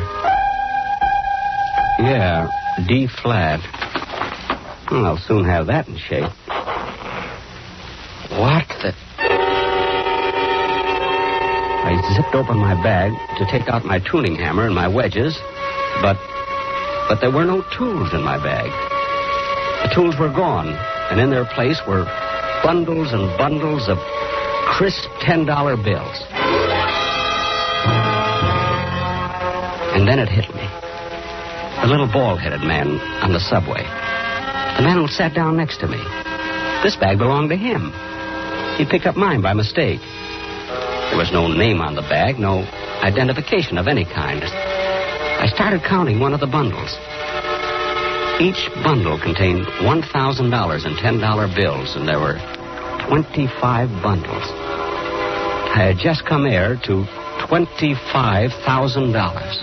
Yeah, D flat. Well, I'll soon have that in shape. What the... I zipped open my bag to take out my tuning hammer and my wedges, but there were no tools in my bag. The tools were gone, and in their place were bundles and bundles of crisp $10 bills. And then it hit me. The little bald-headed man on the subway. The man who sat down next to me. This bag belonged to him. He picked up mine by mistake. There was no name on the bag, no identification of any kind. I started counting one of the bundles. Each bundle contained $1,000 in $10 bills, and there were 25 bundles. I had just come heir to $25,000.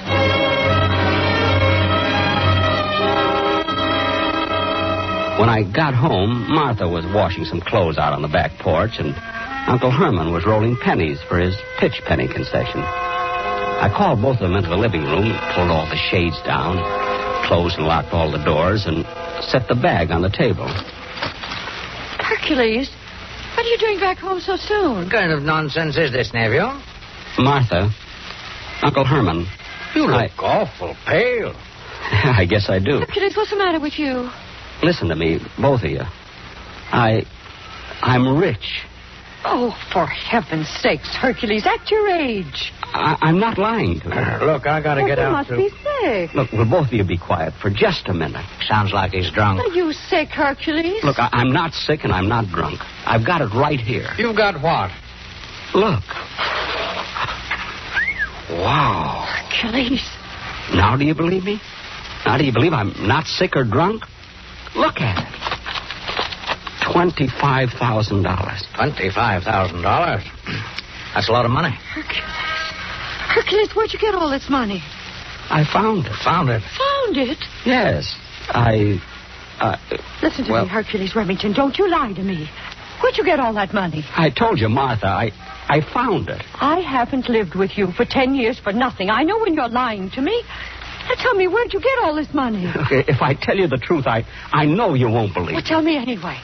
When I got home, Martha was washing some clothes out on the back porch, and Uncle Herman was rolling pennies for his pitch penny concession. I called both of them into the living room, pulled all the shades down, closed and locked all the doors, and set the bag on the table. Hercules, what are you doing back home so soon? What kind of nonsense is this, nephew? Martha, Uncle Herman. You look awful pale. I guess I do. Hercules, what's the matter with you? Listen to me, both of you. I'm rich. Oh, for heaven's sakes, Hercules, at your age. I'm not lying to you. Look, I gotta get out. You must be sick. Look, will both of you be quiet for just a minute? Sounds like he's drunk. Are you sick, Hercules? Look, I'm not sick and I'm not drunk. I've got it right here. You've got what? Look. Wow. Hercules. Now do you believe me? Now do you believe I'm not sick or drunk? Look at it. $25,000. $25,000? That's a lot of money. Hercules, where'd you get all this money? I found it. Found it? Found it? Yes. Listen to me, Hercules Remington. Don't you lie to me. Where'd you get all that money? I told you, Martha. I found it. I haven't lived with you for 10 years for nothing. I know when you're lying to me. Now tell me, where'd you get all this money? Okay, if I tell you the truth, I know you won't believe. Well, tell me anyway.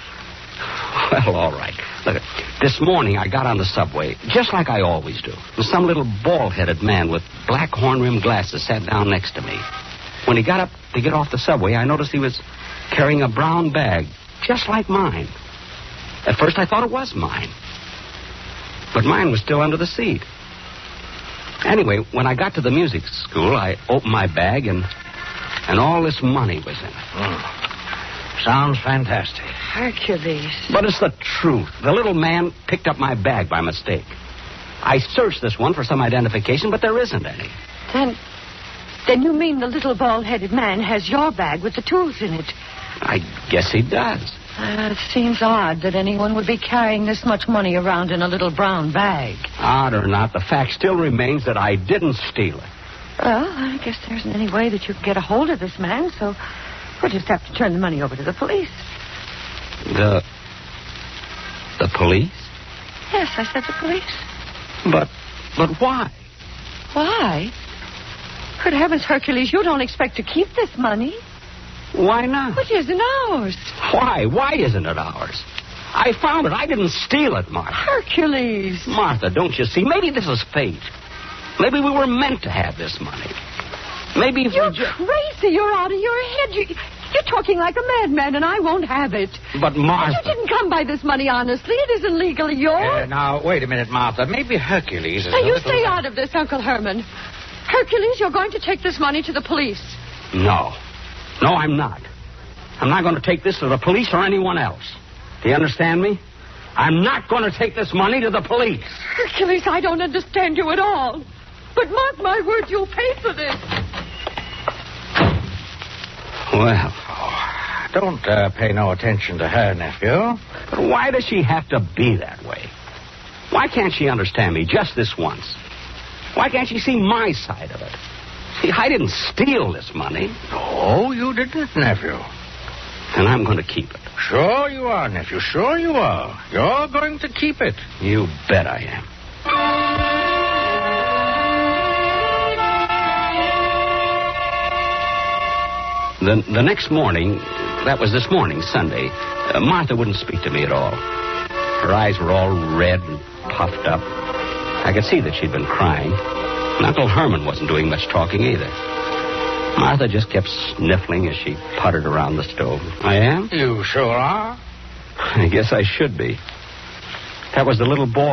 Well, all right. Look, this morning I got on the subway, just like I always do. And some little bald-headed man with black horn-rimmed glasses sat down next to me. When he got up to get off the subway, I noticed he was carrying a brown bag, just like mine. At first I thought it was mine. But mine was still under the seat. Anyway, when I got to the music school, I opened my bag, and all this money was in it. Sounds fantastic. Hercules. But it's the truth. The little man picked up my bag by mistake. I searched this one for some identification, but there isn't any. Then you mean the little bald-headed man has your bag with the tools in it? I guess he does. It seems odd that anyone would be carrying this much money around in a little brown bag. Odd or not, the fact still remains that I didn't steal it. Well, I guess there isn't any way that you can get a hold of this man, so we'll just have to turn the money over to the police. The police? Yes, I said the police. But why? Why? Good heavens, Hercules, you don't expect to keep this money. Why not? It isn't ours. Why? Why isn't it ours? I found it. I didn't steal it, Martha. Hercules. Martha, don't you see? Maybe this is fate. Maybe we were meant to have this money. Maybe if You're crazy. You're out of your head. You're talking like a madman, and I won't have it. But, Martha... You didn't come by this money honestly. It isn't legally yours. Now, wait a minute, Martha. Maybe Hercules is Now, you stay out of this, Uncle Herman. Hercules, you're going to take this money to the police. No. No, I'm not. I'm not going to take this to the police or anyone else. Do you understand me? I'm not going to take this money to the police. Hercules, I don't understand you at all. But mark my word, you'll pay for this. Well... Don't pay no attention to her, nephew. But why does she have to be that way? Why can't she understand me just this once? Why can't she see my side of it? See, I didn't steal this money. No, you didn't, nephew. And I'm going to keep it. Sure you are, nephew. Sure you are. You're going to keep it. You bet I am. The next morning, that was this morning, Sunday, Martha wouldn't speak to me at all. Her eyes were all red and puffed up. I could see that she'd been crying. And Uncle Herman wasn't doing much talking either. Martha just kept sniffling as she puttered around the stove. I am? You sure are. I guess I should be. That was the little boy.